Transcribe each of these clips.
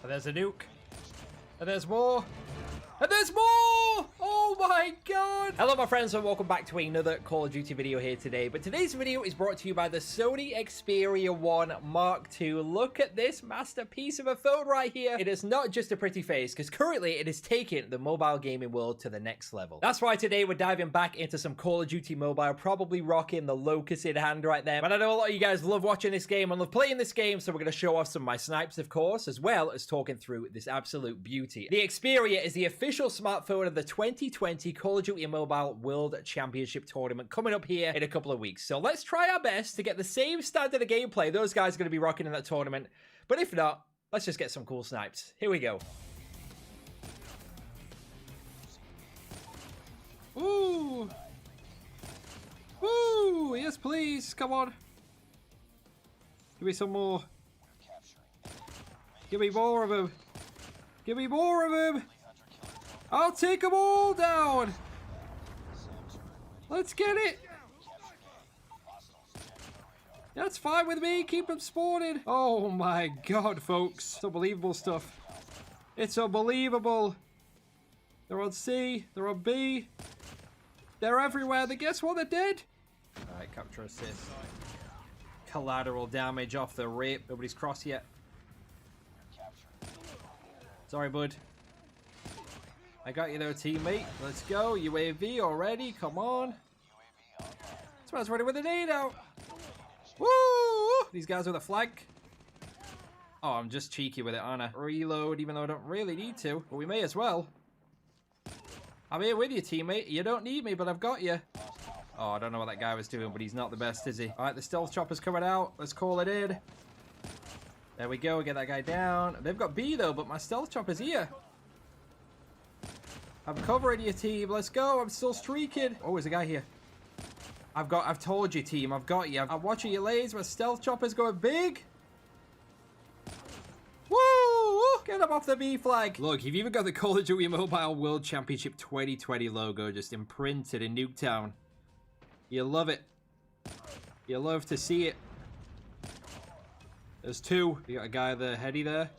And there's a nuke. And there's more. And there's more! Oh my god! Hello my friends and welcome back to another Call of Duty video here today. But today's video is brought to you by the Sony Xperia 1 Mark II. Look at this masterpiece of a phone right here. It is not just a pretty face, because currently it is taking the mobile gaming world to the next level. That's why today we're diving back into some Call of Duty Mobile, probably rocking the Locust in hand right there. But I know a lot of you guys love watching this game and love playing this game, so we're going to show off some of my snipes, of course, as well as talking through this absolute beauty. The Xperia is the official smartphone of the 2020 Call of Duty Mobile World Championship Tournament coming up here in a couple of weeks. So let's try our best to get the same standard of gameplay those guys are going to be rocking in that tournament. But if not, let's just get some cool snipes. Here we go. Ooh. Ooh, yes please, come on. Give me some more. Give me more of them. Give me more of them. I'll take them all down. Let's get it. That's fine with me. Keep them spawning. Oh my god, folks. It's unbelievable stuff. It's unbelievable. They're on C. They're on B. They're everywhere. Guess what? They're dead. Alright, capture assist. Collateral damage off the rip. Nobody's crossed yet. Sorry, bud. I got you there, teammate. Let's go. UAV already. Come on. Smells ready with a nade out. Woo! These guys with a flag. Oh, I'm just cheeky with it, aren't I? Reload, even though I don't really need to. But we may as well. I'm here with you, teammate. You don't need me, but I've got you. Oh, I don't know what that guy was doing, but he's not the best, is he? All right, the stealth chopper's coming out. Let's call it in. There we go. Get that guy down. They've got B, though, but my stealth chopper's here. I'm covering you, team. Let's go. I'm still streaking. Oh, there's a guy here. I've told you, team. I've got you. I'm watching your lanes. My stealth chopper's going big. Woo! Get him off the B flag. Look, you've even got the Call of Duty Mobile World Championship 2020 logo just imprinted in Nuketown. You love it. You love to see it. There's two. You got a guy there, heady there.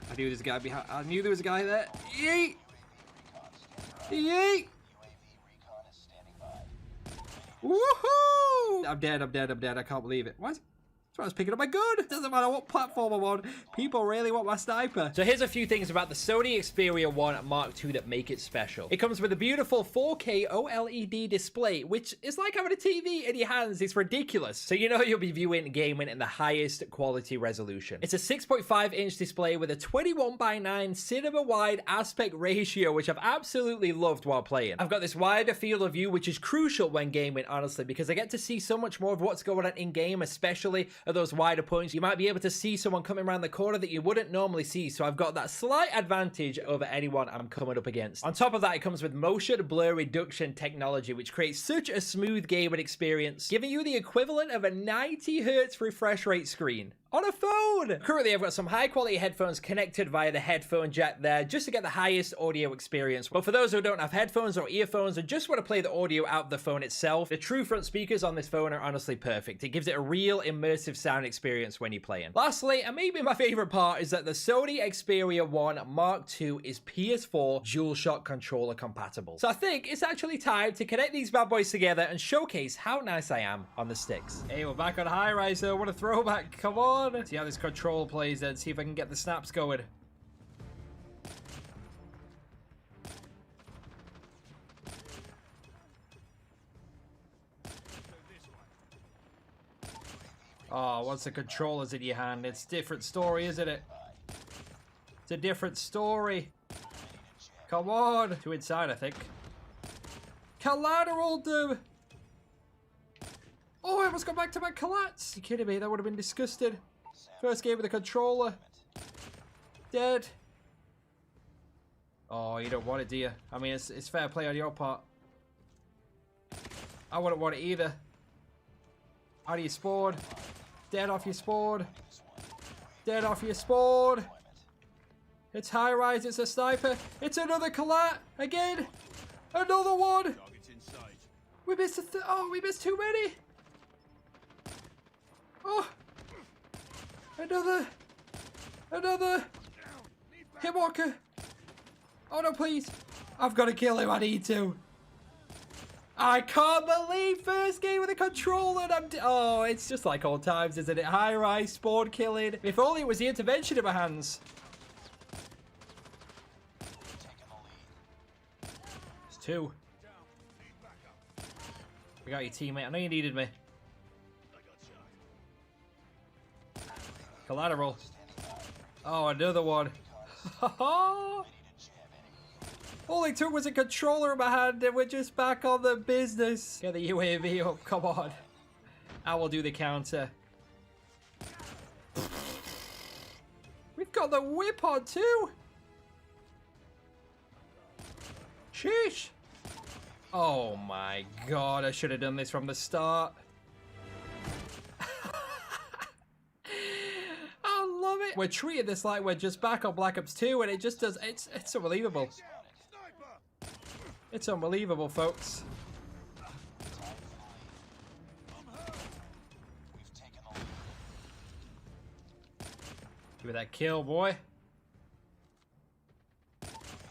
I knew this guy behind. I knew there was a guy there. Yeet! Yeet! Woohoo! I'm dead. I'm dead. I'm dead. I can't believe it. What? I was picking up my gun. It doesn't matter what platform I'm on. People really want my sniper. So here's a few things about the Sony Xperia 1 Mark II that make it special. It comes with a beautiful 4K OLED display, which is like having a TV in your hands. It's ridiculous. So you know you'll be viewing gaming in the highest quality resolution. It's a 6.5-inch display with a 21:9 cinema-wide aspect ratio, which I've absolutely loved while playing. I've got this wider field of view, which is crucial when gaming, honestly, because I get to see so much more of what's going on in-game, especially at those wider points. You might be able to see someone coming around the corner that you wouldn't normally see, so I've got that slight advantage over anyone I'm coming up against. On top of that, it comes with motion blur reduction technology, which creates such a smooth gaming experience, giving you the equivalent of a 90 Hz refresh rate screen on a phone. Currently, I've got some high quality headphones connected via the headphone jack there just to get the highest audio experience. But for those who don't have headphones or earphones and just want to play the audio out of the phone itself, the true front speakers on this phone are honestly perfect. It gives it a real immersive sound experience when you're playing. Lastly, and maybe my favorite part, is that the Sony Xperia 1 Mark II is PS4 DualShock controller compatible. So I think it's actually time to connect these bad boys together and showcase how nice I am on the sticks. Hey, we're back on high rise though. What a throwback. Come on. See how this control plays then. See if I can get the snaps going. Oh, once the controller's in your hand, it's a different story, isn't it? It's a different story. Come on. Two inside, I think. Collateral, dude. Oh, I almost got back to my collats. You kidding me? That would have been disgusting. First game with the controller. Dead. Oh, you don't want it, do you? I mean, it's fair play on your part. I wouldn't want it either. How do you spawn? Dead off your spawn. Dead off your spawn. It's high rise. It's a sniper. It's another collat. Again. Another one. We missed we missed too many. Oh. Another. Hitwalker. Oh no, please. I've got to kill him. I need to. I can't believe first game with a controller and oh, it's just like old times, isn't it? High-rise, spawn killing. If only it was the intervention in my hands. It's 2. We got your teammate. I know you needed me. Collateral. Oh, another one. All it took was a controller in my hand and we're just back on the business. Get the UAV up, come on. I will do the counter. We've got the whip on too. Sheesh. Oh my god, I should have done this from the start. I love it. We're treating this like we're just back on Black Ops 2 and it just does, it's unbelievable. It's unbelievable, folks. Give me that kill, boy.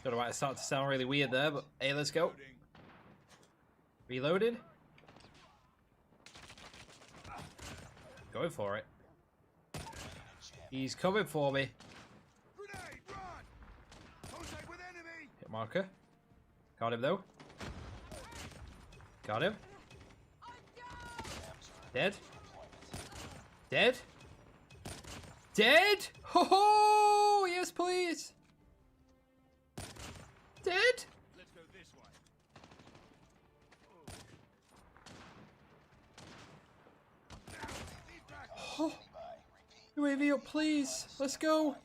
Don't know why it started to sound really weird there, but hey, let's go. Reloaded. Going for it. He's coming for me. Hit marker. Got him though. Got him. Dead. Dead. Dead. Ho ho! Yes, please. Dead. Let's go this way. Oh. UAV up, please. Let's go.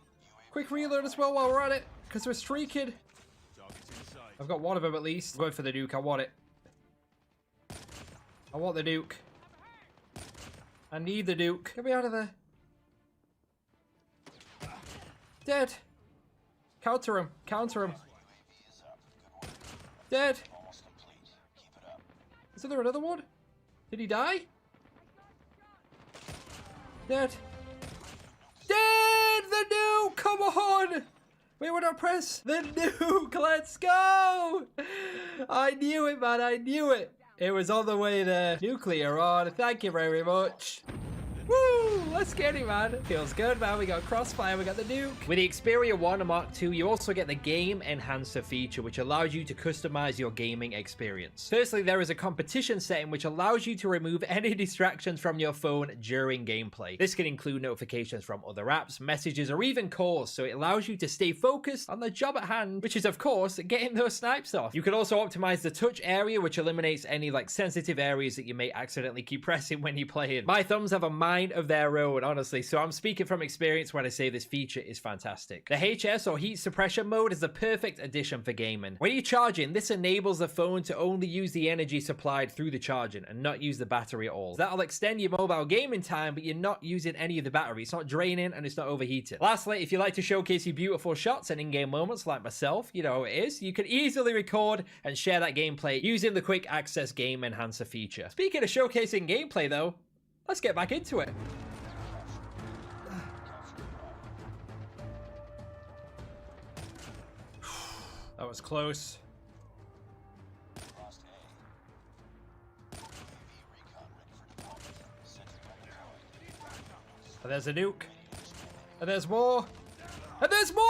Quick reload as well while we're at it, because we're streaking. I've got one of them at least. I'm going for the nuke. I want it. I want the nuke. I need the nuke. Get me out of there. Dead. Counter him. Counter him. Dead. Is there another one? Did he die? Dead. Dead! The nuke! Come on! Wait, what did I press? The nuke! Let's go! I knew it, man. I knew it. It was on the way there. Nuclear on. Thank you very much. Woo! Let's get it, man. Feels good, man. We got crossfire, we got the nuke. With the Xperia 1 and Mark II, you also get the Game Enhancer feature, which allows you to customize your gaming experience. Firstly, there is a competition setting which allows you to remove any distractions from your phone during gameplay. This can include notifications from other apps, messages, or even calls, so it allows you to stay focused on the job at hand, which is, of course, getting those snipes off. You can also optimize the touch area, which eliminates any sensitive areas that you may accidentally keep pressing when you're playing. My thumbs have a mind of their own, honestly, so I'm speaking from experience when I say this feature is fantastic. The HS or heat suppression mode is the perfect addition for gaming. When you're charging, this enables the phone to only use the energy supplied through the charging and not use the battery at all. So that'll extend your mobile gaming time, but you're not using any of the battery. It's not draining and it's not overheating. Lastly, if you like to showcase your beautiful shots and in-game moments like myself, you know how it is, you can easily record and share that gameplay using the quick access Game Enhancer feature. Speaking of showcasing gameplay though, let's get back into it. That was close. And there's a nuke. And there's more. And there's more!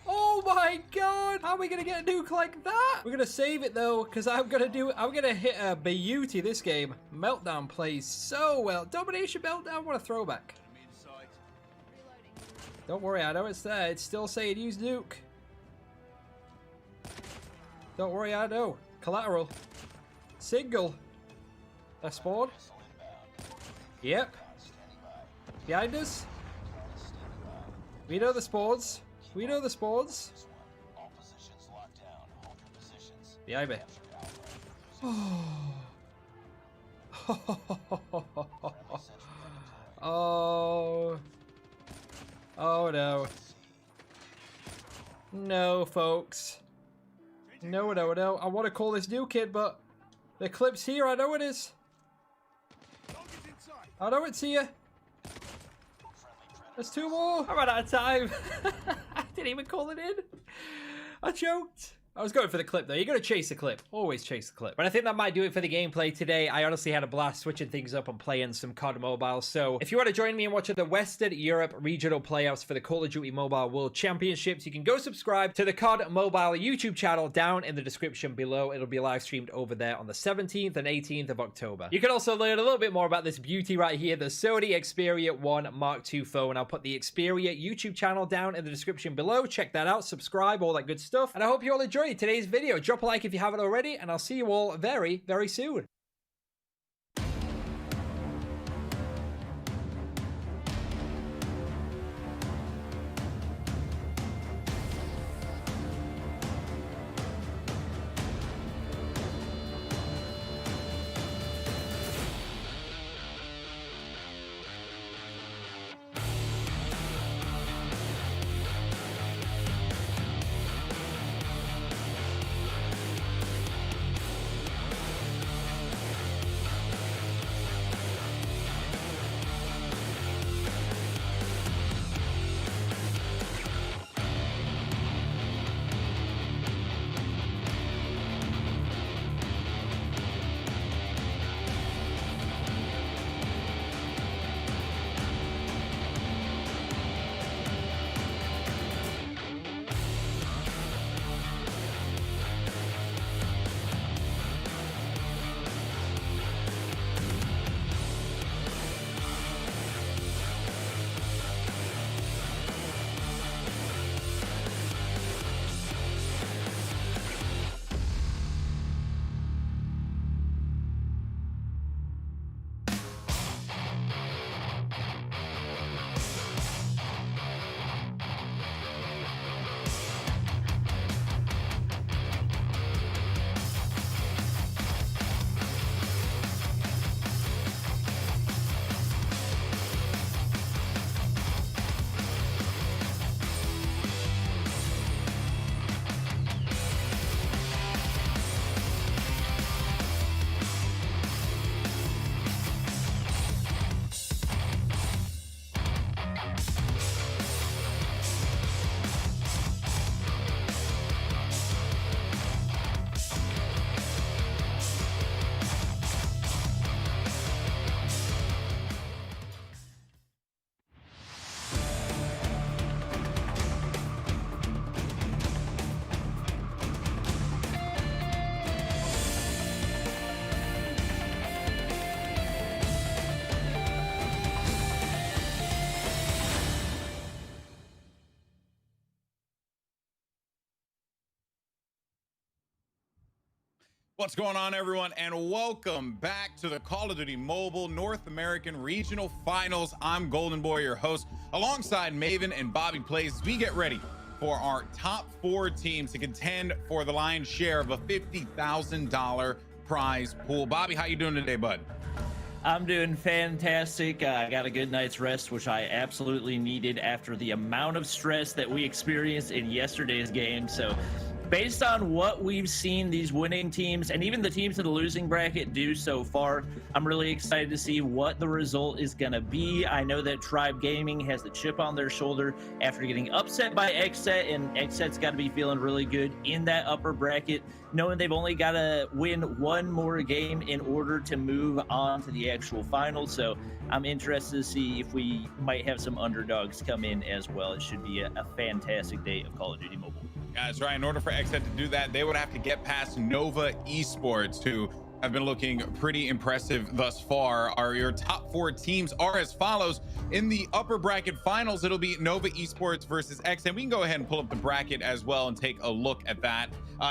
Oh my god! How are we gonna get a nuke like that? We're gonna save it though, because I'm gonna hit a beauty this game. Meltdown plays so well. Domination Meltdown, what a throwback. Don't worry, I know it's there. It's still saying use nuke. Don't worry, I know. Collateral. Single. A spawn. Yep. Behind us. We know the spawns. We know the spawns. Behind me. Oh. Oh no. No, folks. No, no, no. I want to call this new kid, but the clip's here. I know it is. I know it's here. There's 2 more. I ran out of time. I didn't even call it in. I choked. I was going for the clip, though. You got to chase the clip. Always chase the clip. But I think that might do it for the gameplay today. I honestly had a blast switching things up and playing some COD Mobile. So if you want to join me in watching the Western Europe regional playoffs for the Call of Duty Mobile World Championships, you can go subscribe to the COD Mobile YouTube channel down in the description below. It'll be live streamed over there on the 17th and 18th of October. You can also learn a little bit more about this beauty right here, the Sony Xperia 1 Mark II phone. I'll put the Xperia YouTube channel down in the description below. Check that out, subscribe, all that good stuff. And I hope you all enjoyed today's video. Drop a like if you haven't already, and I'll see you all very, very soon. What's going on, everyone, and welcome back to the Call of Duty Mobile North American Regional Finals. I'm Golden Boy, your host, alongside Maven and Bobby Plays as we get ready for our top 4 teams to contend for the lion's share of a $50,000 prize pool. Bobby, how you doing today, bud? I'm doing fantastic. I got a good night's rest, which I absolutely needed after the amount of stress that we experienced in yesterday's game. So based on what we've seen these winning teams and even the teams in the losing bracket do so far, I'm really excited to see what the result is going to be. I know that Tribe Gaming has the chip on their shoulder after getting upset by XSET, and XSET's got to be feeling really good in that upper bracket, knowing they've only got to win one more game in order to move on to the actual final. So I'm interested to see if we might have some underdogs come in as well. It should be a fantastic day of Call of Duty Mobile. That's right. In order for XSET to do that, they would have to get past Nova Esports, who have been looking pretty impressive thus far. Your top 4 teams are as follows. In the upper bracket finals, it'll be Nova Esports versus XSET. We can go ahead and pull up the bracket as well and take a look at that.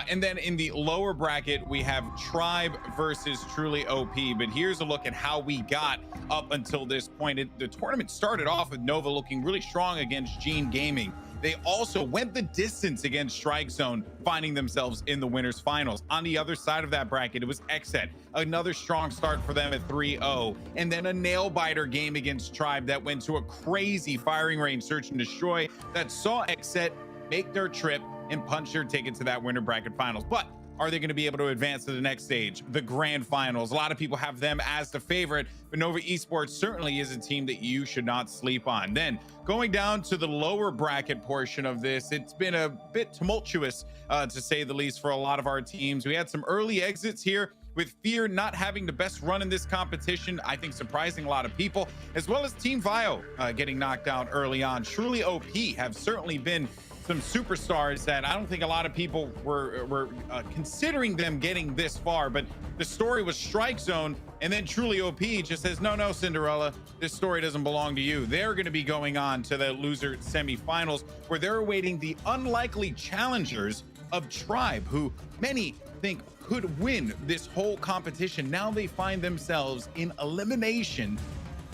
And then in the lower bracket, we have Tribe versus Truly OP. But here's a look at how we got up until this point. The tournament started off with Nova looking really strong against Gene Gaming. They also went the distance against Strike Zone, finding themselves in the winners finals. On the other side of that bracket, it was XSET. Another strong start for them at 3-0. And then a nail biter game against Tribe that went to a crazy firing range search and destroy that saw XSET make their trip and punch their ticket to that winner bracket finals. But are they going to be able to advance to the next stage, the grand finals? A lot of people have them as the favorite, but Nova Esports certainly is a team that you should not sleep on. Then going down to the lower bracket portion of this, it's been a bit tumultuous, to say the least, for a lot of our teams. We had some early exits here, with Fear not having the best run in this competition, I think surprising a lot of people, as well as Team Vio getting knocked out early on. Truly OP have certainly been some superstars that I don't think a lot of people were considering them getting this far, but the story was Strike Zone, and then Truly OP just says, no, Cinderella, this story doesn't belong to you. They're going to be going on to the loser semifinals, where they're awaiting the unlikely challengers of Tribe, who many think could win this whole competition. Now they find themselves in elimination,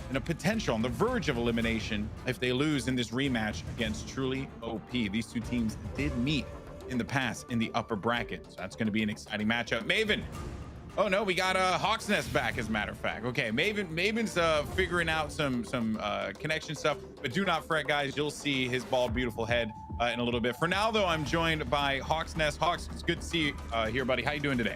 and a potential on the verge of elimination if they lose in this rematch against Truly OP. These two teams did meet in the past in the upper bracket, so that's going to be an exciting matchup. Maven, oh no, we got Hawk's Nest back, as a matter of fact. Okay, Maven's figuring out some connection stuff, but do not fret, guys. You'll see his bald, beautiful head in a little bit. For now, though, I'm joined by Hawk's Nest. Hawks, it's good to see you here, buddy. How you doing today?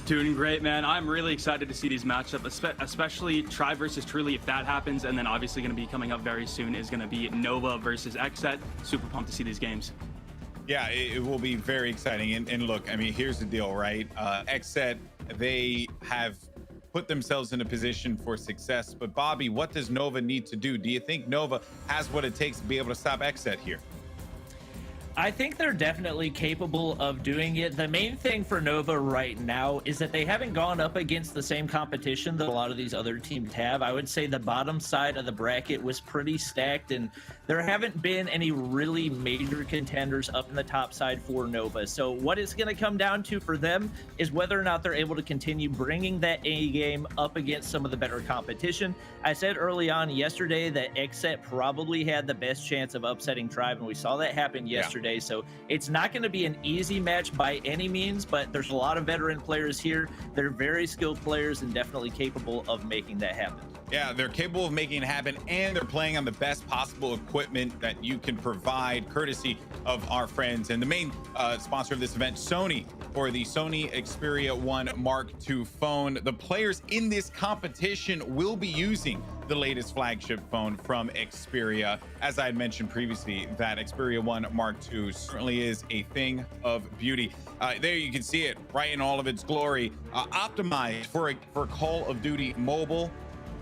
Doing great, man. I'm really excited to see these matchups, especially Tribe versus Truly, if that happens. And then obviously going to be coming up very soon is going to be Nova versus Xset. Super pumped to see these games. Yeah, it will be very exciting. And look, I mean, here's the deal, right? Xset, they have put themselves in a position for success. But Bobby, what does Nova need to do? Do you think Nova has what it takes to be able to stop Xset here? I think they're definitely capable of doing it. The main thing for Nova right now is that they haven't gone up against the same competition that a lot of these other teams have. I would say the bottom side of the bracket was pretty stacked, and there haven't been any really major contenders up in the top side for Nova. So what it's going to come down to for them is whether or not they're able to continue bringing that A game up against some of the better competition. I said early on yesterday that Xset probably had the best chance of upsetting Tribe, and we saw that happen yesterday. So it's not going to be an easy match by any means, but there's a lot of veteran players here. They're very skilled players and definitely capable of making that happen. Yeah, they're capable of making it happen, and they're playing on the best possible equipment that you can provide, courtesy of our friends and the main sponsor of this event, Sony, for the Sony Xperia 1 Mark II phone. The players in this competition will be using the latest flagship phone from Xperia. As I had mentioned previously, that Xperia 1 Mark II certainly is a thing of beauty. There you can see it right in all of its glory, optimized for Call of Duty Mobile.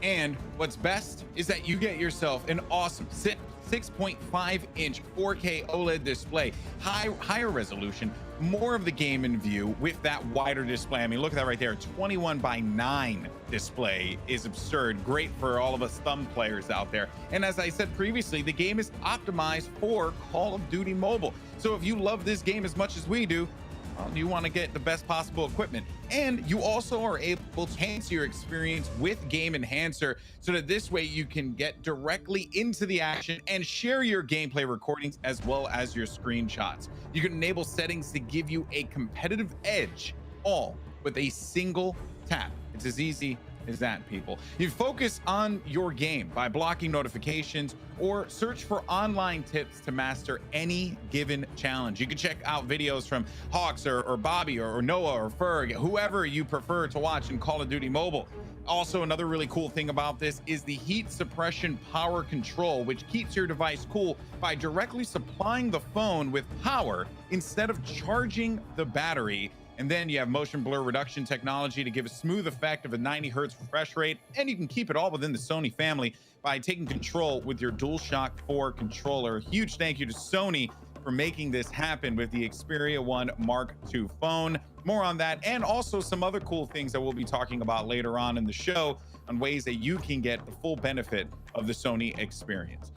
And what's best is that you get yourself an awesome 6.5-inch 4K OLED display, higher resolution, more of the game in view with that wider display. I mean, look at that right there. 21:9 display is absurd. Great for all of us thumb players out there. And as I said previously, the game is optimized for Call of Duty Mobile. So if you love this game as much as we do, well, you want to get the best possible equipment. And you also are able to enhance your experience with Game Enhancer, so that this way you can get directly into the action and share your gameplay recordings as well as your screenshots. You can enable settings to give you a competitive edge, all with a single tap. It's as easy as that, people. You focus on your game by blocking notifications or search for online tips to master any given challenge. You can check out videos from Hawks or Bobby or Noah or Ferg, whoever you prefer to watch in Call of Duty Mobile. Also, another really cool thing about this is the heat suppression power control, which keeps your device cool by directly supplying the phone with power instead of charging the battery. And then you have motion blur reduction technology to give a smooth effect of a 90 hertz refresh rate. And you can keep it all within the Sony family by taking control with your DualShock 4 controller. Huge thank you to Sony for making this happen with the Xperia 1 Mark II phone. More on that, and also some other cool things that we'll be talking about later on in the show on ways that you can get the full benefit of the Sony experience.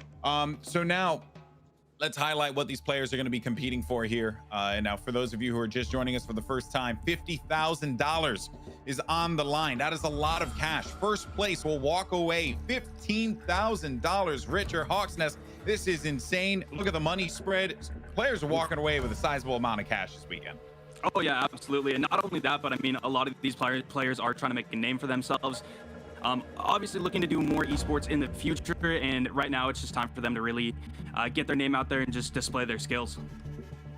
So now, let's highlight what these players are going to be competing for here. And now, for those of you who are just joining us for the first time, $50,000 is on the line. That is a lot of cash. First place will walk away $15,000 richer. Hawk's Nest, this is insane. Look at the money spread. Players are walking away with a sizable amount of cash this weekend. Oh yeah, absolutely. And not only that, but I mean, a lot of these players are trying to make a name for themselves. Obviously looking to do more esports in the future, and right now it's just time for them to really get their name out there and just display their skills.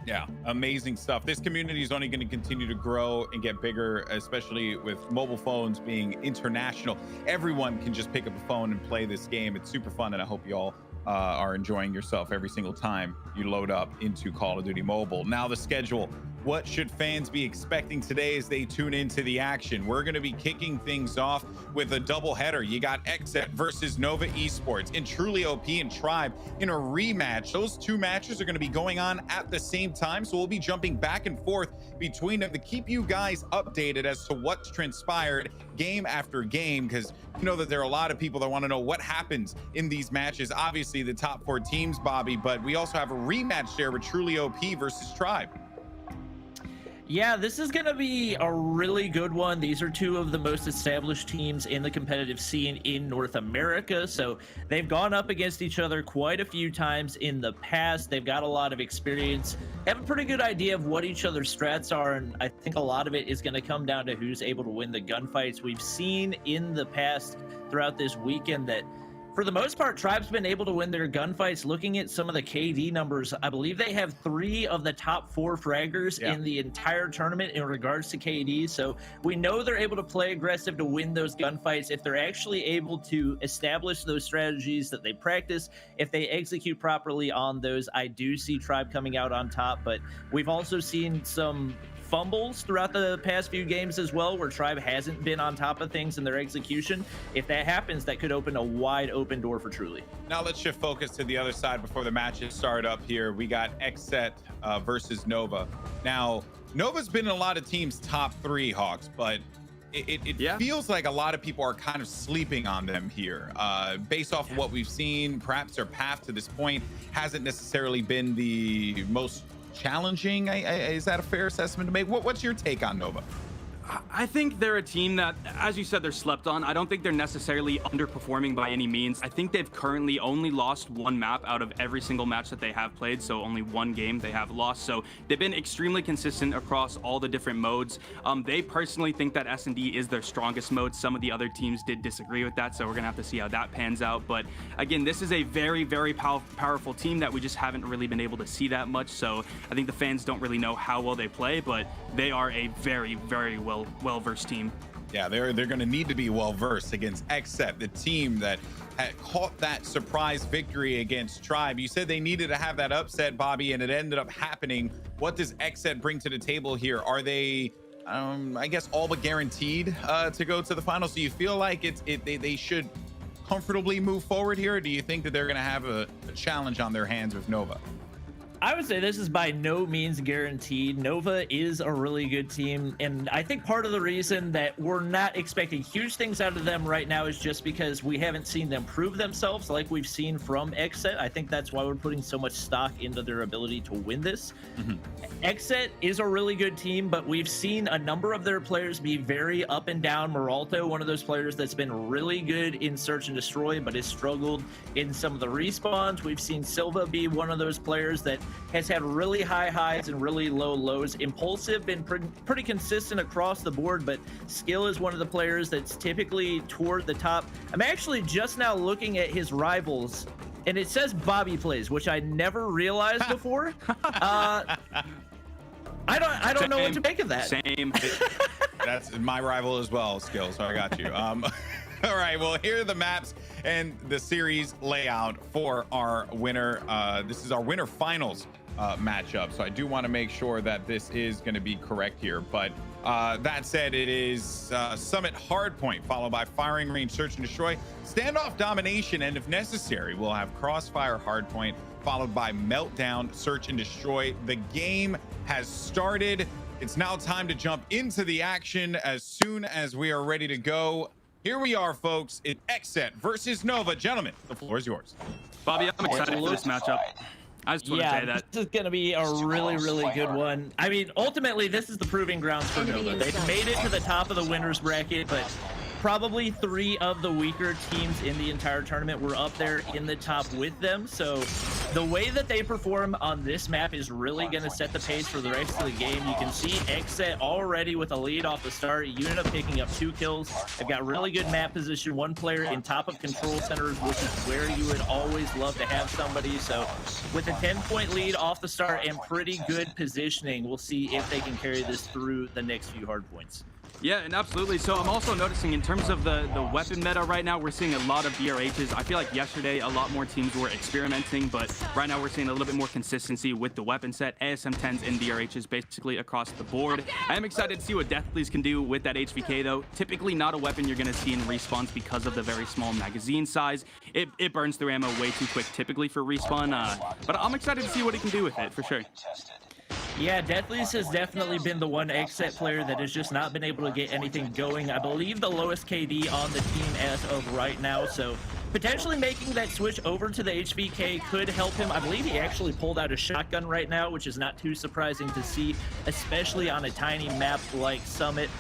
Yeah, amazing stuff. This community is only going to continue to grow and get bigger, especially with mobile phones being international. Everyone can just pick up a phone and play this game. It's super fun, and I hope you all are enjoying yourself every single time you load up into Call of Duty Mobile. Now the schedule. What should fans be expecting today as they tune into the action? We're going to be kicking things off with a doubleheader. You got XSET versus Nova Esports and Truly OP and Tribe in a rematch. Those two matches are going to be going on at the same time, so we'll be jumping back and forth between them to keep you guys updated as to what's transpired game after game, because you know that there are a lot of people that want to know what happens in these matches. Obviously, the top 4 teams, Bobby, but we also have a rematch there with Truly OP versus Tribe. Yeah, this is going to be a really good one. These are two of the most established teams in the competitive scene in North America. So they've gone up against each other quite a few times in the past. They've got a lot of experience, have a pretty good idea of what each other's strats are. And I think a lot of it is going to come down to who's able to win the gunfights. We've seen in the past throughout this weekend that for the most part, Tribe's been able to win their gunfights. Looking at some of the KD numbers, I believe they have 3 of the top 4 fraggers in the entire tournament in regards to KD. So we know they're able to play aggressive to win those gunfights. If they're actually able to establish those strategies that they practice, if they execute properly on those, I do see Tribe coming out on top. But we've also seen some fumbles throughout the past few games as well, where Tribe hasn't been on top of things in their execution. If that happens, that could open a wide open door for Truly. Now let's shift focus to the other side before the matches start up here. We got XSET versus Nova. Now, Nova's been in a lot of teams' top 3, Hawks, but it feels like a lot of people are kind of sleeping on them here. Based off of what we've seen, perhaps their path to this point hasn't necessarily been the most challenging. Is that a fair assessment to make? What's your take on Nova? I think they're a team that, as you said, they're slept on. I don't think they're necessarily underperforming by any means. I think they've currently only lost 1 map out of every single match that they have played, so only 1 game they have lost. So they've been extremely consistent across all the different modes. They personally think that S&D is their strongest mode. Some of the other teams did disagree with that, so we're gonna have to see how that pans out. But again, this is a very, very powerful team that we just haven't really been able to see that much. So I think the fans don't really know how well they play, but they are a very, very well-versed team. Yeah, they're going to need to be well-versed against XSET, the team that had caught that surprise victory against Tribe. You said they needed to have that upset, Bobby, and it ended up happening. What does XSET bring to the table here? Are they, I guess, all but guaranteed to go to the finals? Do you feel like they should comfortably move forward here, or do you think that they're going to have a challenge on their hands with Nova? I would say this is by no means guaranteed. Nova is a really good team, and I think part of the reason that we're not expecting huge things out of them right now is just because we haven't seen them prove themselves like we've seen from XSET. I think that's why we're putting so much stock into their ability to win this. XSET is a really good team, but we've seen a number of their players be very up and down. Moralto, one of those players that's been really good in Search and Destroy, but has struggled in some of the respawns. We've seen Silva be one of those players that has had really high highs and really low lows. Impulsive, been pretty consistent across the board, but Skill is one of the players that's typically toward the top. I'm actually just now looking at his rivals, and it says Bobby Plays, which I never realized before. I don't know what to make of that. Same. That's my rival as well, Skill, so I got you. All right, well, here are the maps and the series layout for our winner. This is our winner finals matchup, so I do want to make sure that this is going to be correct here. But that said, it is Summit Hardpoint, followed by Firing Range Search and Destroy, Standoff Domination, and if necessary, we'll have Crossfire Hardpoint, followed by Meltdown Search and Destroy. The game has started. It's now time to jump into the action as soon as we are ready to go. Here we are, folks. It's XSET versus Nova. Gentlemen, the floor is yours. Bobby, I'm excited for this matchup. I just want to say that. This is going to be a really, really good one. I mean, ultimately, this is the proving grounds for Nova. They've made it to the top of the winners bracket, but probably 3 of the weaker teams in the entire tournament. We're up there in the top with them. So the way that they perform on this map is really going to set the pace for the rest of the game. You can see Xset already with a lead off the start. You end up picking up 2 kills. They've got really good map position. 1 player in top of control centers, which is where you would always love to have somebody. So with a 10-point lead off the start and pretty good positioning, we'll see if they can carry this through the next few hard points. Yeah, and absolutely. So I'm also noticing in terms of the weapon meta right now, we're seeing a lot of DRHs. I feel like yesterday a lot more teams were experimenting, but right now we're seeing a little bit more consistency with the weapon set, ASM-10s and DRHs basically across the board. I am excited to see what Deathly's can do with that HVK though. Typically not a weapon you're going to see in respawns because of the very small magazine size. It burns through ammo way too quick typically for respawn, but I'm excited to see what he can do with it for sure. Yeah, Deathly's has definitely been the one Xset player that has just not been able to get anything going. I believe the lowest KD on the team as of right now, so potentially making that switch over to the HVK could help him. I believe he actually pulled out a shotgun right now, which is not too surprising to see, especially on a tiny map like Summit.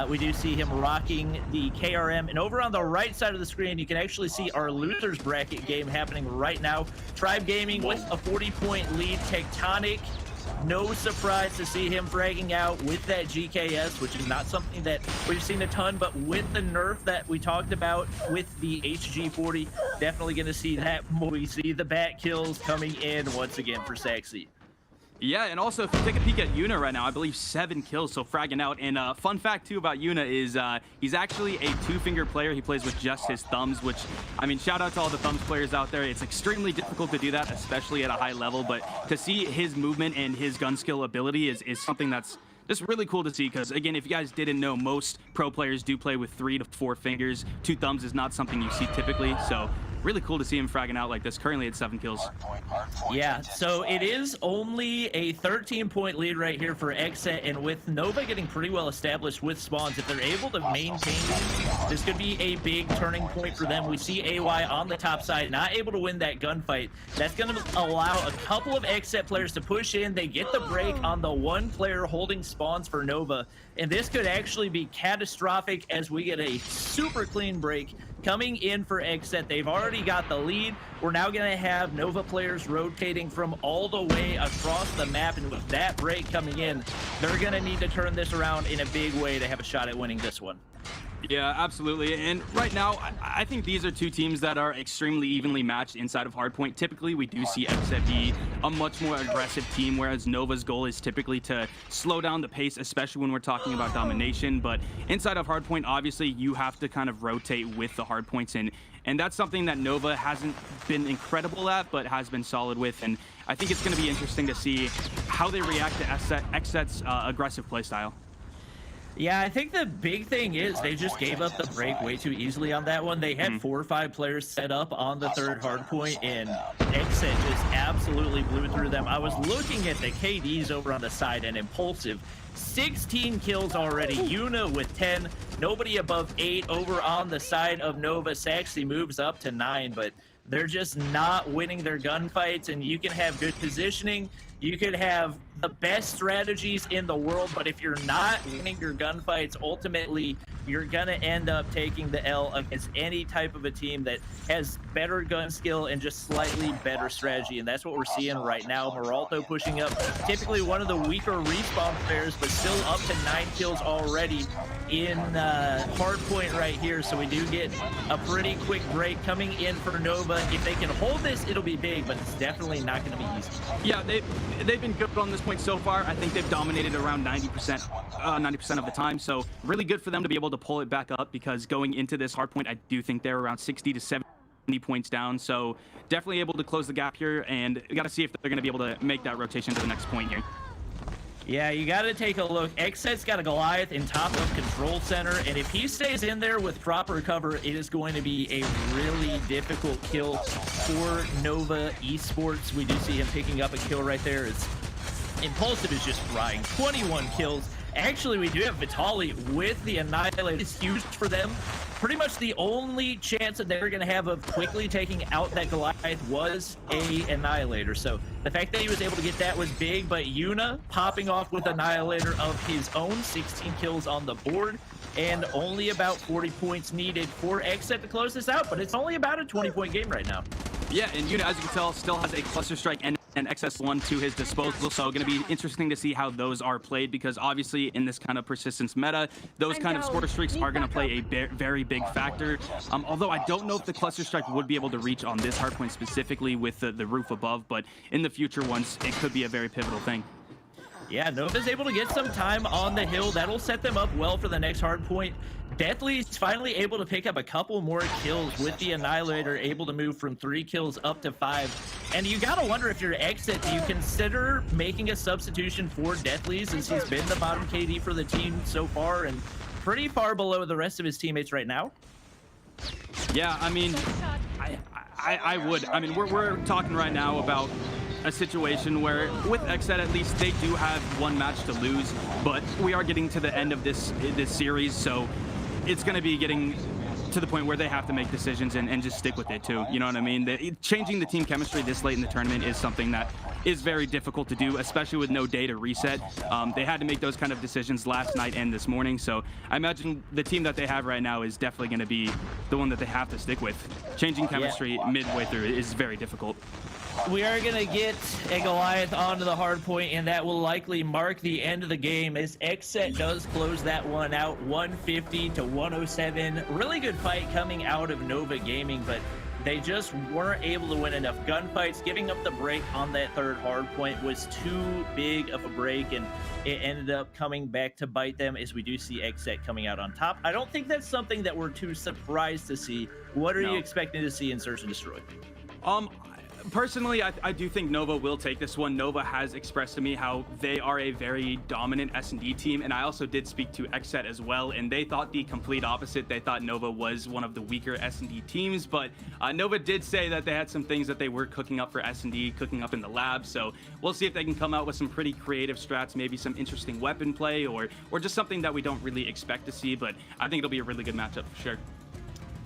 We do see him rocking the KRM, and over on the right side of the screen, you can actually see our losers bracket game happening right now. Tribe Gaming with a 40-point lead. Tectonic, no surprise to see him fragging out with that GKS, which is not something that we've seen a ton, but with the nerf that we talked about with the HG40, definitely going to see that. We see the bat kills coming in once again for Saxy. Yeah, and also if you take a peek at Yuna right now, I believe 7 kills, so fragging out. And fun fact too about Yuna is he's actually a 2-finger player. He plays with just his thumbs, which, I mean, shout out to all the thumbs players out there. It's extremely difficult to do that, especially at a high level, but to see his movement and his gun skill ability is something that's just really cool to see, because again, if you guys didn't know, most pro players do play with 3 to 4 fingers. 2 thumbs is not something you see typically, so really cool to see him fragging out like this, currently at 7 kills. Yeah, so it is only a 13-point lead right here for Xset, and with Nova getting pretty well established with spawns, if they're able to maintain this could be a big turning point for them. We see AY on the top side, not able to win that gunfight. That's going to allow a couple of Xset players to push in. They get the break on the 1 player holding spawns for Nova, and this could actually be catastrophic as we get a super clean break coming in for Xset. They've already got the lead. We're now going to have Nova players rotating from all the way across the map, and with that break coming in, they're going to need to turn this around in a big way to have a shot at winning this one. Yeah, absolutely. And right now, I think these are 2 teams that are extremely evenly matched inside of Hardpoint. Typically, we do see Xset be a much more aggressive team, whereas Nova's goal is typically to slow down the pace, especially when we're talking about domination. But inside of Hardpoint, obviously, you have to kind of rotate with the Hardpoints, and that's something that Nova hasn't been incredible at, but has been solid with. And I think it's going to be interesting to see how they react to Xset's aggressive playstyle. Yeah, I think the big thing is they just gave up the break way too easily on that one. They had 4 or 5 players set up on the 3rd hardpoint, and Xset just absolutely blew through them. I was looking at the KDs over on the side, and Impulsive, 16 kills already. Yuna with 10, nobody above 8 over on the side of Nova. Saxy moves up to 9, but they're just not winning their gunfights, and you can have good positioning. You could have the best strategies in the world, but if you're not winning your gunfights, ultimately you're gonna end up taking the L against any type of a team that has better gun skill and just slightly better strategy, and that's what we're seeing right now. Meralto pushing up, typically one of the weaker respawn players, but still up to 9 kills already in hardpoint right here, so we do get a pretty quick break coming in for Nova. If they can hold this, it'll be big, but it's definitely not gonna be easy. Yeah, they've been good on this point so far. I think they've dominated around 90% of the time, so really good for them to be able to pull it back up, because going into this hard point, I do think they're around 60 to 70 points down, so definitely able to close the gap here, and we got to see if they're going to be able to make that rotation to the next point here. Yeah, you got to take a look. Xset's got a Goliath in top of control center, and if he stays in there with proper cover, it is going to be a really difficult kill for Nova Esports. We do see him picking up a kill right there. Impulsive is just frying 21 kills. Actually, we do have Vitali with the Annihilate. It's huge for them. pretty much the only chance that they were going to have of quickly taking out that Goliath was a Annihilator. So the fact that he was able to get that was big, but Yuna popping off with Annihilator of his own, 16 kills on the board, and only about 40 points needed for Xset to close this out, but it's only about a 20-point game right now. Yeah, and Yuna, as you can tell, still has a Cluster Strike and XS1 to his disposal, so going to be interesting to see how those are played, because obviously in this kind of persistence meta, those kind of score streaks are going to play a very big factor. Although I don't know if the Cluster Strike would be able to reach on this hardpoint specifically with the roof above, but in the future ones, it could be a very pivotal thing. Yeah, Nova's able to get some time on the hill. That'll set them up well for the next hard point. Deathly's finally able to pick up a couple more kills with the Annihilator, able to move from 3 kills up to 5. And you gotta wonder, if you're Xset, do you consider making a substitution for Deathly, since he's been the bottom KD for the team so far and pretty far below the rest of his teammates right now? Yeah, I mean, I would. I mean, we're talking right now about a situation where with Xset, at least they do have one match to lose, but we are getting to the end of this series, so it's going to be getting to the point where they have to make decisions and just stick with it too. You know what I mean? Changing the team chemistry this late in the tournament is something that is very difficult to do, especially with no day to reset. They had to make those kind of decisions last night and this morning, so I imagine the team that they have right now is definitely going to be the one that they have to stick with. Changing chemistry midway through is very difficult. We are going to get a Goliath onto the hard point, and that will likely mark the end of the game, as Xset does close that one out, 150 to 107. Really good fight coming out of Nova Gaming, but they just weren't able to win enough gunfights. Giving up the break on that third hard point was too big of a break, and it ended up coming back to bite them, as we do see Xset coming out on top. I don't think that's something that we're too surprised to see. What are you expecting to see in Search and Destroy? Personally, I do think Nova will take this one. Nova has expressed to me how they are a very dominant S&D team, and I also did speak to Xset as well, and they thought the complete opposite. They thought Nova was one of the weaker S&D teams, but Nova did say that they had some things that they were cooking up for S&D, cooking up in the lab, so we'll see if they can come out with some pretty creative strats, maybe some interesting weapon play, or just something that we don't really expect to see, but I think it'll be a really good matchup for sure.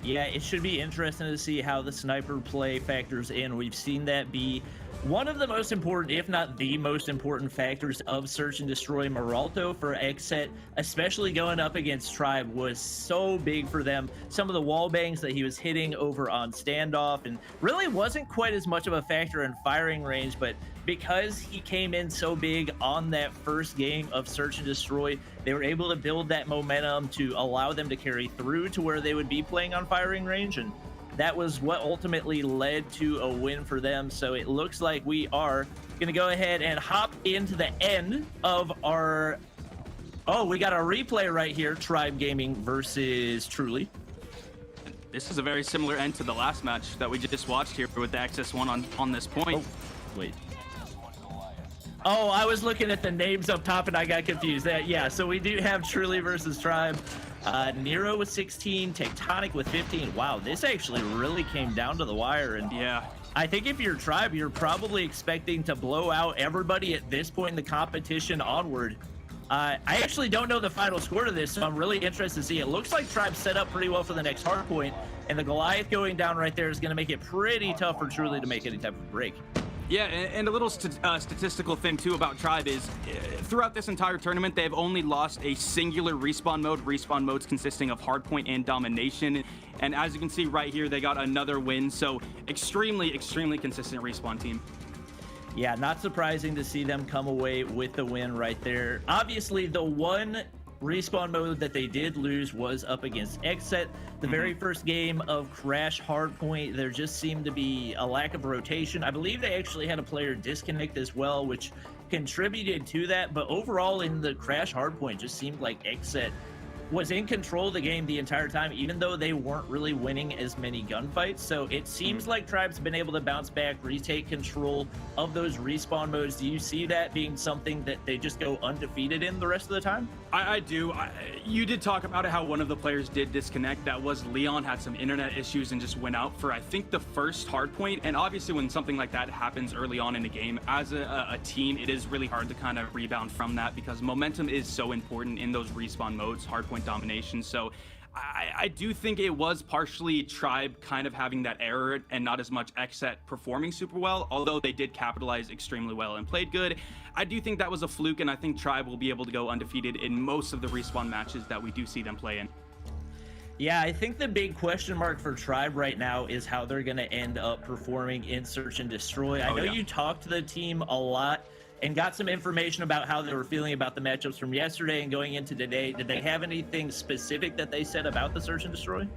Yeah, it should be interesting to see how the sniper play factors in. We've seen that be one of the most important, if not the most important factors of Search and Destroy. Maralto for Xset, especially going up against Tribe, was so big for them. Some of the wall bangs that he was hitting over on standoff, and really wasn't quite as much of a factor in firing range, but because he came in so big on that first game of Search and Destroy, they were able to build that momentum to allow them to carry through to where they would be playing on firing range, and that was what ultimately led to a win for them. So it looks like we are going to go ahead and hop into the end of our... Oh, we got a replay right here. Tribe Gaming versus Truly. This is a very similar end to the last match that we just watched here with the XS1 on this point. Oh, wait. Oh, I was looking at the names up top and I got confused. Yeah, so we do have Truly versus Tribe. Nero with 16, Tectonic with 15. Wow, this actually really came down to the wire. And yeah, I think if you're Tribe, you're probably expecting to blow out everybody at this point in the competition onward. I actually don't know the final score to this, so I'm really interested to see. It looks like Tribe set up pretty well for the next hard point, and the Goliath going down right there is going to make it pretty tough for Truly to make any type of break. Yeah, and a little statistical thing too about Tribe is throughout this entire tournament, they've only lost a singular respawn mode. Respawn modes consisting of hardpoint and domination. And as you can see right here, they got another win. So extremely consistent respawn team. Yeah, not surprising to see them come away with the win right there. Obviously, the one respawn mode that they did lose was up against Xset. The very first game of Crash Hardpoint, there just seemed to be a lack of rotation. I believe they actually had a player disconnect as well, which contributed to that. But overall, in the Crash Hardpoint, just seemed like Xset was in control of the game the entire time, even though they weren't really winning as many gunfights. So it seems like Tribe's been able to bounce back, retake control of those respawn modes. Do you see that being something that they just go undefeated in the rest of the time? I do. You did talk about it, how one of the players did disconnect. That was Leon, had some internet issues and just went out for, I think, the first hard point. And obviously when something like that happens early on in the game, as a team, it is really hard to kind of rebound from that, because momentum is so important in those respawn modes, hardpoint domination. So I do think it was partially Tribe kind of having that error and not as much Xset performing super well, although they did capitalize extremely well and played good. I do think that was a fluke, and I think Tribe will be able to go undefeated in most of the Respawn matches that we do see them play in. Yeah, I think the big question mark for Tribe right now is how they're going to end up performing in Search and Destroy. I know you talked to the team a lot and got some information about how they were feeling about the matchups from yesterday and going into today. Did they have anything specific that they said about the Search and Destroy?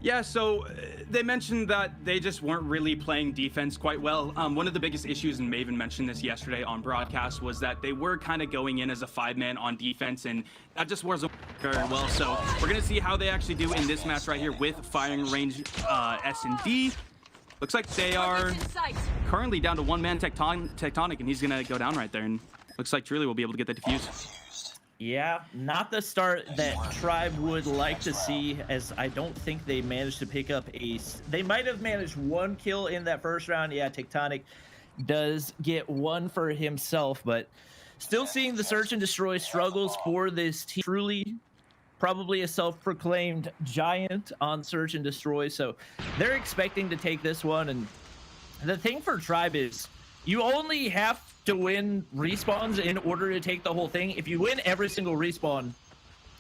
Yeah, so they mentioned that they just weren't really playing defense quite well. One of the biggest issues, and Maven mentioned this yesterday on broadcast, was that they were kind of going in as a 5-man on defense, and that just wasn't very well. So we're going to see how they actually do in this match right here with firing range S&D. Looks like they are currently down to 1-man Tectonic, and he's going to go down right there, and looks like Truly will be able to get the defuse. Yeah, not the start that Tribe would like to see, as I don't think they managed to pick up they might have managed 1 kill in that first round. Yeah, Tectonic does get 1 for himself, but still seeing the Search and Destroy struggles for this team. Truly probably a self-proclaimed giant on Search and Destroy, so they're expecting to take this one. And the thing for Tribe is you only have to win respawns in order to take the whole thing. If you win every single respawn,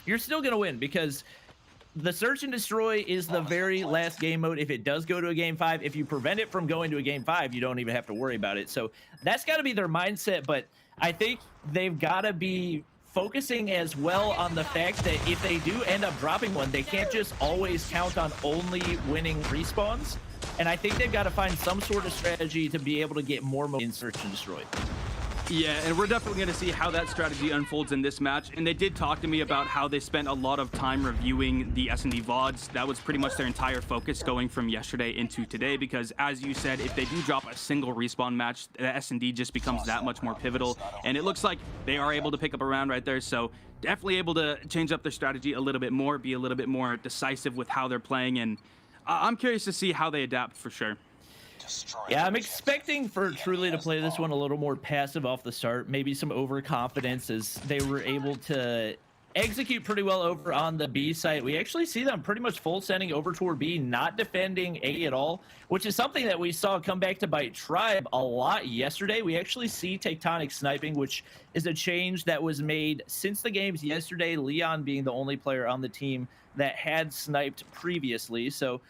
you're still going to win, because the Search and Destroy is the very last game mode. If it does go to a game 5, if you prevent it from going to a game 5, you don't even have to worry about it. So that's got to be their mindset, but I think they've got to be focusing as well on the fact that if they do end up dropping one, they can't just always count on only winning respawns. And I think they've got to find some sort of strategy to be able to get more in Search and Destroy. Yeah, and we're definitely going to see how that strategy unfolds in this match. And they did talk to me about how they spent a lot of time reviewing the S&D VODs. That was pretty much their entire focus going from yesterday into today, because as you said, if they do drop a single respawn match, the S&D just becomes that much more pivotal. And it looks like they are able to pick up a round right there. So definitely able to change up their strategy a little bit more, be a little bit more decisive with how they're playing. And I'm curious to see how they adapt for sure. Yeah, I'm expecting for Truly to play this one a little more passive off the start. Maybe some overconfidence, as they were able to execute pretty well over on the B site. We actually see them pretty much full sending over toward B, not defending A at all, which is something that we saw come back to bite Tribe a lot yesterday. We actually see Tectonic sniping, which is a change that was made since the games yesterday, Leon being the only player on the team that had sniped previously. So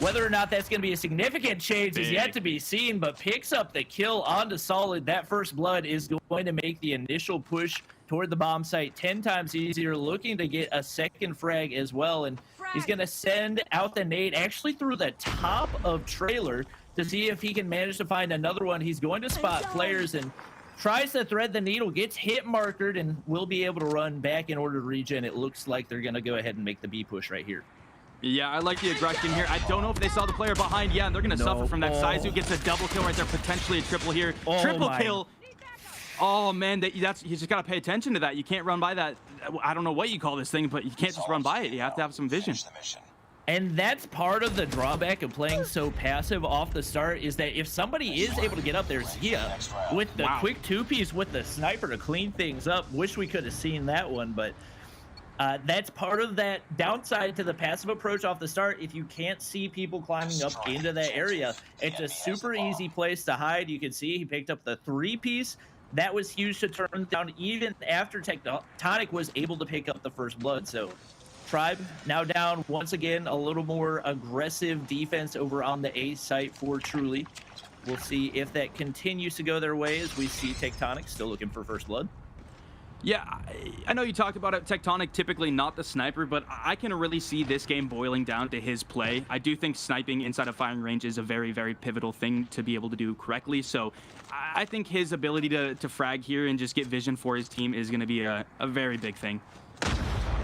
whether or not that's going to be a significant change is yet to be seen, but picks up the kill onto Solid. That first blood is going to make the initial push toward the bomb site 10 times easier, looking to get a second frag as well. And he's going to send out the nade actually through the top of trailer to see if he can manage to find another one. He's going to spot players and tries to thread the needle, gets hit markered, and will be able to run back in order to regen. It looks like they're going to go ahead and make the B push right here. Yeah, I like the aggression here. I don't know if they saw the player behind. Yeah, and they're going to suffer from that. Saizu gets a double kill right there, potentially a triple here. Triple kill. Oh, man, you just got to pay attention to that. You can't run by that. I don't know what you call this thing, but you can't just run by it. You have to have some vision. And that's part of the drawback of playing so passive off the start, is that if somebody is able to get up there, Zia, with the quick 2-piece with the sniper to clean things up. Wish we could have seen that one, but that's part of that downside to the passive approach off the start. If you can't see people climbing up into that area, it's a super easy place to hide. You can see he picked up the 3-piece. That was huge to turn down even after Tectonic was able to pick up the first blood. So Tribe now down once again, a little more aggressive defense over on the A site for Truly. We'll see if that continues to go their way, as we see Tectonic still looking for first blood. Yeah, I know you talked about it. Tectonic typically not the sniper, but I can really see this game boiling down to his play. I do think sniping inside of firing range is a very, very pivotal thing to be able to do correctly. So I think his ability to frag here and just get vision for his team is going to be a very big thing.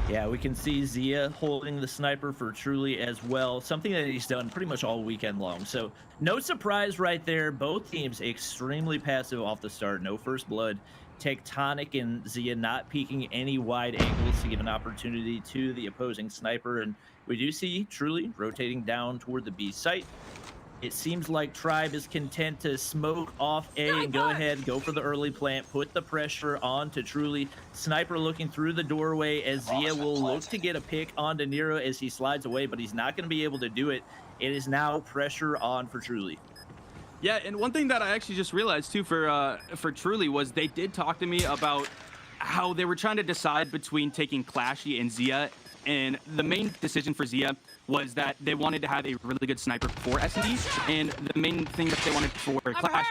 Yeah, we can see Zia holding the sniper for Truly as well, something that he's done pretty much all weekend long. So no surprise right there. Both teams extremely passive off the start. No first blood. Tectonic and Zia not peeking any wide angles to give an opportunity to the opposing sniper. And we do see Truly rotating down toward the B site. It seems like Tribe is content to smoke off A and go ahead, go for the early plant, put the pressure on to Truly. Sniper looking through the doorway as Zia will look to get a pick onto Nero as he slides away, but he's not going to be able to do it. It is now pressure on for Truly. Yeah, and one thing that I actually just realized too for Truly was they did talk to me about how they were trying to decide between taking Clashy and Zia, and the main decision for Zia was that they wanted to have a really good sniper for S&D, and the main thing that they wanted for Clash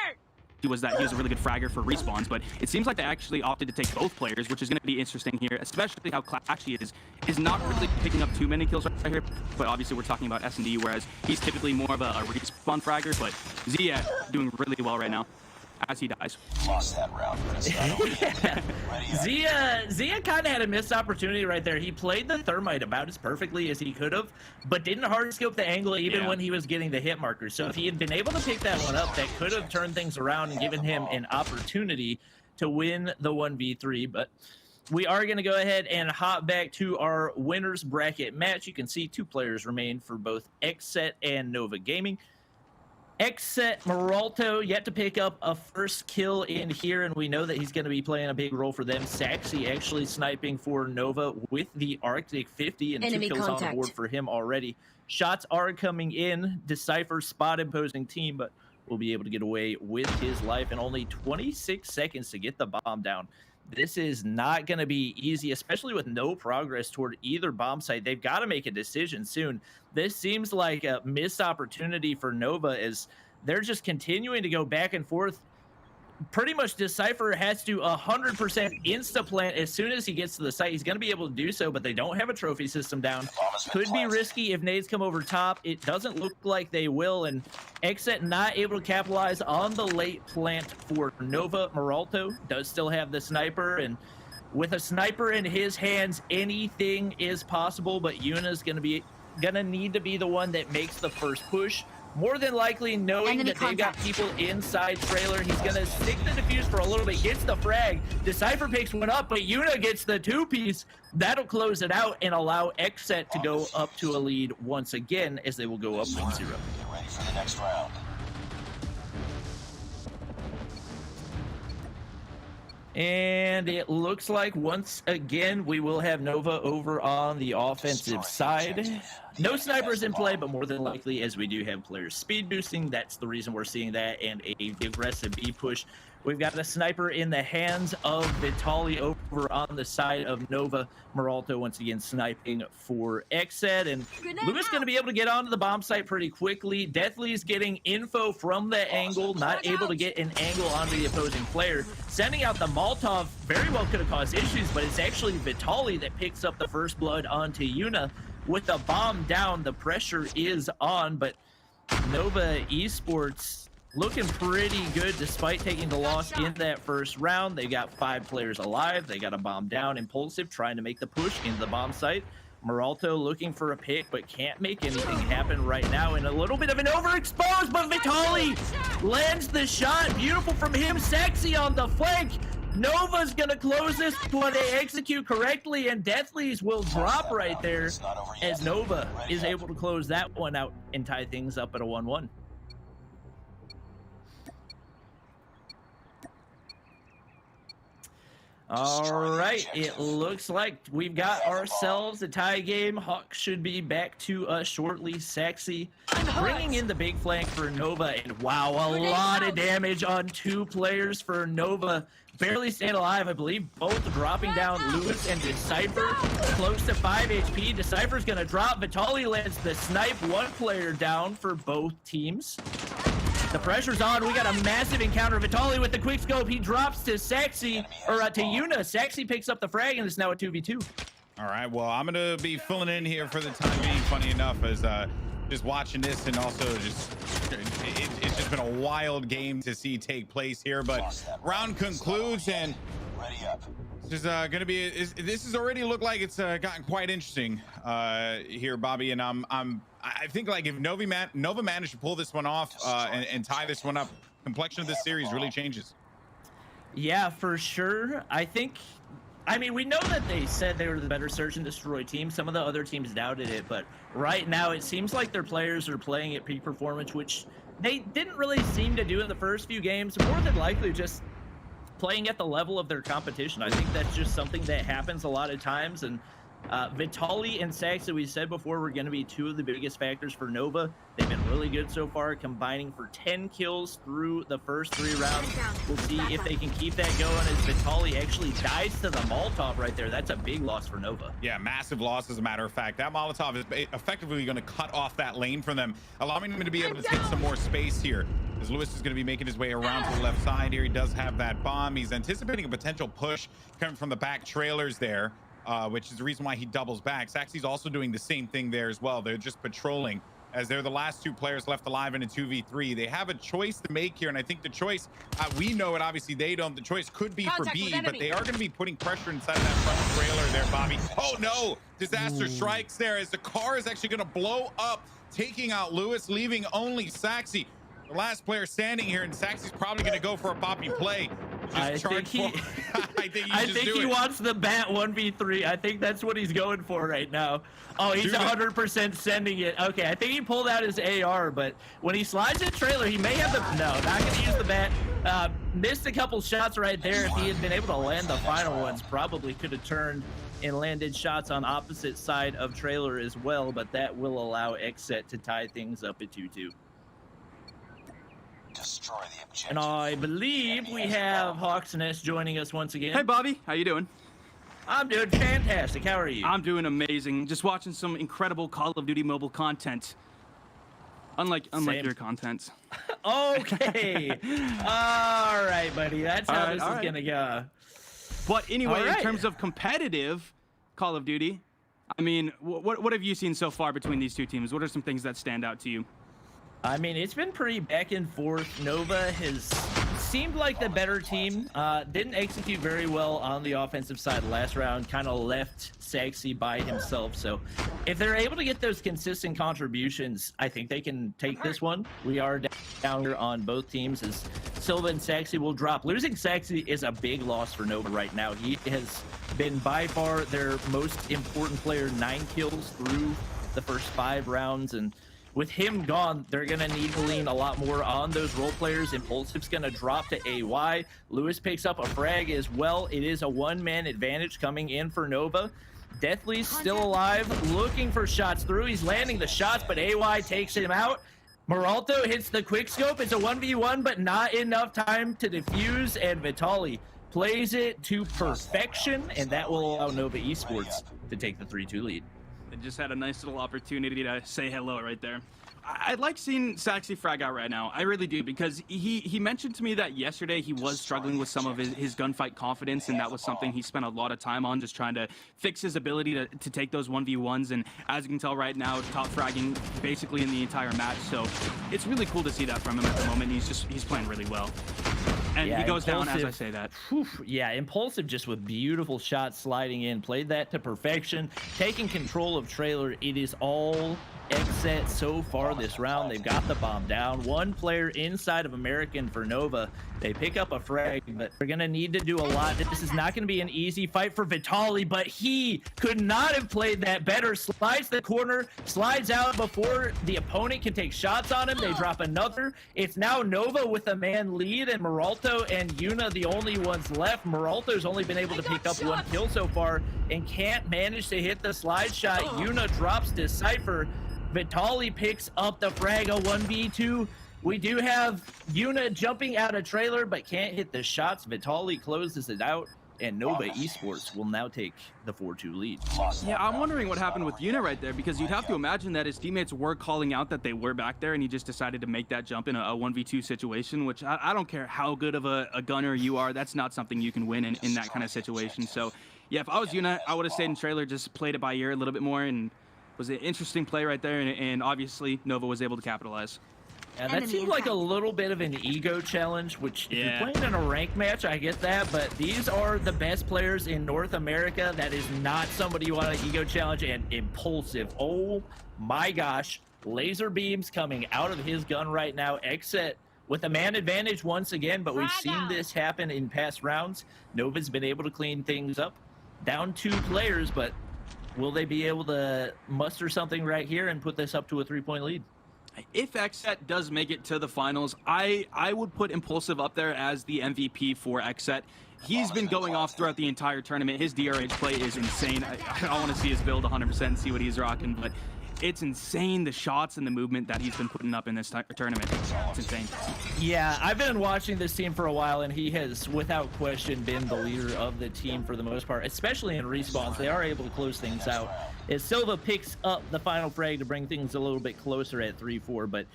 was that he was a really good fragger for respawns, but it seems like they actually opted to take both players, which is going to be interesting here, especially how Clashy is not really picking up too many kills right here, but obviously we're talking about S&D, whereas he's typically more of a respawn fragger, but Zia doing really well right now as he dies. Lost that round, but it's not over yet. Zia kind of had a missed opportunity right there. He played the thermite about as perfectly as he could have, but didn't hard scope the angle even when he was getting the hit marker. So if he had been able to pick that one up, that could have turned things around and given him an opportunity to win the 1v3. But we are going to go ahead and hop back to our winners bracket match. You can see 2 players remain for both Xset and Nova Gaming. Xset Meralto yet to pick up a first kill in here, and we know that he's going to be playing a big role for them. Saxy actually sniping for Nova with the Arctic 50, and Enemy 2 kills contact on board for him already. Shots are coming in. Decipher spot imposing team, but will be able to get away with his life in only 26 seconds to get the bomb down. This is not going to be easy, especially with no progress toward either bomb site. They've got to make a decision soon. This seems like a missed opportunity for Nova as they're just continuing to go back and forth. Pretty much Decipher has to 100% insta-plant as soon as he gets to the site. He's going to be able to do so, but they don't have a trophy system down. Could be risky if nades come over top. It doesn't look like they will, and Xset not able to capitalize on the late plant for Nova. Meralto does still have the sniper, and with a sniper in his hands, anything is possible, but Yuna's going to need to be the one that makes the first push. More than likely knowing that they've got people inside trailer. He's going to stick the defuse for a little bit, gets the frag. Decipher picks one up, but Yuna gets the 2-piece. That'll close it out and allow Xset to go up to a lead once again as they will go up 1-0. Get ready for the next round. And it looks like once again we will have Nova over on the offensive side. No snipers in play, but more than likely, as we do have players speed boosting, that's the reason we're seeing that, and a aggressive B push. We've got a sniper in the hands of Vitali over on the side of Nova. Meralto once again sniping for Xset, and Luna's going to be able to get onto the bomb site pretty quickly. Deathly's getting info from the angle, not able to get an angle onto the opposing player. Sending out the Molotov very well could have caused issues, but it's actually Vitali that picks up the first blood onto Yuna. With the bomb down, the pressure is on, but Nova Esports looking pretty good despite taking the loss in that first round. They got 5 players alive. They got a bomb down. Impulsive trying to make the push into the bomb site. Meralto looking for a pick, but can't make anything happen right now. And a little bit of an overexposed, but Vitali lands the shot. Beautiful from him. Sexy on the flank. Nova's gonna close this when they execute correctly, and Deathly's will drop right there as Nova is able to close that one out and tie things up at a 1-1. All right, it looks like we've got ourselves a tie game. Hawk should be back to us shortly. Sexy bringing in the big flank for Nova, and wow, a lot of damage on 2 players for Nova. Barely staying alive, I believe, both dropping down. Lewis and Decipher close to 5 HP. Decipher's gonna drop. Vitali lands the snipe. 1 player down for both teams. The pressure's on. We got a massive encounter. Vitali with the quick scope. He drops to Sexy, or to Yuna. Sexy picks up the frag, and it's now a 2v2. All right, well, I'm going to be filling in here for the time being, funny enough, as just watching this, and also just it's just been a wild game to see take place here. But round concludes, and this is going to be this has already looked like it's gotten quite interesting here, Bobby. And I think like if Nova managed to pull this one off and tie this one up, complexion of this series really changes. Yeah, for sure. I think I mean, we know that they said they were the better search and destroy team. Some of the other teams doubted it, but right now it seems like their players are playing at peak performance, which they didn't really seem to do in the first few games. More than likely just playing at the level of their competition. I think that's just something that happens a lot of times. And Vitaly and Sax, that we said before, were going to be two of the biggest factors for Nova. They've been really good so far, combining for 10 kills through the first 3 rounds. We'll see if they can keep that going as Vitaly actually dies to the Molotov right there. That's a big loss for Nova. Yeah, massive loss, as a matter of fact. That Molotov is effectively going to cut off that lane for them, allowing them to be able to take some more space here. As Lewis is going to be making his way around to the left side here. He does have that bomb. He's anticipating a potential push coming from the back trailers there. Which is the reason why he doubles back. Saxy's also doing the same thing there as well. They're just patrolling as they're the last 2 players left alive in a 2v3. They have a choice to make here, and I think the choice, we know it, obviously they don't. The choice could be for B, but they are going to be putting pressure inside of that front trailer there, Bobby. Oh no! Disaster strikes there as the car is actually going to blow up, taking out Lewis, leaving only Saxy. The last player standing here, and Saxy's probably going to go for a poppy play. I think he wants the bat 1v3. I think that's what he's going for right now. Oh, he's 100% sending it. Okay, I think he pulled out his AR, but when he slides in trailer, he may have the... No, not going to use the bat. Missed a couple shots right there. If he had been able to land the final ones, probably could have turned and landed shots on opposite side of trailer as well, but that will allow Xset to tie things up at 2-2. Destroy the objective. And I believe we have Hawks Nest joining us once again. Hey, Bobby. How you doing? I'm doing fantastic. How are you? I'm doing amazing. Just watching some incredible Call of Duty mobile content. Unlike your content. Okay. All right, buddy. That's how this is going to go. But anyway, in terms of competitive Call of Duty, I mean, what have you seen so far between these two teams? What are some things that stand out to you? I mean, it's been pretty back and forth. Nova has seemed like the better team. Didn't execute very well on the offensive side last round. Kind of left Saxy by himself. So if they're able to get those consistent contributions, I think they can take this one. We are down here on both teams as Silva and Saxy will drop. Losing Saxy is a big loss for Nova right now. He has been by far their most important player, 9 kills through the first 5 rounds. And with him gone, they're going to need to lean a lot more on those role players. Impulsive's going to drop to AY. Lewis picks up a frag as well. It is a 1-man advantage coming in for Nova. Deathly's still alive, looking for shots through. He's landing the shots, but AY takes him out. Moralto hits the quickscope. It's a 1v1, but not enough time to defuse, and Vitaly plays it to perfection, and that will allow Nova Esports to take the 3-2 lead. They just had a nice little opportunity to say hello right there. I like seeing Saxy frag out right now. I really do, because he mentioned to me that yesterday he was struggling with some of his gunfight confidence, and that was something he spent a lot of time on, just trying to fix his ability to take those 1v1s. And as you can tell right now, top fragging basically in the entire match. So it's really cool to see that from him at the moment. He's playing really well. And he goes down as I say that. Yeah, Impulsive just with beautiful shots sliding in. Played that to perfection. Taking control of trailer. It is all Xset so far this round. They've got the bomb down. 1 player inside of American for Nova. They pick up a frag, but they're going to need to do a lot. This is not going to be an easy fight for Vitaly, but he could not have played that better. Slides the corner, slides out before the opponent can take shots on him. They drop another. It's now Nova with a man lead, and Moralto and Yuna the only ones left. Moralto's only been able to pick up 1 kill so far and can't manage to hit the slide shot. Yuna drops Decipher. Vitaly picks up the frag, a 1v2. We do have Yuna jumping out of trailer, but can't hit the shots. Vitaly closes it out, and Nova Esports will now take the 4-2 lead. Yeah, I'm wondering what happened with Yuna right there, because you'd have to imagine that his teammates were calling out that they were back there, and he just decided to make that jump in a 1v2 situation, which I don't care how good of a gunner you are, that's not something you can win in that kind of situation. So, yeah, if I was Yuna, I would have stayed in trailer, just played it by ear a little bit more, and was an interesting play right there, and obviously Nova was able to capitalize. Yeah, that seemed like a little bit of an ego challenge, which if you're playing in a ranked match, I get that, but these are the best players in North America. That is not somebody you want to ego challenge. And Impulsive, oh my gosh, laser beams coming out of his gun right now. Xset with a man advantage once again, but we've seen this happen in past rounds. Nova's been able to clean things up. down 2 players, but will they be able to muster something right here and put this up to a 3-point lead? If XSET does make it to the finals, I would put Impulsive up there as the MVP for XSET. He's been going off throughout the entire tournament. His DRH play is insane. I want to see his build 100% and see what he's rocking, but it's insane, the shots and the movement that he's been putting up in this tournament. It's insane. Yeah, I've been watching this team for a while, and he has, without question, been the leader of the team for the most part, especially in respawns. They are able to close things out. As Silva picks up the final frag to bring things a little bit closer at 3-4, but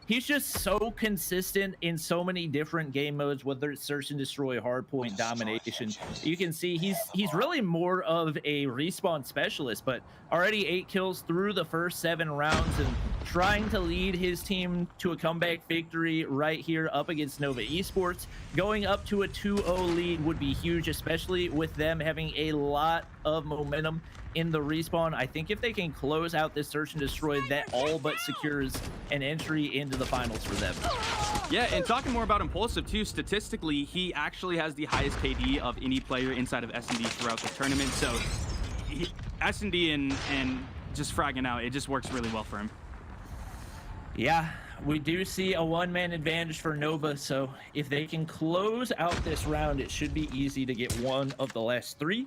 he's just so consistent in so many different game modes, whether it's search and destroy, hardpoint, domination. You can see he's really more of a respawn specialist, but already 8 kills through the first 7 rounds and trying to lead his team to a comeback victory right here up against Nova Esports. Going up to a 2-0 lead would be huge, especially with them having a lot of momentum in the respawn. I think if they can close out this search and destroy, that all but secures an entry into the finals for them. Yeah, and talking more about Impulsive too, statistically, he actually has the highest KD of any player inside of S&D throughout the tournament. So S&D and just fragging out, it just works really well for him. Yeah, we do see a one-man advantage for Nova, so if they can close out this round, it should be easy to get one of the last 3.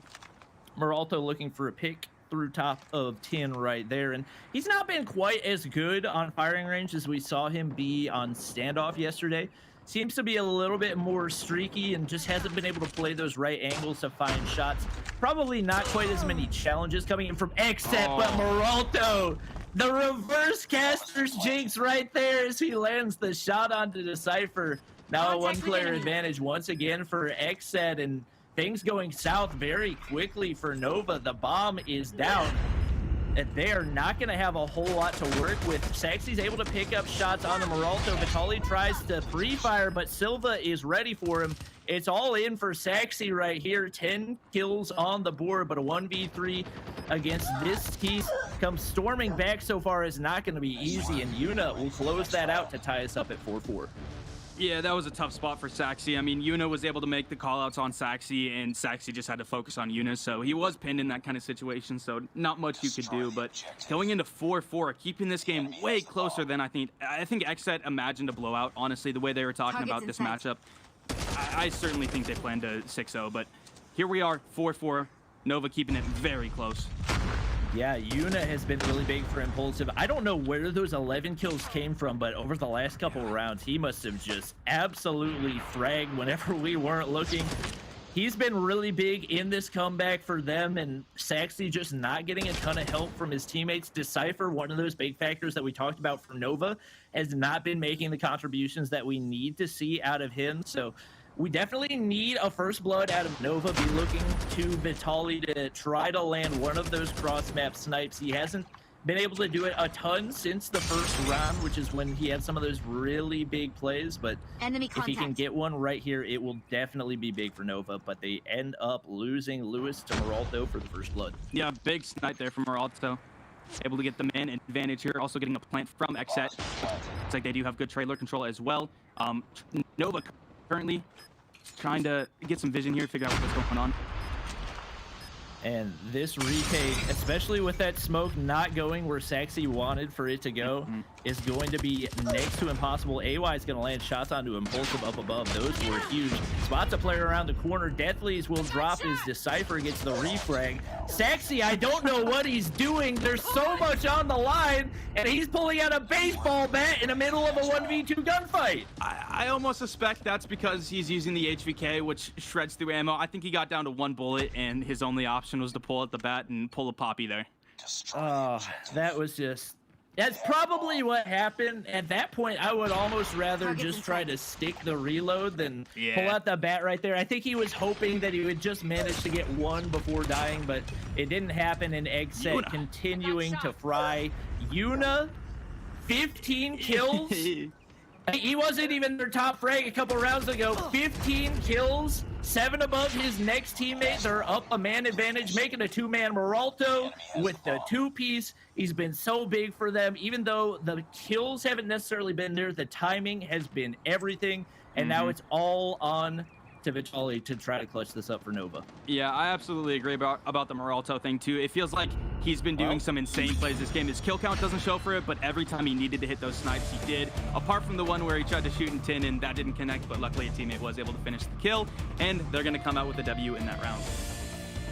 Meralto looking for a pick through top of 10 right there, and he's not been quite as good on firing range as we saw him be on standoff yesterday. Seems to be a little bit more streaky and just hasn't been able to play those right angles to find shots. Probably not quite as many challenges coming in from XSET, but Meralto, the reverse caster's jinx right there as he lands the shot onto Decipher. Now a 1-player advantage once again for XSET, and things going south very quickly for Nova. The bomb is down, and they are not going to have a whole lot to work with. Saxy's able to pick up shots on the Meralto. Vitali tries to pre-fire, but Silva is ready for him. It's all in for Saxy right here. 10 kills on the board, but a 1v3 against this piece comes storming back so far is not going to be easy, and Yuna will close that out to tie us up at 4-4. Yeah, that was a tough spot for Saxy. I mean, Yuna was able to make the callouts on Saxy, and Saxy just had to focus on Yuna, so he was pinned in that kind of situation, so not much you could do. But going into 4-4, keeping this game way closer than I think XSET imagined a blowout, honestly, the way they were talking about this matchup. I certainly think they planned a 6-0, but here we are, 4-4, Nova keeping it very close. Yeah, Yuna has been really big for Impulsive. I don't know where those 11 kills came from, but over the last couple of rounds, he must have just absolutely fragged whenever we weren't looking. He's been really big in this comeback for them, and Saxy just not getting a ton of help from his teammates. Decipher, one of those big factors that we talked about for Nova, has not been making the contributions that we need to see out of him. So we definitely need a first blood out of Nova. Be looking to Vitali to try to land one of those cross-map snipes. He hasn't been able to do it a ton since the first round, which is when he had some of those really big plays. But if he can get one right here, it will definitely be big for Nova. But they end up losing Lewis to Meralto for the first blood. Yeah, big snipe there from Meralto. Able to get the man advantage here. Also getting a plant from XSET. Looks like they do have good trailer control as well. Nova currently trying to get some vision here, figure out what's going on. And this retake, especially with that smoke not going where Saxy wanted for it to go, is going to be next to impossible. AY is going to land shots onto Impulsive up above. Those were huge. Spots a player around the corner. Deathly's will drop as Decipher gets the refrag. Saxy, I don't know what he's doing. There's so much on the line, and he's pulling out a baseball bat in the middle of a 1v2 gunfight. I almost suspect that's because he's using the HVK, which shreds through ammo. I think he got down to 1 bullet, and his only option was to pull out the bat and pull a poppy there. Oh, that was just... That's probably what happened. At that point, I would almost rather just try to stick the reload than pull out the bat right there. I think he was hoping that he would just manage to get one before dying, but it didn't happen, and XSET continuing to fry. Yuna, 15 kills. He wasn't even their top frag a couple rounds ago. 15 kills, 7 above his next teammates. They're up a man advantage, making a 2-man. Meralto with the 2-piece. He's been so big for them. Even though the kills haven't necessarily been there, the timing has been everything. And now it's all on to Vitali to try to clutch this up for Nova. Yeah, I absolutely agree about the Moralto thing too. It feels like he's been doing some insane plays this game. His kill count doesn't show for it, but every time he needed to hit those snipes, he did. Apart from the one where he tried to shoot in tin and that didn't connect, but luckily a teammate was able to finish the kill, and they're going to come out with a W in that round.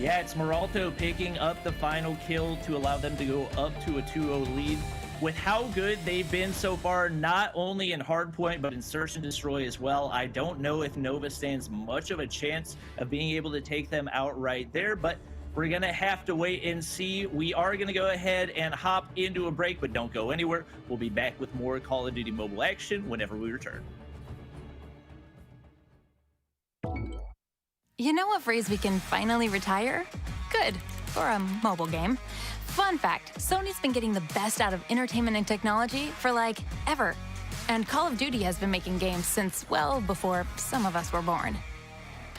Yeah, it's Moralto picking up the final kill to allow them to go up to a 2-0 lead. With how good they've been so far, not only in Hardpoint, but in Search and Destroy as well, I don't know if Nova stands much of a chance of being able to take them out right there, but we're going to have to wait and see. We are going to go ahead and hop into a break, but don't go anywhere. We'll be back with more Call of Duty Mobile action whenever we return. You know what phrase we can finally retire? Good, for a mobile game. Fun fact, Sony's been getting the best out of entertainment and technology for like ever. And Call of Duty has been making games since well before some of us were born.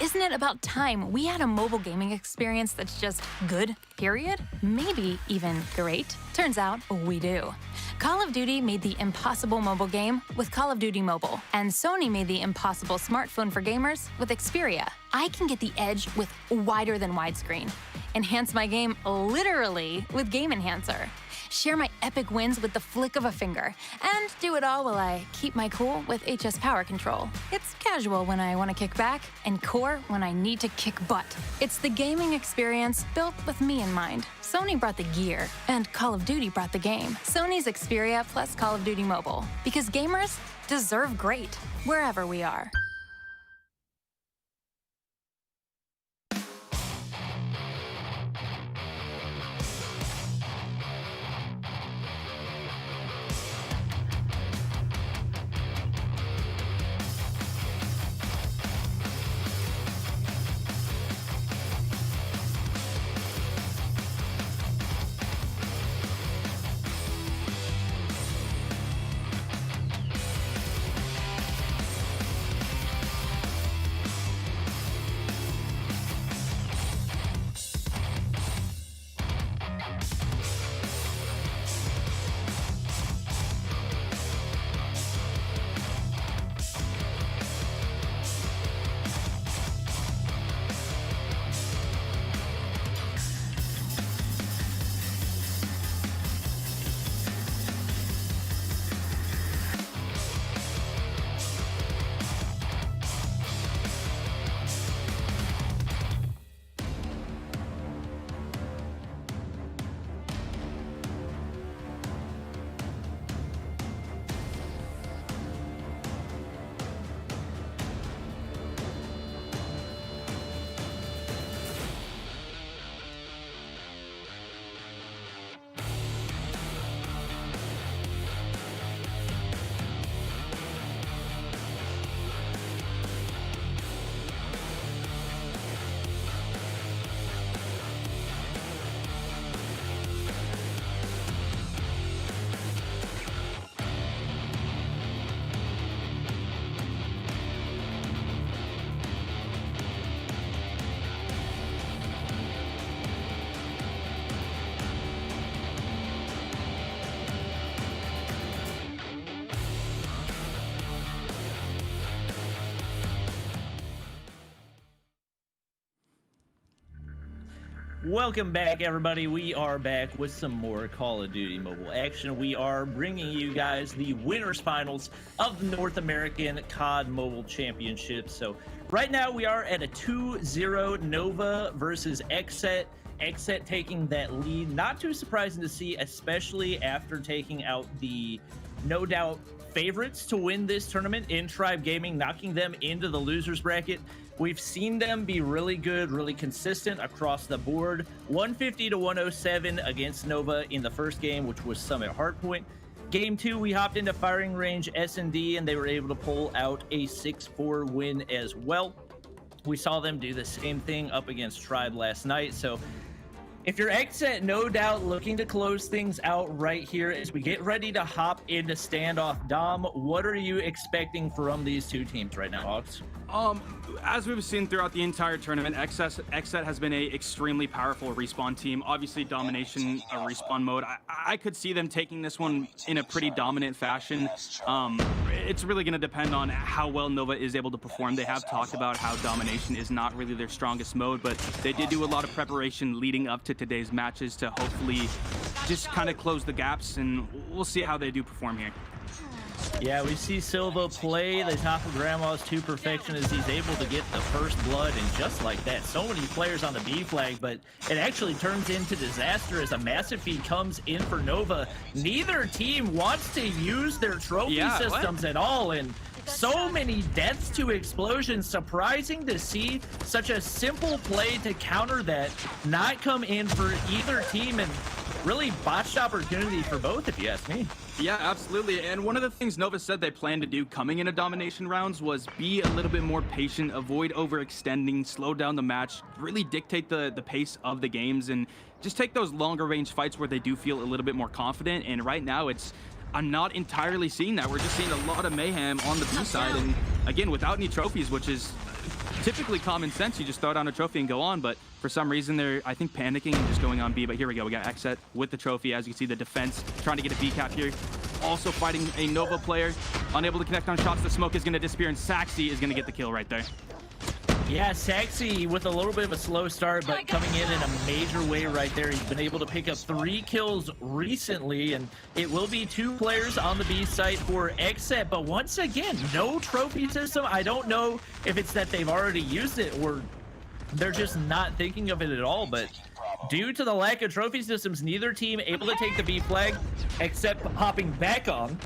Isn't it about time we had a mobile gaming experience that's just good, period? Maybe even great? Turns out we do. Call of Duty made the impossible mobile game with Call of Duty Mobile, and Sony made the impossible smartphone for gamers with Xperia. I can get the edge with wider than widescreen, enhance my game literally with Game Enhancer, share my epic wins with the flick of a finger, and do it all while I keep my cool with HS Power Control. It's casual when I want to kick back, and core when I need to kick butt. It's the gaming experience built with me in mind. Sony brought the gear, and Call of Duty brought the game. Sony's Xperia plus Call of Duty Mobile. Because gamers deserve great, wherever we are. Welcome back, everybody. We are back with some more Call of Duty Mobile action. We are bringing you guys the winners finals of the North American COD Mobile Championship. So right now we are at a 2-0 Nova versus Xset. Xset taking that lead. Not too surprising to see, especially after taking out the no doubt favorites to win this tournament in Tribe Gaming, knocking them into the losers bracket. We've seen them be really good, really consistent across the board. 150 to 107 against Nova in the first game, which was Summit Hardpoint. Game 2, we hopped into Firing Range S&D, and they were able to pull out a 6-4 win as well. We saw them do the same thing up against Tribe last night. So if you're Xset, no doubt looking to close things out right here as we get ready to hop into standoff. Dom, what are you expecting from these two teams right now, Hawks? As we've seen throughout the entire tournament, XSET has been a extremely powerful respawn team. Obviously, domination, a respawn mode. I could see them taking this one in a pretty dominant fashion. It's really going to depend on how well Nova is able to perform. They have talked about how domination is not really their strongest mode, but they did do a lot of preparation leading up to today's matches to hopefully just kind of close the gaps, and we'll see how they do perform here. Yeah, we see Silva play the top of Grandma's to perfection as he's able to get the first blood, and just like that, so many players on the B flag, but it actually turns into disaster as a massive feed comes in for Nova. Neither team wants to use their trophy systems at all, and so many deaths to explosions. Surprising to see such a simple play to counter that not come in for either team, and really botched opportunity for both, if you ask me. Yeah, absolutely. And one of the things Nova said they plan to do coming into domination rounds was be a little bit more patient, avoid overextending, slow down the match, really dictate the pace of the games, and just take those longer range fights where they do feel a little bit more confident. And right now I'm not entirely seeing that. We're just seeing a lot of mayhem on the B side, and again, without any trophies, which is typically common sense. You just throw down a trophy and go on, but for some reason they're, I think, panicking and just going on B. But here we go. We got XSET with the trophy. As you can see, the defense trying to get a B cap here. Also fighting a Nova player, unable to connect on shots. The smoke is going to disappear, and Saxy is going to get the kill right there. Yeah, Saxy with a little bit of a slow start, but coming in a major way right there. He's been able to pick up 3 kills recently, and it will be 2 players on the B site for XSET. But once again, no trophy system. I don't know if it's that they've already used it or they're just not thinking of it at all, but due to the lack of trophy systems, neither team able to take the B flag except hopping back on.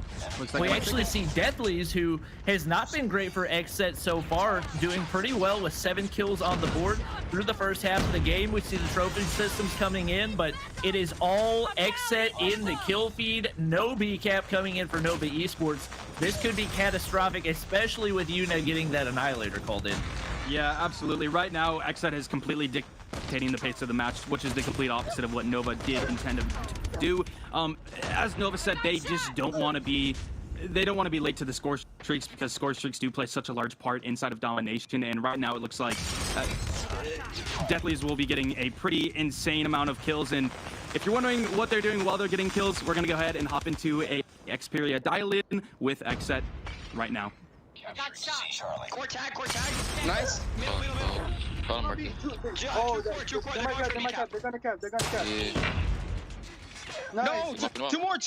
We actually see Deathly's, who has not been great for XSET so far, doing pretty well with 7 kills on the board through the first half of the game. We see the trophy systems coming in, but it is all XSET in the kill feed. No B cap coming in for Nova Esports. This could be catastrophic, especially with Yuna getting that Annihilator called in. Yeah, absolutely. Right now, XSET is completely dictating the pace of the match, which is the complete opposite of what Nova did intend to do. As Nova said, they just don't want to be late to the score streaks, because score streaks do play such a large part inside of domination. And right now, it looks like Deathly's will be getting a pretty insane amount of kills. And if you're wondering what they're doing while they're getting kills, we're gonna go ahead and hop into a Xperia dial-in with XSET right now. Got shot. Core tag. Nice. Call him Marky. Oh, they're gonna cap. They're gonna cap. Yeah. Nice. No, two more.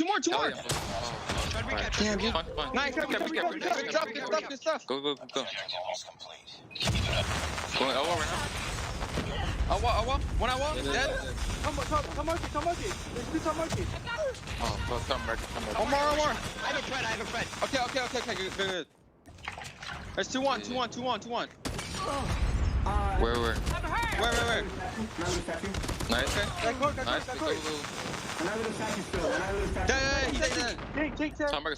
Damn, you. Fine. Nice. Good stuff. Go. Going Elwa right now. Awa. One awa. Yeah. Dead. Come monkey. There's 2 top monkey. Oh, come Marky. One more. I have a friend. Okay. Good. There's 2-1. Where? Nice. That cord. Nice. Go. Dead. Take that. Some market.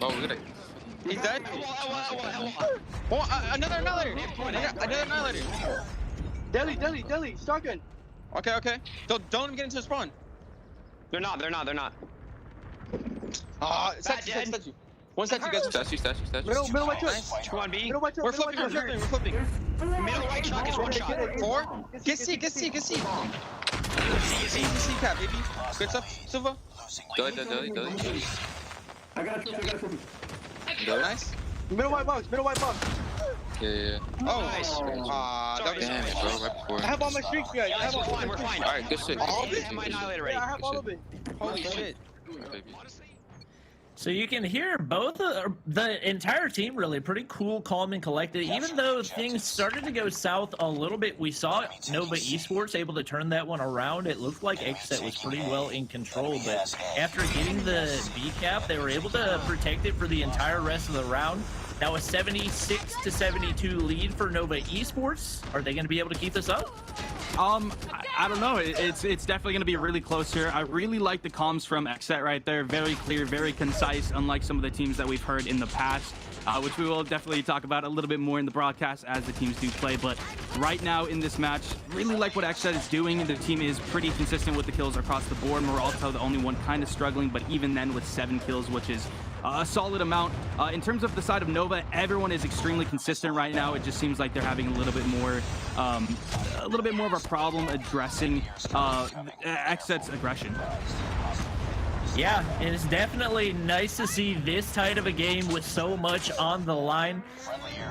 Oh, look at it. He's dead. Oh, another annihilator. Deli. Shotgun. Okay. Don't let him get into the spawn. They're not. Statue. One statue, guys. Statue. Middle right to Nice. it. Two on B. We're flipping. Middle right shot is one shot. 4. Get C. Easy C cap, baby. Good stuff, Silva. Deli. I got a trophy. Nice. Middle white box. Yeah. Oh, Nice. Damn it, bro. Right before. I have all my streaks, guys. Yeah, we're fine. All right, good shit. All of it? I have my Annihilator ready. Yeah, I have all of it. Holy shit. Baby. So you can hear both the entire team really pretty cool, calm, and collected. Even though things started to go south a little bit, we saw Nova Esports able to turn that one around. It looked like XSET was pretty well in control, but after getting the B cap, they were able to protect it for the entire rest of the round. Now a 76-72 lead for Nova Esports. Are they going to be able to keep this up? I don't know. It's definitely going to be really close here. I really like the comms from XSET right there. Very clear, very concise, unlike some of the teams that we've heard in the past, which we will definitely talk about a little bit more in the broadcast as the teams do play. But right now in this match, really like what XSET is doing. The team is pretty consistent with the kills across the board. Moralto, the only one kind of struggling, but even then with 7 kills, which is a solid amount. In terms of the side of Nova, everyone is extremely consistent right now. It just seems like they're having a little bit more of a problem addressing Xset's aggression. Yeah, it is definitely nice to see this tight of a game with so much on the line.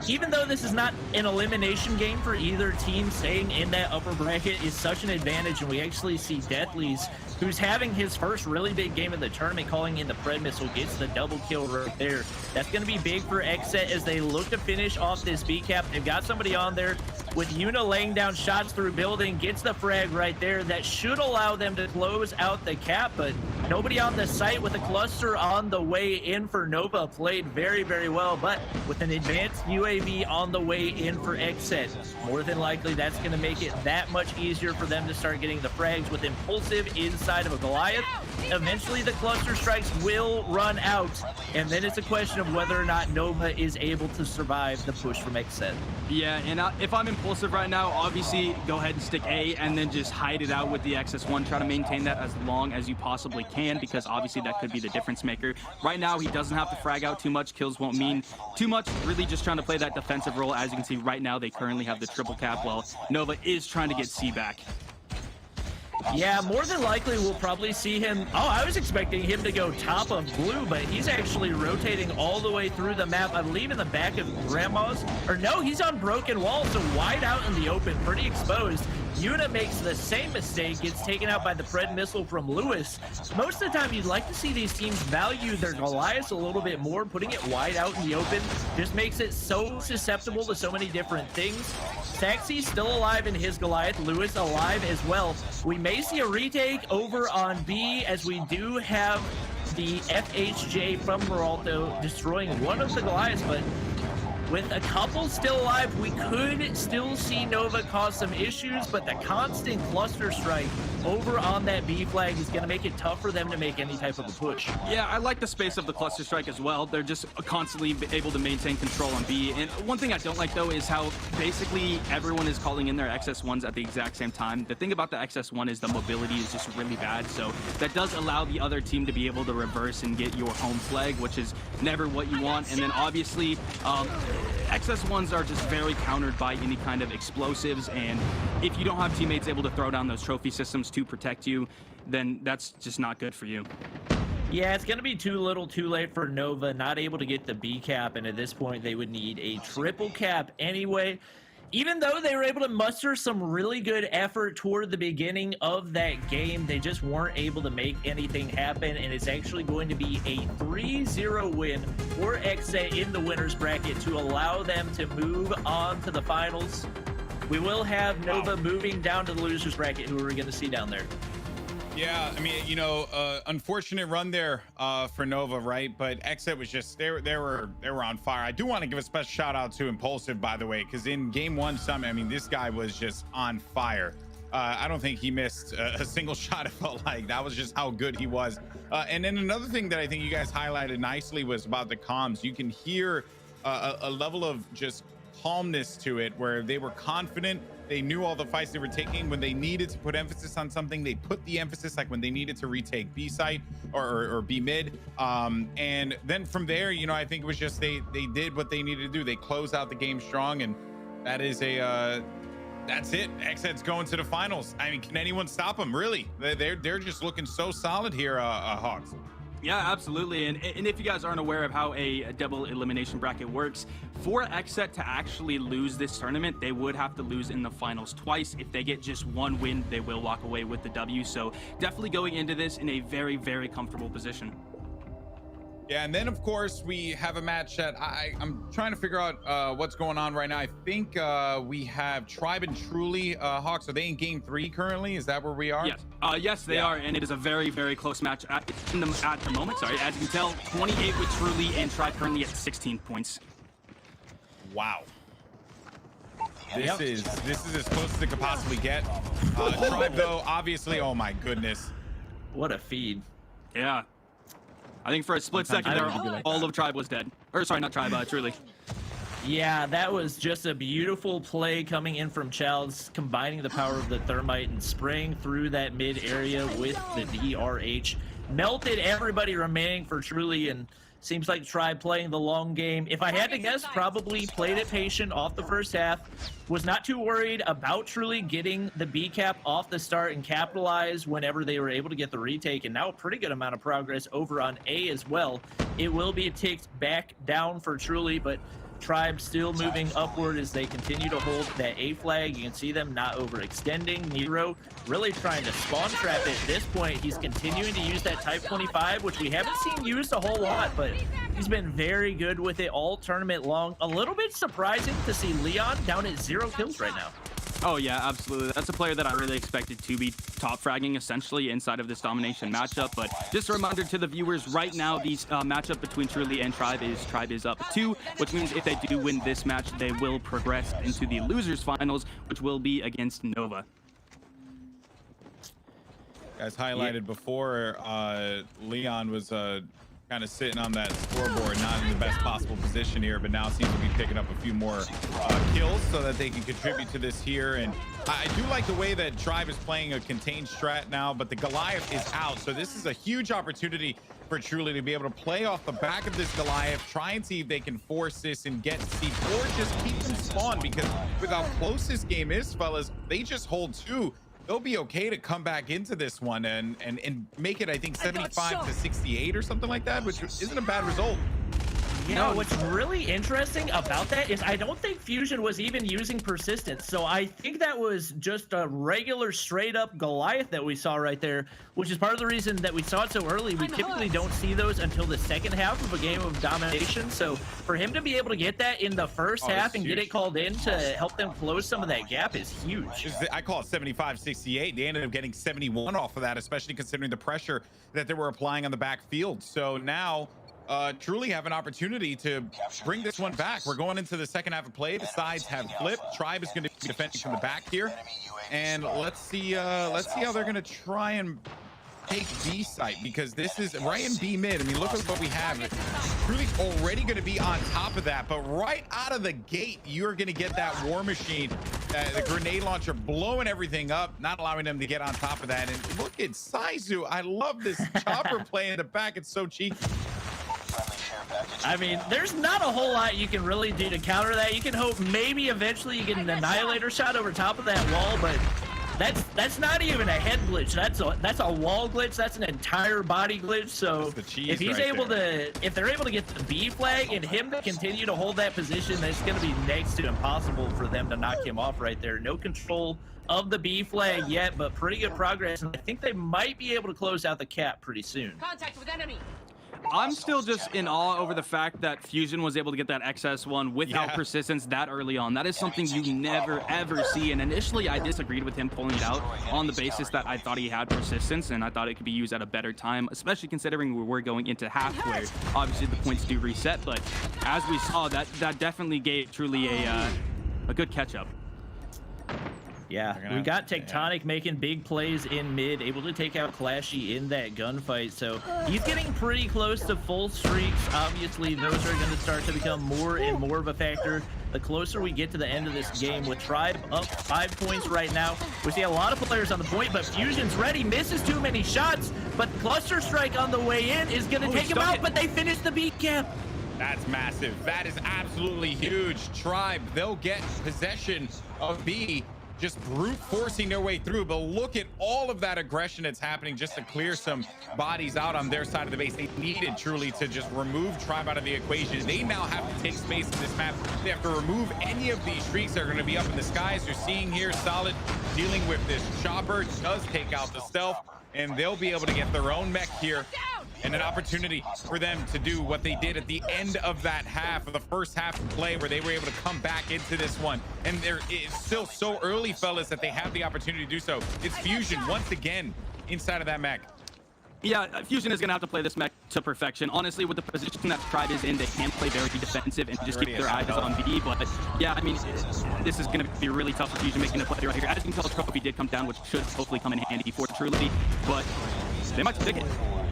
Even though this is not an elimination game for either team, staying in that upper bracket is such an advantage, and we actually see Deathly's, who's having his first really big game of the tournament, calling in the Pred Missile, gets the double kill right there. That's going to be big for Xset as they look to finish off this B cap. They've got somebody on there with Yuna laying down shots through building, gets the frag right there. That should allow them to close out the cap, but nobody on the site with a cluster on the way in for Nova. Played very, very well, but with an advanced UAV on the way in for Xset, more than likely that's going to make it that much easier for them to start getting the frags with Impulsive inside of a Goliath. Eventually the cluster strikes will run out, and then it's a question of whether or not Nova is able to survive the push from Xset. Yeah, and if I'm Impulsive right now, obviously go ahead and stick A and then just hide it out with the XS1. Try to maintain that as long as you possibly can, because obviously that could be the difference maker. Right now, he doesn't have to frag out too much. Kills won't mean too much. Really just trying to play that defensive role. As you can see right now, they currently have the triple cap, while Nova is trying to get C back. Yeah, more than likely we'll probably see him. Oh, I was expecting him to go top of blue, but he's actually rotating all the way through the map. I believe in the back of Grandma's. Or no, he's on broken walls, so wide out in the open, pretty exposed. Yuna makes the same mistake, gets taken out by the Pred Missile from Lewis. Most of the time, you'd like to see these teams value their Goliaths a little bit more. Putting it wide out in the open just makes it so susceptible to so many different things. Taxi's still alive in his Goliath, Lewis alive as well. We may see a retake over on B, as we do have the FHJ from Peralto destroying one of the Goliaths, but with a couple still alive, we could still see Nova cause some issues, but the constant cluster strike over on that B flag is going to make it tough for them to make any type of a push. Yeah, I like the space of the cluster strike as well. They're just constantly able to maintain control on B. And one thing I don't like, though, is how basically everyone is calling in their XS1s at the exact same time. The thing about the XS1 is the mobility is just really bad, so that does allow the other team to be able to reverse and get your home flag, which is never what you want. And then obviously, XS1s are just very countered by any kind of explosives, and if you don't have teammates able to throw down those trophy systems to protect you, then that's just not good for you. Yeah, it's going to be too little too late for Nova, not able to get the B cap, and at this point they would need a triple cap anyway. Even though they were able to muster some really good effort toward the beginning of that game, they just weren't able to make anything happen, and it's actually going to be a 3-0 win for Xset in the winner's bracket to allow them to move on to the finals. We will have Nova moving down to the loser's bracket, who are we going to see down there? Yeah, I mean, you know, unfortunate run there for Nova, right? But Xset was just they were on fire. I do want to give a special shout out to Impulsive, by the way, because in game one, I mean, this guy was just on fire. I don't think he missed a single shot. It felt like that was just how good he was. And then another thing that I think you guys highlighted nicely was about the comms. You can hear a level of just calmness to it, where they were confident. They knew all the fights they were taking. When they needed to put emphasis on something, they put the emphasis, like when they needed to retake B site or B mid. And then from there, you know, I think it was just they did what they needed to do. They closed out the game strong, and that is that's it. Xset's going to the finals. I mean, can anyone stop them? Really? They're just looking so solid here, Hawks. Yeah, absolutely. And if you guys aren't aware of how a double elimination bracket works, for Xset to actually lose this tournament, they would have to lose in the finals twice. If they get just one win, they will walk away with the W. So definitely going into this in a very, very comfortable position. Yeah, and then of course we have a match that I'm trying to figure out what's going on right now. I think we have Tribe and Truly. Hawks, are they in game 3 currently? Is that where we are? Yes, yes they are, and it is a very, very close match at the moment. Sorry, as you can tell, 28 with Truly and Tribe currently at 16 points. Wow. This is as close as it could possibly get. Tribe though, obviously, oh my goodness. What a feed. Yeah. I think for a split second there, all of Tribe was dead. Or sorry, not Tribe, Truly. Yeah, that was just a beautiful play coming in from Childs, combining the power of the thermite and spraying through that mid area with the DRH. Melted everybody remaining for Truly, and Seems like Tribe playing the long game. If I had to guess, probably played it patient off the first half. Was not too worried about truly getting the B cap off the start and capitalize whenever they were able to get the retake. And now a pretty good amount of progress over on A as well. It will be ticked back down for Truly, but Tribe still moving upward as they continue to hold that A flag. You can see them not overextending. Nero really trying to spawn trap it. At this point, he's continuing to use that Type 25, which we haven't seen used a whole lot, but he's been very good with it all tournament long. A little bit surprising to see Leon down at 0 kills right now. Oh yeah, absolutely. That's a player that I really expected to be top fragging essentially inside of this domination matchup. But just a reminder to the viewers, right now, these matchup between Truly and Tribe is up 2, which means if they do win this match, they will progress into the losers finals, which will be against Nova. As highlighted before, Leon was kind of sitting on that scoreboard, not in the best possible position here, but now seems to be picking up a few more kills so that they can contribute to this here. And I do like the way that Tribe is playing a contained strat now, but the Goliath is out. So this is a huge opportunity for Truly to be able to play off the back of this Goliath, try and see if they can force this and get C, or just keep them spawned, because with how close this game is, fellas, they just hold 2. They'll be okay to come back into this one and make it, I think, 75 to 68 or something like that, which isn't a bad result. You know, what's really interesting about that is I don't think Fusion was even using persistence. So I think that was just a regular straight up Goliath that we saw right there, which is part of the reason that we saw it so early. We typically don't see those until the second half of a game of domination. So for him to be able to get that in the first half and get it called in to help them close some of that gap is huge. I call it 75-68. They ended up getting 71 off of that, especially considering the pressure that they were applying on the backfield. So now Truly have an opportunity to bring this one back. We're going into the second half of play. The sides have flipped. Tribe is going to be defending from the back here, and let's see how they're going to try and take B site, because this is right in B mid. I mean, look at what we have. Truly's already going to be on top of that, but right out of the gate, you're going to get that war machine, the grenade launcher blowing everything up, not allowing them to get on top of that. And look at Saizu. I love this chopper play in the back. It's so cheeky. I mean, there's not a whole lot you can really do to counter that. You can hope maybe eventually you get an annihilator shot over top of that wall, but that's not even a head glitch. That's a wall glitch. That's an entire body glitch. So if he's able to, if they're able to get the B flag and him to continue to hold that position, that's going to be next to impossible for them to knock him off right there. No control of the B flag yet, but pretty good progress, and I think they might be able to close out the cap pretty soon. Contact with enemy. I'm still just in awe over the fact that Fusion was able to get that XS1 without persistence that early on. That is something you never, ever see. And initially, I disagreed with him pulling it out on the basis that I thought he had persistence and I thought it could be used at a better time, especially considering we were going into half where obviously the points do reset. But as we saw, that definitely gave Truly a good catch-up. Yeah, we got Tectonic making big plays in mid, able to take out Clashy in that gunfight. So he's getting pretty close to full streaks. Obviously, those are going to start to become more and more of a factor the closer we get to the end of this game. With Tribe up 5 points right now, we see a lot of players on the point, but Fusion's ready, misses too many shots, but Cluster Strike on the way in is going to take him out, but they finish the beat camp. That's massive. That is absolutely huge. Tribe, they'll get possession of B, just brute forcing their way through, but look at all of that aggression that's happening just to clear some bodies out on their side of the base. They needed Truly to just remove Tribe out of the equation. They now have to take space in this map. They have to remove any of these streaks that are going to be up in the skies. You're seeing here Solid dealing with this chopper, does take out the stealth, and they'll be able to get their own mech here, and an opportunity for them to do what they did at the end of that half, of the first half of play, where they were able to come back into this one. And it's still so early, fellas, that they have the opportunity to do so. It's Fusion once again inside of that mech. Yeah, Fusion is going to have to play this mech to perfection. Honestly, with the position that Tribe is in, they can play very defensive and just keep their eyes on B. But yeah, I mean, this is going to be really tough for Fusion making a play right here. As you can tell, Trophy did come down, which should hopefully come in handy for Truly, but they might stick it.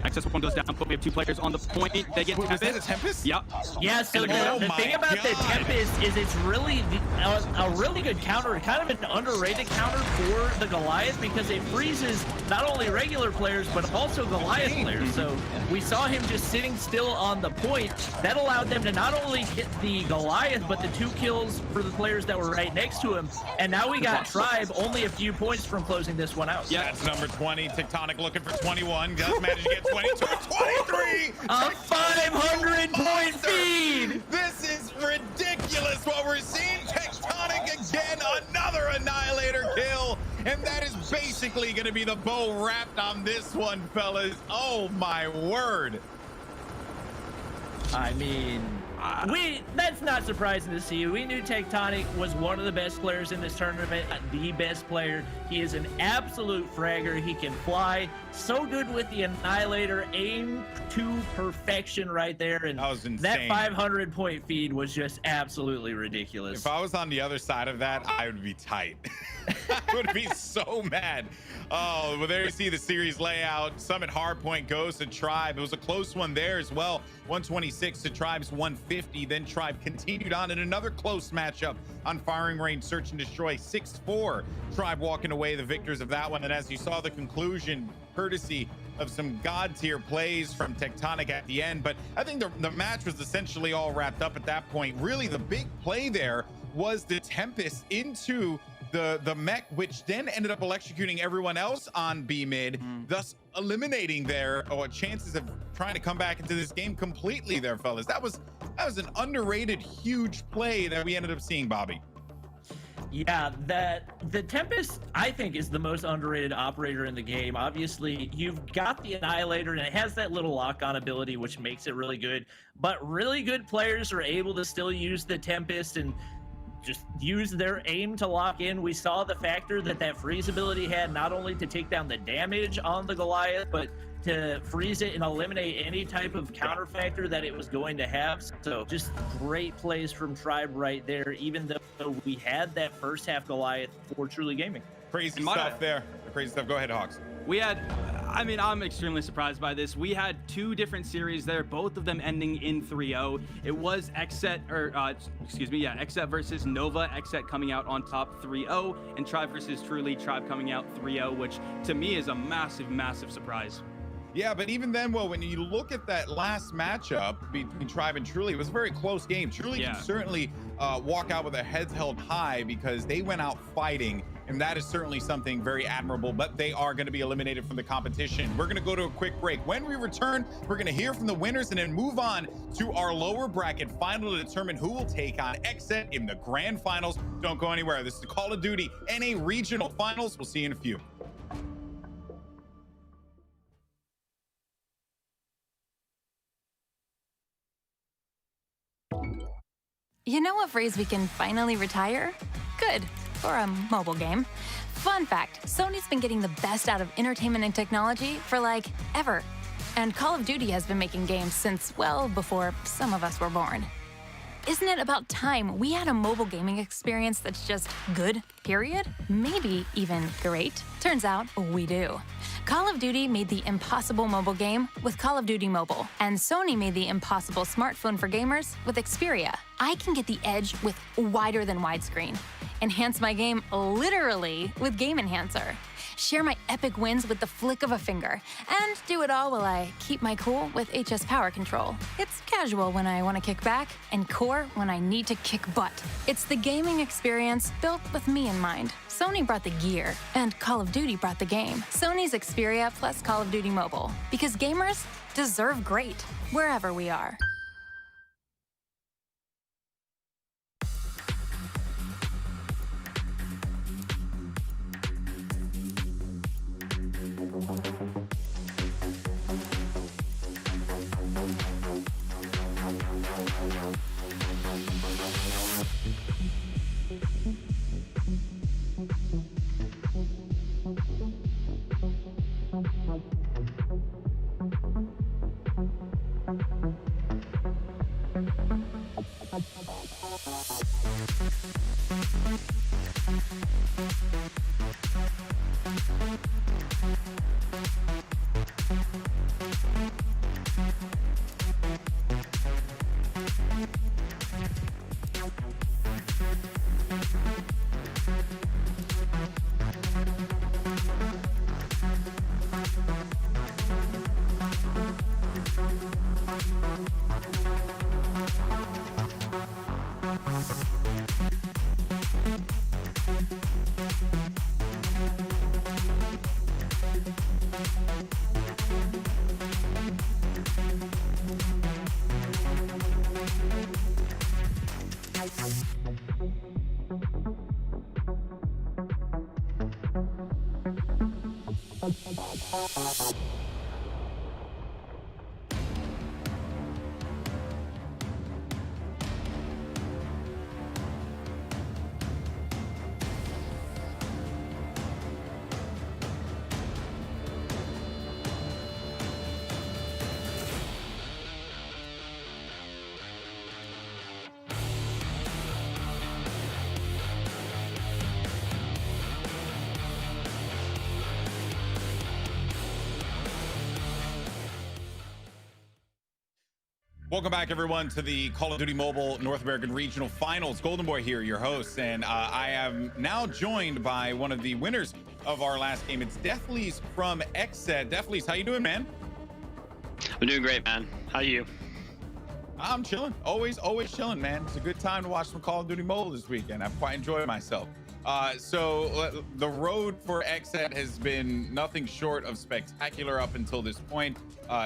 Excess one goes down, but we have 2 players on the point. They get Is that a Tempest? Yep. Yeah, so the thing about the Tempest is it's really a really good counter, kind of an underrated counter for the Goliath, because it freezes not only regular players, but also Goliath players. So we saw him just sitting still on the point. That allowed them to not only get the Goliath, but the 2 kills for the players that were right next to him. And now we got Tribe only a few points from closing this one out. Yeah, that's number 20. Tectonic looking for 21. Just managed to get 22, 23. A 500-point feed. This is ridiculous what we're seeing. Tectonic again, another Annihilator kill. And that is basically going to be the bow wrapped on this one, fellas. Oh, my word. I mean, that's not surprising to see. We knew Tectonic was one of the best players in this tournament, the best player. He is an absolute fragger. He can fly. So good with the Annihilator, aim to perfection right there. And that was insane. That 500-point feed was just absolutely ridiculous. If I was on the other side of that, I would be tight. I would be so mad. Oh, well, there you see the series layout. Summit Hardpoint goes to Tribe. It was a close one there as well. 126 to Tribe's 150. Then Tribe continued on in another close matchup on Firing Range Search and Destroy. 6-4. Tribe walking away the victors of that one. And as you saw, the conclusion, courtesy of some god tier plays from Tectonic at the end. But I think the match was essentially all wrapped up at that point. Really, the big play there was the Tempest into the mech, which then ended up electrocuting everyone else on B mid, thus eliminating their chances of trying to come back into this game completely there, fellas. That was an underrated huge play that we ended up seeing, Bobby. Yeah, the Tempest, I think, is the most underrated operator in the game. Obviously, you've got the Annihilator, and it has that little lock-on ability, which makes it really good. But really good players are able to still use the Tempest and just use their aim to lock in. We saw the factor that freeze ability had, not only to take down the damage on the Goliath, but to freeze it and eliminate any type of counter factor that it was going to have. So just great plays from Tribe right there, even though we had that first half Goliath for Truly Gaming. Crazy stuff there. Crazy stuff. Go ahead, Hawks. We had, I mean, I'm extremely surprised by this. We had 2 different series there, both of them ending in 3-0. It was Xset versus Nova. Xset coming out on top 3-0, and Tribe versus Truly. Tribe coming out 3-0, which to me is a massive, massive surprise. Yeah, but even then, well, when you look at that last matchup between Tribe and Truly, it was a very close game. Truly can certainly walk out with their heads held high because they went out fighting, and that is certainly something very admirable, but they are going to be eliminated from the competition. We're going to go to a quick break. When we return, we're going to hear from the winners and then move on to our lower bracket final to determine who will take on Xset in the grand finals. Don't go anywhere. This is the Call of Duty NA Regional Finals. We'll see you in a few. You know what phrase we can finally retire? Good, for a mobile game. Fun fact, Sony's been getting the best out of entertainment and technology for like ever. And Call of Duty has been making games since well before some of us were born. Isn't it about time we had a mobile gaming experience that's just good, period? Maybe even great? Turns out we do. Call of Duty made the impossible mobile game with Call of Duty Mobile, and Sony made the impossible smartphone for gamers with Xperia. I can get the edge with wider than widescreen, enhance my game literally with Game Enhancer, share my epic wins with the flick of a finger, and do it all while I keep my cool with HS Power Control. It's casual when I want to kick back, and core when I need to kick butt. It's the gaming experience built with me in mind. Sony brought the gear, and Call of Duty brought the game. Sony's Xperia plus Call of Duty Mobile. Because gamers deserve great, wherever we are. Welcome back, everyone, to the Call of Duty Mobile North American Regional Finals. Golden Boy here, your host, and I am now joined by one of the winners of our last game. It's Deathleys from XSET. Deathleys, how you doing, man? I'm doing great, man. How are you? I'm chilling. Always chilling, man. It's a good time to watch some Call of Duty Mobile this weekend. I've quite enjoyed myself. So the road for XSET has been nothing short of spectacular up until this point.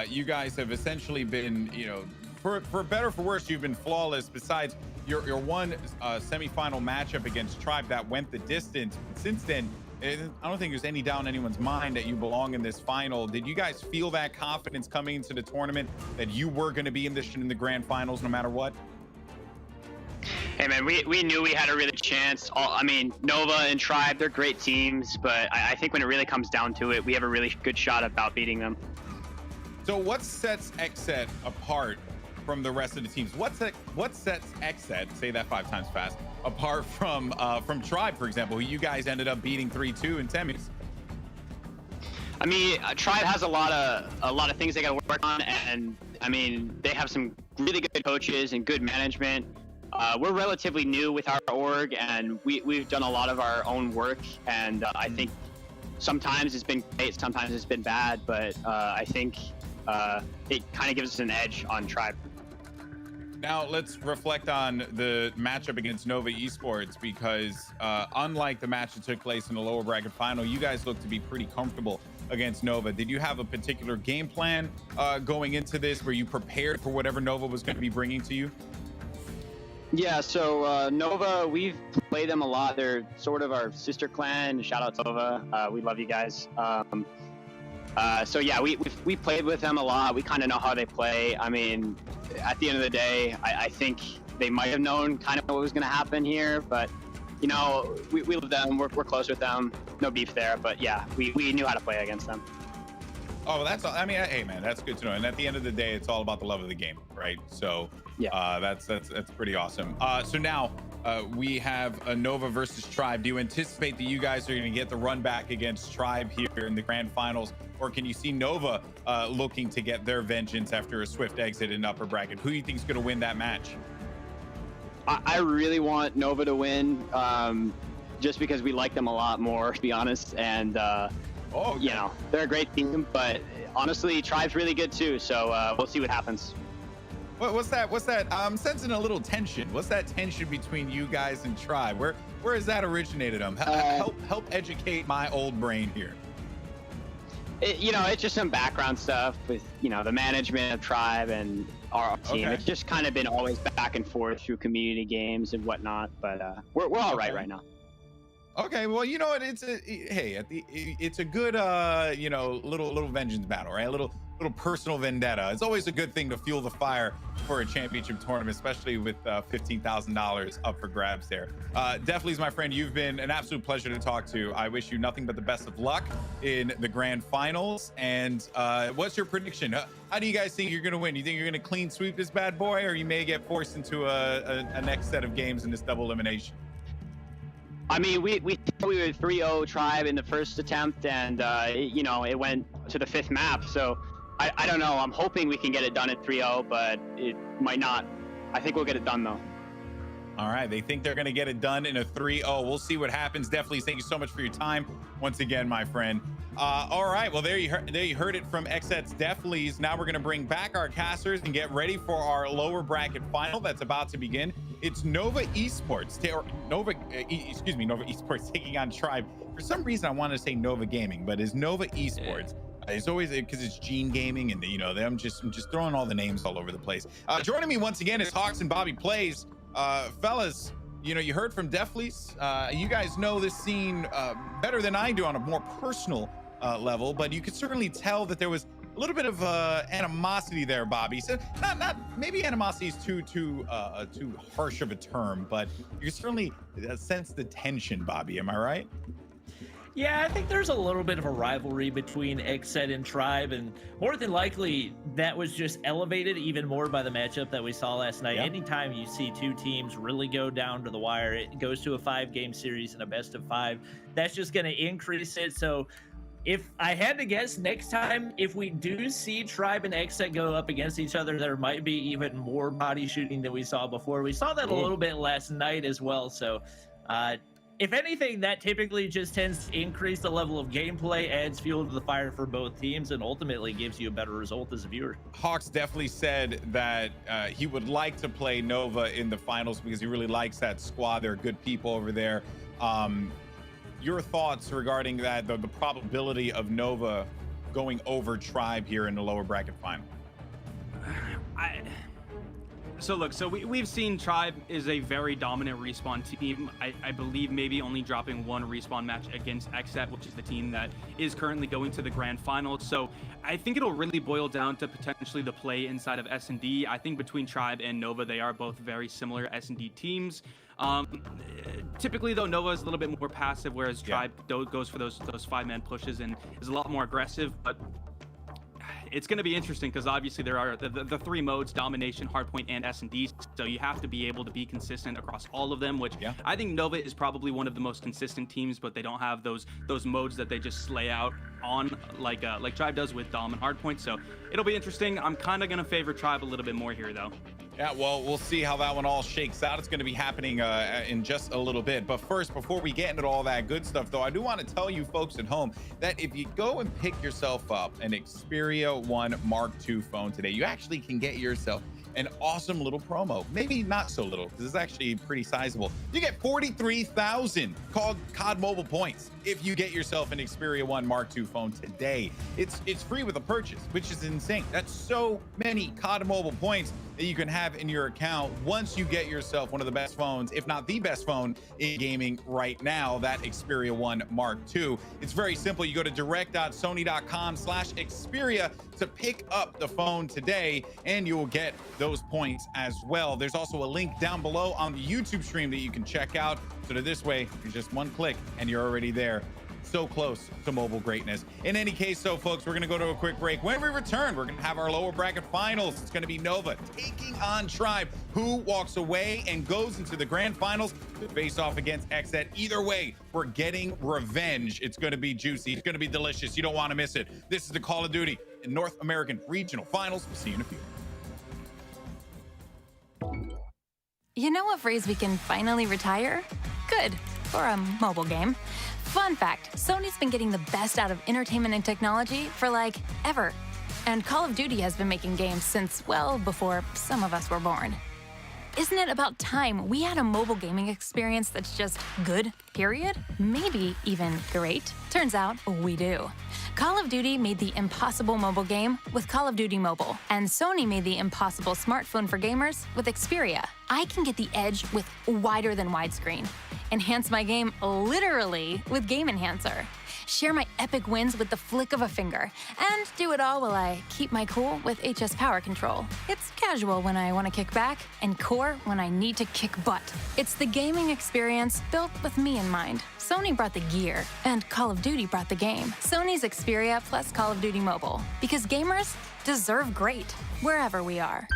You guys have essentially been, you know, for better or for worse, you've been flawless. Besides your one semifinal matchup against Tribe that went the distance. Since then, I don't think there's any doubt in anyone's mind that you belong in this final. Did you guys feel that confidence coming into the tournament that you were going to be in the grand finals no matter what? Hey, man, we knew we had a really chance. I mean, Nova and Tribe, they're great teams, but I think when it really comes down to it, we have a really good shot about beating them. So what sets XSET apart from the rest of the teams? What sets XSET, say that 5 times fast, apart from Tribe, for example, who you guys ended up beating 3-2 in semis? I mean, Tribe has a lot of things they got to work on, and I mean, they have some really good coaches and good management. We're relatively new with our org, and we've done a lot of our own work, and I think sometimes it's been great, sometimes it's been bad, but I think it kind of gives us an edge on Tribe. Now let's reflect on the matchup against Nova Esports, because unlike the match that took place in the lower bracket final, you guys look to be pretty comfortable against Nova. Did you have a particular game plan going into this? Were you prepared for whatever Nova was going to be bringing to you? Yeah, so Nova, we've played them a lot. They're sort of our sister clan. Shout out to Nova. We love you guys. So yeah, we played with them a lot. We kind of know how they play. I mean, at the end of the day, I think they might have known kind of what was going to happen here, but you know, we love them. We're close with them. No beef there, but yeah, we knew how to play against them. Oh, that's, I mean, hey man, that's good to know. And at the end of the day, it's all about the love of the game, right? So yeah, that's pretty awesome. So now we have a Nova versus Tribe. Do you anticipate that you guys are going to get the run back against Tribe here in the grand finals, or can you see Nova looking to get their vengeance after a swift exit in upper bracket? Who do you think is going to win that match? I really want Nova to win, just because we like them a lot more, to be honest. And okay. You know, they're a great team, but honestly, Tribe's really good too. So we'll see what happens. What's that? I'm sensing a little tension. What's that tension between you guys and Tribe? Where has that originated? Help educate my old brain here. You know, it's just some background stuff with, you know, the management of Tribe and our team. Okay. It's just kind of been always back and forth through community games and whatnot. But we're all right now. Okay, well, you know what? It's a good you know, little vengeance battle, right? A little personal vendetta. It's always a good thing to fuel the fire for a championship tournament, especially with $15,000 up for grabs there. Definitely, my friend, you've been an absolute pleasure to talk to. I wish you nothing but the best of luck in the grand finals. And what's your prediction? How do you guys think you're going to win? You think you're going to clean sweep this bad boy, or you may get forced into a next set of games in this double elimination? I mean, we were 3-0 Tribe in the first attempt, and you know, it went to the 5th map. So I don't know. I'm hoping we can get it done at 3-0, but it might not. I think we'll get it done though. All right, they think they're going to get it done in a 3-0. We'll see what happens. Definitely, thank you so much for your time once again, my friend. All right, well, there you heard it from XSET's Deathleys. Now we're going to bring back our casters and get ready for our lower bracket final that's about to begin. It's Nova Esports, Nova Esports taking on Tribe. For some reason, I want to say Nova Gaming, but it's Nova Esports. It's always because it's Gene Gaming, and you know, I'm just throwing all the names all over the place. Joining me once again is Hawks and Bobby Plays. Fellas, you know, you heard from Deathleys. You guys know this scene better than I do on a more personal level, but you could certainly tell that there was a little bit of animosity there, Bobby. So not maybe animosity is too harsh of a term, but you can certainly sense the tension, Bobby. Am I right? Yeah, I think there's a little bit of a rivalry between Xset and Tribe, and more than likely that was just elevated even more by the matchup that we saw last night. Yeah. Anytime you see two teams really go down to the wire, it goes to a 5-game series and a best of 5. That's just going to increase it. So if I had to guess, next time, if we do see Tribe and Xset go up against each other, there might be even more body shooting than we saw before. We saw that a little bit last night as well. So, if anything, that typically just tends to increase the level of gameplay, adds fuel to the fire for both teams, and ultimately gives you a better result as a viewer. Hawks definitely said that he would like to play Nova in the finals because he really likes that squad. They're good people over there. Your thoughts regarding that, the probability of Nova going over Tribe here in the lower bracket final? So we've seen Tribe is a very dominant respawn team. I believe maybe only dropping one respawn match against Xset, which is the team that is currently going to the grand finals. So I think it'll really boil down to potentially the play inside of S&D. I think between Tribe and Nova, they are both very similar S&D teams. Typically though, Nova is a little bit more passive, whereas Tribe goes for those 5-man pushes and is a lot more aggressive. But it's going to be interesting because obviously there are the 3 modes: domination, hardpoint, and S&D. So you have to be able to be consistent across all of them, which I think Nova is probably one of the most consistent teams, but they don't have those modes that they just slay out on like Tribe does with dom and hardpoint. So it'll be interesting. I'm kind of going to favor Tribe a little bit more here though. Yeah, well, we'll see how that one all shakes out. It's going to be happening in just a little bit. But first, before we get into all that good stuff, though, I do want to tell you folks at home that if you go and pick yourself up an Xperia 1 Mark II phone today, you actually can get yourself an awesome little promo. Maybe not so little, because it's actually pretty sizable. You get 43,000 COD Mobile points if you get yourself an Xperia 1 Mark II phone today. It's free with a purchase, which is insane. That's so many COD Mobile points that you can have in your account once you get yourself one of the best phones, if not the best phone in gaming right now, that Xperia 1 Mark II. It's very simple. You go to direct.sony.com/Xperia to pick up the phone today, and you will get those points as well. There's also a link down below on the YouTube stream that you can check out. So that this way, you're just one click and you're already there. So close to mobile greatness. In any case, so folks, we're going to go to a quick break. When we return, we're going to have our lower bracket finals. It's going to be Nova taking on Tribe, who walks away and goes into the grand finals to face off against Xset. Either way, we're getting revenge. It's going to be juicy. It's going to be delicious. You don't want to miss it. This is the Call of Duty in North American Regional Finals. We'll see you in a few. You know what phrase we can finally retire? Good. For a mobile game. Fun fact, Sony's been getting the best out of entertainment and technology for like ever. And Call of Duty has been making games since, well, before some of us were born. Isn't it about time we had a mobile gaming experience that's just good, period? Maybe even great? Turns out we do. Call of Duty made the impossible mobile game with Call of Duty Mobile, and Sony made the impossible smartphone for gamers with Xperia. I can get the edge with wider than widescreen, enhance my game literally with Game Enhancer, share my epic wins with the flick of a finger, and do it all while I keep my cool with HS Power Control. It's casual when I want to kick back, and core when I need to kick butt. It's the gaming experience built with me in mind. Sony brought the gear, and Call of Duty brought the game. Sony's Xperia plus Call of Duty Mobile. Because gamers deserve great, wherever we are.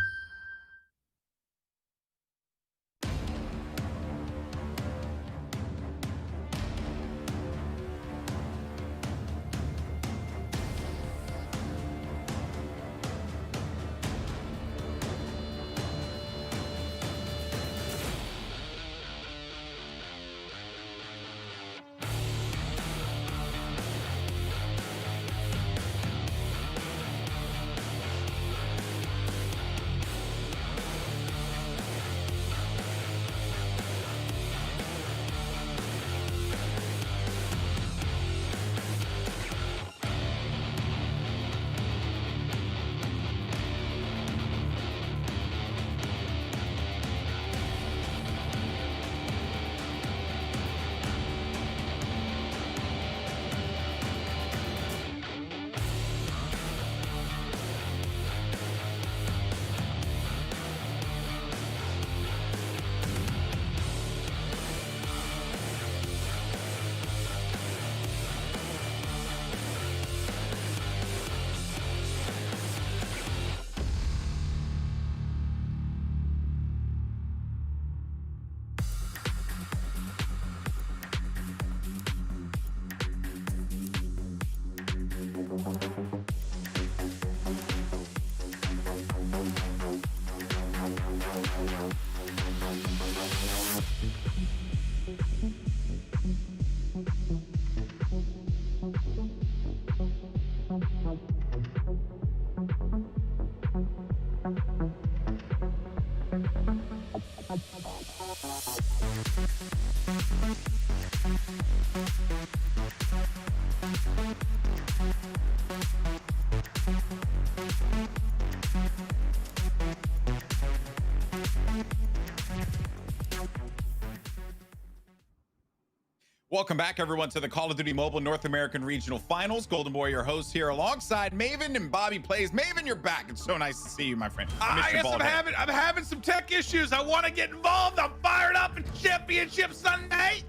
Welcome back, everyone, to the Call of Duty Mobile North American Regional Finals. Golden Boy, your host, here alongside Maven and Bobby Plays. Maven, you're back. It's so nice to see you, my friend. I guess I'm having some tech issues. I want to get involved. I'm fired up in Championship Sunday.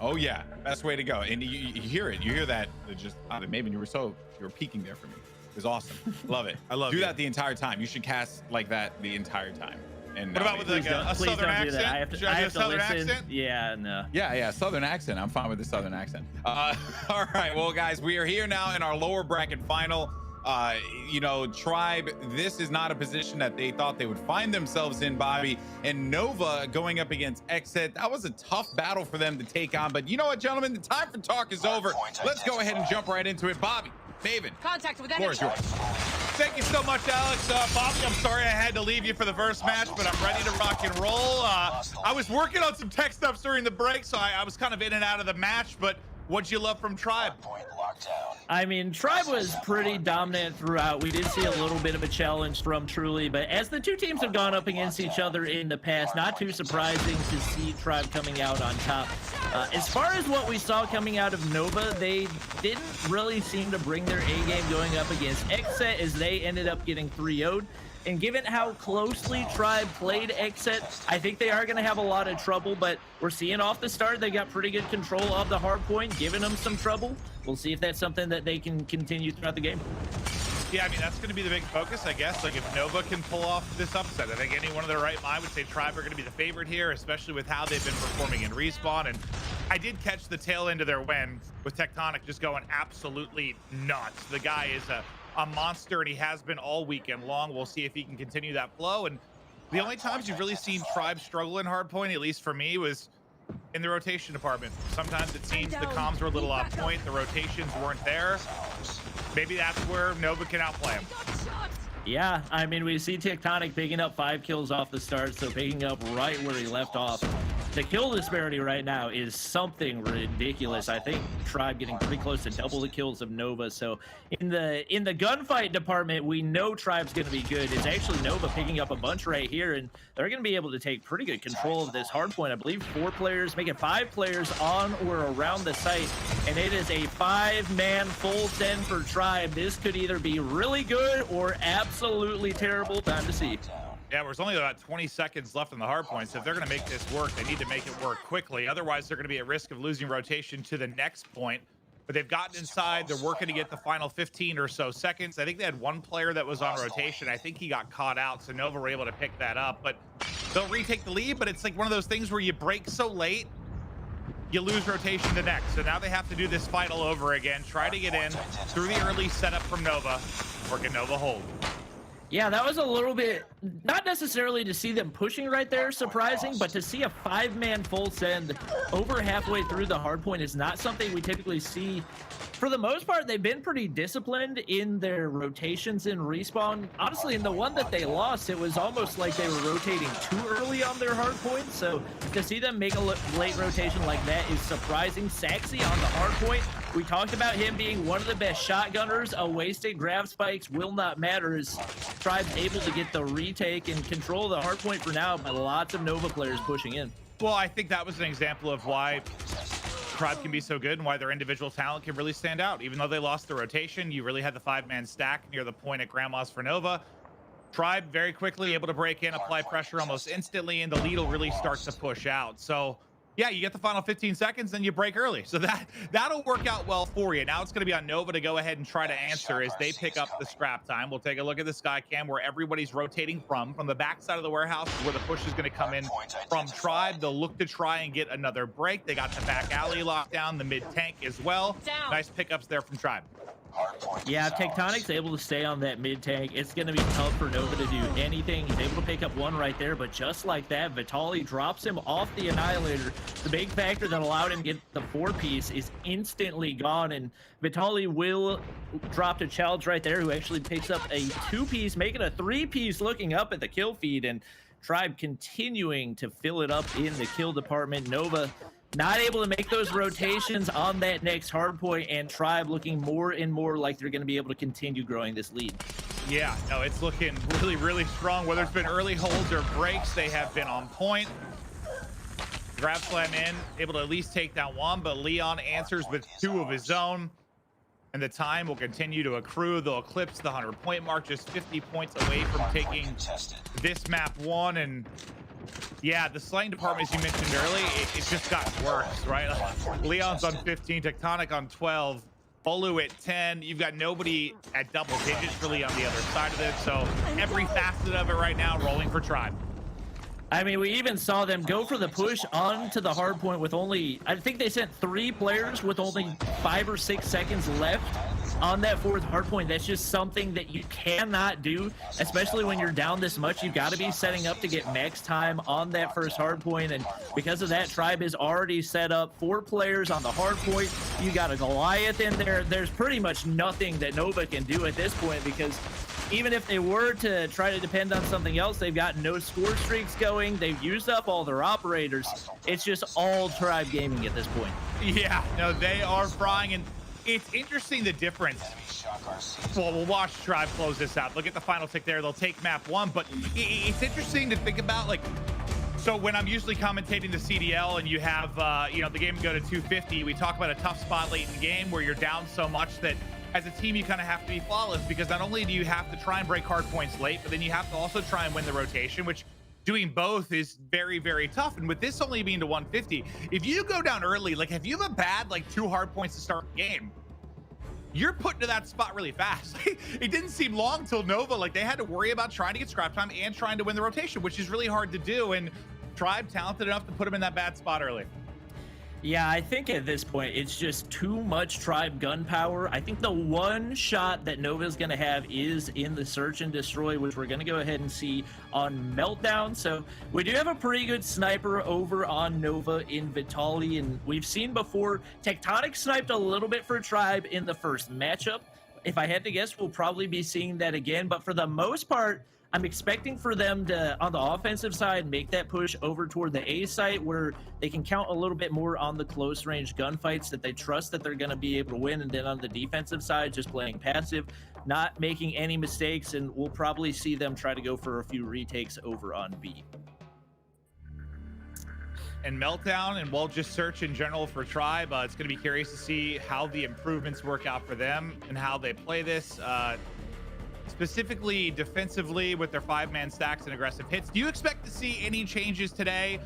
Oh yeah, best way to go. And you hear it. You hear that. Just Maven, you were peeking there for me. It was awesome. Love it. I love do that the entire time. You should cast like that the entire time. And what about with like a southern accent? I have to listen. Accent? Yeah, no. Yeah, southern accent. I'm fine with the southern accent. All right, well, guys, we are here now in our lower bracket final. You know, Tribe, this is not a position that they thought they would find themselves in, Bobby. And Nova going up against Exit, that was a tough battle for them to take on. But you know what, gentlemen, the time for talk is over. Let's go ahead and jump right into it. Bobby, Maven, contact with floor is yours. Thank you so much, Alex. Bobby, I'm sorry I had to leave you for the first match, but I'm ready to rock and roll. I was working on some tech stuff during the break, so I was kind of in and out of the match, but what'd you love from Tribe? I mean, Tribe was pretty dominant throughout. We did see a little bit of a challenge from Truly, but as the two teams have gone up against each other in the past, not too surprising to see Tribe coming out on top. As far as what we saw coming out of Nova, they didn't really seem to bring their A game going up against Xset, as they ended up getting 3-0'd. And given how closely Tribe played Exit, I think they are going to have a lot of trouble, but we're seeing off the start, they got pretty good control of the hard point, giving them some trouble. We'll see if that's something that they can continue throughout the game. Yeah, I mean, that's going to be the big focus, I guess. Like, if Nova can pull off this upset, I think anyone in their right mind would say Tribe are going to be the favorite here, especially with how they've been performing in Respawn. And I did catch the tail end of their win with Tectonic just going absolutely nuts. The guy is a monster, and he has been all weekend long. We'll see if he can continue that flow. And the only times you've really seen Tribe struggle in hardpoint, at least for me, was in the rotation department. Sometimes it seems the comms were a little off point, the rotations weren't there. Maybe that's where Nova can outplay him. Yeah, I mean, we see Tectonic picking up 5 kills off the start, so picking up right where he left off. The kill disparity right now is something ridiculous. I think Tribe getting pretty close to double the kills of Nova. So in the gunfight department, we know Tribe's going to be good. It's actually Nova picking up a bunch right here, and they're going to be able to take pretty good control of this hard point. I believe 4 players, make it 5 players on or around the site, and it is a 5-man full send for Tribe. This could either be really good or absolutely terrible. Time to see. Yeah, there's only about 20 seconds left on the hard point, so if they're going to make this work, they need to make it work quickly. Otherwise, they're going to be at risk of losing rotation to the next point. But they've gotten inside. They're working to get the final 15 or so seconds. I think they had one player that was on rotation. I think he got caught out, so Nova were able to pick that up. But they'll retake the lead, but it's like one of those things where you break so late, you lose rotation to next. So now they have to do this fight all over again, try to get in through the early setup from Nova, or can Nova hold? Yeah, that was a little bit, not necessarily to see them pushing right there surprising, but to see a 5-man full send over halfway through the hard point is not something we typically see. For the most part, they've been pretty disciplined in their rotations in Respawn. Honestly, in the one that they lost, it was almost like they were rotating too early on their hard point. So to see them make a late rotation like that is surprising. Saxy on the hard point. We talked about him being one of the best shotgunners. A wasted grab spikes will not matter as Tribe's able to get the retake and control the hard point for now, but lots of Nova players pushing in. Well, I think that was an example of why Tribe can be so good and why their individual talent can really stand out. Even though they lost the rotation, you really had the 5-man stack near the point at Grandma's for Nova. Tribe very quickly able to break in, apply pressure almost instantly, and the lead will really start to push out. So yeah, you get the final 15 seconds, then you break early. So that'll work out well for you. Now it's going to be on Nova to go ahead and try to answer as they pick up the scrap time. We'll take a look at the sky cam where everybody's rotating from the back side of the warehouse is where the push is going to come in from Tribe. They'll look to try and get another break. They got the back alley locked down, the mid tank as well. Nice pickups there from Tribe. Yeah, if Tectonic's able to stay on that mid tank, it's going to be tough for Nova to do anything. He's able to pick up one right there, but just like that, Vitaly drops him off the Annihilator. The big factor that allowed him to get the 4-piece is instantly gone, and Vitaly will drop to Challenge right there, who actually picks up a 2-piece, making a 3-piece looking up at the kill feed, and Tribe continuing to fill it up in the kill department. Nova not able to make those rotations on that next hard point, and Tribe looking more and more like they're going to be able to continue growing this lead. Yeah, no, it's looking really, really strong. Whether it's been early holds or breaks, they have been on point. Grab slam in, able to at least take down one, but Leon answers with 2 of his own. And the time will continue to accrue. They'll eclipse the 100-point mark, just 50 points away from taking this map 1. And yeah, the slaying department, as you mentioned early, it just got worse, right? Leon's on 15, Tectonic on 12, Bolu at 10. You've got nobody at double digits really on the other side of this. So every facet of it right now rolling for Tribe. I mean, we even saw them go for the push onto the hard point with only, I think they sent 3 players with only 5 or 6 seconds left on that 4th hard point. That's just something that you cannot do, especially when you're down this much. You've got to be setting up to get max time on that first hard point, and because of that, Tribe is already set up 4 players on the hard point. You got a Goliath in there. There's pretty much nothing that Nova can do at this point, because even if they were to try to depend on something else, they've got no score streaks going. They've used up all their operators. It's just all Tribe gaming at this point. Yeah, no, they are frying, and it's interesting the difference. Well, we'll watch Tribe close this out. Look at the final tick there. They'll take map 1, but it's interesting to think about, like, so when I'm usually commentating the CDL and you have, you know, the game go to 250, we talk about a tough spot late in the game where you're down so much that as a team, you kind of have to be flawless, because not only do you have to try and break hard points late, but then you have to also try and win the rotation, which doing both is very, very tough. And with this only being to 150, if you go down early, like if you have a bad, like 2 hard points to start the game, you're put into that spot really fast. It didn't seem long till Nova, like they had to worry about trying to get scrap time and trying to win the rotation, which is really hard to do. And Tribe talented enough to put him in that bad spot early. Yeah, I think at this point, it's just too much Tribe gunpowder. I think the one shot that Nova's going to have is in the Search and Destroy, which we're going to go ahead and see on Meltdown. So we do have a pretty good sniper over on Nova in Vitaly, and we've seen before, Tectonic sniped a little bit for Tribe in the first matchup. If I had to guess, we'll probably be seeing that again, but for the most part, I'm expecting for them to, on the offensive side, make that push over toward the A site where they can count a little bit more on the close range gunfights that they trust that they're going to be able to win. And then on the defensive side, just playing passive, not making any mistakes. And we'll probably see them try to go for a few retakes over on B. And Meltdown, and we'll just search in general for Tribe. It's going to be curious to see how the improvements work out for them and how they play this. Specifically defensively with their 5-man stacks and aggressive hits. Do you expect to see any changes today,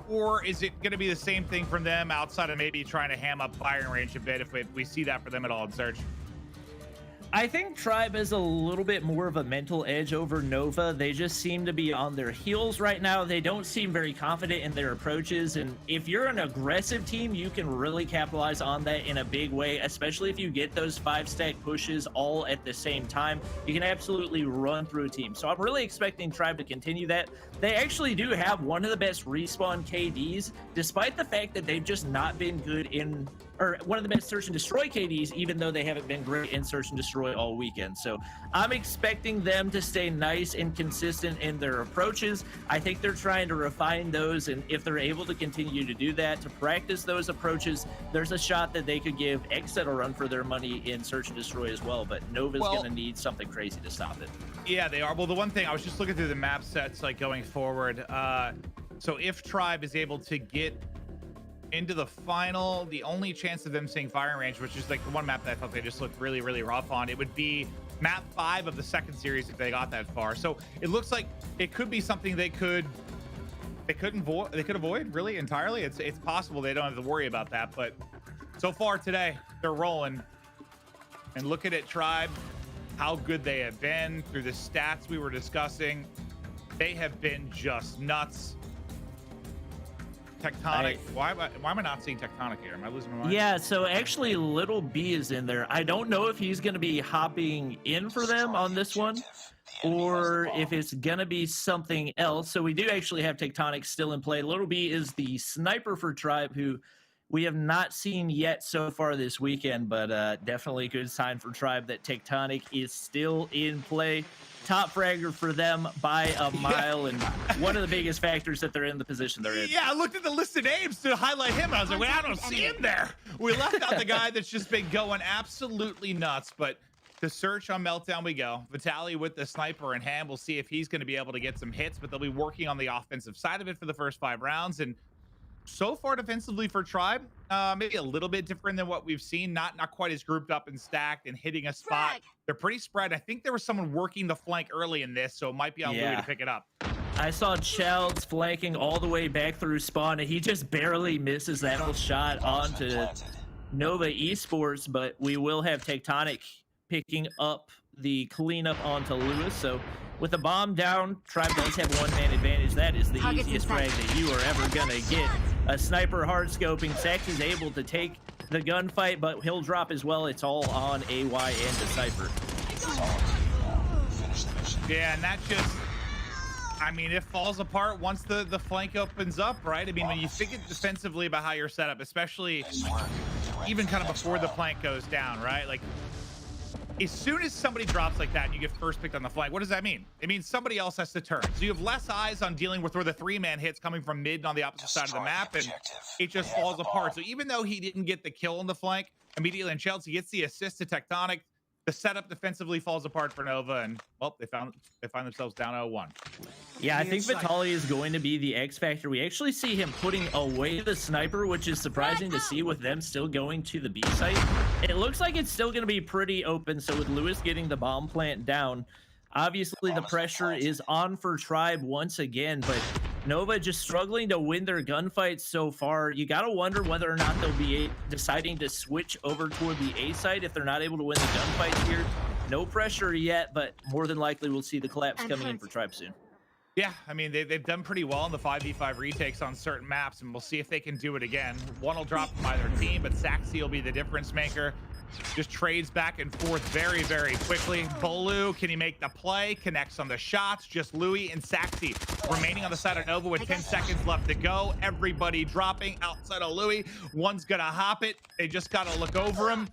or is it going to be the same thing from them outside of maybe trying to ham up firing range a bit if we see that for them at all in Search? I think Tribe has a little bit more of a mental edge over Nova. They just seem to be on their heels right now. They don't seem very confident in their approaches, and if you're an aggressive team, you can really capitalize on that in a big way, especially if you get those 5-stack pushes all at the same time. You can absolutely run through a team. So I'm really expecting Tribe to continue that. They actually do have one of the best respawn KDs, despite the fact that they've just not been good in, or one of the best Search and Destroy KDs, even though they haven't been great in Search and Destroy all weekend. So I'm expecting them to stay nice and consistent in their approaches. I think they're trying to refine those, and if they're able to continue to do that, to practice those approaches, there's a shot that they could give Xset a run for their money in Search and Destroy as well, but Nova's going to need something crazy to stop it. Yeah, they are. Well, the one thing, I was just looking through the map sets like going forward. So if Tribe is able to get into the final, the only chance of them seeing firing range, which is like the one map that I thought they just looked really, really rough on, it would be map 5 of the second series if they got that far. So it looks like it could be something they could avoid really entirely. It's possible they don't have to worry about that, but so far today they're rolling. And look at it, Tribe, how good they have been through the stats we were discussing. They have been just nuts. Tectonic. Why am I not seeing Tectonic here? Am I losing my mind? Yeah, so actually Little B is in there. I don't know if he's going to be hopping in for them on this one or if it's going to be something else. So we do actually have Tectonic still in play. Little B is the sniper for Tribe, who we have not seen yet so far this weekend, but definitely a good sign for Tribe that Tectonic is still in play. Top fragger for them by a mile, and one of the biggest factors that they're in the position they're in. Yeah, I looked at the list of names to highlight him, and I was like, wait, I don't see him there. We left out the guy that's just been going absolutely nuts, but to search on Meltdown we go. Vitaly with the sniper in hand. We'll see if he's going to be able to get some hits, but they'll be working on the offensive side of it for the first 5 rounds, and so far defensively for Tribe, maybe a little bit different than what we've seen. Not quite as grouped up and stacked and hitting a spot. They're pretty spread. I think there was someone working the flank early in this, so it might be on Louis to pick it up. I saw Childs flanking all the way back through spawn, and he just barely misses that whole shot onto Nova Esports, but we will have Tectonic picking up the cleanup onto Lewis. So with the bomb down, Tribe does have 1-man advantage. That is the easiest frag that you are ever gonna get. A sniper hard scoping. Sax is able to take the gunfight, but he'll drop as well. It's all on AY and Decipher. Yeah, and that just, I mean, it falls apart once the flank opens up, right? I mean, when you think it defensively about how you're set up, especially even kind of before the flank goes down, right? Like, as soon as somebody drops like that and you get first picked on the flank, what does that mean? It means somebody else has to turn. So you have less eyes on dealing with where the 3-man hits coming from mid on the opposite side of the map, and it just falls apart. So even though he didn't get the kill on the flank immediately in Chelsea, gets the assist to Tectonic, the setup defensively falls apart for Nova, and well, they find themselves down 0-1. Yeah, I think Vitaly is going to be the X factor. We actually see him putting away the sniper, which is surprising to see with them still going to the B site. It looks like it's still going to be pretty open. So with Lewis getting the bomb plant down, obviously the pressure is on for Tribe once again, but Nova just struggling to win their gunfights so far. You got to wonder whether or not they'll be deciding to switch over toward the A side if they're not able to win the gunfights here. No pressure yet, but more than likely we'll see the collapse coming in for Tribe soon. Yeah, I mean, they've done pretty well in the 5v5 retakes on certain maps, and we'll see if they can do it again. One will drop from either team, but Saxy will be the difference maker. Just trades back and forth very, very quickly. Bolu, can he make the play? Connects on the shots. Just Louis and Saxy remaining on the side of Nova with 10 seconds left to go. Everybody dropping outside of Louis. One's gonna hop it. They just gotta look over him.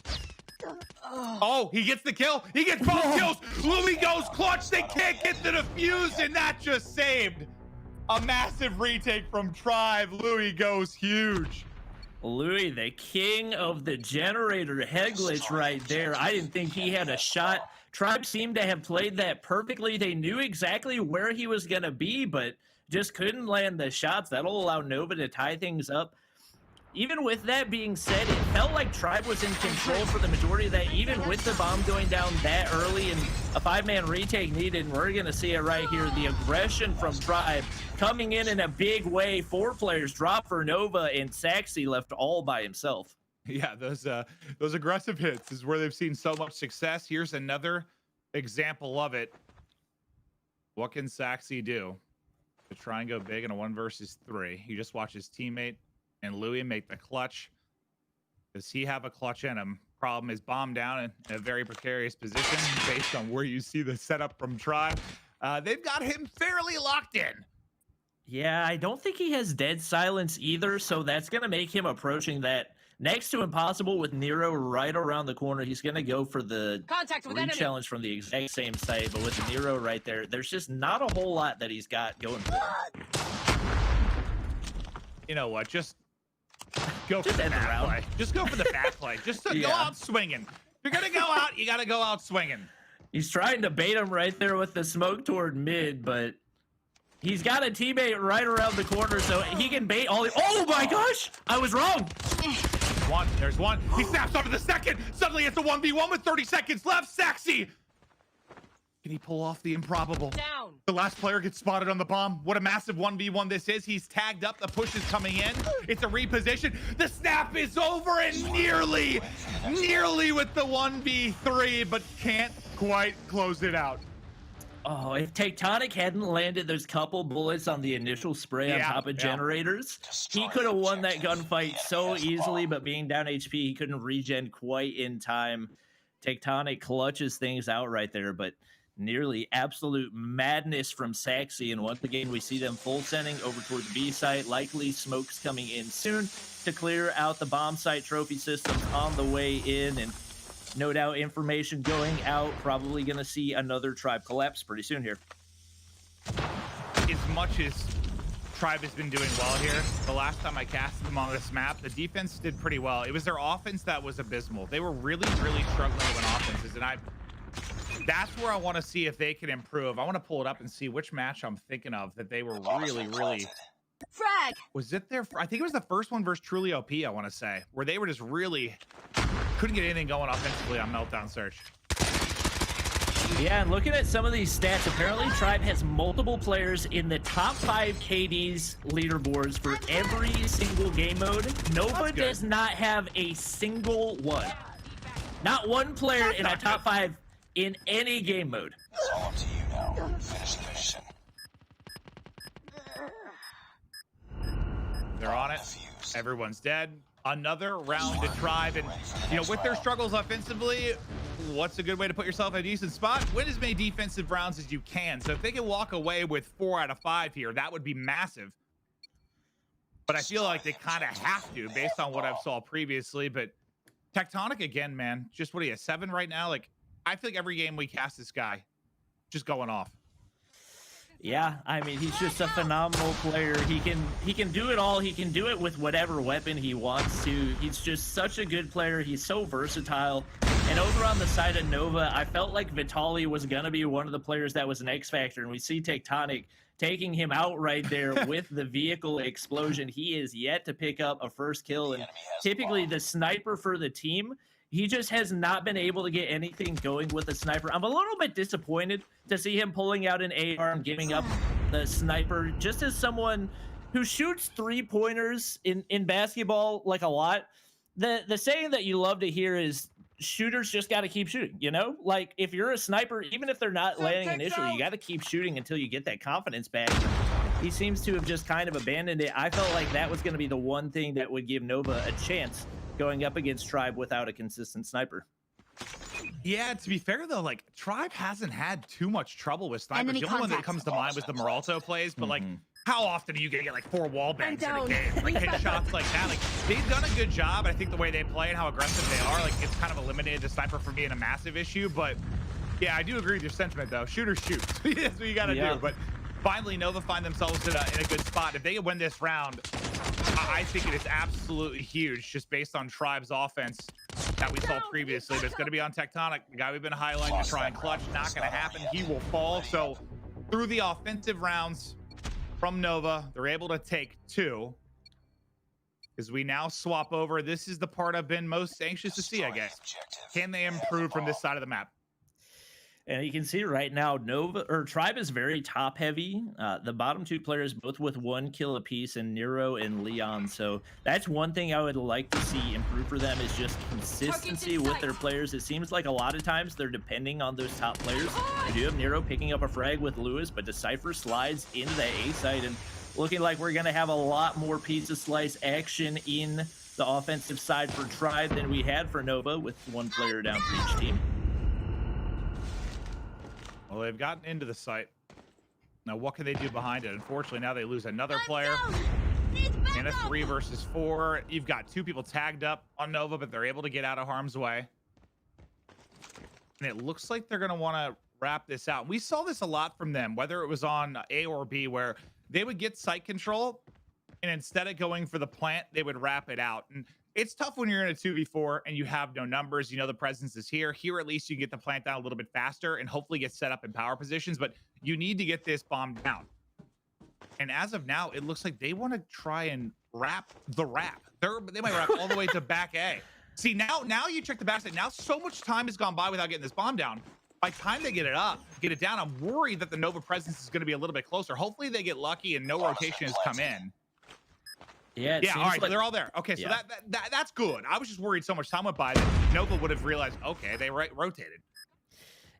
Oh, he gets the kill. He gets both kills. Louis goes clutch. They can't get the defuse, and that just saved a massive retake from Tribe. Louis goes huge. Louis, the king of the generator head glitch right there. I didn't think he had a shot. Tribe seemed to have played that perfectly. They knew exactly where he was going to be, but just couldn't land the shots. That'll allow Nova to tie things up. Even with that being said, it felt like Tribe was in control for the majority of that, even with the bomb going down that early and a 5-man retake needed. And we're going to see it right here. The aggression from Tribe coming in a big way. 4 players drop for Nova, and Saxy left all by himself. Yeah, those aggressive hits is where they've seen so much success. Here's another example of it. What can Saxy do to try and go big in a 1 versus 3? You just watch his teammate and Louis make the clutch. Does he have a clutch in him? Problem is bomb down in a very precarious position based on where you see the setup from Tribe. They've got him fairly locked in. Yeah, I don't think he has dead silence either, so that's going to make him approaching that next to impossible with Nero right around the corner. He's going to go for the re-challenge from the exact same site, but with the Nero right there, there's just not a whole lot that he's got going for him. You know what? Just go for the back play. Just go for the back play. Just go out swinging. If you're going to go out, you got to go out swinging. He's trying to bait him right there with the smoke toward mid, but he's got a teammate right around the corner, so he can bait all the... Oh my gosh! I was wrong! There's one. He snaps onto the second. Suddenly it's a 1v1 with 30 seconds left. Saxy! Can he pull off the improbable? Down. The last player gets spotted on the bomb. What a massive 1v1 this is. He's tagged up. The push is coming in. It's a reposition. The snap is over and nearly with the 1v3, but can't quite close it out. Oh, if Tectonic hadn't landed those couple bullets on the initial spray on top of generators, he could have won that gunfight so easily, but being down HP, he couldn't regen quite in time. Tectonic clutches things out right there, but nearly absolute madness from Saxy, and once again, we see them full sending over toward the B site. Likely smokes coming in soon to clear out the bomb site trophy systems on the way in, and no doubt information going out. Probably going to see another Tribe collapse pretty soon here. As much as Tribe has been doing well here, the last time I casted them on this map, the defense did pretty well. It was their offense that was abysmal. They were really, really struggling to win offenses, and that's where I want to see if they can improve. I want to pull it up and see which match I'm thinking of that they were really, really... Frag! Was it their... I think it was the first one versus Truly OP, I want to say, where they were just really... couldn't get anything going offensively on Meltdown Search. Yeah, and looking at some of these stats, apparently Tribe has multiple players in the top 5 KDs leaderboards for every single game mode. Nova does not have a single one. Not one player in a top 5 in any game mode. It's all up to you now. Finish the mission. They're on it. Everyone's dead. Another round to Tribe, and you know, with their struggles offensively, what's a good way to put yourself in a decent spot? Win as many defensive rounds as you can. So if they can walk away with 4 out of 5 here, that would be massive. But I feel like they kind of have to, based on what I've saw previously. But Tectonic again, man, just what he has 7 right now. Like, I feel like every game we cast this guy, just going off. Yeah, I mean, he's just a phenomenal player. He can do it all. He can do it with whatever weapon he wants to. He's just such a good player. He's so versatile. And over on the side of Nova, I felt like Vitaly was going to be one of the players that was an X factor, and we see Tectonic taking him out right there with the vehicle explosion. He is yet to pick up a first kill, and typically the sniper for the team, he just has not been able to get anything going with the sniper. I'm a little bit disappointed to see him pulling out an AR and giving up the sniper. Just as someone who shoots 3-pointers in basketball like a lot, the saying that you love to hear is shooters just got to keep shooting, you know? Like, if you're a sniper, even if they're not landing initially, you got to keep shooting until you get that confidence back. He seems to have just kind of abandoned it. I felt like that was going to be the one thing that would give Nova a chance going up against Tribe without a consistent sniper. Yeah, to be fair though, like Tribe hasn't had too much trouble with snipers. The only one that comes to mind was the Moralto plays, but like, how often are you gonna get like 4 wall bangs in a game? Like hit shots like that. Like they've done a good job. I think the way they play and how aggressive they are, like it's kind of eliminated the sniper from being a massive issue. But yeah, I do agree with your sentiment though. Shooters shoot. That's what you gotta do. But finally, Nova find themselves in a good spot. If they win this round, I think it is absolutely huge, just based on Tribe's offense that we saw previously. But it's going to be on Tectonic, the guy we've been highlighting to try and clutch. Not going to happen. He will fall. So through the offensive rounds from Nova, they're able to take 2. As we now swap over, this is the part I've been most anxious to see, I guess. Can they improve from this side of the map? And you can see right now, Tribe is very top heavy. The bottom 2 players, both with 1 kill apiece, and Nero and Leon. So that's one thing I would like to see improve for them, is just consistency with their players. It seems like a lot of times they're depending on those top players. We do have Nero picking up a frag with Lewis, but Decipher slides into that A site, and looking like we're going to have a lot more pizza slice action in the offensive side for Tribe than we had for Nova, with 1 player down for each team. Well, they've gotten into the site. Now, what can they do behind it? Unfortunately, now they lose another player. In a 3 versus 4. You've got 2 people tagged up on Nova, but they're able to get out of harm's way. And it looks like they're going to want to wrap this out. We saw this a lot from them, whether it was on A or B, where they would get site control, and instead of going for the plant, they would wrap it out. And it's tough when you're in a 2v4 and you have no numbers. You know the presence is here. Here, at least, you can get the plant down a little bit faster and hopefully get set up in power positions. But you need to get this bomb down. And as of now, it looks like they want to try and wrap the wrap. They might wrap all the way to back A. See, now you check the backside. Now so much time has gone by without getting this bomb down. By the time they get it down, I'm worried that the Nova presence is going to be a little bit closer. Hopefully they get lucky and no rotation has come in. Yeah, all right, so they're all there. Okay, so that's good. I was just worried so much time went by that Nova would have realized, okay, they rotated.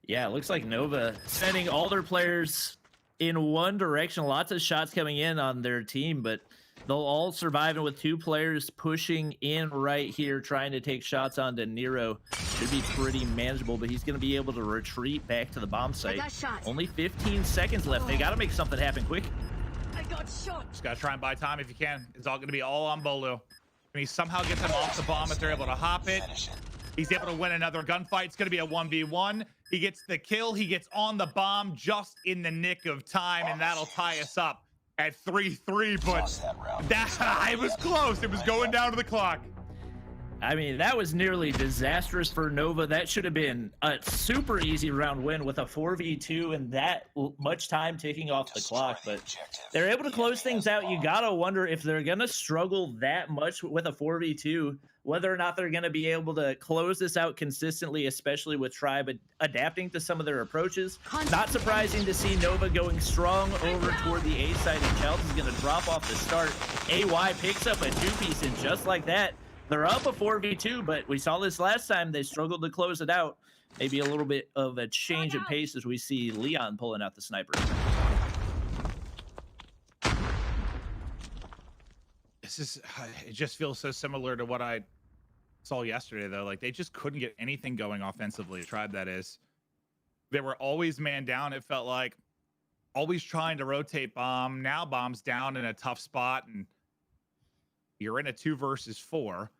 Yeah, it looks like Nova sending all their players in one direction. Lots of shots coming in on their team, but they'll all survive. And with 2 players pushing in right here, trying to take shots onto Nero, should be pretty manageable, but he's going to be able to retreat back to the bomb site. Only 15 seconds left. They got to make something happen quick. I got shot. Just got to try and buy time if you can. It's all going to be all on Bolu. And he somehow gets them off the bomb if they're able to hop it. He's able to win another gunfight. It's going to be a 1v1. He gets the kill. He gets on the bomb just in the nick of time, and that'll tie us up at 3-3. But that it was close. It was going down to the clock. I mean, that was nearly disastrous for Nova. That should have been a super easy round win with a 4v2 and that much time ticking off the clock. But they're able to close things out. You got to wonder if they're going to struggle that much with a 4v2, whether or not they're going to be able to close this out consistently, especially with Tribe adapting to some of their approaches. Not surprising to see Nova going strong over toward the A side, and Chelsea's going to drop off the start. AY picks up a 2-piece, and just like that, they're up a 4v2, but we saw this last time. They struggled to close it out. Maybe a little bit of a change of pace as we see Leon pulling out the sniper. It just feels so similar to what I saw yesterday, though. Like, they just couldn't get anything going offensively. Tribe, that is. They were always man down, it felt like. Always trying to rotate bomb. Now bomb's down in a tough spot, and you're in a 2 versus 4.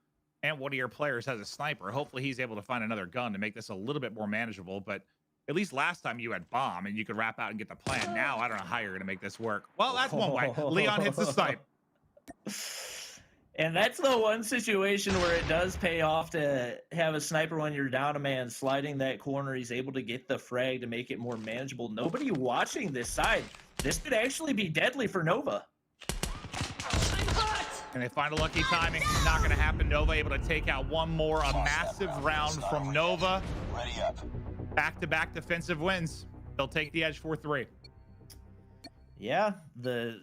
And one of your players has a sniper. Hopefully he's able to find another gun to make this a little bit more manageable. But at least last time you had bomb and you could wrap out and get the plan. Now I don't know how you're going to make this work. Well, that's one way. Leon hits the snipe. And that's the one situation where it does pay off to have a sniper when you're down a man. Sliding that corner, he's able to get the frag to make it more manageable. Nobody watching this side. This could actually be deadly for Nova. And they find a lucky timing. Not going to happen. Nova able to take out one more. A massive round from Nova. Back-to-back defensive wins. They'll take the edge 4-3. Yeah, the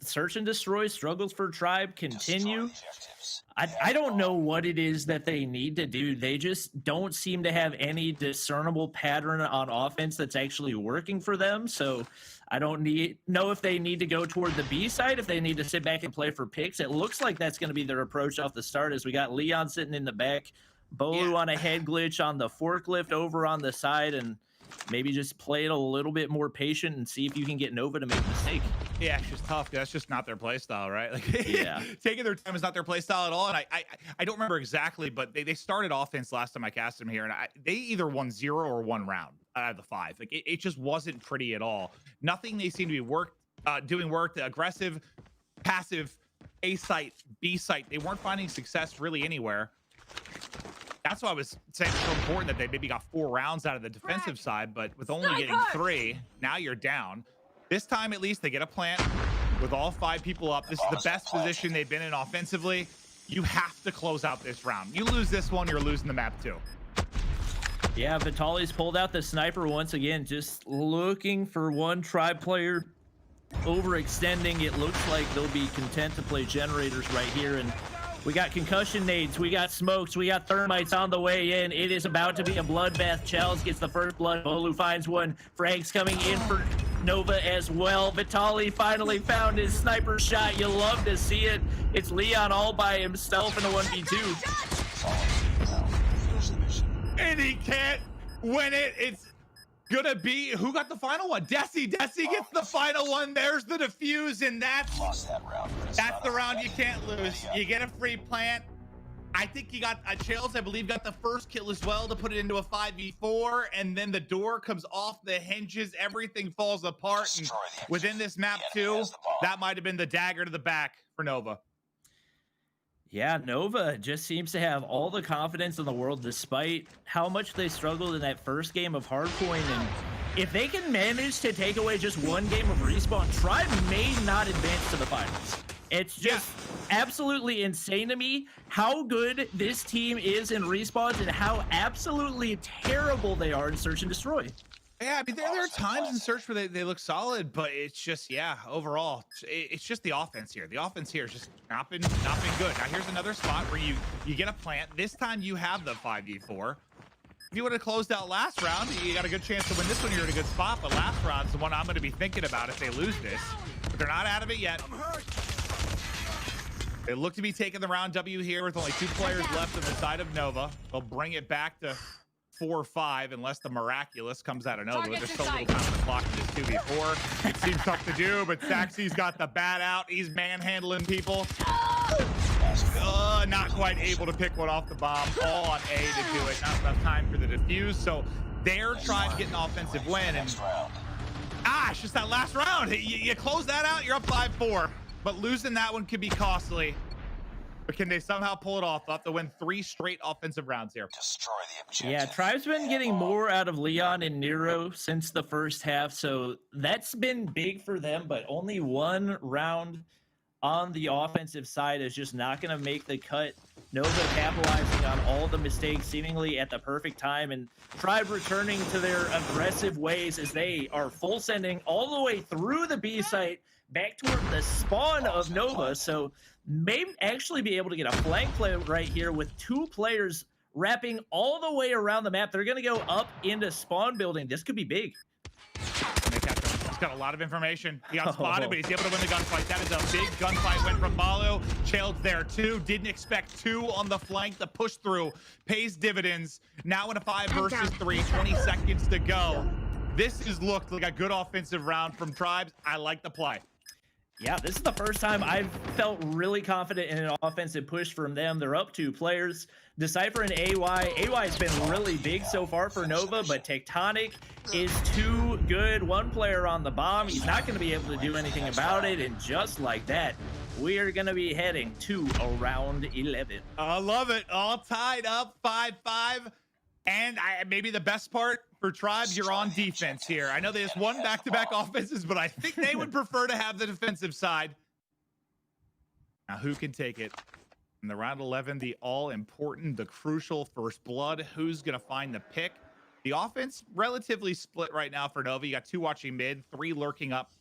search and destroy struggles for Tribe continue. I don't know what it is that they need to do. They just don't seem to have any discernible pattern on offense that's actually working for them. So I don't know if they need to go toward the B side, if they need to sit back and play for picks. It looks like that's going to be their approach off the start, as we got Leon sitting in the back, Bolu on a head glitch on the forklift over on the side, and maybe just play it a little bit more patient and see if you can get Nova to make a mistake. Yeah, it's just tough. That's just not their play style, right? Like, yeah, taking their time is not their play style at all. And I don't remember exactly, but they started offense last time I cast them here, and they either won 0 or 1 round out of the 5. Like, it just wasn't pretty at all. Nothing they seem to be doing work. Aggressive, passive, A site, B site. They weren't finding success really anywhere. That's why I was saying it's so important that they maybe got 4 rounds out of the defensive side, but with only getting 3, now you're down. This time, at least, they get a plant with all 5 people up. This is the best position they've been in offensively. You have to close out this round. You lose this one, you're losing the map too. Yeah, Vitali's pulled out the sniper once again, just looking for one Tribe player. Overextending, it looks like they'll be content to play generators right here, and we got concussion nades, we got smokes, we got thermites on the way in. It is about to be a bloodbath. Chels gets the first blood. Bolu finds one. Frags coming in for Nova as well. Vitali finally found his sniper shot. You love to see it. It's Leon all by himself in a 1v2. And he can't win it. It's gonna be, who got the final one? Desi gets the final one. There's the defuse, and that's the round you can't lose. You get a free plant. I think you got Chels, I believe, got the first kill as well to put it into a 5v4, and then the door comes off the hinges. Everything falls apart, and within this map too, that might have been the dagger to the back for Nova. Yeah, Nova just seems to have all the confidence in the world, despite how much they struggled in that first game of Hardpoint. And if they can manage to take away just 1 game of Respawn, Tribe may not advance to the finals. It's just absolutely insane to me how good this team is in Respawns and how absolutely terrible they are in Search and Destroy. Yeah, I mean, there are times in Search where they look solid, but it's just, overall, it's just the offense here. The offense here has just not been good. Now, here's another spot where you get a plant. This time you have the 5v4. If you would have closed out last round, you got a good chance to win this one. You're in a good spot, but last round's the one I'm going to be thinking about if they lose this. But they're not out of it yet. They look to be taking the round W here with only 2 players left on the side of Nova. They'll bring it back to 4-5 unless the miraculous comes out of Nova. There's so little time on the clock in this 2v4. It seems tough to do, but Saxy's got the bat out. He's manhandling people. Not quite able to pick one off the bomb. All on A to do it. Not enough time for the defuse. So they're trying to get an offensive win. And it's just that last round. You close that out, you're up 5-4. But losing that one could be costly. But can they somehow pull it off? They'll have to win 3 straight offensive rounds here. Destroy the objective. Yeah, Tribe's been getting more out of Leon and Nero since the first half, so that's been big for them, but only 1 round on the offensive side is just not going to make the cut. Nova capitalizing on all the mistakes seemingly at the perfect time, and Tribe returning to their aggressive ways as they are full sending all the way through the B site back toward the spawn of Nova. So may actually be able to get a flank play right here with 2 players wrapping all the way around the map. They're going to go up into spawn building. This could be big. He's got a lot of information. He got spotted, but he's able to win the gunfight. That is a big gunfight win from Balu. Chilled there too. Didn't expect 2 on the flank. The push through pays dividends. Now in a 5 versus 3, 20 seconds to go. This has looked like a good offensive round from Tribes. I like the play. Yeah, this is the first time I've felt really confident in an offensive push from them. They're up 2 players. Decipher and AY. AY's been really big so far for Nova, but Tectonic is too good. 1 player on the bomb. He's not going to be able to do anything about it. And just like that, we are going to be heading to around 11. I love it. All tied up 5-5. And maybe the best part for Tribe, you're on defense here. I know they just won back-to-back offenses, but I think they would prefer to have the defensive side. Now, who can take it? In the round 11, the all-important, the crucial first blood. Who's going to find the pick? The offense, relatively split right now for Nova. You got 2 watching mid, 3 lurking up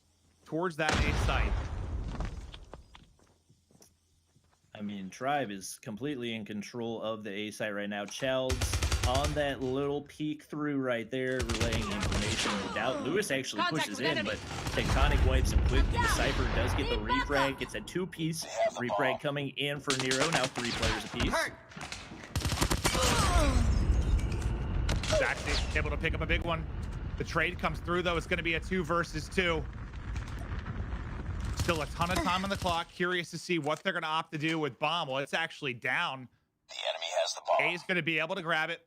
towards that A site. I mean, Tribe is completely in control of the A site right now. Chels on that little peek through right there, relaying information without. Lewis actually pushes in, but Tectonic wipes him quickly. Decipher does get the refrag. It's a 2-piece refrag coming in for Nero. Now 3 players apiece. He's actually able to pick up a big one. The trade comes through, though. It's going to be a 2 versus 2. Still a ton of time on the clock. Curious to see what they're going to opt to do with bomb. Well, it's actually down. The enemy has the bomb. A's going to be able to grab it.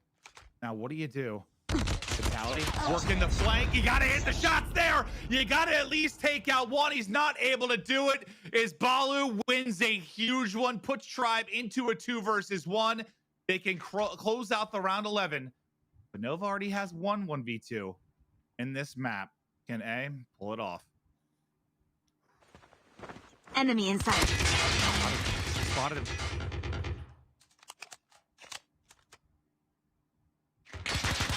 Now, what do? Fatality. Working the flank. You got to hit the shots there. You got to at least take out 1. He's not able to do it. As Balu wins a huge one, puts Tribe into a 2 versus 1. They can close out the round 11. But Nova already has 1v2 in this map. Can A pull it off? Enemy inside. Spotted him.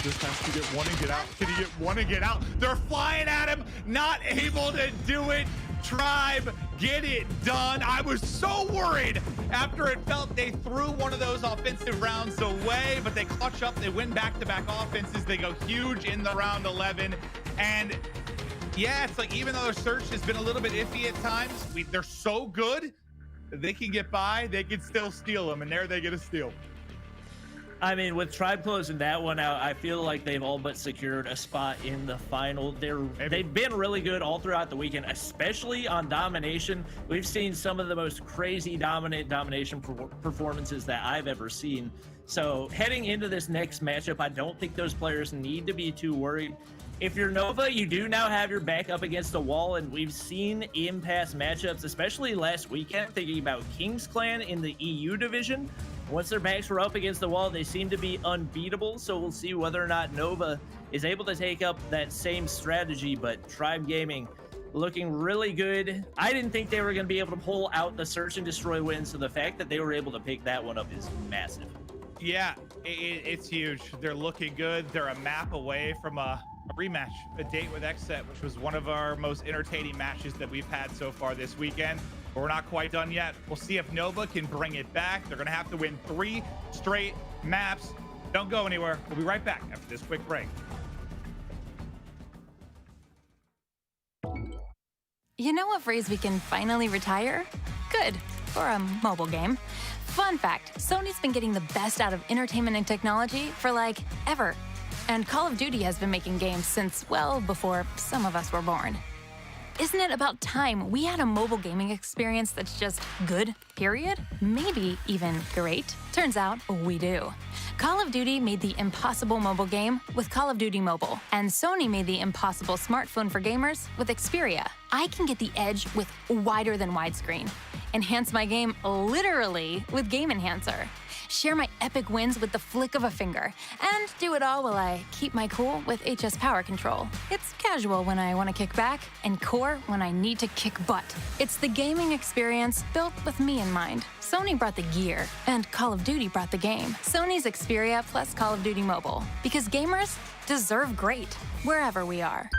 Just has to get 1 and get out. Can he get 1 and get out? They're flying at him, not able to do it. Tribe, get it done. I was so worried after it felt they threw one of those offensive rounds away, but they clutch up. They win back-to-back offenses. They go huge in the round 11. And yeah, it's like even though their search has been a little bit iffy at times, they're so good that they can get by. They can still steal them, and there they get a steal. I mean, with Tribe closing that one out, I feel like they've all but secured a spot in the final. They've been really good all throughout the weekend, especially on domination. We've seen some of the most crazy domination performances that I've ever seen. So heading into this next matchup, I don't think those players need to be too worried. If you're Nova, you do now have your back up against the wall, and we've seen in past matchups, especially last weekend, thinking about King's Clan in the EU division. Once their backs were up against the wall, they seem to be unbeatable, so we'll see whether or not Nova is able to take up that same strategy, but Tribe Gaming looking really good. I didn't think they were going to be able to pull out the search and destroy win, so the fact that they were able to pick that one up is massive. Yeah, it's huge. They're looking good. They're a map away from a rematch, a date with Xset, which was one of our most entertaining matches that we've had so far this weekend. But we're not quite done yet. We'll see if Nova can bring it back. They're going to have to win 3 straight maps. Don't go anywhere. We'll be right back after this quick break. You know what phrase we can finally retire? Good. For a mobile game. Fun fact, Sony's been getting the best out of entertainment and technology for like ever. And Call of Duty has been making games since, well, before some of us were born. Isn't it about time we had a mobile gaming experience that's just good, period? Maybe even great? Turns out we do. Call of Duty made the impossible mobile game with Call of Duty Mobile, and Sony made the impossible smartphone for gamers with Xperia. I can get the edge with wider than widescreen, enhance my game literally with Game Enhancer, share my epic wins with the flick of a finger, and do it all while I keep my cool with HS Power Control. It's casual when I want to kick back, and core when I need to kick butt. It's the gaming experience built with me in mind. Sony brought the gear, and Call of Duty brought the game. Sony's Xperia plus Call of Duty Mobile. Because gamers deserve great, wherever we are.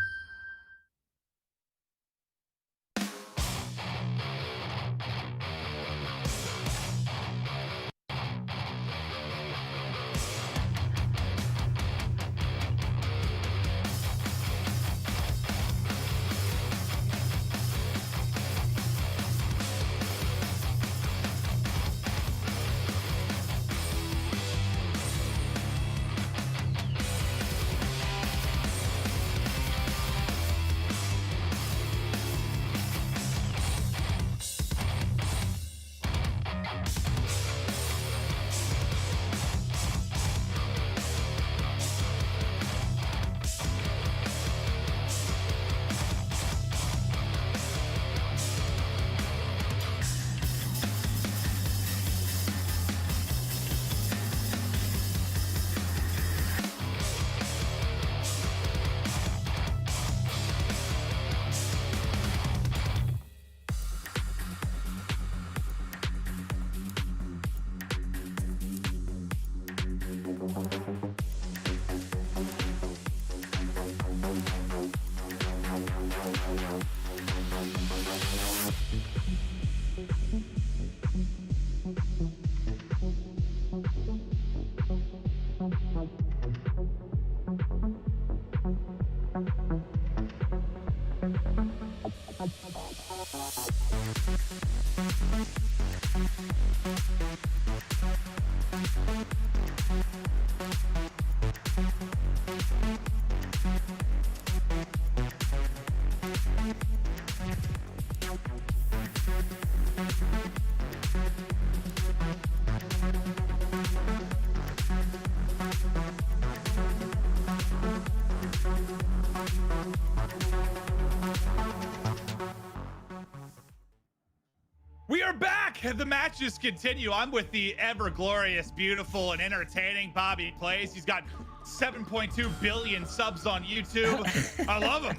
We are back. The matches continue. I'm with the ever glorious, beautiful, and entertaining Bobby Plays. He's got 7.2 billion subs on YouTube. I love him.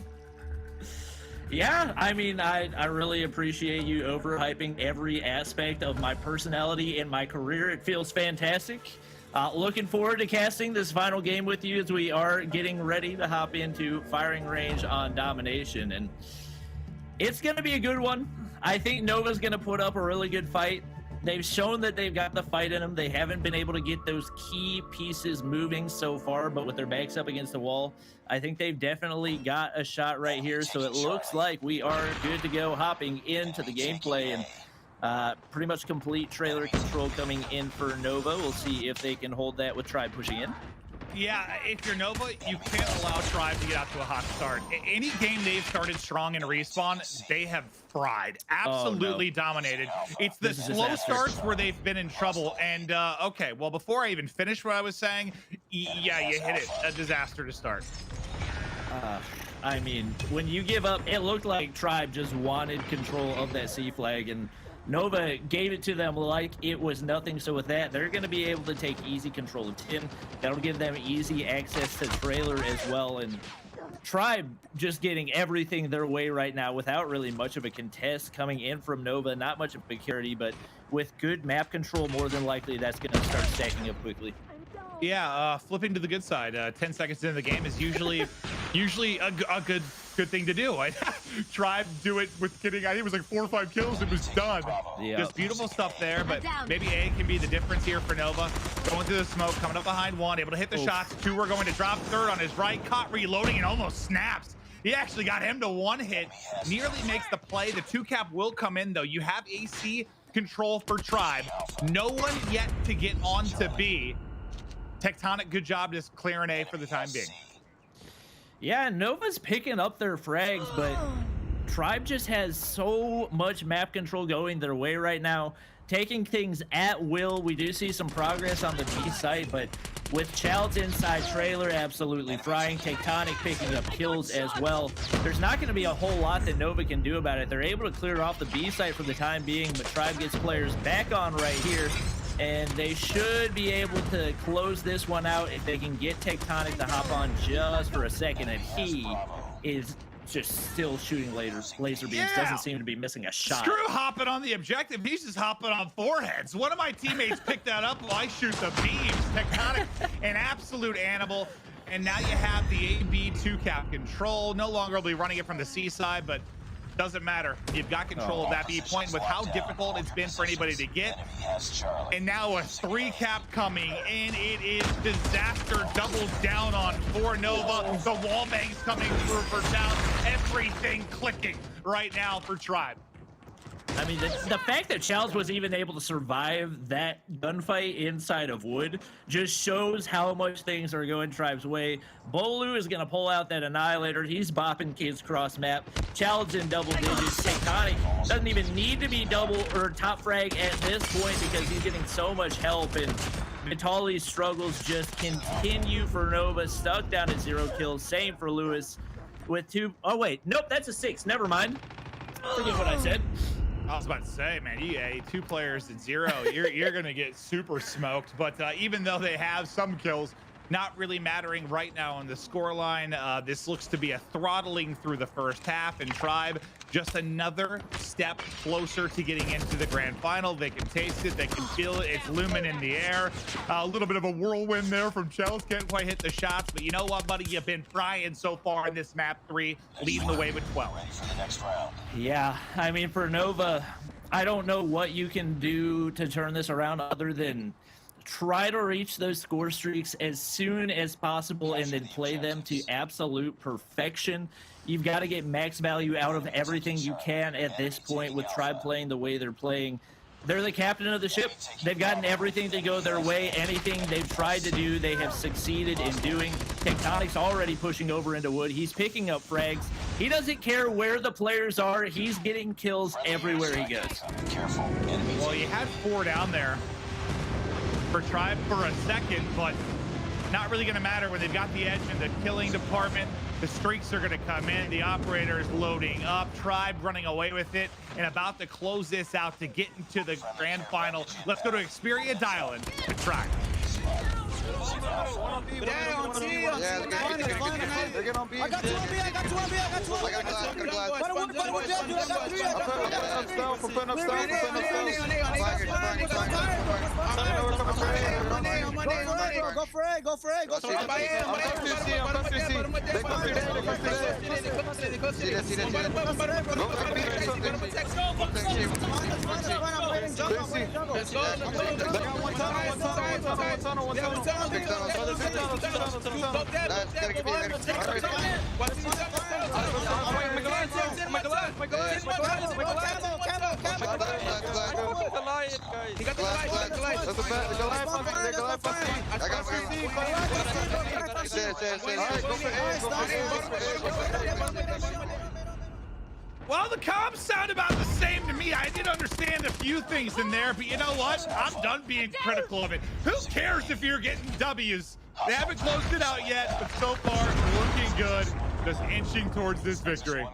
Yeah, I mean, I really appreciate you overhyping every aspect of my personality and my career. It feels fantastic. Looking forward to casting this final game with you as we are getting ready to hop into firing range on Domination. And it's going to be a good one. I think Nova's going to put up a really good fight. They've shown that they've got the fight in them. They haven't been able to get those key pieces moving so far, but with their backs up against the wall, I think they've definitely got a shot right here. So it looks like we are good to go hopping into the gameplay, and pretty much complete trailer control coming in for Nova. We'll see if they can hold that with Tribe pushing in. Yeah, if you're Nova, you can't allow Tribe to get out to a hot start. Any game they've started strong in Respawn, they have fried. Absolutely dominated. It's the slow starts where they've been in trouble. And, okay, well, before I even finish what I was saying, yeah, you hit it. A disaster to start. I mean, when you give up, it looked like Tribe just wanted control of that C flag, and Nova gave it to them like it was nothing. So with that, they're going to be able to take easy control of 10. That'll give them easy access to trailer as well. And Tribe just getting everything their way right now without really much of a contest coming in from Nova. Not much of a security, but with good map control, more than likely that's going to start stacking up quickly. Yeah, flipping to the good side. 10 seconds into the game is usually a good good thing to do. I tried to do it with getting, I think it was like 4 or 5 kills. It was done. Yep. Just beautiful stuff there, but maybe A can be the difference here for Nova. Going through the smoke, coming up behind 1, able to hit the shots. 2 are going to drop. 3rd on his right, caught reloading and almost snaps. He actually got him to 1 hit, nearly makes the play. The 2-cap will come in though. You have AC control for Tribe. No one yet to get on to B. Tectonic, good job just clearing A for the time being. Yeah, Nova's picking up their frags, but Tribe just has so much map control going their way right now, taking things at will. We do see some progress on the B site, but with Child's inside trailer absolutely frying, Tectonic picking up kills as well, there's not going to be a whole lot that Nova can do about it. They're able to clear off the B site for the time being, but Tribe gets players back on right here, and they should be able to close this one out if they can get Tectonic to hop on just for a second, and he is just still shooting laser beams. Doesn't seem to be missing a shot. Screw hopping on the objective. He's just hopping on foreheads. One of my teammates picked that up while I shoot the beams. Tectonic, an absolute animal. And now you have the AB 2-cap control. No longer will be running it from the C side, but doesn't matter. You've got control of that B point with how difficult it's been for anybody to get. And now a 3-cap coming in. It is disaster doubled down on for Nova. The wall bangs coming through for Town. Everything clicking right now for Tribe. I mean, the fact that Childs was even able to survive that gunfight inside of Wood just shows how much things are going Tribe's way. Bolu is going to pull out that Annihilator. He's bopping kids cross map. Childs in double digits. Tectonic doesn't even need to be double or top frag at this point because he's getting so much help, and Vitali's struggles just continue for Nova. Stuck down at 0 kills. Same for Lewis with 2. Oh, wait. Nope, that's a 6. Never mind. Forget what I said. I was about to say, man, EA, 2 players at 0, you're going to get super smoked. But even though they have some kills, not really mattering right now on the scoreline. This looks to be a throttling through the first half, and Tribe just another step closer to getting into the grand final. They can taste it, they can feel it. It's looming in the air. A little bit of a whirlwind there from Chels. Can't quite hit the shots, but you know what, buddy? You've been frying so far in this map 3, leading the way with 12. Yeah, I mean, for Nova, I don't know what you can do to turn this around other than try to reach those score streaks as soon as possible and then play them to absolute perfection. You've got to get max value out of everything you can at this point with Tribe playing the way they're playing. They're the captain of the ship. They've gotten everything to go their way. Anything they've tried to do, they have succeeded in doing. Tectonic's already pushing over into Wood. He's picking up frags. He doesn't care where the players are. He's getting kills everywhere he goes. Well, you had 4 down there for Tribe for a second, but not really going to matter when they've got the edge in the killing department. The streaks are going to come in. The operator is loading up. Tribe running away with it and about to close this out to get into the grand final. Let's go to Xperia Dialing to Tribe. Go for it. Go for it. Go for it. Well, the comms sound about the same to me. I did understand a few things in there, but you know what? I'm done being critical of it. Who cares if you're getting W's? They haven't closed it out yet, but so far, looking good. Just inching towards this victory.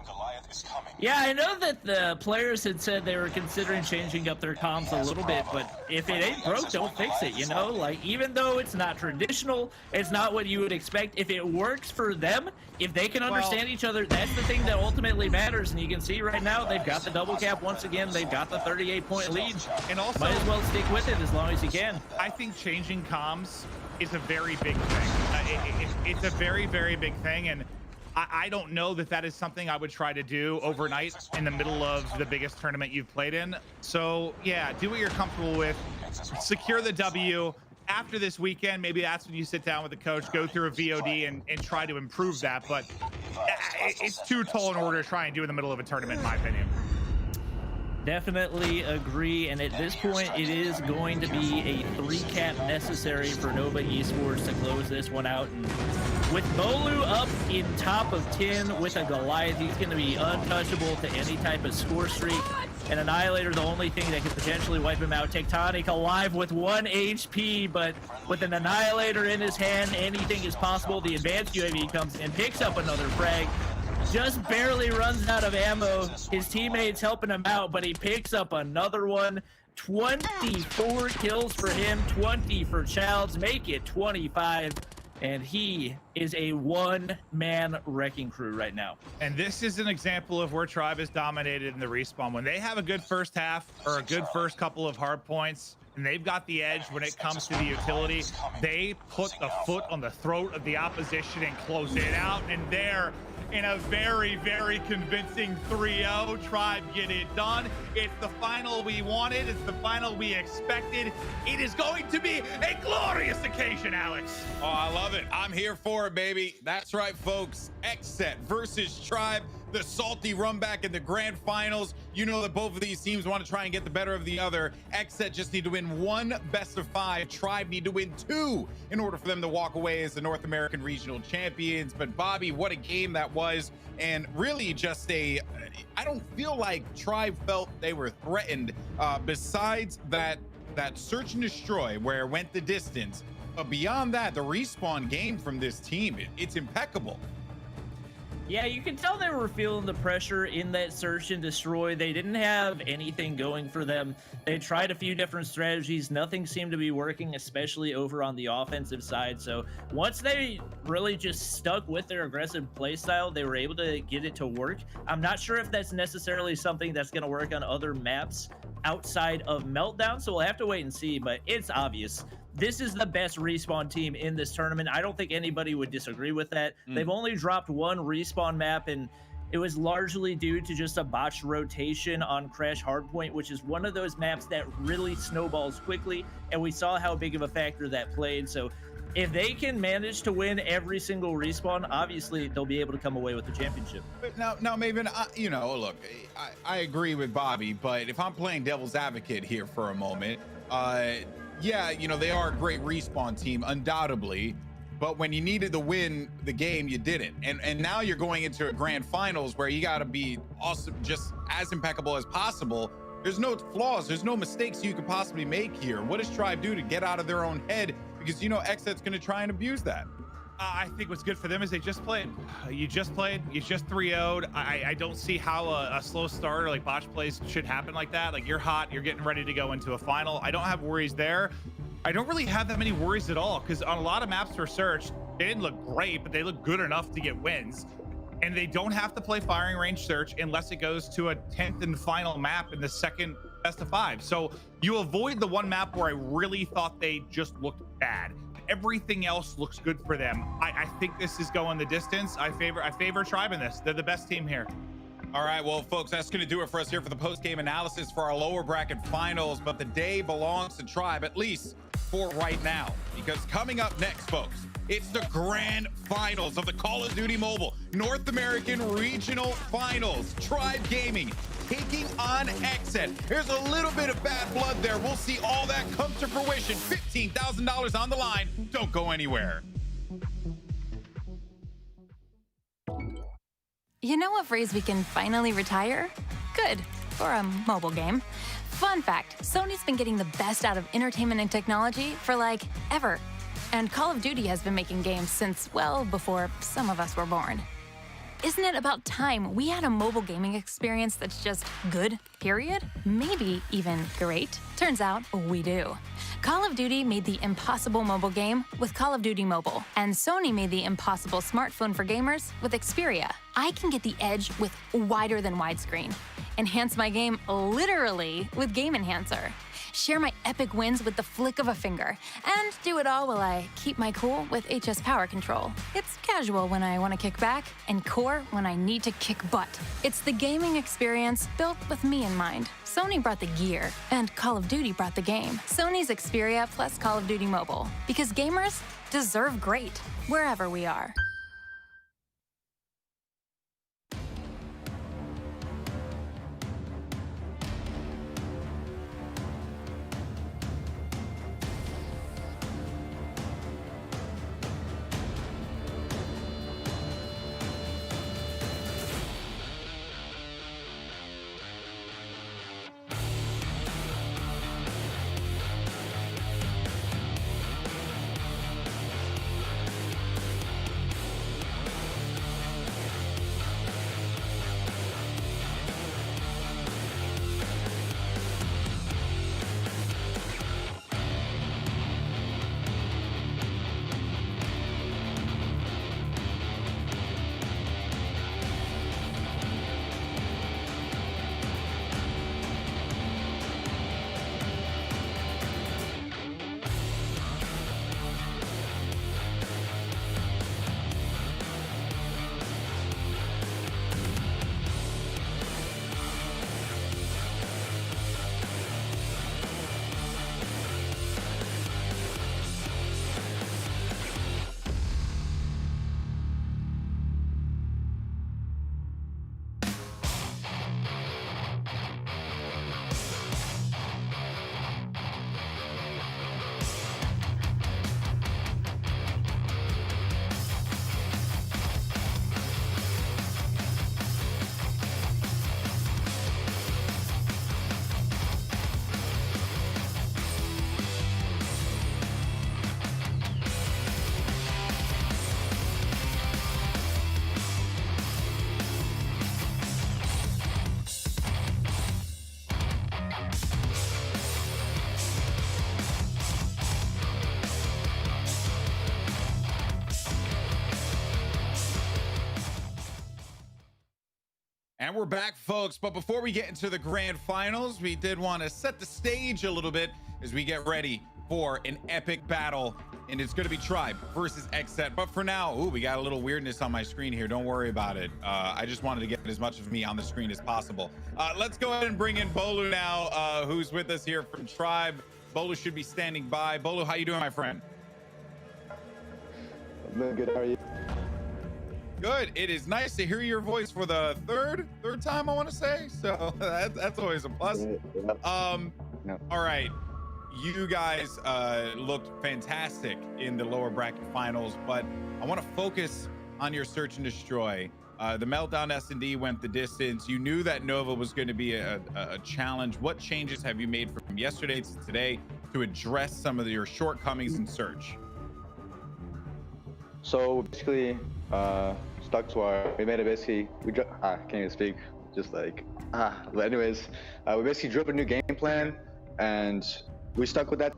Yeah, I know that the players had said they were considering changing up their comms a little bit, but if it ain't broke, don't fix it, you know? Like, even though it's not traditional, it's not what you would expect. If it works for them, if they can understand each other, that's the thing that ultimately matters. And you can see right now, they've got the double cap once again. They've got the 38-point lead. And also, might as well stick with it as long as you can. I think changing comms is a very big thing. It's a very, very big thing. And I don't know that that is something I would try to do overnight in the middle of the biggest tournament you've played in. So yeah, do what you're comfortable with, secure the W. After this weekend, maybe that's when you sit down with the coach, go through a VOD and try to improve that. But it's too tall in order to try and do in the middle of a tournament, in my opinion. Definitely agree, and at this point it is going to be a 3-cap necessary for Nova Esports to close this one out. And with Bolu up in top of 10 with a Goliath, he's going to be untouchable to any type of score streak. And Annihilator, the only thing that could potentially wipe him out. Tectonic alive with 1 HP, but with an Annihilator in his hand, anything is possible. The advanced UAV comes in, picks up another frag. Just barely runs out of ammo. His teammates helping him out, but he picks up another one. 24 kills for him, 20 for Childs, make it 25. And he is a one-man wrecking crew right now. And this is an example of where Tribe is dominated in the respawn. When they have a good first half or a good first couple of hard points, and they've got the edge when it comes to the utility, they put the foot on the throat of the opposition and close it out. And there, in a very, very convincing 3-0, Tribe get it done. It's the final we wanted. It's the final we expected. It is going to be a glorious occasion, Alex. Oh, I love it. I'm here for it, baby. That's right, folks. Xset versus Tribe, the salty run back in the grand finals. You know that both of these teams want to try and get the better of the other. Xset just need to win 1 best of 5. Tribe need to win 2 in order for them to walk away as the North American regional champions. But Bobby, what a game that was. And really just I don't feel like Tribe felt they were threatened besides that search and destroy where it went the distance. But beyond that, the respawn game from this team, it's impeccable. Yeah, you can tell they were feeling the pressure in that search and destroy. They didn't have anything going for them. They tried a few different strategies. Nothing seemed to be working, especially over on the offensive side. So once they really just stuck with their aggressive play style, they were able to get it to work. I'm not sure if that's necessarily something that's going to work on other maps outside of Meltdown, so we'll have to wait and see, but it's obvious. This is the best respawn team in this tournament. I don't think anybody would disagree with that. They've only dropped 1 respawn map, and it was largely due to just a botched rotation on Crash Hardpoint, which is one of those maps that really snowballs quickly, and we saw how big of a factor that played. So if they can manage to win every single respawn, obviously they'll be able to come away with the championship. But now Maven, you know, look, I agree with Bobby, but if I'm playing devil's advocate here for a moment, yeah, you know, they are a great respawn team, undoubtedly, but when you needed to win the game, you didn't. And now you're going into a grand finals where you got to be awesome, just as impeccable as possible. There's no flaws, there's no mistakes you could possibly make here. What does Tribe do to get out of their own head? Because, you know, Xset's going to try and abuse that. I think what's good for them is they just played. You just 3-0'd. I don't see how a slow start or like botch plays should happen like that. Like, you're hot, you're getting ready to go into a final. I don't have worries there. I don't really have that many worries at all, because on a lot of maps for search, they didn't look great, but they look good enough to get wins. And they don't have to play firing range search unless it goes to a 10th and final map in the second best of 5. So you avoid the one map where I really thought they just looked bad. Everything else looks good for them. I think this is going the distance. I favor Tribe in this. They're the best team here. All right, well, folks, that's going to do it for us here for the post-game analysis for our lower bracket finals. But the day belongs to Tribe, at least for right now, because coming up next, folks, it's the grand finals of the Call of Duty Mobile North American Regional Finals. Tribe Gaming taking on Xset. There's a little bit of bad blood there. We'll see all that come to fruition. $15,000 on the line. Don't go anywhere. You know what phrase we can finally retire? Good, for a mobile game. Fun fact, Sony's been getting the best out of entertainment and technology for like ever. And Call of Duty has been making games since well before some of us were born. Isn't it about time we had a mobile gaming experience that's just good, period? Maybe even great? Turns out we do. Call of Duty made the impossible mobile game with Call of Duty Mobile, and Sony made the impossible smartphone for gamers with Xperia. I can get the edge with wider than widescreen. enhance my game literally with Game Enhancer, share my epic wins with the flick of a finger, and do it all while I keep my cool with HS Power Control. It's casual when I want to kick back, and core when I need to kick butt. It's the gaming experience built with me in mind. Sony brought the gear, and Call of Duty brought the game. Sony's Xperia plus Call of Duty Mobile. Because gamers deserve great, wherever we are. And we're back, folks. But before we get into the grand finals, we did want to set the stage a little bit as we get ready for an epic battle. And it's going to be Tribe versus Xset. But for now, we got a little weirdness on my screen here. Don't worry about it. I just wanted to get as much of me on the screen as possible. Let's go ahead and bring in Bolu now, who's with us here from Tribe. Bolu should be standing by. Bolu, how you doing, my friend? I'm doing good. How are you? Good. It is nice to hear your voice for the third time, I want to say. So that's always a plus. Yeah. All right. You guys looked fantastic in the lower bracket finals, but I want to focus on your search and destroy. The Meltdown S&D went the distance. You knew that Nova was going to be a challenge. What changes have you made from yesterday to today to address some of your shortcomings in search? So basically, stuck to we made it basically, can't even speak, just like, but anyways, we basically drew up a new game plan and we stuck with that.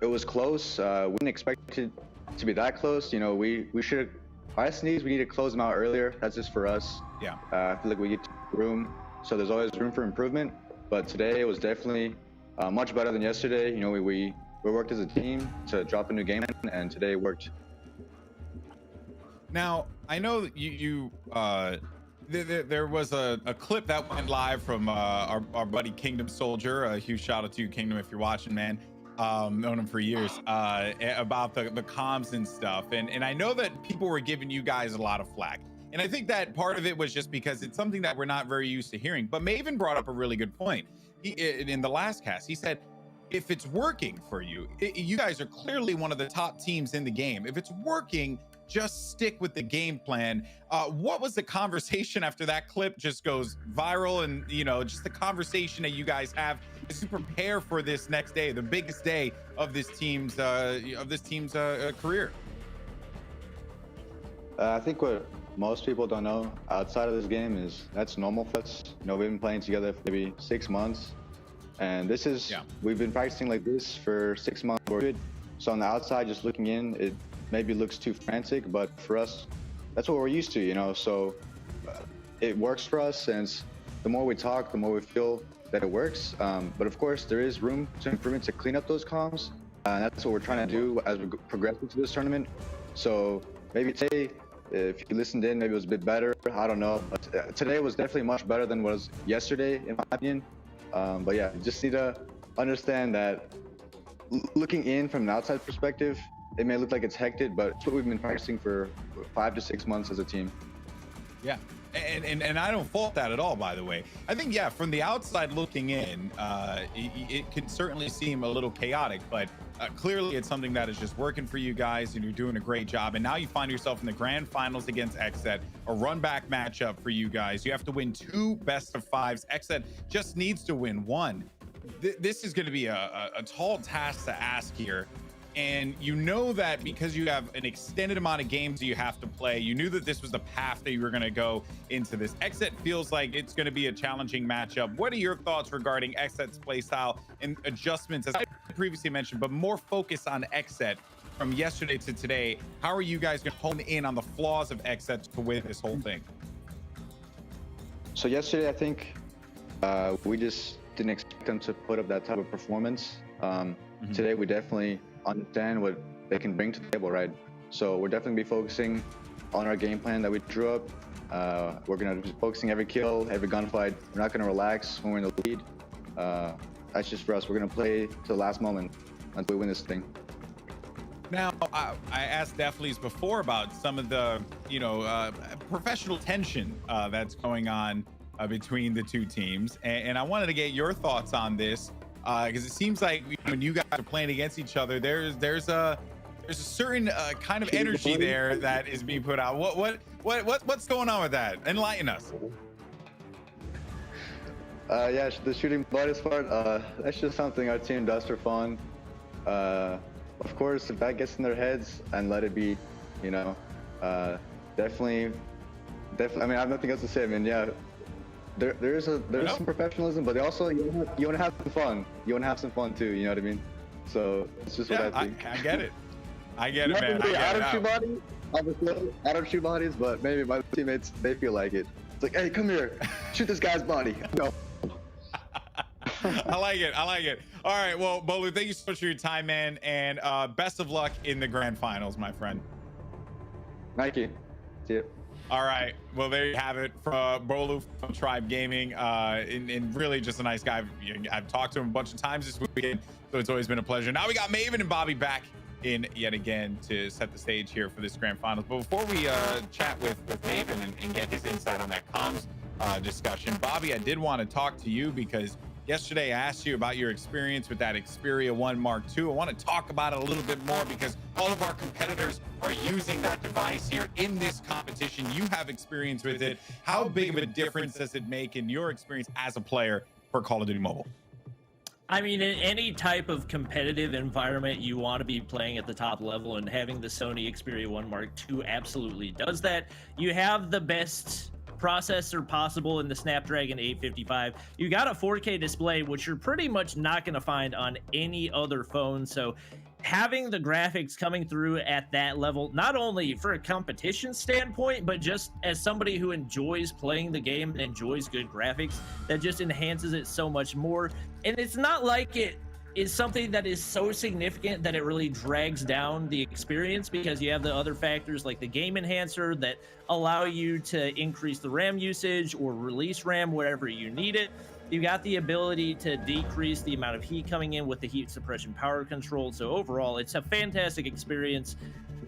It was close. We didn't expect it to be that close. You know, we should, our S&Ds, we need to close them out earlier. That's just for us. Yeah. I feel like we get room, so there's always room for improvement. But today it was definitely much better than yesterday. You know, we worked as a team to drop a new game plan, and today it worked. Now, I know that there was a clip that went live from our buddy Kingdom Soldier. A huge shout out to you, Kingdom, if you're watching, man. Known him for years, about the comms and stuff. And I know that people were giving you guys a lot of flack. And I think that part of it was just because it's something that we're not very used to hearing. But Maven brought up a really good point. In the last cast, he said, if it's working for you, you guys are clearly one of the top teams in the game. If it's working, just stick with the game plan. What was the conversation after that clip just goes viral, and you know, just the conversation that you guys have to prepare for this next day, the biggest day of this team's career? I think what most people don't know outside of this game is that's normal for us. You know, we've been playing together for maybe 6 months, and this is we've been practicing like this for 6 months. So on the outside, just looking in, it maybe looks too frantic, but for us, that's what we're used to, you know. So it works for us, and the more we talk, the more we feel that it works. But of course, there is room to improvement to clean up those comms. And that's what we're trying to do as we progress into this tournament. So maybe today, if you listened in, maybe it was a bit better. I don't know. But today was definitely much better than was yesterday, in my opinion. But yeah, you just need to understand that looking in from an outside perspective, it may look like it's hectic, but it's what we've been practicing for 5 to 6 months as a team. Yeah. And I don't fault that at all, by the way. I think, yeah, from the outside looking in, it can certainly seem a little chaotic, but clearly it's something that is just working for you guys and you're doing a great job. And now you find yourself in the grand finals against XSET, a run back matchup for you guys. You have to win 2 best of 5s. XSET just needs to win 1. This is going to be a tall task to ask here. And you know that because you have an extended amount of games that you have to play, you knew that this was the path that you were going to go into this. XSET feels like it's going to be a challenging matchup. What are your thoughts regarding XSET's playstyle and adjustments, as I previously mentioned, but more focus on XSET from yesterday to today? How are you guys going to hone in on the flaws of XSET to win this whole thing? So yesterday, I think we just didn't expect them to put up that type of performance. Today, we definitely understand what they can bring to the table, right? So we're definitely be focusing on our game plan that we drew up. We're gonna be focusing every kill, every gunfight. We're not gonna relax when we're in the lead. That's just for us. We're gonna play to the last moment until we win this thing. Now, I asked Deathleys before about some of the, professional tension that's going on between the two teams, and I wanted to get your thoughts on this. Because it seems like when you guys are playing against each other, there's a certain kind of energy there that is being put out. What's going on with that? Enlighten us. Yeah, the shooting buddies part. That's just something our team does for fun. Of course, if that gets in their heads, and let it be. Definitely. I mean, I have nothing else to say. I mean, yeah. There's some professionalism, but also you want to have some fun. You want to have some fun too. You know what I mean? So it's just what I think. I get it. I get it, man. I don't shoot bodies, but maybe my teammates, they feel like it. It's like, hey, come here, shoot this guy's body. No. I like it. All right, well, Bolu, thank you so much for your time, man, and best of luck in the grand finals, my friend. Thank you. See you. All right, well, there you have it from Bolu from Tribe Gaming, and really just a nice guy. I've talked to him a bunch of times this weekend, so it's always been a pleasure. Now we got Maven and Bobby back in yet again to set the stage here for this grand finals. But before we chat with Maven and get his insight on that comms discussion, Bobby, I did want to talk to you because yesterday I asked you about your experience with that Xperia 1 Mark II. I want to talk about it a little bit more because all of our competitors are using that device here in this competition. You have experience with it. How big of a difference does it make in your experience as a player for Call of Duty Mobile? I mean, in any type of competitive environment, you want to be playing at the top level, and having the Sony Xperia 1 Mark II absolutely does that. You have the best processor possible in the Snapdragon 855. You got a 4K display, which you're pretty much not going to find on any other phone. So having the graphics coming through at that level, not only for a competition standpoint, but just as somebody who enjoys playing the game and enjoys good graphics, that just enhances it so much more. And it's not like it is something that is so significant that it really drags down the experience, because you have the other factors like the game enhancer that allow you to increase the RAM usage or release RAM wherever you need it. You got the ability to decrease the amount of heat coming in with the heat suppression power control. So overall, it's a fantastic experience.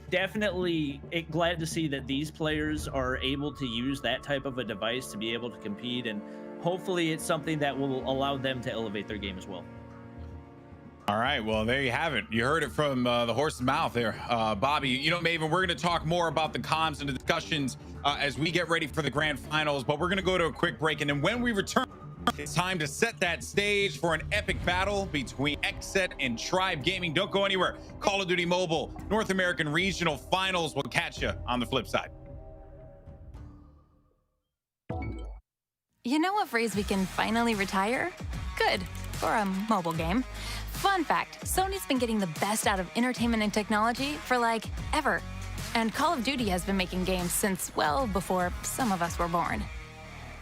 Definitely glad to see that these players are able to use that type of a device to be able to compete, and hopefully it's something that will allow them to elevate their game as well. All right, well, there you have it. You heard it from the horse's mouth there. Bobby, Maven, we're going to talk more about the comms and the discussions as we get ready for the grand finals, but we're going to go to a quick break, and then when we return, it's time to set that stage for an epic battle between XSET and Tribe Gaming. Don't go anywhere. Call of Duty Mobile North American Regional Finals will catch you on the flip side. You know what phrase we can finally retire? Good, for a mobile game. Fun fact, Sony's been getting the best out of entertainment and technology for ever. And Call of Duty has been making games since well before some of us were born.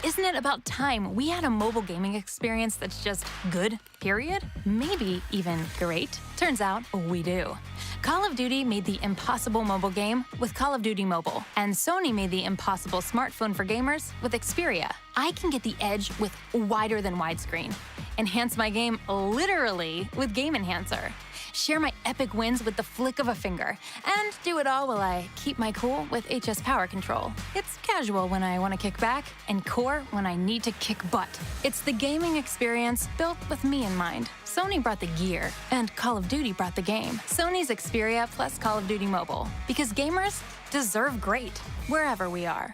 Isn't it about time we had a mobile gaming experience that's just good, period? Maybe even great? Turns out we do. Call of Duty made the impossible mobile game with Call of Duty Mobile, and Sony made the impossible smartphone for gamers with Xperia. I can get the edge with wider than widescreen, enhance my game literally with Game Enhancer, share my epic wins with the flick of a finger, and do it all while I keep my cool with HS Power Control. It's casual when I want to kick back, and core when I need to kick butt. It's the gaming experience built with me in mind. Sony brought the gear, and Call of Duty brought the game. Sony's Xperia plus Call of Duty Mobile. Because gamers deserve great, wherever we are.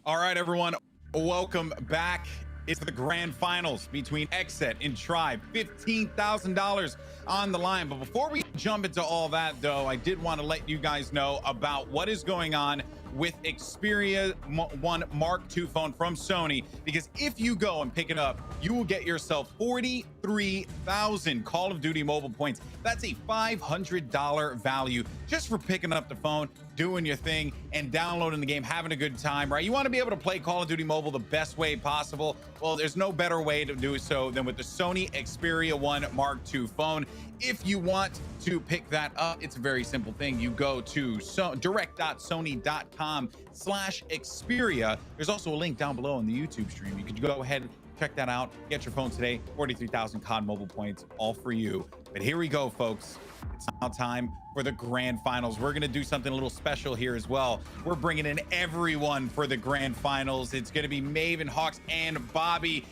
All right, everyone, welcome back. It's the grand finals between Xset and Tribe. $15,000 on the line. But before we jump into all that, though, I did want to let you guys know about what is going on with Xperia 1 Mark II phone from Sony, because if you go and pick it up, you will get yourself 43,000 Call of Duty mobile points. That's a $500 value just for picking up the phone, doing your thing, and downloading the game, having a good time, right? You want to be able to play Call of Duty Mobile the best way possible. Well, there's no better way to do so than with the Sony Xperia 1 Mark II phone. If you want to pick that up, it's a very simple thing. You go to direct.sony.com/Xperia. There's also a link down below in the YouTube stream. You could go ahead, check that out, get your phone today. 43,000 COD mobile points, all for you. But here we go, folks. It's now time for the grand finals. We're going to do something a little special here as well. We're bringing in everyone for the grand finals. It's going to be Maven, Hawks, and Bobby.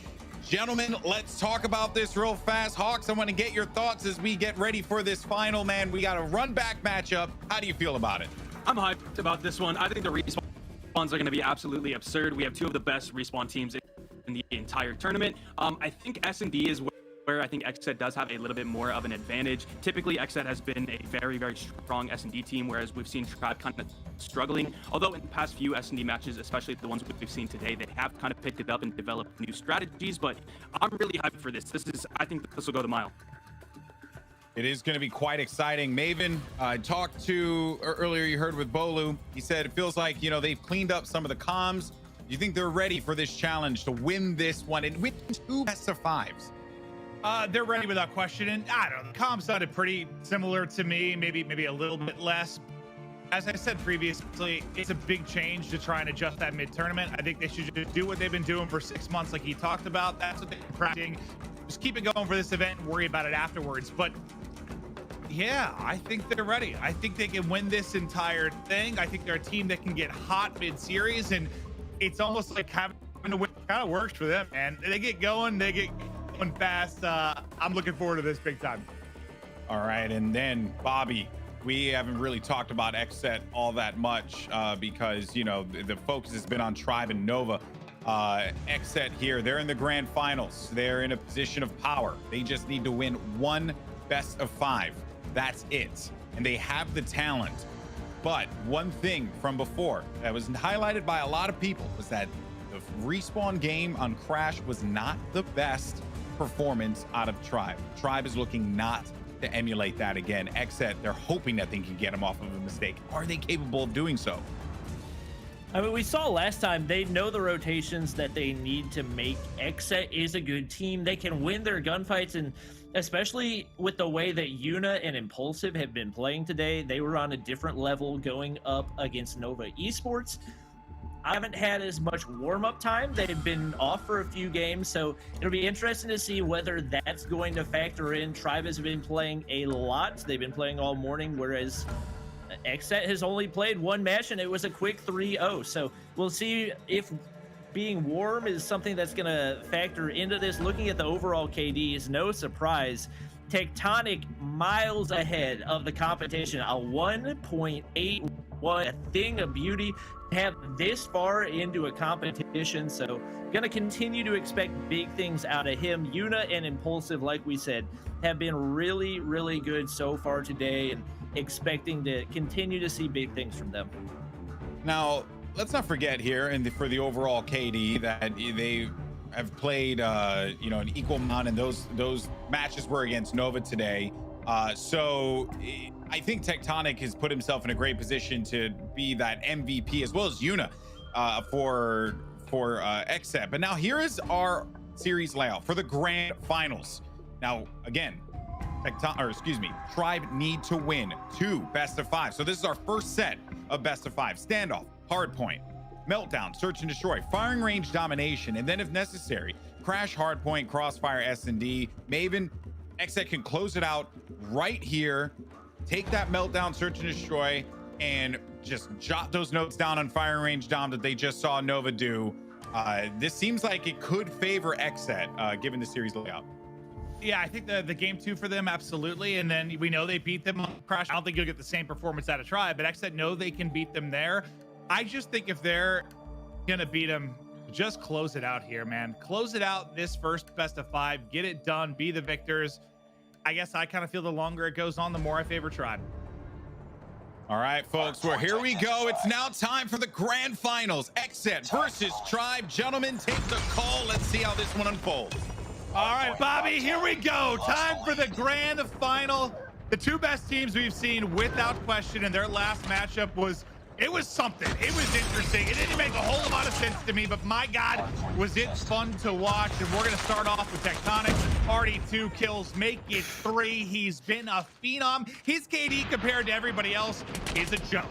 Gentlemen, let's talk about this real fast. Hawks, I want to get your thoughts as we get ready for this final, man. We got a run back matchup. How do you feel about it? I'm hyped about this one. I think the respawns are going to be absolutely absurd. We have two of the best respawn teams in the entire tournament. I think S&D is where I think Xset does have a little bit more of an advantage. Typically, Xset has been a very, very strong S&D team, whereas we've seen Tribe kind of struggling. Although in the past few S&D matches, especially the ones we've seen today, they have kind of picked it up and developed new strategies. But I'm really hyped for this. I think this will go the mile. It is going to be quite exciting. Maven, I talked to earlier, you heard with Bolu. He said it feels like, you know, they've cleaned up some of the comms. Do you think they're ready for this challenge to win this one and win 2 best of 5s? They're ready without question. And I don't know, the comms sounded pretty similar to me, maybe a little bit less. As I said previously, it's a big change to try and adjust that mid-tournament. I think they should just do what they've been doing for 6 months like he talked about. That's what they're practicing. Just keep it going for this event and worry about it afterwards. But Yeah, I think they're ready. I think they can win this entire thing. I think they're a team that can get hot mid-series, and it's almost like having to win kind of works for them, man. They get going fast. I'm looking forward to this big time. All right, and then Bobby, we haven't really talked about Xset all that much because, you know, the focus has been on Tribe and Nova. Xset here, they're in the grand finals. They're in a position of power. They just need to win one best of 5. That's it. And they have the talent. But one thing from before that was highlighted by a lot of people was that the respawn game on Crash was not the best performance out of Tribe. Tribe is looking not to emulate that again. Xset, they're hoping that they can get him off of a mistake. Are they capable of doing so? I mean, we saw last time they know the rotations that they need to make. Xset is a good team. They can win their gunfights, and especially with the way that Yuna and Impulsive have been playing today, they were on a different level going up against Nova Esports. I haven't had as much warm-up time. They've been off for a few games, so it'll be interesting to see whether that's going to factor in. Tribe has been playing a lot. They've been playing all morning, whereas Xset has only played one match, and it was a quick 3-0. So we'll see if being warm is something that's going to factor into this. Looking at the overall KD is no surprise. Tectonic miles ahead of the competition, a 1.81, a thing of beauty to have this far into a competition. So going to continue to expect big things out of him. Yuna and Impulsive, like we said, have been really, really good so far today, and expecting to continue to see big things from them. Now, let's not forget here, and for the overall KD, that they have played, you know, an equal amount, and those matches were against Nova today. So I think Tectonic has put himself in a great position to be that MVP, as well as Yuna, for Xset. But now here is our series layout for the grand finals. Now, again, Tribe need to win 2 best of 5. So this is our first set of best of 5. Standoff, hardpoint, meltdown, search and destroy, firing range domination, and then if necessary, crash, hardpoint, crossfire, S&D. Maven, Xset can close it out right here, take that meltdown, search and destroy, and just jot those notes down on firing range dom that they just saw Nova do. This seems like it could favor Xset, given the series layout. Yeah, I think the game 2 for them, absolutely. And then we know they beat them on Crash. I don't think you'll get the same performance out of Tribe, but Xset know they can beat them there. I just think if they're going to beat them, just close it out here, man. Close it out this first best of 5. Get it done. Be the victors. I guess I kind of feel the longer it goes on, the more I favor Tribe. All right, folks, well, here we go. It's now time for the grand finals. Xset versus Tribe. Gentlemen, take the call. Let's see how this one unfolds. All right, Bobby, here we go. Time for the grand final. The 2 best teams we've seen without question, and their last matchup was something. It was interesting. It didn't make a whole lot of sense to me, but my God, was it fun to watch. And we're going to start off with Tectonic. Already 2 kills, make it 3. He's been a phenom. His KD compared to everybody else is a joke.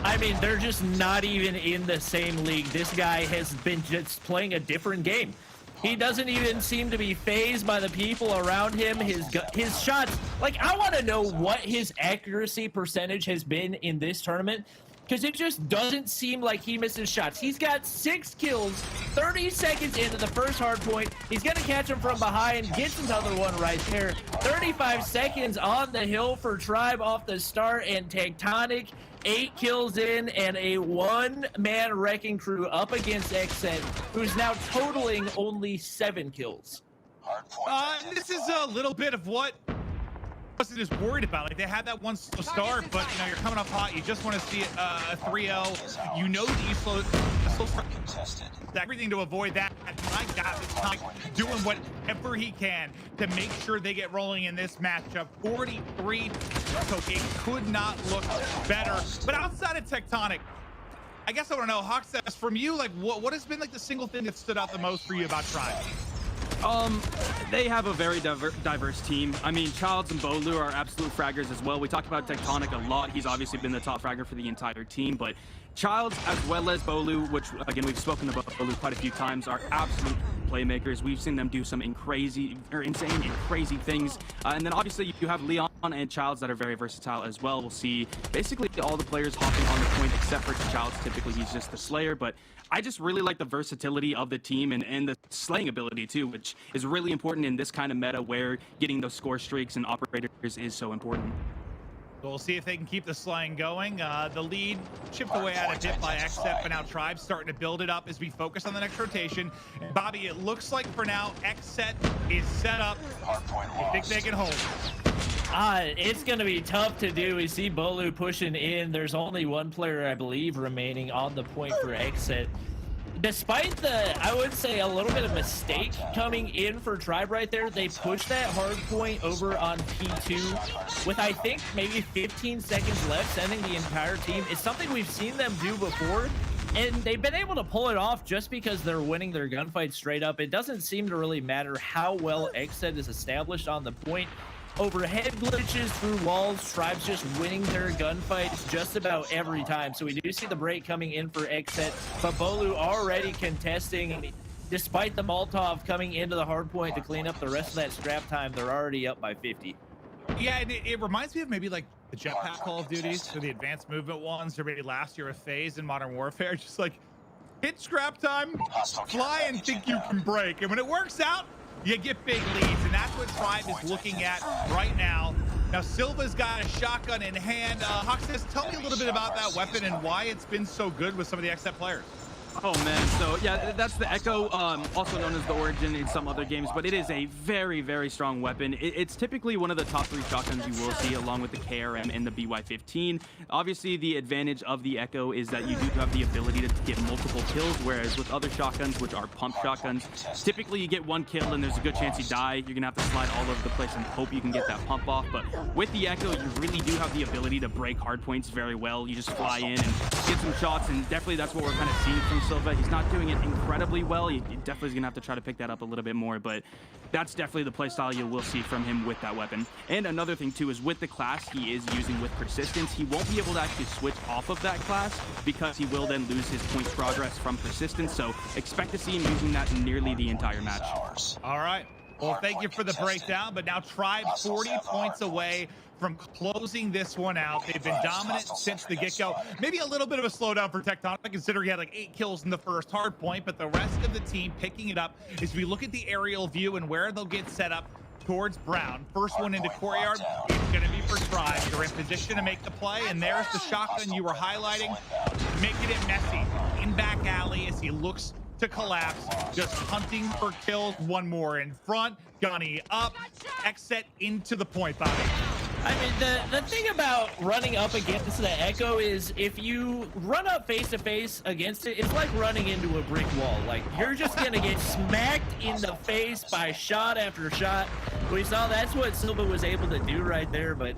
I mean, they're just not even in the same league. This guy has been just playing a different game. He doesn't even seem to be fazed by the people around him. His shots, like, I want to know what his accuracy percentage has been in this tournament, because it just doesn't seem like he misses shots. He's got 6 kills, 30 seconds into the first hard point. He's going to catch him from behind, gets another one right there. 35 seconds on the hill for Tribe off the start, and Tectonic 8 kills in, and a 1-man wrecking crew up against Xset, who's now totaling only 7 kills. This is a little bit of what Austin is worried about. Like, they had that one slow start, but you know, you're coming up hot. You just want to see a 3-0. You know that you slow start. Everything to avoid that. My God, this time doing whatever he can to make sure they get rolling in this matchup. 43. So it could not look better. But outside of Tectonic, I guess I want to know, Hawk says, from you, like, what has been like the single thing that stood out the most for you about Tribe? They have a very diverse team. I mean, Childs and Bolu are absolute fraggers as well. We talk about Tectonic a lot. He's obviously been the top fragger for the entire team, but Childs as well as Bolu, which again we've spoken about Bolu quite a few times, are absolute playmakers. We've seen them do some insane and crazy things. And then obviously you have Leon and Childs that are very versatile as well. We'll see basically all the players hopping on the point except for Childs. Typically, he's just the Slayer, but I just really like the versatility of the team and the slaying ability too, which is really important in this kind of meta where getting those score streaks and operators is so important. We'll see if they can keep the slaying going. The lead chipped away at a bit by XSET, but now Tribe's starting to build it up as we focus on the next rotation. And Bobby, it looks like for now, XSET is set up. I think they can hold. It's going to be tough to do. We see Bolu pushing in. There's only one player, I believe, remaining on the point for XSET. Despite the, I would say, a little bit of mistake coming in for Tribe right there, they pushed that hard point over on P2 with, I think, maybe 15 seconds left, sending the entire team. It's something we've seen them do before, and they've been able to pull it off just because they're winning their gunfight straight up. It doesn't seem to really matter how well XSET is established on the point. Overhead glitches through walls, Tribe's just winning their gunfights just about every time. So we do see the break coming in for XSET, but Bolu already contesting. Despite the Molotov coming into the hard point to clean up the rest of that scrap time, they're already up by 50. Yeah, and it reminds me of maybe like the jetpack Call of Duties or the advanced movement ones, or maybe last year of Phase in Modern Warfare. Just like hit scrap time, fly and think you can break. And when it works out, you get big leads, and that's what Tribe is looking at right now. Now, Silva's got a shotgun in hand. Hawk says, tell me a little bit about that weapon and why it's been so good with some of the XSET players. Oh man, so yeah, that's the Echo, also known as the Origin in some other games, but it is a very, very strong weapon. It's typically one of the top 3 shotguns you will see, along with the KRM and the BY-15. Obviously, the advantage of the Echo is that you do have the ability to get multiple kills, whereas with other shotguns, which are pump shotguns, typically you get 1 kill and there's a good chance you die. You're gonna have to slide all over the place and hope you can get that pump off. But with the Echo, you really do have the ability to break hard points very well. You just fly in and get some shots, and definitely that's what we're kind of seeing from Silva. He's not doing it incredibly well. He definitely is going to have to try to pick that up a little bit more, but that's definitely the playstyle you will see from him with that weapon. And another thing too is with the class he is using with Persistence, he won't be able to actually switch off of that class because he will then lose his points progress from Persistence, so expect to see him using that nearly the entire match. All right. Well, thank you for the breakdown, but now Tribe 40 points away from closing this one out. They've been dominant since the get-go. Maybe a little bit of a slowdown for Tectonic, considering he had like 8 kills in the first hard point, but the rest of the team picking it up as we look at the aerial view and where they'll get set up towards Brown. First one into Courtyard, it's going to be for Tribe. They're in position to make the play, and there's the shotgun you were highlighting, making it messy. In back alley as he looks to collapse, just hunting for kills. One more in front, Gunny up, XSET into the point, Bobby. I mean, the thing about running up against the Echo is if you run up face to face against it, it's like running into a brick wall. Like, you're just gonna get smacked in the face by shot after shot. We saw that's what Silva was able to do right there, but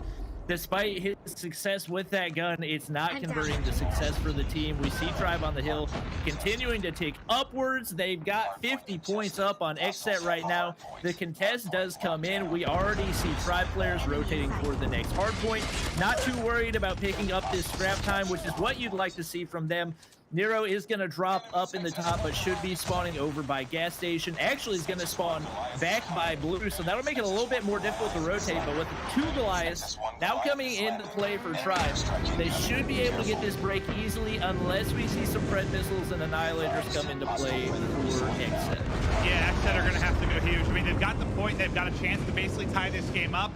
despite his success with that gun, it's not converting to success for the team. We see Tribe on the hill continuing to tick upwards. They've got 50 points up on XSET right now. The contest does come in. We already see Tribe players rotating toward the next hard point. Not too worried about picking up this scrap time, which is what you'd like to see from them. Nero is going to drop up in the top, but should be spawning over by gas station. Actually, is going to spawn back by blue, so that'll make it a little bit more difficult to rotate. But with the 2 Goliaths now coming into play for Tribe, they should be able to get this break easily, unless we see some Pred missiles and Annihilators come into play for XSET. Yeah, XSET are going to have to go huge. I mean, they've got the point. They've got a chance to basically tie this game up.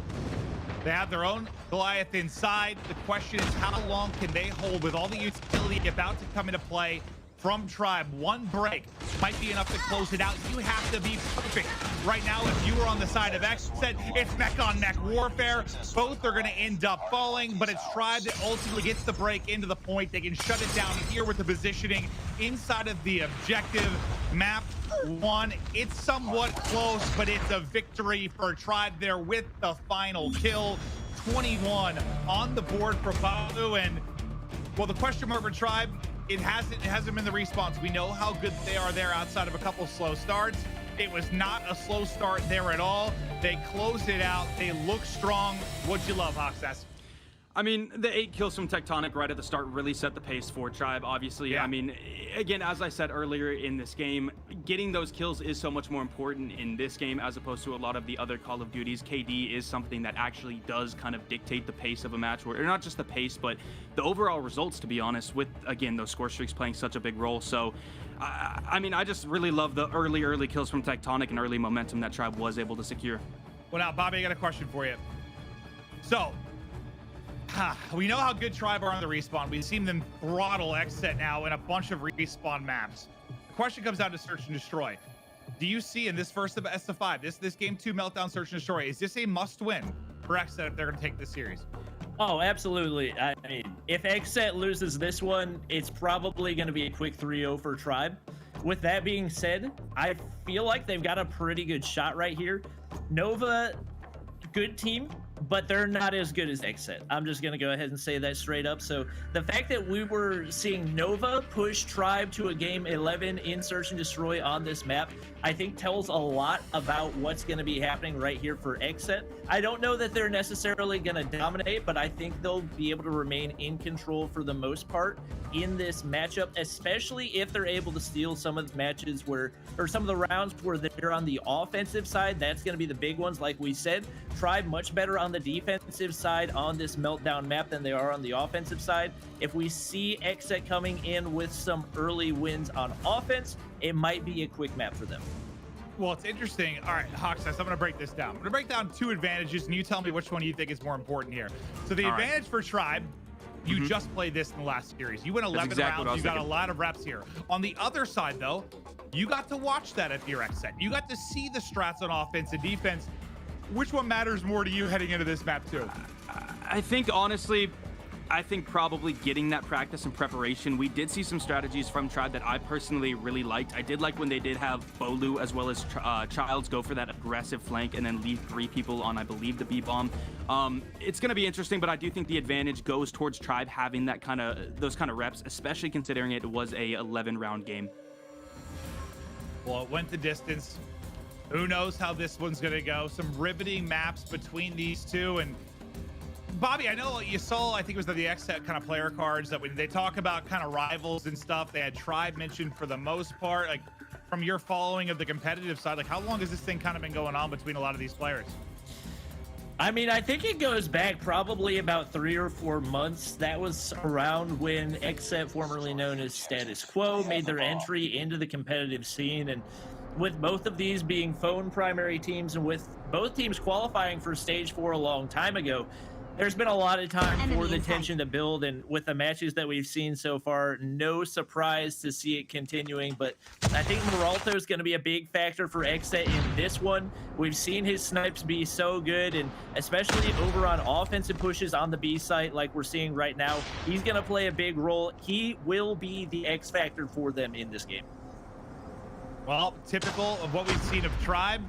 They have their own Goliath inside. The question is, how long can they hold with all the utility about to come into play from Tribe? One break might be enough to close it out. You have to be perfect. Right now, if you were on the side of XSET, it's neck-on-neck warfare. Both are going to end up falling, but it's Tribe that ultimately gets the break into the point. They can shut it down here with the positioning inside of the objective. Map 1, it's somewhat close, but it's a victory for Tribe there with the final kill. 21 on the board for Balu, and well, the question mark for Tribe, it hasn't been the response. We know how good they are there outside of a couple slow starts. It was not a slow start there at all. They closed it out. They look strong. What'd you love, Hoxas? I mean, the 8 kills from Tectonic right at the start really set the pace for Tribe, obviously. Yeah. I mean, again, as I said earlier in this game, getting those kills is so much more important in this game as opposed to a lot of the other Call of Duties. KD is something that actually does kind of dictate the pace of a match, or not just the pace, but the overall results, to be honest, with, again, those score streaks playing such a big role. So, I mean, I just really love the early kills from Tectonic and early momentum that Tribe was able to secure. Well, now, Bobby, I got a question for you. So, we know how good Tribe are on the respawn. We've seen them throttle Xset now in a bunch of respawn maps. The question comes down to search and destroy. Do you see in this first of best of 5, this game 2 meltdown search and destroy, is this a must-win for Xset if they're going to take this series? Oh, absolutely. I mean, if Xset loses this one, it's probably going to be a quick 3-0 for Tribe. With that being said, I feel like they've got a pretty good shot right here. Nova, good team, but they're not as good as Xset. I'm just going to go ahead and say that straight up. So the fact that we were seeing Nova push Tribe to a game 11 in Search and Destroy on this map, I think tells a lot about what's going to be happening right here for Xset. I don't know that they're necessarily going to dominate, but I think they'll be able to remain in control for the most part in this matchup, especially if they're able to steal some of the matches where, or some of the rounds where they're on the offensive side. That's going to be the big ones. Like we said, Tribe much better on the defensive side on this meltdown map than they are on the offensive side. If we see Xset coming in with some early wins on offense, it might be a quick map for them. Well, it's interesting. All right, Hawkseye, I'm going to break this down. I'm going to break down 2 advantages, and you tell me which one you think is more important here. So the advantage for Tribe, you just played this in the last series. You went 11 rounds. You got a lot of reps here. On the other side, though, you got to watch that if you're Xset. You got to see the strats on offense and defense. Which one matters more to you heading into this map, too? I think, honestly, probably getting that practice and preparation. We did see some strategies from Tribe that I personally really liked. I did like when they did have Bolu as well as Childs go for that aggressive flank and then leave 3 people on, I believe, the B-bomb. It's going to be interesting, but I do think the advantage goes towards Tribe having that those kind of reps, especially considering it was a 11-round game. Well, it went the distance. Who knows how this one's going to go? Some riveting maps between these two. And Bobby, I know you saw, I think it was the Xset kind of player cards that when they talk about kind of rivals and stuff, they had Tribe mentioned for the most part. Like, from your following of the competitive side, like, how long has this thing kind of been going on between a lot of these players? I mean, I think it goes back probably about 3 or 4 months. That was around when Xset, formerly known as Status Quo, made their entry into the competitive scene. And with both of these being phone primary teams and with both teams qualifying for Stage 4 a long time ago, there's been a lot of time for the tension to build, and with the matches that we've seen so far, no surprise to see it continuing. But I think Moralto is going to be a big factor for Xset in this one. We've seen his snipes be so good, and especially over on offensive pushes on the B site like we're seeing right now, he's going to play a big role. He will be the X factor for them in this game. Well, typical of what we've seen of Tribe.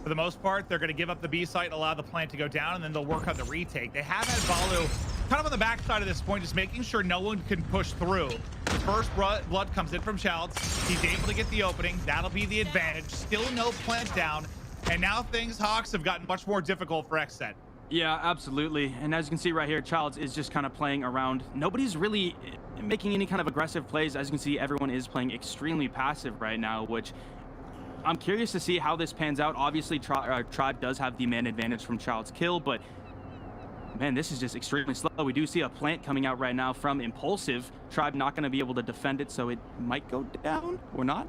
For the most part, they're going to give up the B site, allow the plant to go down, and then they'll work on the retake. They have had Balu kind of on the backside of this point, just making sure no one can push through. The first blood comes in from Childs. He's able to get the opening. That'll be the advantage. Still no plant down. And now things, Hawks, have gotten much more difficult for Xset. Yeah, absolutely. And as you can see right here, Childs is just kind of playing around. Nobody's really making any kind of aggressive plays. As you can see, everyone is playing extremely passive right now, which I'm curious to see how this pans out. Obviously, Tribe does have the man advantage from Child's kill, but man, this is just extremely slow. We do see a plant coming out right now from Impulsive. Tribe not going to be able to defend it, so it might go down or not.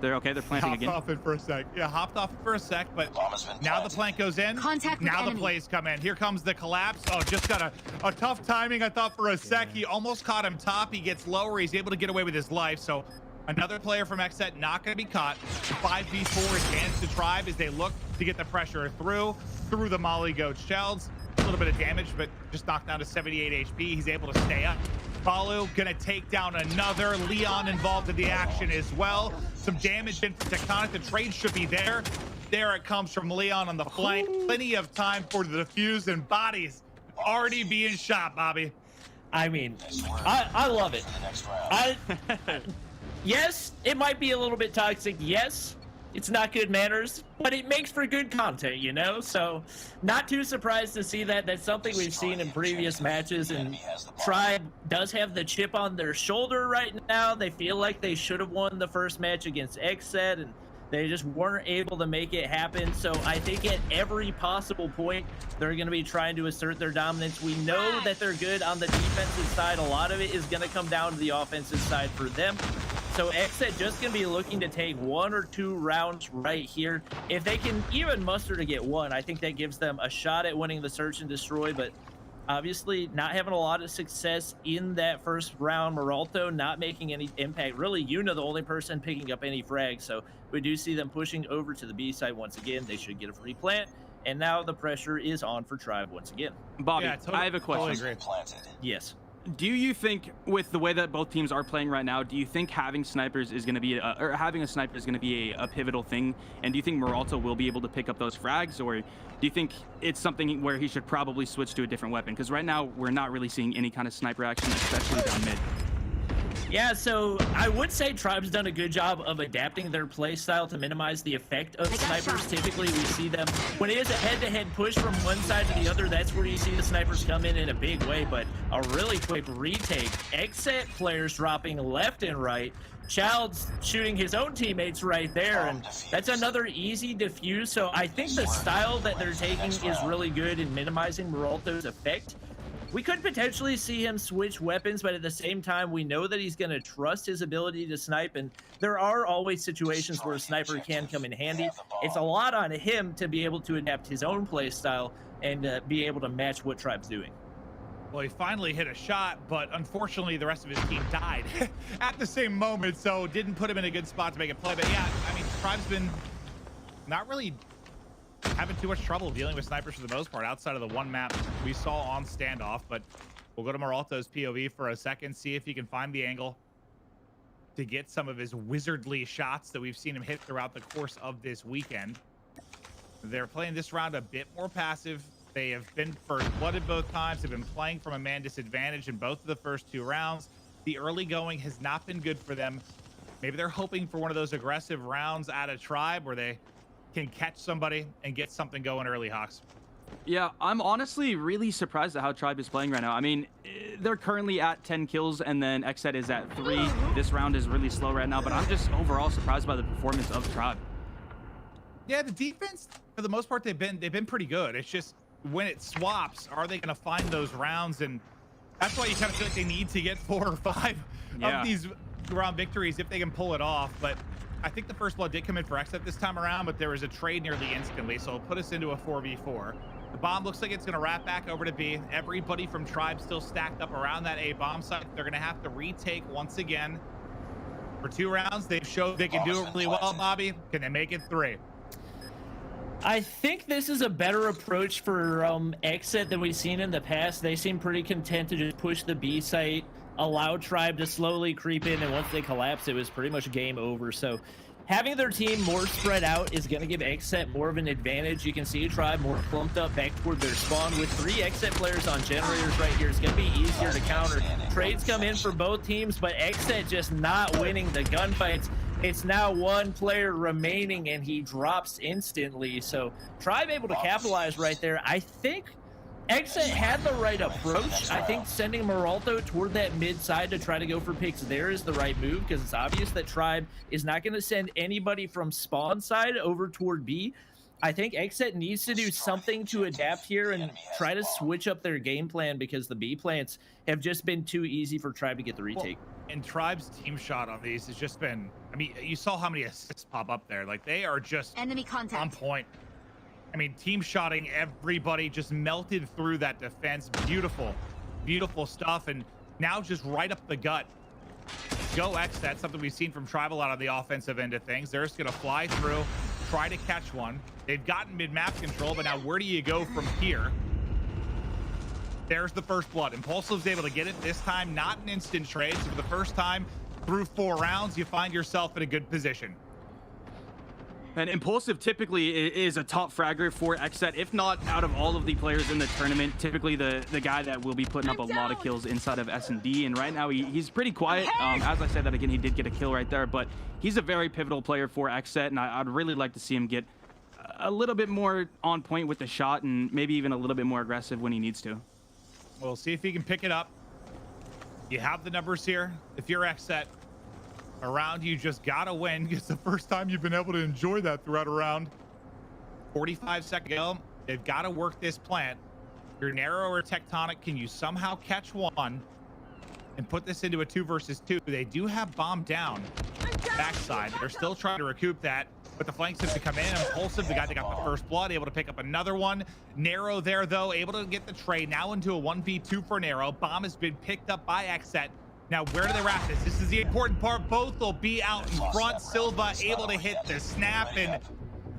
They're okay. They're planting again. Hopped off it for a sec. Yeah, hopped off it for a sec, but now the plant goes in. Now the plays come in. Here comes the collapse. Oh, just got a tough timing. I thought for a sec he almost caught him top. He gets lower. He's able to get away with his life. So another player from Xset not going to be caught. 5v4 advance to Tribe as they look to get the pressure through the Molly Goat Shells. A little bit of damage, but just knocked down to 78 HP. He's able to stay up. Balu gonna take down another. Leon involved in the action as well. Some damage in from Tectonic. The trade should be there. There it comes from Leon on the flank. Plenty of time for the defuse, and bodies already being shot, Bobby. I mean, I love it. Yes, it might be a little bit toxic. Yes, It's not good manners, but it makes for good content, you know? So not too surprised to see that. That's something we've seen in previous matches, and Tribe does have the chip on their shoulder right now. They feel like they should have won the first match against XSET, and they just weren't able to make it happen. So I think at every possible point, they're going to be trying to assert their dominance. We know that they're good on the defensive side. A lot of it is going to come down to the offensive side for them. So XSET just going to be looking to take 1 or 2 rounds right here. If they can even muster to get 1, I think that gives them a shot at winning the search and destroy. But obviously not having a lot of success in that first round. Meralto not making any impact. Really, Yuna the only person picking up any frags. So we do see them pushing over to the B side once again. They should get a free plant. And now the pressure is on for Tribe once again. Bobby, I have a question. Yes. Do you think, with the way that both teams are playing right now, do you think having snipers is going to be, or having a sniper is going to be a pivotal thing? And do you think Meralto will be able to pick up those frags, or do you think it's something where he should probably switch to a different weapon? Because right now we're not really seeing any kind of sniper action, especially down mid. Yeah, so I would say Tribe's done a good job of adapting their play style to minimize the effect of snipers. Typically, we see them, when it is a head-to-head push from one side to the other, that's where you see the snipers come in a big way. But a really quick retake. XSET players dropping left and right. Child's shooting his own teammates right there, and that's another easy defuse. So I think the style that they're taking is really good in minimizing Meralto's effect. We could potentially see him switch weapons, but at the same time, we know that he's going to trust his ability to snipe, and there are always situations where a sniper can come in handy. It's a lot on him to be able to adapt his own play style and be able to match what Tribe's doing. Well, he finally hit a shot, but unfortunately, the rest of his team died at the same moment, so didn't put him in a good spot to make a play. But yeah, I mean, Tribe's been not really having too much trouble dealing with snipers for the most part, outside of the one map we saw on standoff. But we'll go to Meralto's POV for a second, see if he can find the angle to get some of his wizardly shots that we've seen him hit throughout the course of this weekend. They're playing this round a bit more passive. They have been first blooded both times. They've been playing from a man disadvantage in both of the first 2 rounds. The early going has not been good for them. Maybe they're hoping for one of those aggressive rounds out of Tribe where they can catch somebody and get something going early, Hawks. Yeah, I'm honestly really surprised at how Tribe is playing right now. I mean, they're currently at 10 kills, and then XSET is at 3. This round is really slow right now, but I'm just overall surprised by the performance of Tribe. Yeah, the defense, for the most part, they've been pretty good. It's just when it swaps, are they going to find those rounds? And that's why you kind of feel like they need to get 4 or 5 of these round victories if they can pull it off. But I think the first blood did come in for XSET this time around, but there was a trade nearly instantly, so it'll put us into a 4v4. The bomb looks like it's going to wrap back over to B. Everybody from Tribe still stacked up around that A bomb site. They're going to have to retake once again. For 2 rounds, they've showed they can do it really well, Bobby. Can they make it 3? I think this is a better approach for XSET than we've seen in the past. They seem pretty content to just push the B site, allow Tribe to slowly creep in, and once they collapse, it was pretty much game over. So having their team more spread out is going to give XSET more of an advantage. You can see Tribe more clumped up back toward their spawn. With 3 XSET players on generators right here, it's going to be easier to counter. Trades come in for both teams, but XSET just not winning the gunfights. It's now 1 player remaining, and he drops instantly. So Tribe able to capitalize right there. I think XSET had the right approach. I think sending Meralto toward that mid side to try to go for picks there is the right move, because it's obvious that Tribe is not going to send anybody from spawn side over toward B. I think XSET needs to do something to adapt here and try to switch up their game plan, because the B plants have just been too easy for Tribe to get the retake. Well, and Tribe's team shot on these has just been, I mean, you saw how many assists pop up there. Like, they are just enemy contact on point. I mean, team shotting, everybody just melted through that defense. Beautiful, beautiful stuff. And now just right up the gut. Go XSET, something we've seen from Tribe a lot on the offensive end of things. They're just going to fly through, try to catch one. They've gotten mid-map control, but now where do you go from here? There's the first blood. Impulsive's able to get it this time, not an instant trade. So for the first time through 4 rounds, you find yourself in a good position. And Impulsive typically is a top fragger for Xset, if not out of all of the players in the tournament, typically the guy that will be putting up a lot of kills inside of S&D. And right now he's pretty quiet. As I said that again, he did get a kill right there, but he's a very pivotal player for Xset, and I'd really like to see him get a little bit more on point with the shot and maybe even a little bit more aggressive when he needs to. We'll see if he can pick it up. You have the numbers here. If you're Xset, around you just gotta win. It's the first time you've been able to enjoy that throughout a round. 45 seconds ago, they've got to work this plant. Your narrow or tectonic, can you somehow catch one and put this into a 2 versus 2? They do have bomb down backside. They're still trying to recoup that, but the flanks have to come in. Impulsive, the guy that got the first blood, able to pick up another one. Narrow there though, able to get the trade now into a 1v2 for narrow. Bomb has been picked up by Xset. Now, where do they wrap this? This is the important part. Both will be out in front. Silva able to hit the snap, and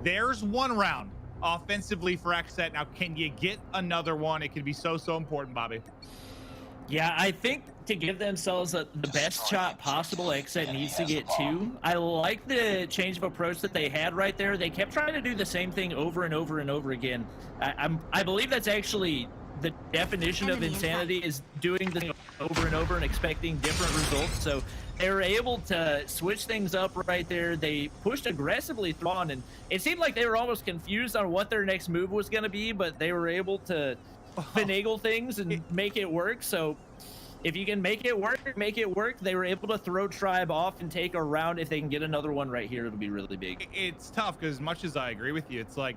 there's one round offensively for Xset. Now, can you get another one? It could be so important, Bobby. Yeah, I think to give themselves the best shot possible, Xset needs to get 2. I like the change of approach that they had right there. They kept trying to do the same thing over and over and over again. I believe that's actually the definition of insanity, is doing the over and over and expecting different results. So they were able to switch things up right there. They pushed aggressively through on, and it seemed like they were almost confused on what their next move was going to be, but they were able to finagle things and make it work. So if you can make it work, make it work. They were able to throw Tribe off and take a round. If they can get another one right here, it'll be really big. It's tough because as much as I agree with you, it's like,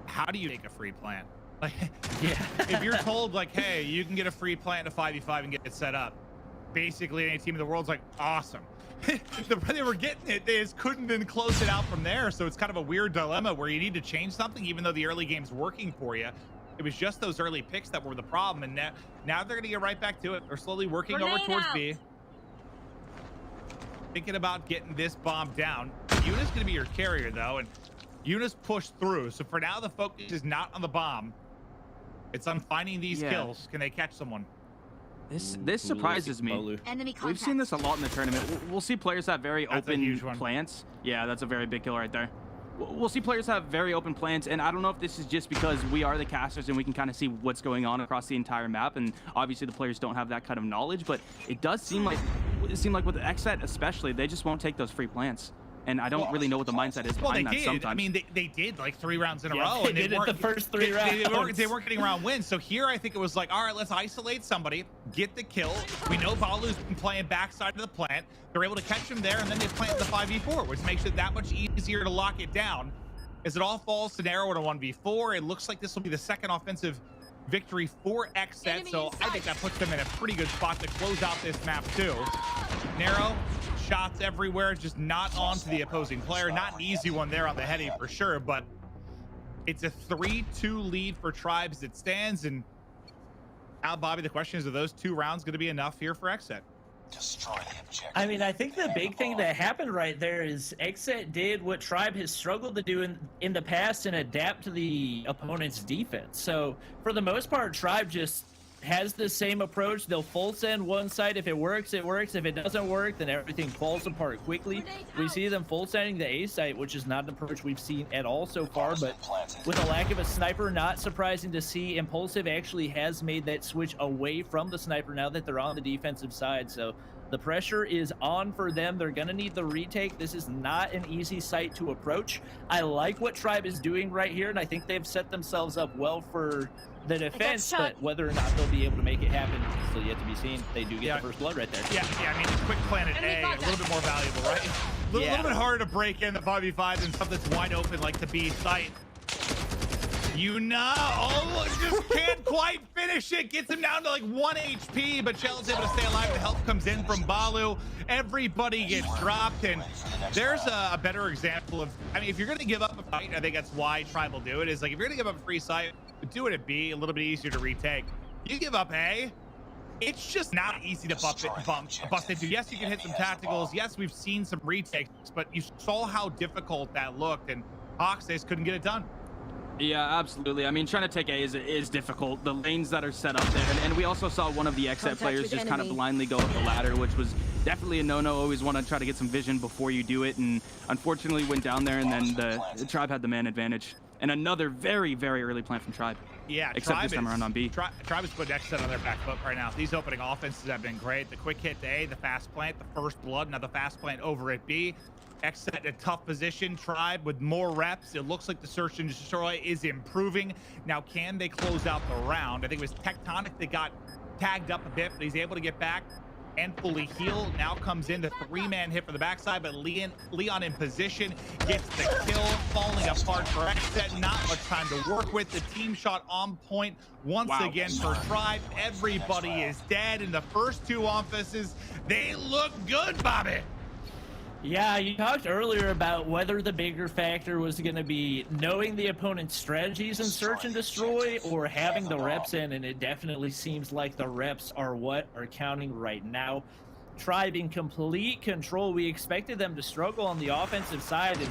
how do you take a free plant? Like, yeah. If you're told, like, hey, you can get a free plant in a 5v5 and get it set up, basically any team in the world's like, awesome. They were getting it. They just couldn't then close it out from there. So it's kind of a weird dilemma where you need to change something, even though the early game's working for you. It was just those early picks that were the problem. And now they're going to get right back to it. They're slowly working over towards B. Thinking about getting this bomb down. Yuna's going to be your carrier, though. And Yuna's pushed through. So for now, the focus is not on the bomb. It's on finding these kills. Can they catch someone? This surprises me. We've seen this a lot in the tournament. We'll see players have very open plants. Yeah, that's a very big kill right there. We'll see players have very open plants, and I don't know if this is just because we are the casters and we can kind of see what's going on across the entire map, and obviously the players don't have that kind of knowledge, but it does seem like with Xset especially, they just won't take those free plants. And I don't really know what the mindset is behind that sometimes. I mean, they did like 3 rounds in a row. They did it the first 3 rounds. They weren't getting round wins. So here I think it was like, all right, let's isolate somebody, get the kill. We know Balu's been playing backside of the plant. They're able to catch him there, and then they plant the 5v4, which makes it that much easier to lock it down. As it all falls to narrow in a 1v4, it looks like this will be the second offensive victory for Xset. So I think that puts them in a pretty good spot to close out this map too. Narrow. Shots everywhere, just not onto the opposing player. Not an easy one there on the heady for sure, but it's a 3-2 lead for Tribe as it stands. And now, Bobby, the question is, are those 2 rounds going to be enough here for Xset? Destroy the objective. I mean, I think the big thing that happened right there is Xset did what Tribe has struggled to do in the past and adapt to the opponent's defense. So for the most part, Tribe just has the same approach. They'll full send one side. If it works, it works. If it doesn't work, then everything falls apart quickly. We see them full sending the A site, which is not an approach we've seen at all so far, but with a lack of a sniper, not surprising to see. Impulsive actually has made that switch away from the sniper now that they're on the defensive side. So the pressure is on for them. They're going to need the retake. This is not an easy site to approach. I like what Tribe is doing right here, and I think they've set themselves up well for the defense, but whether or not they'll be able to make it happen is still yet to be seen. They do get the first blood right there. Yeah, I mean, quick planet A, a little bit more valuable, right? A little bit harder to break in the 5v5 than stuff that's wide open like the B site. Yuna, just can't quite finish it. Gets him down to like 1 HP, but Shell's able to stay alive. The help comes in from Balu. Everybody gets dropped, and there's a better example of, I mean, if you're going to give up a fight, I think that's why Tribe will do it, is like, if you're going to give up a free site, do it at B, a little bit easier to retake. You give up A, it's just not easy to bust into. Yes, you can hit some tacticals. Yes, we've seen some retakes, but you saw how difficult that looked, and Hawksays couldn't get it done. Yeah, absolutely. I mean, trying to take A is difficult. The lanes that are set up there, and we also saw one of the Xset players just kind of blindly go up the ladder, which was definitely a no-no. Always want to try to get some vision before you do it, and unfortunately went down there, and then the Tribe had the man advantage. And another very, very early plant from Tribe. Yeah, except this time around on B. Tribe is putting Xset on their back foot right now. These opening offenses have been great. The quick hit to A, the fast plant, the first blood, now the fast plant over at B. Xset in a tough position. Tribe with more reps. It looks like the search and destroy is improving. Now, can they close out the round? I think it was Tectonic that got tagged up a bit, but he's able to get back and fully heal. Now comes in the 3-man hit for the backside, but Leon in position gets the kill, falling apart for Xset. Not much time to work with. The team shot on point once again for Tribe. Everybody is dead in the first 2 offices. They look good, Bobby. Yeah, you talked earlier about whether the bigger factor was going to be knowing the opponent's strategies in search and destroy or having the reps in, and it definitely seems like the reps are what are counting right now. Tribe in complete control. We expected them to struggle on the offensive side, and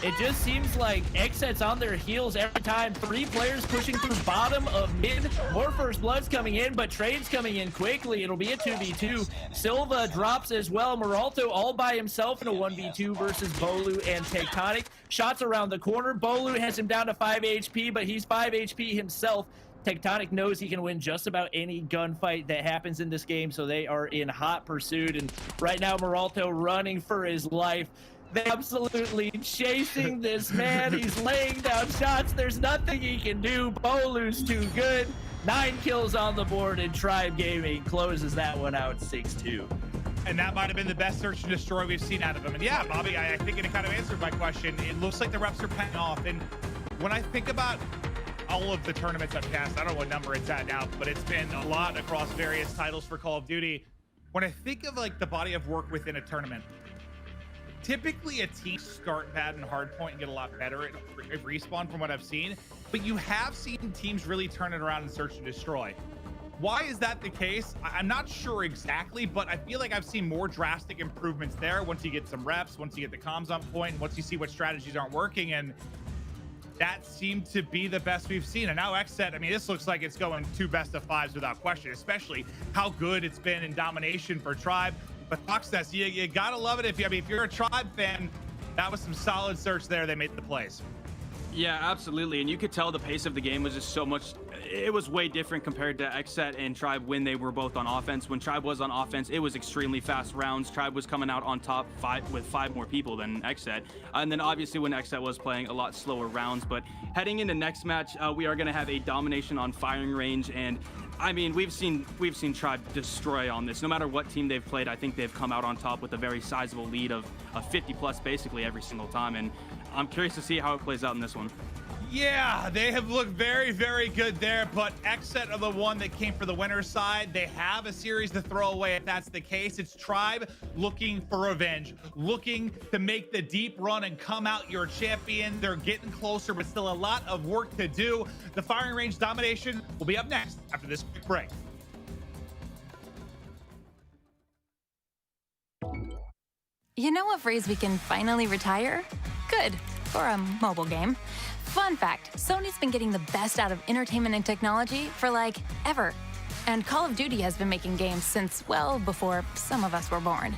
it just seems like Xset's on their heels every time. 3 players pushing through bottom of mid. More first bloods coming in, but trades coming in quickly. It'll be a 2v2. Silva drops as well. Moralto all by himself in a 1v2 versus Bolu and Tectonic. Shots around the corner. Bolu has him down to 5 HP, but he's 5 HP himself. Tectonic knows he can win just about any gunfight that happens in this game, so they are in hot pursuit. And right now, Moralto running for his life. They're absolutely chasing this man. He's laying down shots. There's nothing he can do. Bolu's too good. 9 kills on the board, and Tribe Gaming closes that one out 6-2. And that might have been the best search and destroy we've seen out of him. And yeah, Bobby, I think it kind of answered my question. It looks like the reps are paying off. And when I think about all of the tournaments I've cast, I don't know what number it's at now, but it's been a lot across various titles for Call of Duty. When I think of like the body of work within a tournament, typically a team start bad in hardpoint and get a lot better at respawn from what I've seen, but you have seen teams really turn it around and search and destroy. Why is that the case? I'm not sure exactly, but I feel like I've seen more drastic improvements there once you get some reps, once you get the comms on point, and once you see what strategies aren't working, and that seemed to be the best we've seen. And now Xset, I mean, this looks like it's going 2 best of 5s without question, especially how good it's been in domination for Tribe. But Foxnest, you gotta love it. If you're a Tribe fan, that was some solid search there. They made the plays. Yeah, absolutely. And you could tell the pace of the game was just so much, it was way different compared to Xset and Tribe when they were both on offense. When Tribe was on offense, it was extremely fast rounds. Tribe was coming out on top with 5 more people than Xset. And then obviously when Xset was playing a lot slower rounds. But heading into next match, we are going to have a domination on firing range. And I mean, we've seen Tribe destroy on this. No matter what team they've played, I think they've come out on top with a very sizable lead of 50 plus basically every single time. And I'm curious to see how it plays out in this one. Yeah, they have looked very, very good there, but Xset are the one that came for the winner's side. They have a series to throw away if that's the case. It's Tribe looking for revenge, looking to make the deep run and come out your champion. They're getting closer, but still a lot of work to do. The firing range domination will be up next after this quick break. You know what phrase we can finally retire? Good, for a mobile game. Fun fact, Sony's been getting the best out of entertainment and technology for like ever. And Call of Duty has been making games since, well, before some of us were born.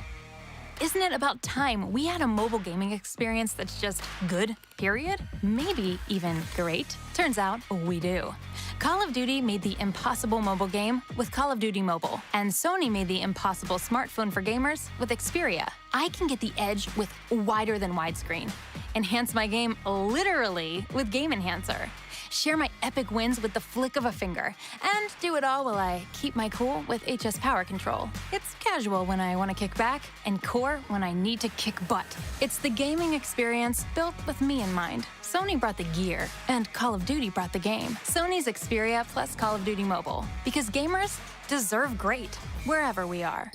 Isn't it about time we had a mobile gaming experience that's just good, period? Maybe even great? Turns out we do. Call of Duty made the impossible mobile game with Call of Duty Mobile, and Sony made the impossible smartphone for gamers with Xperia. I can get the edge with wider than widescreen, enhance my game literally with Game Enhancer, share my epic wins with the flick of a finger, and do it all while I keep my cool with HS Power Control. It's casual when I want to kick back, and core when I need to kick butt. It's the gaming experience built with me in mind. Sony brought the gear, and Call of Duty brought the game. Sony's Xperia plus Call of Duty Mobile, because gamers deserve great, wherever we are.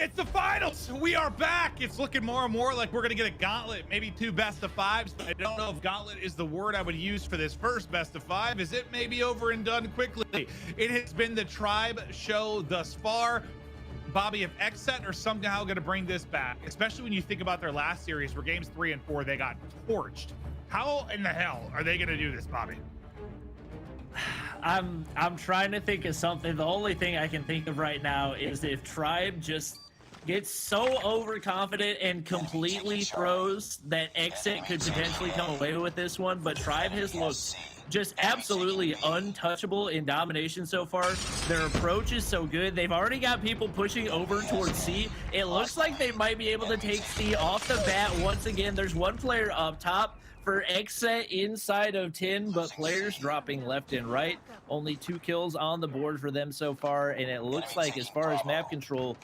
It's the finals. We are back. It's looking more and more like we're going to get a gauntlet, maybe 2 best of 5s. I don't know if gauntlet is the word I would use for this first best of 5. Is it maybe over and done quickly? It has been the Tribe show thus far. Bobby, if Xset are somehow going to bring this back, especially when you think about their last series where games 3 and 4, they got torched. How in the hell are they going to do this, Bobby? I'm trying to think of something. The only thing I can think of right now is if Tribe just gets so overconfident and completely throws that Xset could potentially come away with this one, but Tribe has looked just absolutely untouchable in domination so far. Their approach is so good. They've already got people pushing over towards C. It looks like they might be able to take C off the bat once again. There's one player up top for Xset inside of 10, but players dropping left and right. Only 2 kills on the board for them so far, and it looks like as far as map control,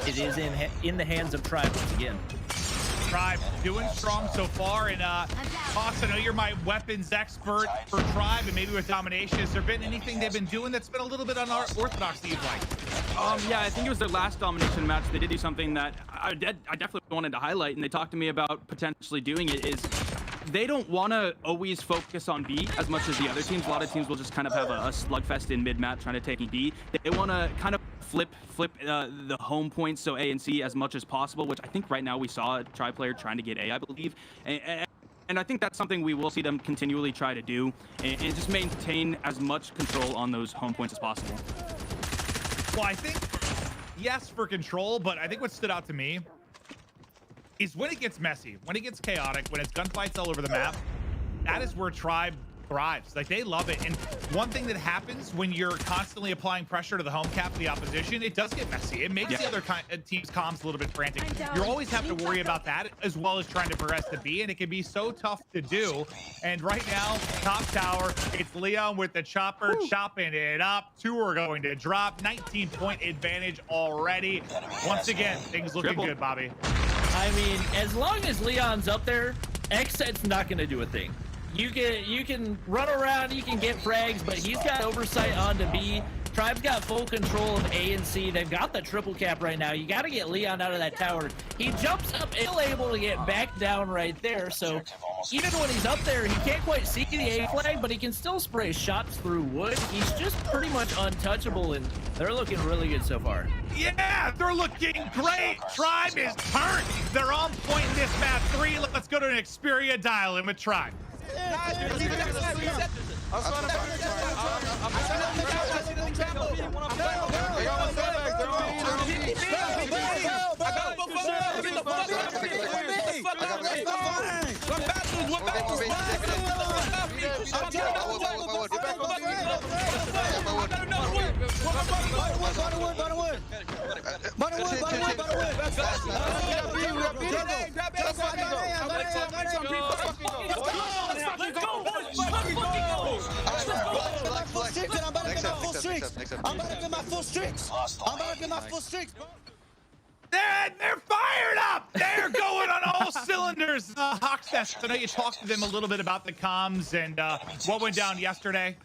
it is in the hands of Tribe once again. Tribe doing strong so far, and Fox, I know you're my weapons expert for Tribe, and maybe with domination, has there been anything they've been doing that's been a little bit unorthodox that you'd like? Yeah, I think it was their last domination match. They did do something that I definitely wanted to highlight, and they talked to me about potentially doing it, is they don't want to always focus on B as much as the other teams. A lot of teams will just kind of have a slugfest in mid-map trying to take B. They want to kind of flip the home points, so A and C, as much as possible, which I think right now we saw a Tribe player trying to get A, I believe. And I think that's something we will see them continually try to do, and just maintain as much control on those home points as possible. Well, I think, yes, for control, but I think what stood out to me is when it gets messy, when it gets chaotic, when it's gunfights all over the map, that is where Tribe thrives. Like, they love it. And one thing that happens when you're constantly applying pressure to the home cap of the opposition, it does get messy. It makes the other team's comms a little bit frantic. You always have to worry about that as well as trying to progress to B, and it can be so tough to do. And right now, top tower, it's Leon with the chopper chopping it up. 2 are going to drop. 19-point advantage already. Once again, things looking good, Bobby. I mean, as long as Leon's up there, Xset's not going to do a thing. You can run around, you can get frags, but he's got oversight onto B. Tribe's got full control of A and C. They've got the triple cap right now. You got to get Leon out of that tower. He jumps up, still able to get back down right there. So even when he's up there, he can't quite see the A flag, but he can still spray shots through wood. He's just pretty much untouchable, and they're looking really good so far. Yeah, they're looking great. Tribe is turned. They're on point in this map 3. Let's go to an Xperia dial-in with Tribe. They're fired up. They're going on all cylinders. Hawksnest, I know you talked to them a little bit about the comms and what went down yesterday.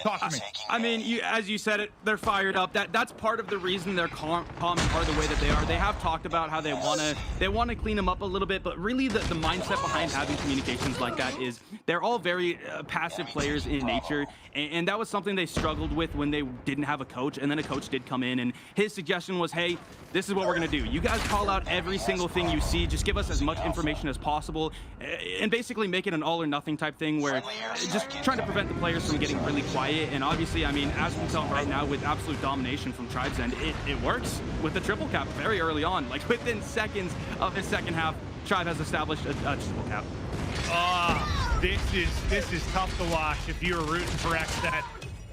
Talk to me. I mean, as you said it, they're fired up. That's part of the reason their comms are the way that they are. They have talked about how they want to clean them up a little bit, but really the mindset behind having communications like that is they're all very passive players in nature, and that was something they struggled with when they didn't have a coach. And then a coach did come in, and his suggestion was, hey, this is what we're gonna do. You guys call out every single thing you see. Just give us as much information as possible, and basically make it an all or nothing type thing where just trying to prevent the players from getting really quiet. And obviously, I mean, as we tell right now with absolute domination from Tribe's end, it works with the triple cap very early on. Like within seconds of the second half, Tribe has established a triple cap. This is tough to watch if you're rooting for Xset.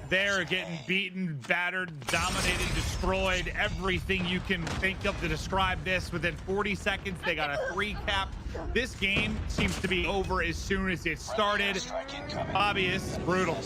They're getting beaten, battered, dominated, destroyed, everything you can think of to describe this. Within 40 seconds, they got a 3 cap. This game seems to be over as soon as it started. Bobby, it's brutal.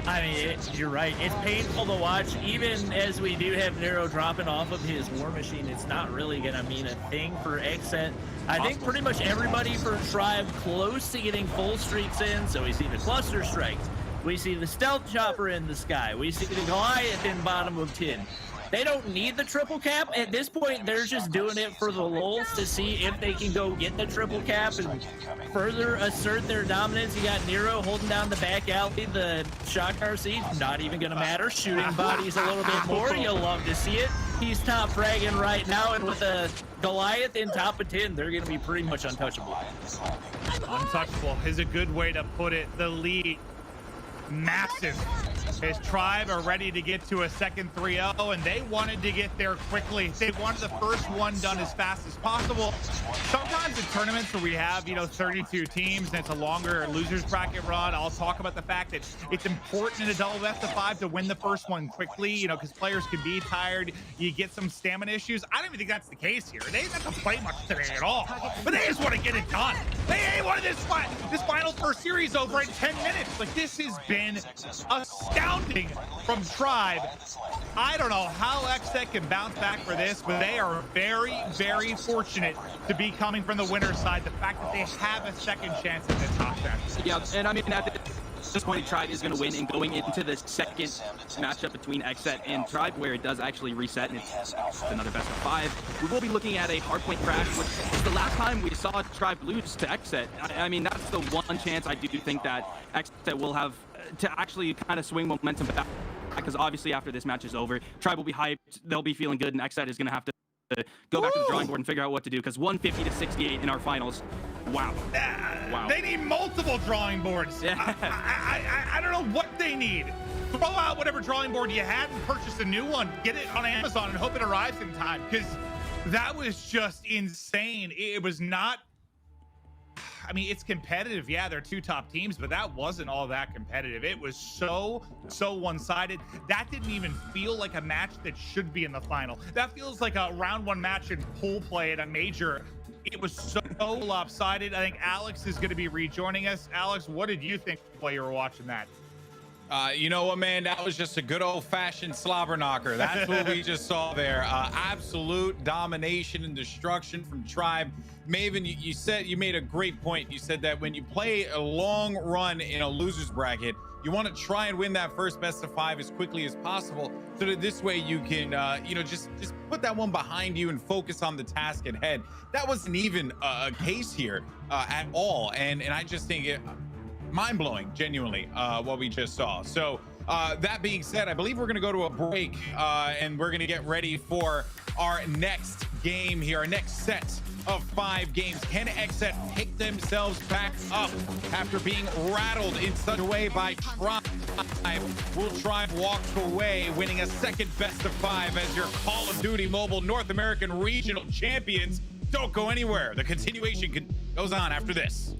I mean, you're right. It's painful to watch. Even as we do have Nero dropping off of his war machine, it's not really going to mean a thing for Xset. I think pretty much everybody for Tribe close to getting full streaks in. So we see the cluster strikes. We see the stealth chopper in the sky. We see the Goliath in bottom of 10. They don't need the triple cap. At this point, they're just doing it for the lulz to see if they can go get the triple cap and further assert their dominance. You got Nero holding down the back alley. The shot RC, not even going to matter. Shooting bodies a little bit more. You'll love to see it. He's top fragging right now, and with a Goliath in top of 10, they're going to be pretty much untouchable. Untouchable is a good way to put it. The lead, massive. His tribe are ready to get to a second 3-0, and they wanted to get there quickly. They wanted the first one done as fast as possible. Sometimes in tournaments where we have, 32 teams and it's a longer losers bracket run, I'll talk about the fact that it's important in a double best of 5 to win the first one quickly, because players can be tired. You get some stamina issues. I don't even think that's the case here. They didn't have to play much today at all, but they just want to get it done. They wanted this final first series over in 10 minutes. Like, this has been astounding from Tribe. I don't know how XSET can bounce back for this, but they are very, very fortunate to be coming from the winner's side. The fact that they have a second chance at the top set. Yeah, and I mean, at this point, Tribe is going to win, and going into the second matchup between XSET and Tribe, where it does actually reset and it's another best of 5, we will be looking at a hardpoint crash, which is the last time we saw Tribe lose to XSET. I mean, that's the one chance I do think that XSET will have to actually kind of swing momentum back, because obviously after this match is over, Tribe will be hyped, they'll be feeling good, and XSET is going to have to go back to the drawing board and figure out what to do, because 150 to 68 in our finals. Wow. Wow. They need multiple drawing boards. Yeah. I don't know what they need. Throw out whatever drawing board you had and purchase a new one. Get it on Amazon and hope it arrives in time, because that was just insane. It was not... I mean, it's competitive. Yeah, they're 2 top teams, but that wasn't all that competitive. It was so one-sided. That didn't even feel like a match that should be in the final. That feels like a round 1 match in pool play at a major. It was so lopsided. I think Alex is going to be rejoining us. Alex, what did you think while you were watching that? You know what, man? That was just a good old-fashioned slobber knocker. That's what we just saw there. Absolute domination and destruction from Tribe. Maven, you made a great point. You said that when you play a long run in a loser's bracket, you want to try and win that first best of 5 as quickly as possible, so that this way you can, just put that one behind you and focus on the task at hand. That wasn't even a case here at all, and I just think it mind-blowing, genuinely, what we just saw. So that being said, I believe we're going to go to a break, and we're going to get ready for our next game here, our next set of 5 games. Can XSET pick themselves back up after being rattled in such a way by Tribe? Will Tribe walk away winning a second best of 5 as your Call of Duty Mobile North American Regional Champions? Don't go anywhere. The continuation goes on after this.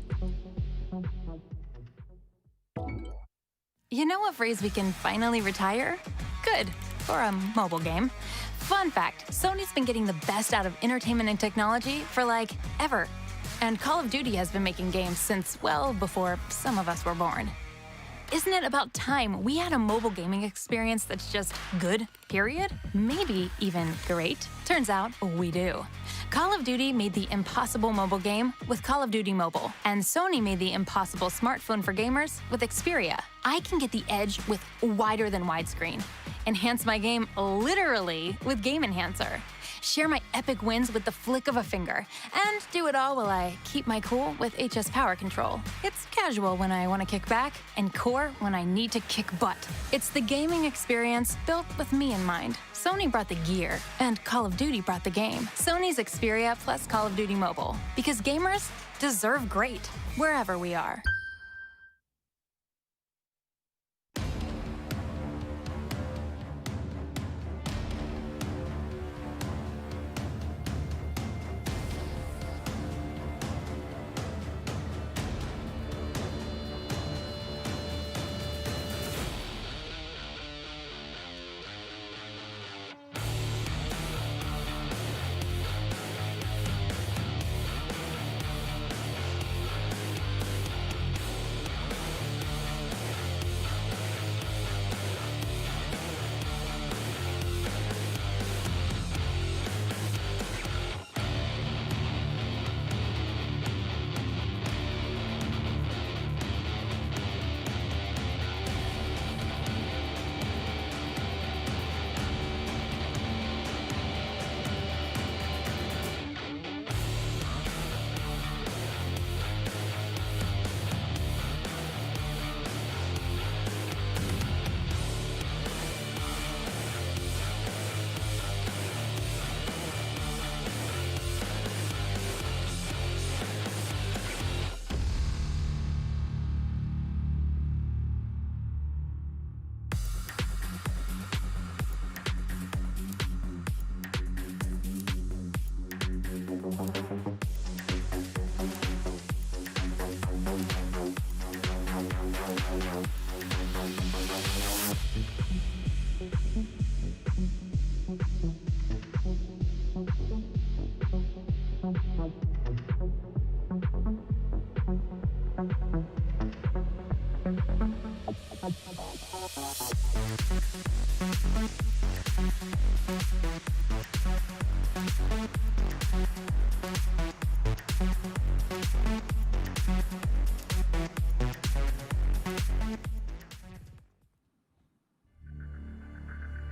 You know what phrase we can finally retire? Good, for a mobile game. Fun fact, Sony's been getting the best out of entertainment and technology for ever. And Call of Duty has been making games since well before some of us were born. Isn't it about time we had a mobile gaming experience that's just good, period? Maybe even great? Turns out we do. Call of Duty made the impossible mobile game with Call of Duty Mobile, and Sony made the impossible smartphone for gamers with Xperia. I can get the edge with wider than widescreen, enhance my game literally with Game Enhancer, share my epic wins with the flick of a finger, and do it all while I keep my cool with HS Power Control. It's casual when I want to kick back, and core when I need to kick butt. It's the gaming experience built with me in mind. Sony brought the gear, and Call of Duty brought the game. Sony's Xperia plus Call of Duty Mobile. Because gamers deserve great, wherever we are.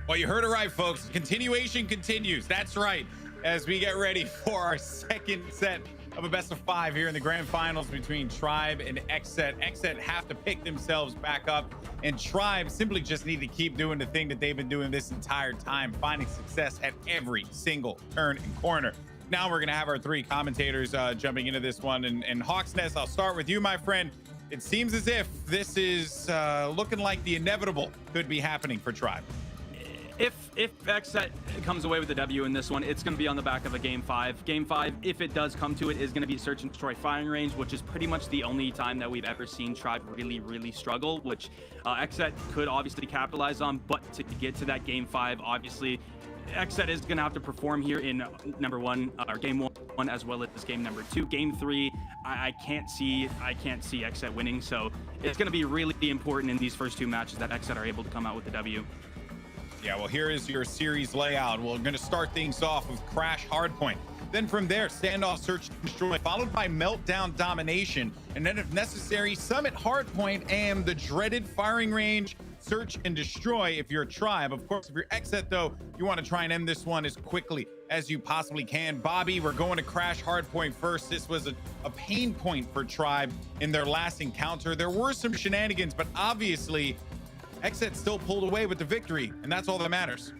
Well, you heard it right, folks. Continuation continues. That's right. As we get ready for our second set of a best of 5 here in the grand finals between Tribe and Xset. Xset have to pick themselves back up, and Tribe simply just need to keep doing the thing that they've been doing this entire time, finding success at every single turn and corner. Now we're going to have our 3 commentators jumping into this one. And Hawk's Nest, I'll start with you, my friend. It seems as if this is looking like the inevitable could be happening for Tribe. If Xset comes away with the W in this one, it's going to be on the back of a Game 5. Game 5, if it does come to it, is going to be search and destroy firing range, which is pretty much the only time that we've ever seen Tribe really struggle, which Xset could obviously capitalize on. But to get to that Game 5, obviously, Xset is going to have to perform here in Game 1 as well as game number 2. Game 3, I can't see Xset winning, so it's going to be really important in these first 2 matches that Xset are able to come out with the W. Yeah, well, here is your series layout. We're going to start things off with Crash Hardpoint. Then from there, Standoff, Search, and Destroy, followed by Meltdown, Domination, and then if necessary, Summit, Hardpoint, and the dreaded Firing Range, Search, and Destroy if you're a Tribe. Of course, if you're Xset, though, you want to try and end this one as quickly as you possibly can. Bobby, we're going to Crash Hardpoint first. This was a pain point for Tribe in their last encounter. There were some shenanigans, but obviously, Xset still pulled away with the victory, and that's all that matters.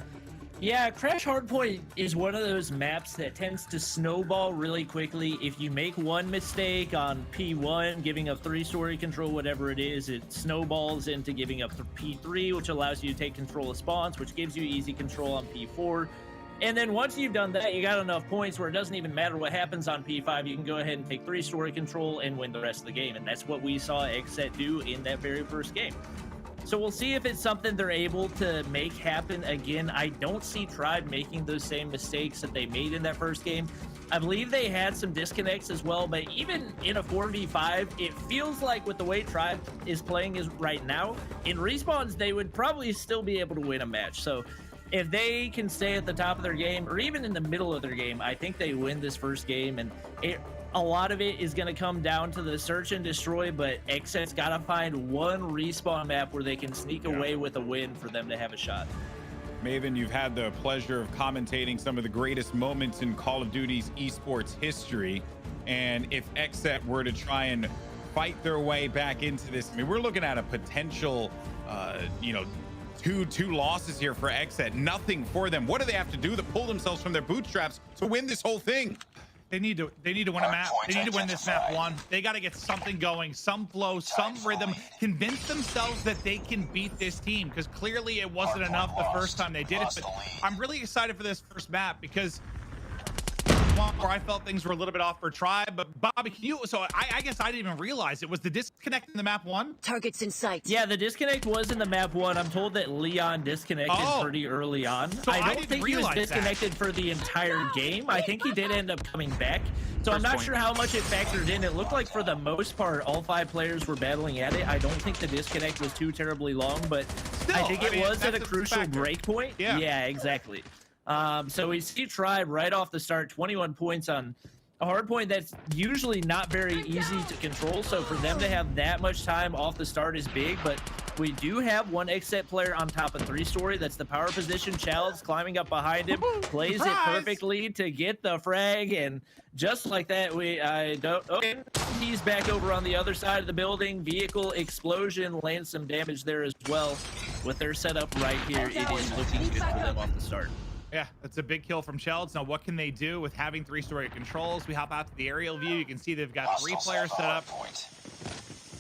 Yeah, Crash Hardpoint is one of those maps that tends to snowball really quickly. If you make one mistake on P1, giving up 3-story control, whatever it is, it snowballs into giving up P3, which allows you to take control of spawns, which gives you easy control on P4. And then once you've done that, you got enough points where it doesn't even matter what happens on P5. You can go ahead and take 3-story control and win the rest of the game. And that's what we saw Xset do in that very first game. So we'll see if it's something they're able to make happen again. I don't see Tribe making those same mistakes that they made in that first game. I believe they had some disconnects as well, but even in a 4v5, it feels like with the way Tribe is playing right now, in respawns, they would probably still be able to win a match. So if they can stay at the top of their game, or even in the middle of their game, I think they win this first game. And a lot of it is going to come down to the search and destroy, but Xset's got to find one respawn map where they can sneak away with a win for them to have a shot. Maven, you've had the pleasure of commentating some of the greatest moments in Call of Duty's esports history. And if Xset were to try and fight their way back into this, I mean, we're looking at a potential, two losses here for Xset. Nothing for them. What do they have to do to pull themselves from their bootstraps to win this whole thing? They need to win a map. They need to win this map 1. They got to get something going, some flow, some rhythm, convince themselves that they can beat this team, because clearly it wasn't enough the first time they did it. But I'm really excited for this first map because where I felt things were a little bit off for Tribe. But Bobby, I guess I didn't even realize it was the disconnect in the map 1. Targets in sight. Yeah, the disconnect was in the map 1. I'm told that Leon disconnected pretty early on. So I don't think he was disconnected for the entire game. I think he did end up coming back. So I'm not sure how much it factored in. It looked like for the most part, all 5 players were battling at it. I don't think the disconnect was too terribly long, but still, I think it was at a crucial break point. Yeah, exactly. So we see Tribe right off the start, 21 points on a hard point that's usually not very easy to control. So for them to have that much time off the start is big, but we do have one Xset player on top of 3-story. That's the power position. Child's climbing up behind him, plays it perfectly to get the frag, and just like that, he's back over on the other side of the building. Vehicle explosion lands some damage there as well. With their setup right here, it is looking good for them off the start. Yeah, that's a big kill from Shelds. Now, what can they do with having 3-story controls? We hop out to the aerial view. You can see they've got 3 players set up.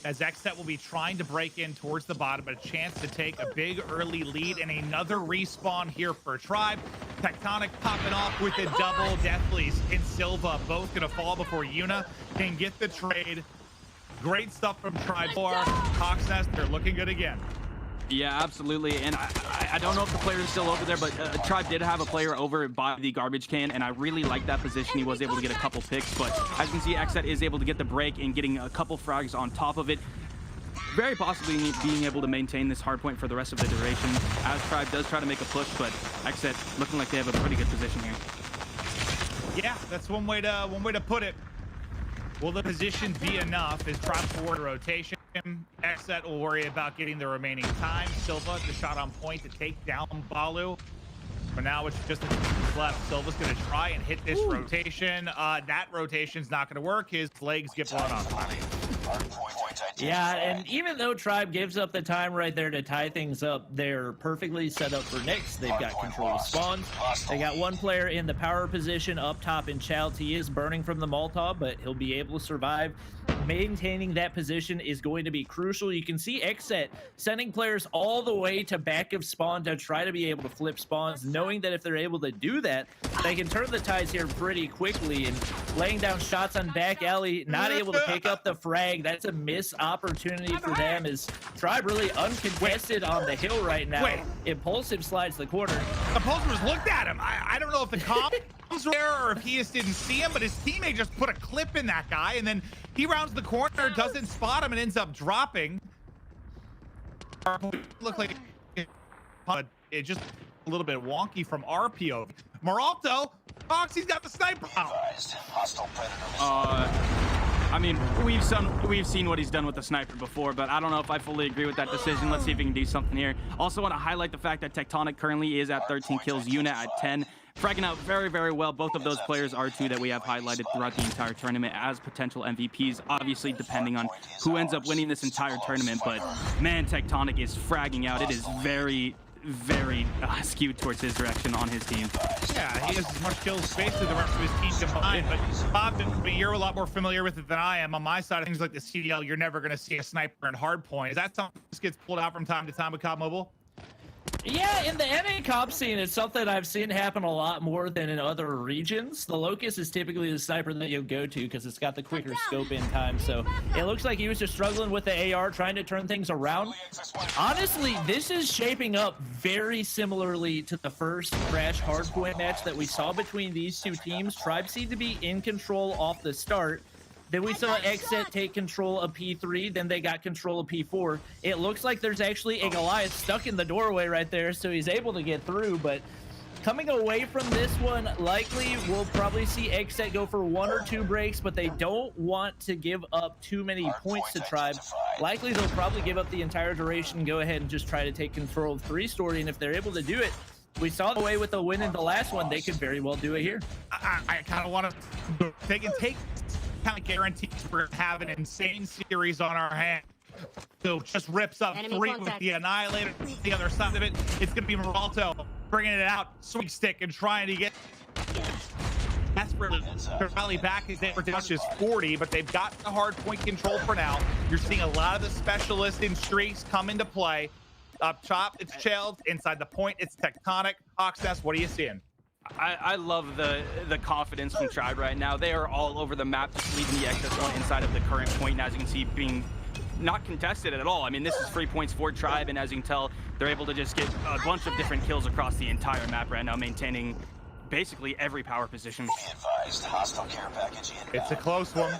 As Xset will be trying to break in towards the bottom, but a chance to take a big early lead and another respawn here for Tribe. Tectonic popping off with the double. Deathleys and Silva both going to fall before Yuna can get the trade. Great stuff from Tribe. Hawk's Nest, they're looking good again. Yeah, absolutely. And I don't know if the player is still over there, but Tribe did have a player over by the garbage can, and I really like that position. He was able to get a couple picks, but as you can see, Xset is able to get the break and getting a couple frags on top of it. very possibly being able to maintain this hard point for the rest of the duration, as Tribe does try to make a push, but like I said, looking like they have a pretty good position here. Yeah, that's one way to put it. Will the position be enough? Is Tribe forward rotation? Xset will worry about getting the remaining time. Silva, the shot on point to take down Balu. For now, it's just a few left. Silva's going to try and hit this rotation. That rotation's not going to work. His legs get blown off. Yeah, and even though Tribe gives up the time right there to tie things up, they're perfectly set up for next. They've got control of spawns. They got one player in the power position up top in Childs. He is burning from the Molotov, but he'll be able to survive. Maintaining that position is going to be crucial. You can see Xset sending players all the way to back of spawn to try to be able to flip spawns, knowing that if they're able to do that, they can turn the tides here pretty quickly. And laying down shots on back alley, not able to pick up the frag. That's a miss opportunity for them, as Tribe really uncontested on the hill right now. Impulsive slides the corner. Impulsive just looked at him. I don't know if the comp was there or if he just didn't see him, but his teammate just put a clip in that guy, and then he rounds the corner, doesn't spot him, and ends up dropping. Looked like it just a little bit wonky from our POV. Moralto, Foxy's got the sniper. I mean, we've seen what he's done with the sniper before, but I don't know if I fully agree with that decision. Let's see if he can do something here. Also want to highlight the fact that Tectonic currently is at 13 kills, Unit at 10. Fragging out very, very well. Both of those players are two that we have highlighted throughout the entire tournament as potential MVPs, obviously depending on who ends up winning this entire tournament. But man, Tectonic is fragging out. It is very skewed towards his direction on his team. Yeah, he has as much kill space as the rest of his team combined, but Bob, you're a lot more familiar with it than I am. On my side of things, like the CDL, you're never going to see a sniper in hardpoint. Is that something that just gets pulled out from time to time with COD Mobile? Yeah, in the NA comp scene, it's something I've seen happen a lot more than in other regions. The Locust is typically the sniper that you'll go to because it's got the quicker scope in time. So it looks like he was just struggling with the AR, trying to turn things around. Honestly, this is shaping up very similarly to the first Crash Hardpoint match that we saw between these two teams. Tribe seemed to be in control off the start. Then we saw Xset take control of P3, then they got control of P4. It looks like there's actually a Goliath stuck in the doorway right there, so he's able to get through, but coming away from this one, likely we'll probably see Xset go for 1 or 2 breaks, but they don't want to give up too many points to Tribe. Likely they'll probably give up the entire duration and go ahead and just try to take control of 3-story, and if they're able to do it, we saw the way with the win in the last one, they could very well do it here. I kind of want to take kind of guarantees we're going to have an insane series on our hand. So just rips up 3 with the Annihilator. The other side of it, it's going to be Moralto bringing it out, swing stick, and trying to get desperately to rally back as they were down just 40, but they've got the hard point control for now. You're seeing a lot of the specialists in streaks come into play. Up top, it's Chilled. Inside the point, it's Tectonic. Hawksnest, what are you seeing? I love the confidence from Tribe right now. They are all over the map, just leaving the excess one inside of the current point, and as you can see, being not contested at all. I mean, this is 3 points for Tribe, and as you can tell, they're able to just get a bunch of different kills across the entire map right now, maintaining basically every power position. It's a close one.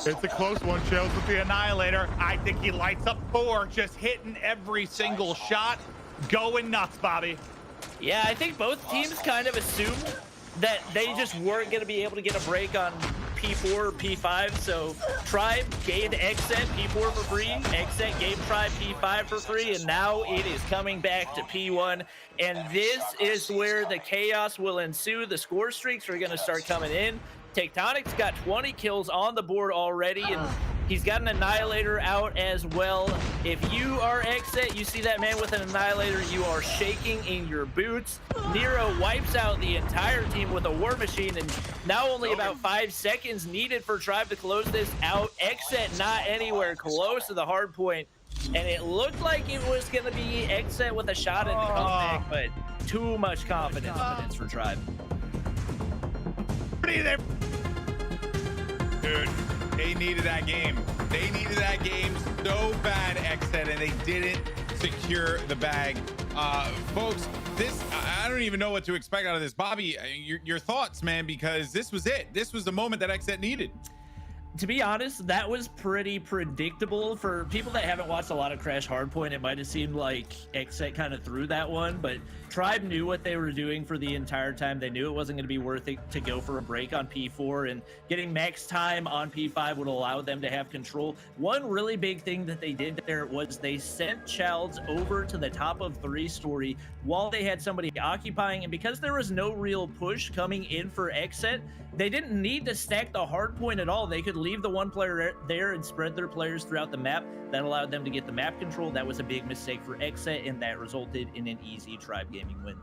It's a close one. Chills with the Annihilator. I think he lights up 4, just hitting every single shot. Going nuts, Bobby. Yeah, I think both teams kind of assumed that they just weren't going to be able to get a break on P4 or P5, so Tribe gave Xset P4 for free, Xset gave Tribe P5 for free, and now it is coming back to P1, and this is where the chaos will ensue. The score streaks are going to start coming in. Tectonic's got 20 kills on the board already, and he's got an Annihilator out as well. If you are Xset, you see that man with an Annihilator, you are shaking in your boots. Nero wipes out the entire team with a War Machine, and now only about 5 seconds needed for Tribe to close this out. Xset not anywhere close to the hard point, and it looked like it was going to be Xset with a shot at the comeback, but too much confidence for Tribe. Dude, they needed that game. They needed that game so bad, Xset, and they didn't secure the bag. Folks, I don't even know what to expect out of this. Bobby, your thoughts, man, because this was it. This was the moment that Xset needed. To be honest, that was pretty predictable. For people that haven't watched a lot of Crash Hardpoint, it might have seemed like Xset kind of threw that one, but Tribe knew what they were doing for the entire time. They knew it wasn't going to be worth it to go for a break on P4, and getting max time on P5 would allow them to have control. One really big thing that they did there was they sent Childs over to the top of 3-story while they had somebody occupying, and because there was no real push coming in for Xset, they didn't need to stack the hard point at all. They could leave the one player there and spread their players throughout the map. That allowed them to get the map control. That was a big mistake for Xset, and that resulted in an easy Tribe Gaming win.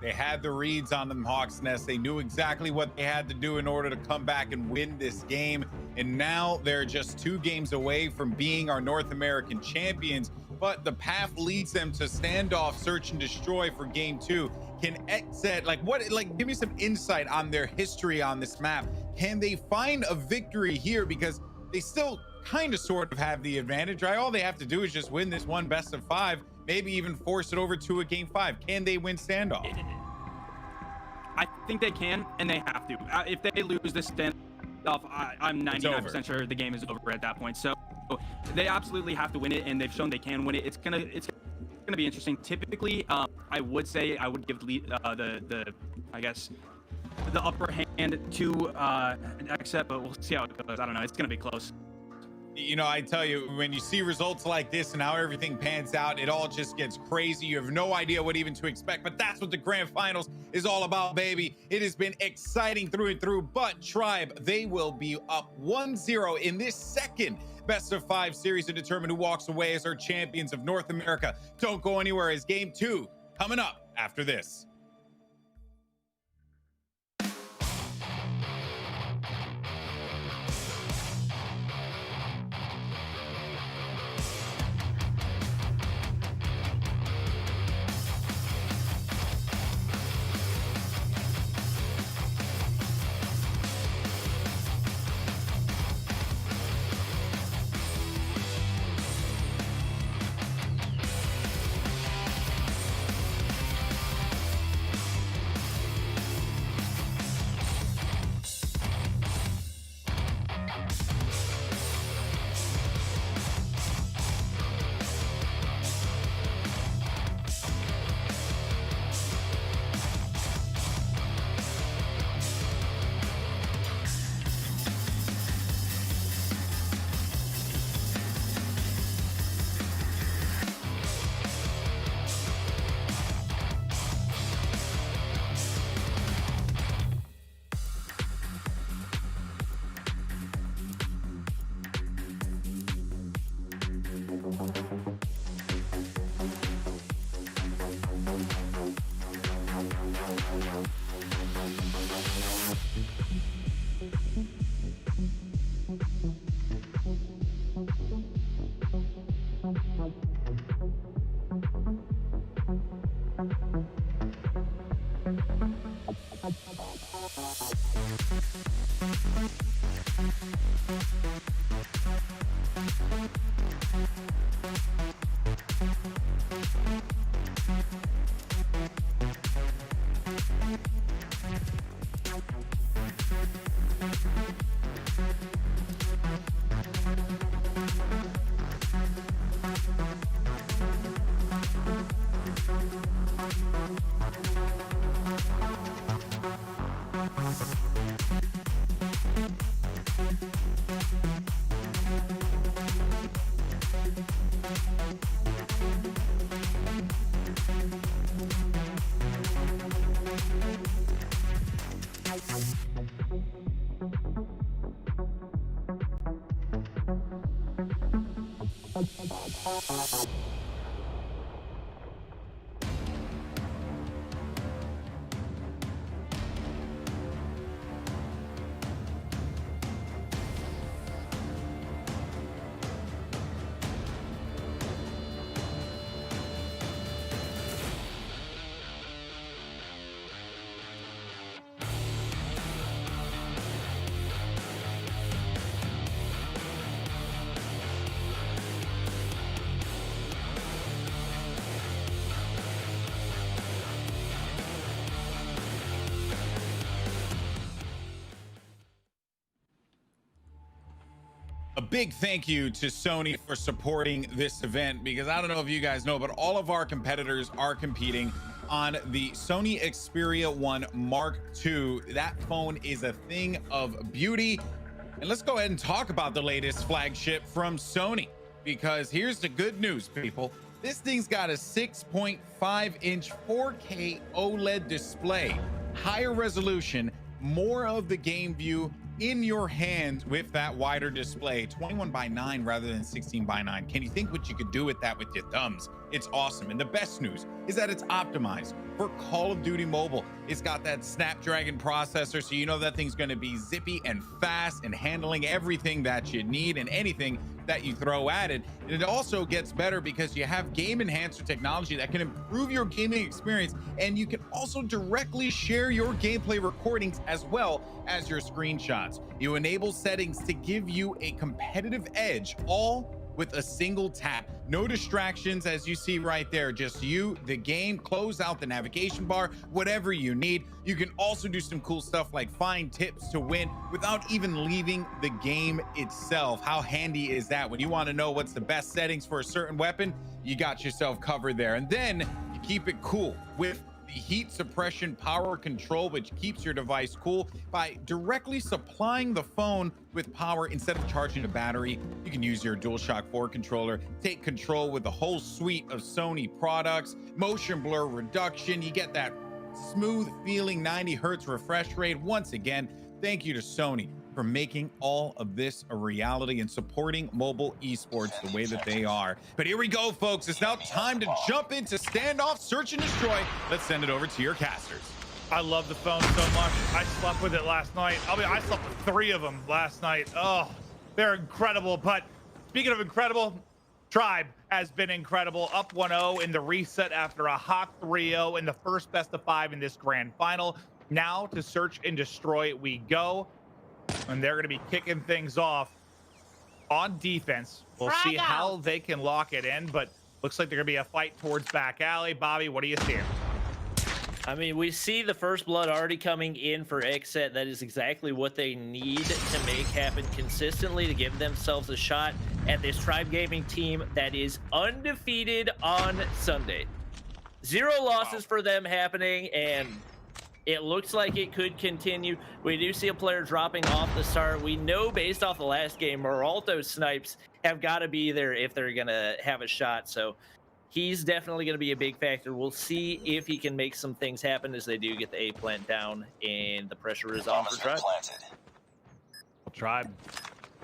They had the reads on them Hawks Nest. They knew exactly what they had to do in order to come back and win this game. And now they're just 2 games away from being our North American champions. But the path leads them to standoff, search and destroy for game 2. Can Xset, give me some insight on their history on this map. Can they find a victory here? Because they still kind of sort of have the advantage, right? All they have to do is just win this one best of 5, maybe even force it over to a game 5. Can they win standoff? I think they can, and they have to. If they lose this standoff, I'm 99% sure the game is over at that point. So they absolutely have to win it, and they've shown they can win it. It's gonna be interesting. Typically, I would say I would give the upper hand to Xset, but we'll see how it goes. I don't know. It's gonna be close. You know, I tell you, when you see results like this and how everything pans out, it all just gets crazy. You have no idea what even to expect, but that's what the grand finals is all about, baby. It has been exciting through and through, but Tribe, they will be up 1-0 in this second best of 5 series to determine who walks away as our champions of North America. Don't go anywhere, as game 2 coming up after this. A big thank you to Sony for supporting this event, because I don't know if you guys know, but all of our competitors are competing on the Sony Xperia 1 Mark II. That phone is a thing of beauty. And let's go ahead and talk about the latest flagship from Sony, because here's the good news, people. This thing's got a 6.5-inch 4K OLED display, higher resolution, more of the game view in your hand with that wider display, 21:9 rather than 16:9. Can you think what you could do with that with your thumbs? It's awesome. And the best news is that it's optimized for Call of Duty Mobile. It's got that Snapdragon processor, so you know that thing's going to be zippy and fast and handling everything that you need and anything that you throw at it. And it also gets better because you have game enhancer technology that can improve your gaming experience, and you can also directly share your gameplay recordings as well as your screenshots. You enable settings to give you a competitive edge, all with a single tap. No distractions, as you see right there, just you, the game, close out the navigation bar, whatever you need. You can also do some cool stuff like find tips to win without even leaving the game itself. How handy is that? When you want to know what's the best settings for a certain weapon, you got yourself covered there. And then you keep it cool with the heat suppression power control, which keeps your device cool by directly supplying the phone with power instead of charging a battery. You can use your DualShock 4 controller, take control with the whole suite of Sony products, motion blur reduction. You get that smooth feeling 90 hertz refresh rate. Once again, thank you to Sony for making all of this a reality and supporting mobile esports the way that they are. But here we go, folks. It's now time to jump into standoff, search and destroy. Let's send it over to your casters. I love the phone so much. I slept with it last night. I slept with 3 of them last night. Oh, they're incredible. But speaking of incredible, Tribe has been incredible. Up 1-0 in the reset after a hot 3-0 in the first best of 5 in this grand final. Now to search and destroy we go. And they're going to be kicking things off on defense. We'll see how they can lock it in, but looks like they're going to be a fight towards back alley. Bobby, what do you see? I mean, we see the first blood already coming in for Xset. That is exactly what they need to make happen consistently to give themselves a shot at this Tribe Gaming team that is undefeated on Sunday. 0 losses for them happening, and it looks like it could continue. We do see a player dropping off the start. We know based off the last game, Moralto's snipes have got to be there if they're going to have a shot. So he's definitely going to be a big factor. We'll see if he can make some things happen as they do get the A plant down and the pressure is on for Tribe. Tribe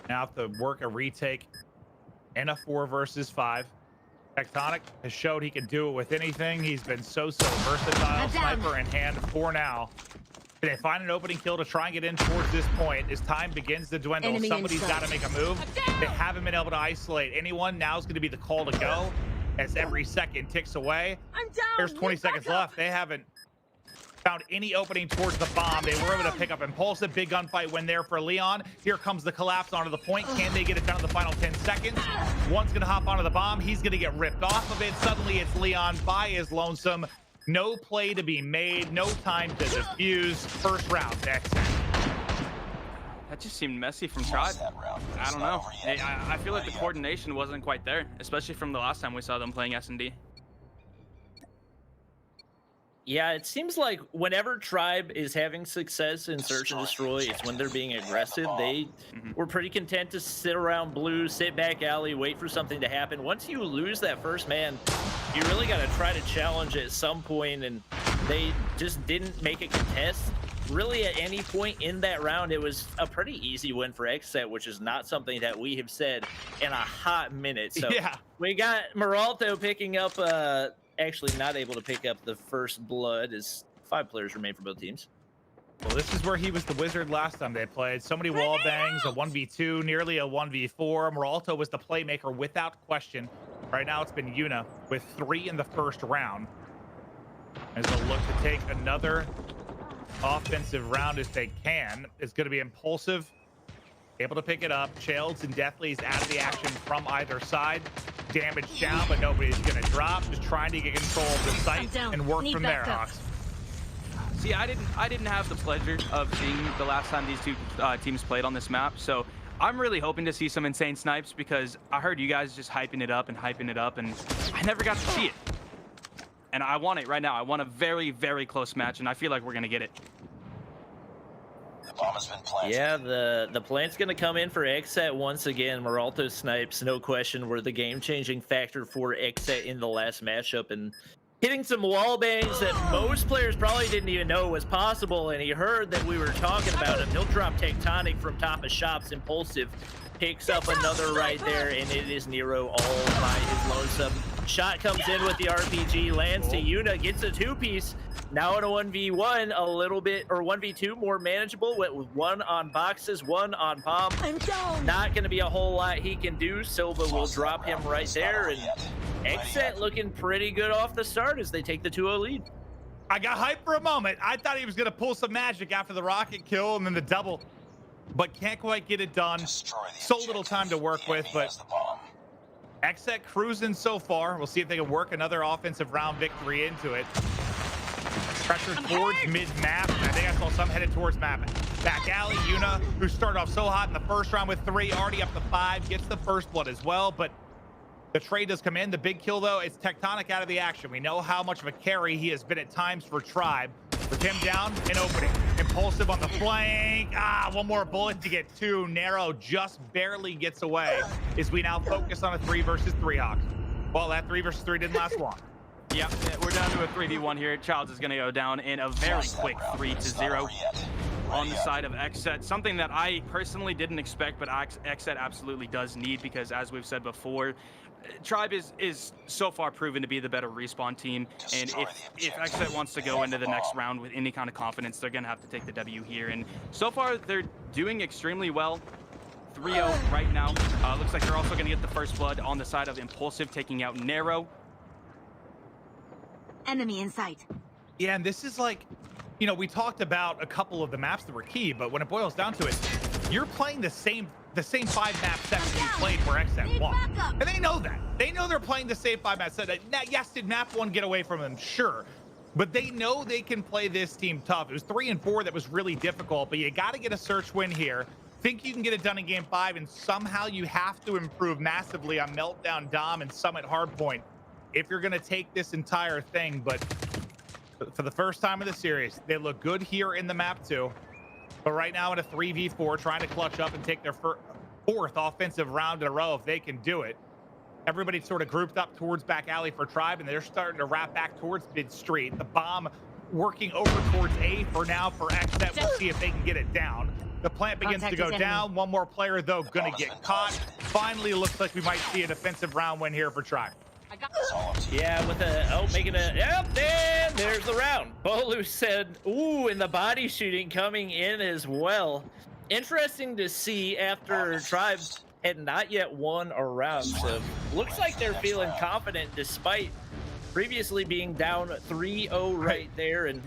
now have to work a retake in a 4 versus 5. Tectonic has showed he can do it with anything. He's been so versatile. Sniper in hand for now. Can they find an opening kill to try and get in towards this point? As time begins to dwindle, Enemy somebody's got to make a move. They haven't been able to isolate anyone. Now's going to be the call to go as every second ticks away. There's 20 seconds left. They haven't found any opening towards the bomb. They were able to pick up Impulsive. Big gunfight win there for Leon. Here comes the collapse onto the point. Can they get it done in the final 10 seconds? One's going to hop onto the bomb. He's going to get ripped off of it. Suddenly it's Leon by his lonesome. No play to be made. No time to defuse. First round next. That just seemed messy from Tribe. I don't know. I feel like the coordination wasn't quite there, especially from the last time we saw them playing S&D. Yeah, it seems like whenever Tribe is having success in search and destroy, it's when they're being aggressive. They were pretty content to sit around blue, sit back alley, wait for something to happen. Once you lose that first man, you really got to try to challenge at some point, and they just didn't make a contest. Really, at any point in that round, it was a pretty easy win for Xset, which is not something that we have said in a hot minute. So yeah, we got Moralto picking up actually not able to pick up the first blood as 5 players remain for both teams. Well, this is where he was the wizard last time they played. So many wall bangs, a 1v2, nearly a 1v4. Moralto was the playmaker without question. Right now it's been Yuna with 3 in the first round. As they'll look to take another offensive round as they can. It's going to be Impulsive, able to pick it up. Childs and Deathly's out of the action from either side. Damage down, but nobody's going to drop. Just trying to get control of the site and work from there, Hawks. See, I didn't have the pleasure of seeing the last time these two teams played on this map, so I'm really hoping to see some insane snipes because I heard you guys just hyping it up, and I never got to see it. And I want it right now. I want a very, very close match, and I feel like we're going to get it. The bomb has been planted. Yeah, the plant's going to come in for Xset once again. Moralto snipes, no question, were the game-changing factor for Xset in the last matchup, and hitting some wall bangs that most players probably didn't even know was possible, and he heard that we were talking about him. He'll drop Tectonic from top of shops. Impulsive picks up another right there, and it is Nero all by his lonesome. Shot comes in with the RPG, lands to Yuna, gets a two-piece. Now in a 1v1, a little bit, or 1v2, more manageable with one on boxes, one on bomb. Not going to be a whole lot he can do. Silva will drop him right there, and Xset looking pretty good off the start as they take the 2-0 lead. I got hyped for a moment. I thought he was going to pull some magic after the rocket kill and then the double, but can't quite get it done. So little time to work with, but Xset cruising so far. We'll see if they can work another offensive round victory into it. Pressure towards mid-map. I think I saw some headed towards map. Back alley, Yuna, who started off so hot in the first round with 3, already up to 5, gets the first blood as well, but the trade does come in. The big kill, though, it's Tectonic out of the action. We know how much of a carry he has been at times for Tribe. With him down and opening. Impulsive on the flank. One more bullet to get 2. Narrow just barely gets away as we now focus on a 3 versus 3 Hawks. Well, that 3 versus 3 didn't last long. Yep, we're down to a 3v1 here. Childs is going to go down in a very quick 3-0 on the side of Xset. Something that I personally didn't expect, but Xset absolutely does need, because as we've said before, Tribe is so far proven to be the better respawn team, and if Xset wants to go into the next round with any kind of confidence, they're going to have to take the W here. And so far, they're doing extremely well. 3-0 right now. Looks like they're also going to get the first blood on the side of Impulsive, taking out Narrow. Enemy in sight. Yeah, and this is like, you know, we talked about a couple of the maps that were key, but when it boils down to it, you're playing the same 5-map set that you played where Xset won. And they know that. They know they're playing the same 5-map set. Yes, did map 1 get away from them? Sure. But they know they can play this team tough. It was 3 and 4 that was really difficult, but you got to get a search win here. Think you can get it done in game 5, and somehow you have to improve massively on Meltdown Dom and Summit Hardpoint if you're going to take this entire thing. But for the first time in the series, they look good here in the map 2. But right now in a 3v4, trying to clutch up and take their 4th offensive round in a row if they can do it. Everybody sort of grouped up towards back alley for Tribe, and they're starting to wrap back towards mid street. The bomb working over towards A for now for Xset. We'll see if they can get it down. The plant begins to go down. One more player, though, going to get caught. Finally, looks like we might see a defensive round win here for Tribe. Yeah, with making a, yep, and there's the round. Bolu said, ooh, and the body shooting coming in as well. Interesting to see after Tribe had not yet won a round. So looks like they're feeling confident despite previously being down 3-0 right there. And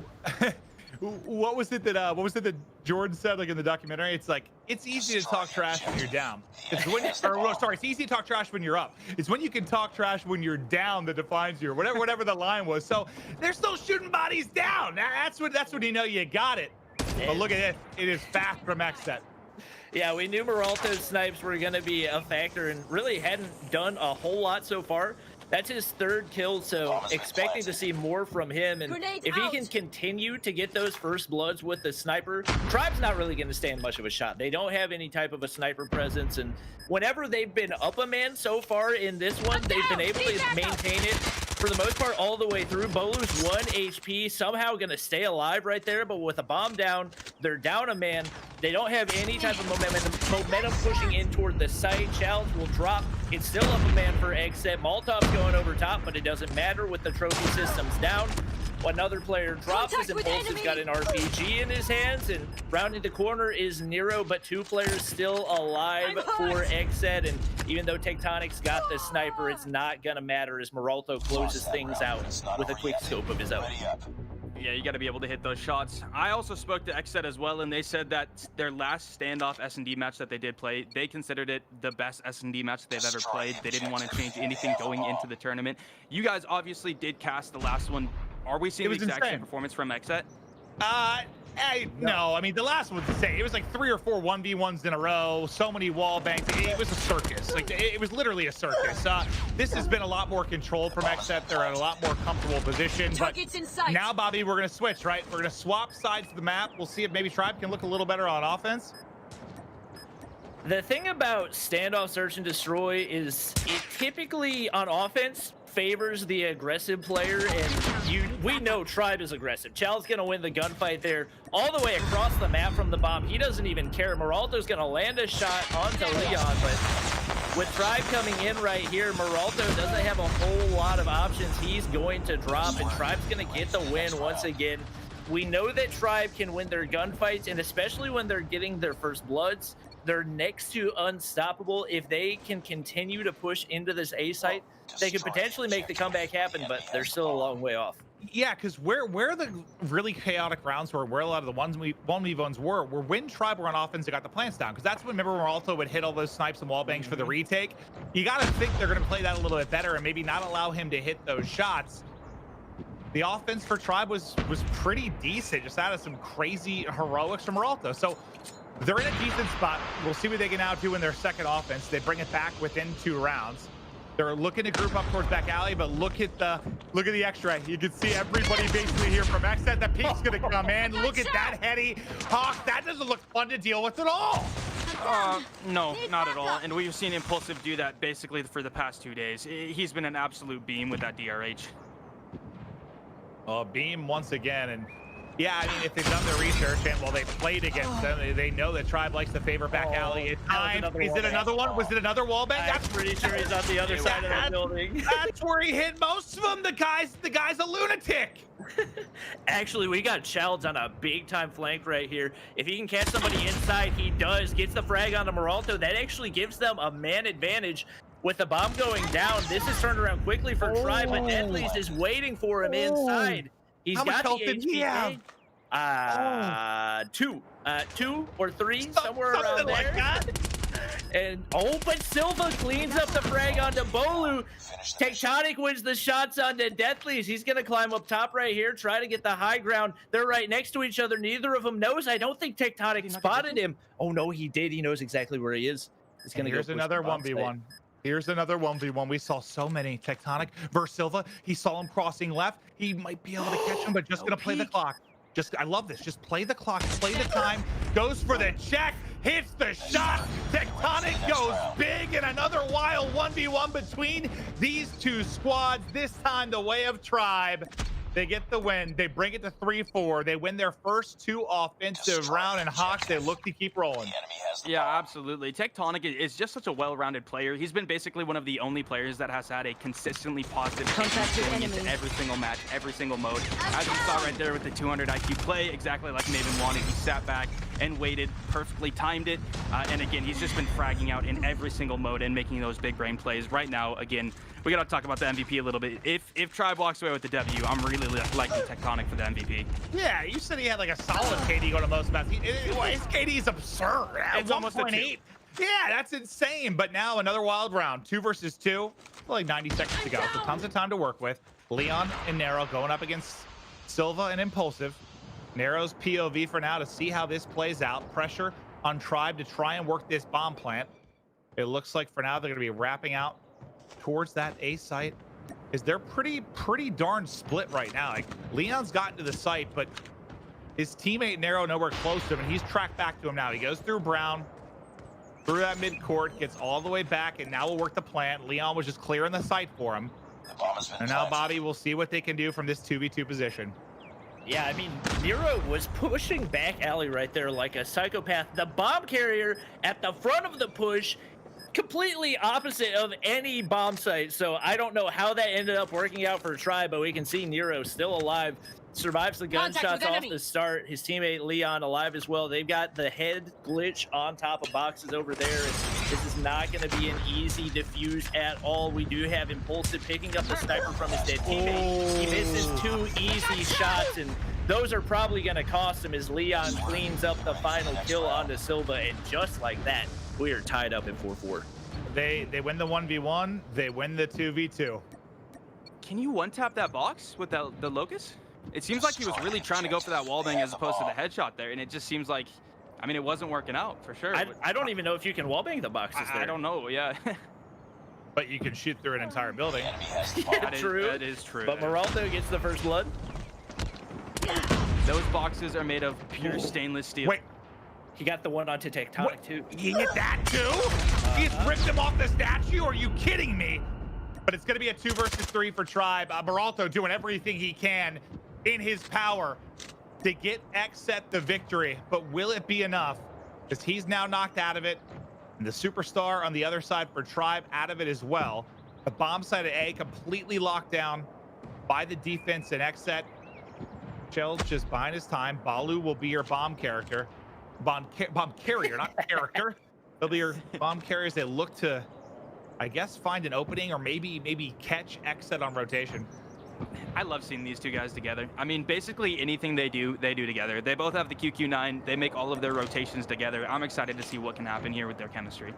what was it that Jordan said, like in the documentary? It's like, it's easy to talk trash when you're down. It's easy to talk trash when you're up. It's when you can talk trash when you're down that defines you, or whatever the line was. So they're still shooting bodies down. That's when you know you got it. But look at it. It is fast from Xset. Yeah, we knew Moralto's snipes were going to be a factor and really hadn't done a whole lot so far. That's his 3rd kill, so expecting to see more from him. And if he can continue to get those first bloods with the sniper, Tribe's not really going to stand much of a shot. They don't have any type of a sniper presence, and whenever they've been up a man so far in this one, they've been able to maintain it for the most part all the way through. Bolu's 1 HP, somehow going to stay alive right there, but with a bomb down, they're down a man. They don't have any type of momentum pushing in toward the site. Challenge will drop. It's still up a man for Xset. Moltov's going over top, but it doesn't matter with the trophy systems down. Another player drops. His Impulsive's got an RPG in his hands, and rounding the corner is Nero, but 2 players still alive for Xset. And even though Tectonic's got the sniper, it's not gonna matter as Moralto closes things out with a quick scope of his own. Yeah, you got to be able to hit those shots. I also spoke to Xset as well, and they said that their last standoff S&D match that they did play, they considered it the best S&D match they've ever played. They didn't want to change anything going into the tournament. You guys obviously did cast the last one. Are we seeing the exact same performance from Xset? No, I mean, the last one was the same. It was like 3 or 4 1v1s in a row, so many wall bangs. It was a circus. Like, it was literally a circus. This has been a lot more controlled from Xset. They're in a lot more comfortable position. But now, Bobby, we're going to switch, right? We're going to swap sides of the map. We'll see if maybe Tribe can look a little better on offense. The thing about standoff search and destroy is it typically on offense favors the aggressive player, and we know Tribe is aggressive. Chal's gonna win the gunfight there all the way across the map from the bomb. He doesn't even care. Meralto's gonna land a shot onto Leon, but with Tribe coming in right here, Meralto doesn't have a whole lot of options. He's going to drop, and Tribe's gonna get the win once again. We know that Tribe can win their gunfights, and especially when they're getting their first bloods, they're next to unstoppable. If they can continue to push into this A site, they could potentially make the comeback happen, but they're still a long way off. Yeah, because where the really chaotic rounds were, where a lot of the 1v1s were when Tribe were on offense and got the plants down. Because that's when, remember, Meralto would hit all those snipes and wall bangs for the retake. You got to think they're going to play that a little bit better and maybe not allow him to hit those shots. The offense for Tribe was pretty decent, just out of some crazy heroics from Meralto. So they're in a decent spot. We'll see what they can now do in their second offense. They bring it back within 2 rounds. They're looking to group up towards back alley, but look at the extra. You can see everybody basically here from Xset. The peak's gonna come in. Look at that heady Hawk. That doesn't look fun to deal with at all. No, not at all. And we've seen Impulsive do that basically for the past 2 days. He's been an absolute beam with that DRH. Beam once again, and yeah, I mean, if they've done their research and well, they played against them, they know that Tribe likes to favor back alley. It's time. Is it another one? Was it another wall bang? I'm pretty sure he's on the other side of that building. That's where he hit most of them. The guy's a lunatic. Actually, we got Childs on a big time flank right here. If he can catch somebody inside, he does. Gets the frag onto Meralto. That actually gives them a man advantage. With the bomb going down, this is turned around quickly for Tribe, but Deadly's is waiting for him inside. He's got the HPK. 2 or 3, somewhere around there. And but Silva cleans up the frag onto Bolu. Tectonic wins the shots onto Deathly's. He's gonna climb up top right here, try to get the high ground. They're right next to each other. Neither of them knows. I don't think Tectonic spotted him. Oh no, he did. He knows exactly where he is. He's gonna go. Here's another 1v1. Here's another 1v1. We saw so many. Tectonic versus Silva. He saw him crossing left. He might be able to catch him, but just gonna play the clock. I love this. Just play the clock, play the time. Goes for the check, hits the shot. Tectonic goes big, and another wild 1v1 between these two squads. This time the way of Tribe. They get the win. They bring it to 3-4. They win their first 2 offensive round, and Hawks, they look to keep rolling. Yeah, absolutely. Tectonic is just such a well-rounded player. He's been basically one of the only players that has had a consistently positive going into every single match, every single mode. As we saw right there with the 200 IQ play, exactly like Maven wanted. He sat back and waited, perfectly timed it. And again, he's just been fragging out in every single mode and making those big brain plays. Right now, again, we got to talk about the MVP a little bit. If Tribe walks away with the W, I'm really liking Tectonic for the MVP. Yeah, you said he had like a solid KD going to most maps. His KD is absurd. It's almost a 2. Yeah, that's insane. But now another wild round, 2 versus 2. Like 90 seconds to go, so tons of time to work with. Leon and Nero going up against Silva and Impulsive. Nero's POV for now to see how this plays out. Pressure on Tribe to try and work this bomb plant. It looks like for now they're going to be wrapping out towards that A site. They're pretty darn split right now. Like, Leon's gotten to the site, but his teammate Nero nowhere close to him, and he's tracked back to him now. He goes through Brown, through that mid-court, gets all the way back, and now we'll work the plant. Leon was just clearing the site for him. And now Bobby will see what they can do from this 2v2 position. Yeah, I mean, Nero was pushing back alley right there like a psychopath. The bomb carrier at the front of the push, completely opposite of any bomb site. So I don't know how that ended up working out for Tribe, but we can see Nero still alive. Survives the gunshots off the start. His teammate Leon alive as well. They've got the head glitch on top of boxes over there. And this is not going to be an easy defuse at all. We do have Impulsive picking up the sniper from his dead teammate. He misses 2 easy shots, and those are probably going to cost him as Leon cleans up the final kill onto Silva. And just like that, we are tied up at 4-4. They win the 1v1. They win the 2v2. Can you one-tap that box with the Locust? It seems like he was really trying to go for that wallbang as opposed to the headshot there, and it just seems like, I mean, it wasn't working out for sure. I don't even know if you can wallbang the boxes there. I don't know, yeah. But you can shoot through an entire building. True. That is true. But Moralto gets the first blood. Those boxes are made of pure stainless steel. Wait. He got the one onto Tectonic, too. He hit that, too? He just ripped him off the statue? Are you kidding me? But it's going to be a 2 versus 3 for Tribe. Moralto doing everything he can in his power to get Xset the victory. But will it be enough? Because he's now knocked out of it. And the superstar on the other side for Tribe out of it as well. The bomb side of A completely locked down by the defense and Xset. Shell's just buying his time. Balu will be your bomb character. Bomb carrier, not character. They'll be your bomb carriers. They look to, I guess, find an opening or maybe catch Xset on rotation. I love seeing these two guys together. I mean, basically anything they do together. They both have the QQ9. They make all of their rotations together. I'm excited to see what can happen here with their chemistry.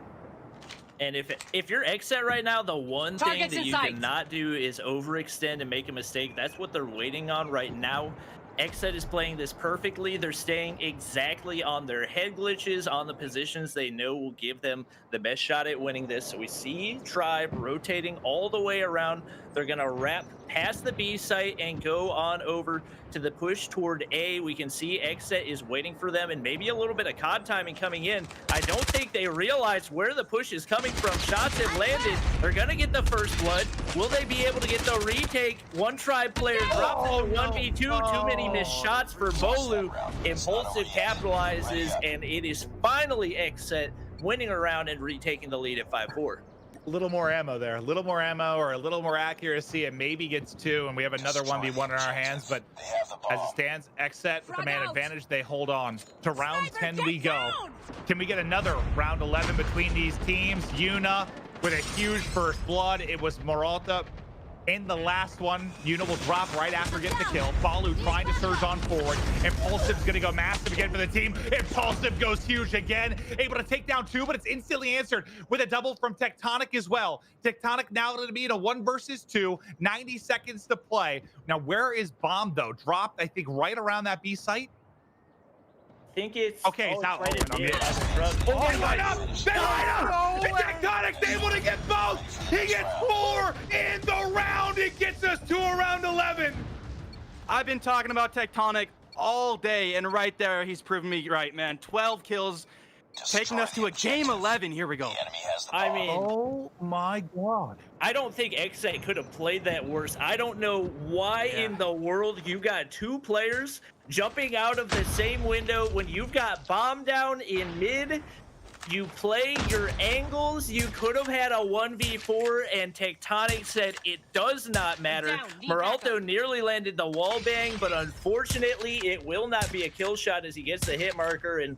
And if you're Xset right now, the one thing that you cannot do is overextend and make a mistake. That's what they're waiting on right now. Xset is playing this perfectly. They're staying exactly on their head glitches, on the positions they know will give them the best shot at winning this. So we see Tribe rotating all the way around. They're going to wrap past the B site and go on over to the push toward A. We can see Xset is waiting for them and maybe a little bit of COD timing coming in. I don't think they realize where the push is coming from. Shots have landed. They're going to get the first blood. Will they be able to get the retake? One Tribe player drops into 1v2. Too many missed shots for Bolu. Impulsive capitalizes, and it is finally Xset winning a round and retaking the lead at 5-4. A little more ammo there, a little more ammo or a little more accuracy, and maybe gets 2, and we have another 1v1 in our hands. But as it stands, Xset with the man advantage, they hold on. To round 10 we go. Can we get another round 11 between these teams? Yuna with a huge first blood. It was Moralta in the last one. Yuna will drop right after getting the kill. Balu trying to surge on forward. Impulsive's gonna go massive again for the team. Impulsive goes huge again. Able to take down 2, but it's instantly answered with a double from Tectonic as well. Tectonic now going to be in a 1 versus 2. 90 seconds to play. Now, where is Bomb, though? Dropped, I think, right around that B site. I think it's... Okay, it's out. Right They line up! They line up! And Tectonic's able to get both! He gets 4 in the round! It gets us to around 11! I've been talking about Tectonic all day, and right there, he's proven me right, man. 12 kills, taking us to a game 11. Here we go. I mean... Oh my god. I don't think Xset could have played that worse. I don't know why in the world you got 2 players jumping out of the same window when you've got Bomb down in mid. You play your angles. You could have had a 1v4, and Tectonic said it does not matter. Moralto nearly landed the wall bang, but unfortunately it will not be a kill shot as he gets the hit marker and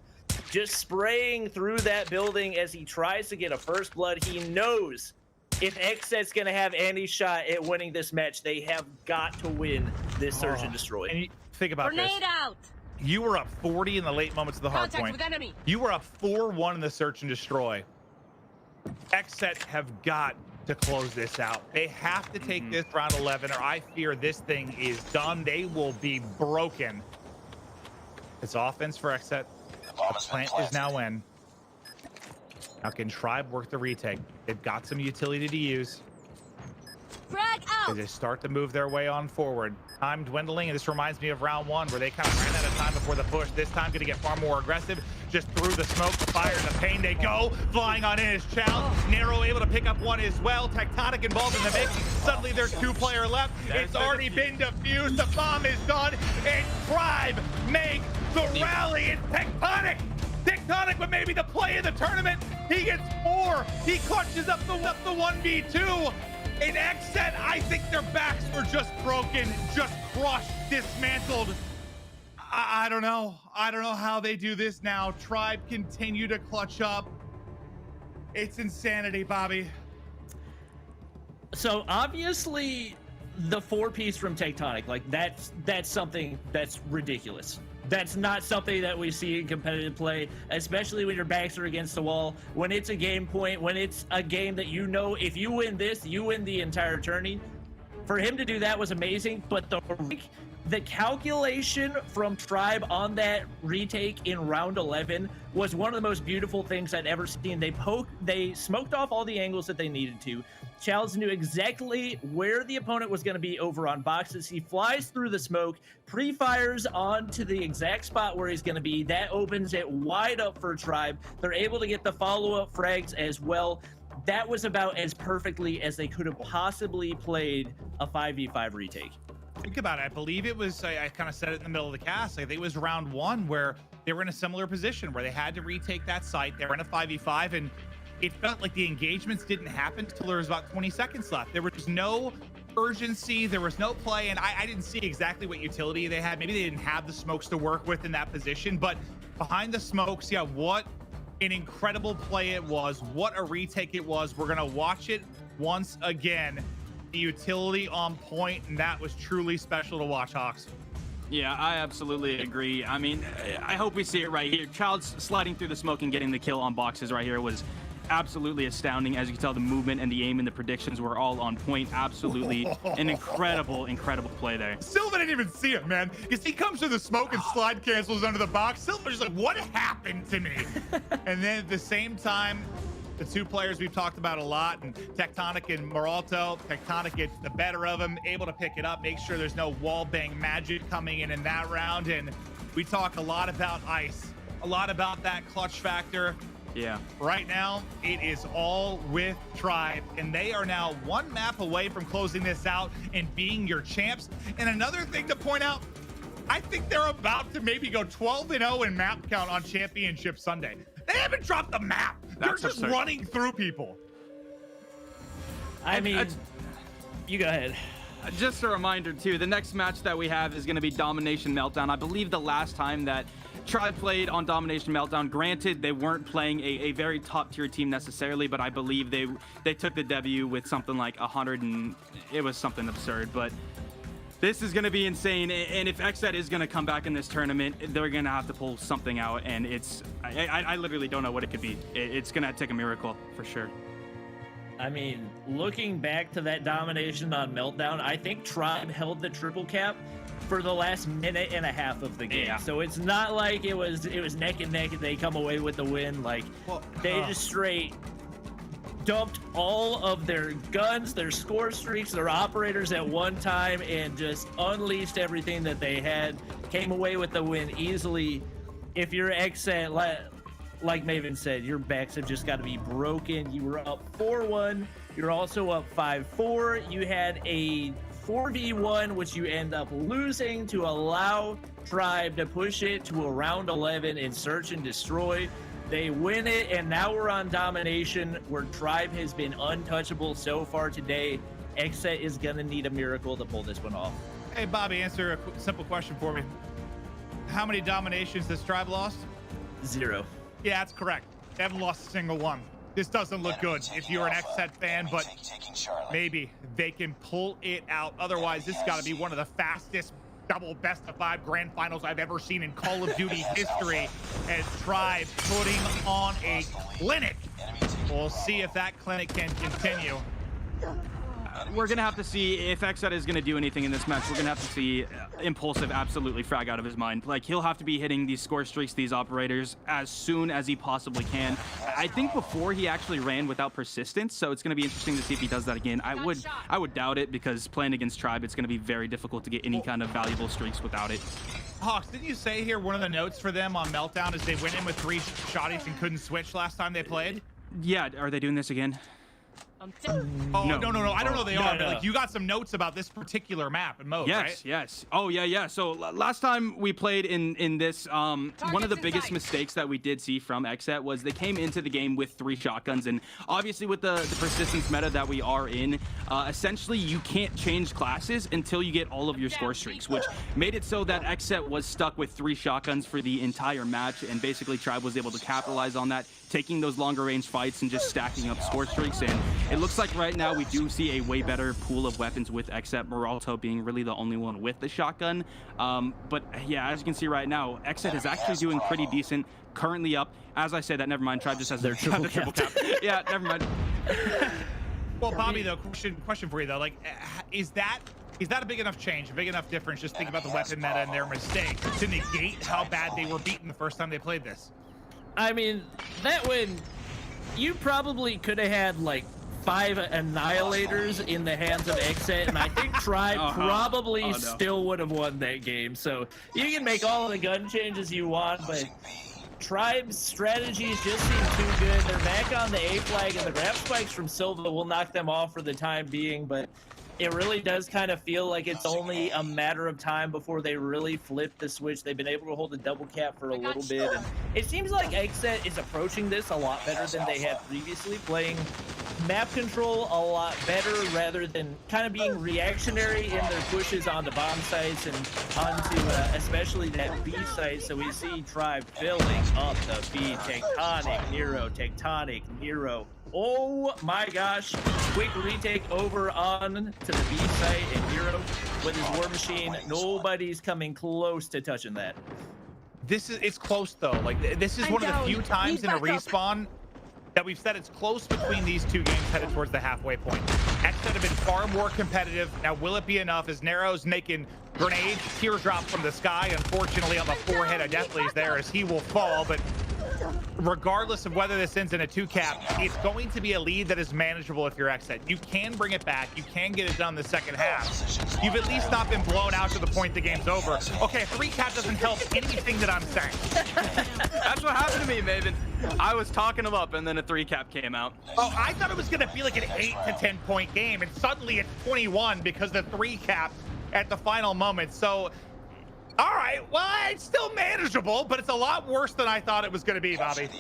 just spraying through that building as he tries to get a first blood. He knows if Xset's going to have any shot at winning this match, they have got to win this Search and Destroy. And think about this. Out. You were up 40 in the late moments of the hard point. You were up 4-1 in the Search and Destroy. Xset have got to close this out. They have to take this round 11, or I fear this thing is done. They will be broken. It's offense for Xset. The plant is now in. Now can Tribe work the retake? They've got some utility to use. Frag out. As they start to move their way on forward. Time dwindling, and this reminds me of round 1 where they kind of ran out of time before the push. This time going to get far more aggressive. Just through the smoke, the fire, and the pain they go. Flying on in is Chow. Narrow able to pick up 1 as well. Tectonic involved in the mix. Suddenly there's 2 player left. It's already been defused. The bomb is done. And Tribe make the rally. It's Tectonic. Tectonic with maybe the play of the tournament. He gets 4. He clutches up the 1v2. In Xset, I think their backs were just broken, just crushed, dismantled. I don't know. I don't know how they do this now. Tribe continue to clutch up. It's insanity, Bobby. So obviously the 4-piece from Tectonic, like that's something that's ridiculous. That's not something that we see in competitive play, especially when your backs are against the wall, when it's a game point, when it's a game that you know if you win this, you win the entire tourney. for him to do that was amazing, but the calculation from Tribe on that retake in round 11 was one of the most beautiful things I'd ever seen. They smoked off all the angles that they needed to. Childs knew exactly where the opponent was going to be over on boxes. He flies through the smoke, pre-fires onto the exact spot where he's going to be. That opens it wide up for Tribe. They're able to get the follow-up frags as well. That was about as perfectly as they could have possibly played a 5v5 retake. Think about it. I believe it was, I kind of said it in the middle of the cast. I think it was round 1 where they were in a similar position where they had to retake that site. They were in a 5v5 and it felt like the engagements didn't happen until there was about 20 seconds left. There was no urgency. There was no play. And I didn't see exactly what utility they had. Maybe they didn't have the smokes to work with in that position, but behind the smokes, yeah, what an incredible play it was. What a retake it was. We're going to watch it once again. The utility on point, and that was truly special to watch, Hawks. Yeah, I absolutely agree. I mean, I hope we see it right here. Childs sliding through the smoke and getting the kill on boxes right here was absolutely astounding. As you can tell, the movement and the aim and the predictions were all on point. Absolutely an incredible play there. Silva didn't even see it, man. Because he comes through the smoke and slide cancels under the box. Silva's just like, what happened to me? And then at the same time, the two players we've talked about a lot, and Tectonic and Moralto. Tectonic gets the better of him, able to pick it up, make sure there's no wall bang magic coming in that round. And we talk a lot about ice, a lot about that clutch factor. Yeah. Right now, it is all with Tribe, and they are now one map away from closing this out and being your champs. And another thing to point out, I think they're about to maybe go 12-0 in map count on Championship Sunday. They haven't dropped the map. They're just running through people. I mean, you go ahead. Just a reminder, too, the next match that we have is going to be Domination Meltdown. I believe the last time that Tribe played on Domination Meltdown, granted, they weren't playing a very top-tier team necessarily, but I believe they took the W with something like 100, and it was something absurd. But this is going to be insane, and if XZ is going to come back in this tournament, they're going to have to pull something out, and I literally don't know what it could be. It's going to take a miracle, for sure. I mean, looking back to that domination on Meltdown, I think Tribe held the triple cap for the last minute and a half of the game. Yeah. So it's not like it was neck and neck and they come away with the win. Like, they just straight dumped all of their guns, their score streaks, their operators at one time, and just unleashed everything that they had. Came away with the win easily. If you're XZ, like Maven said, your backs have just got to be broken. You were up 4-1. You're also up 5-4. You had a 4v1, which you end up losing to allow Tribe to push it to a round 11 in Search and Destroy. They win it, and now we're on Domination, where Tribe has been untouchable so far today. XZ is going to need a miracle to pull this one off. Hey, Bobby, answer a quick, simple question for me. How many dominations has Tribe lost? 0. Yeah, that's correct. They haven't lost a single one. This doesn't look good if you're an XZ fan, but maybe they can pull it out. Otherwise, this has got to be one of the fastest double best-of-5 grand finals I've ever seen in Call of Duty history, as Tribe putting on a clinic. We'll see if that clinic can continue. We're going to have to see if XZ is going to do anything in this match. We're going to have to see Impulsive absolutely frag out of his mind. Like, he'll have to be hitting these score streaks, these operators, as soon as he possibly can. I think before he actually ran without persistence, so it's going to be interesting to see if he does that again. I would doubt it, because playing against Tribe, it's going to be very difficult to get any kind of valuable streaks without it. Hawks, didn't you say here one of the notes for them on Meltdown is they went in with 3 shotties and couldn't switch last time they played? Yeah, are they doing this again? Oh, no. I don't know they are, but like, you got some notes about this particular map and mode, right? Yes. Oh, yeah. So last time we played in this, one of the biggest mistakes that we did see from XZ was they came into the game with 3 shotguns, and obviously with the persistence meta that we are in, essentially you can't change classes until you get all of your score streaks, which made it so that XZ was stuck with 3 shotguns for the entire match, and basically Tribe was able to capitalize on that, taking those longer range fights and just stacking up score streaks. And it looks like right now we do see a way better pool of weapons with XZ, Moralto being really the only one with the shotgun. But yeah, as you can see right now, XZ is actually doing pretty decent, currently up. As I said that, never mind, Tribe just has their triple cap. Yeah, never mind. Well, Bobby, though, question for you though, like, is that a big enough change, a big enough difference? Just think about the weapon meta and their mistakes to negate how bad they were beaten the first time they played this. I mean, that win, you probably could have had like 5 Annihilators in the hands of Exet, and I think Tribe probably still would have won that game. So you can make all of the gun changes you want, but Tribe's strategies just seem too good. They're back on the A flag, and the grab spikes from Silva will knock them off for the time being, but it really does kind of feel like it's only a matter of time before they really flip the switch. They've been able to hold a double cap for a little bit, and it seems like Exet is approaching this a lot better than they have previously, playing map control a lot better rather than kind of being reactionary in their pushes onto bomb sites and onto especially that B site. So we see Tribe filling up the B. Tectonic, Nero. Oh my gosh. Quick retake over on to the B site, and Nero with his War Machine. Nobody's coming close to touching that. It's close though. Like, this is one of the few times in a respawn that we've said it's close between these two games headed towards the halfway point. Exet have been far more competitive. Now, will it be enough as Nero's making grenades, teardrop from the sky? Unfortunately, on the forehead of Deathly's there as he will fall, but regardless of whether this ends in a 2-cap, it's going to be a lead that is manageable if you're Exet. You can bring it back. You can get it done the second half. You've at least not been blown out to the point the game's over. Okay, a 3-cap doesn't help anything that I'm saying. That's what happened to me, Maven. I was talking them up, and then a 3-cap came out. Oh, I thought it was going to be like an 8 to 10 point game, and suddenly it's 21 because the 3-cap at the final moment. So, all right, well, it's still manageable, but it's a lot worse than I thought it was going to be, Bobby.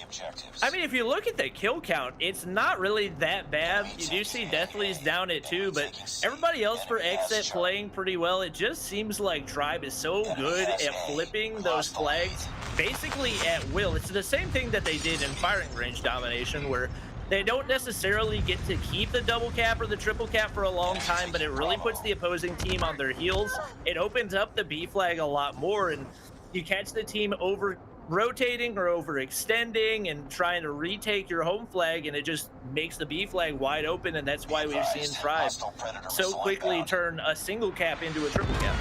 I mean, if you look at the kill count, it's not really that bad. You do see Deathly's down at 2, but everybody else for Exet playing pretty well. It just seems like Tribe is so good at flipping those flags basically at will. It's the same thing that they did in firing range domination, where they don't necessarily get to keep the double cap or the triple cap for a long time, but it really puts the opposing team on their heels. It opens up the B flag a lot more, and you catch the team over rotating or overextending and trying to retake your home flag, and it just makes the B flag wide open, and that's why we've seen Tribe so quickly turn a single cap into a triple cap.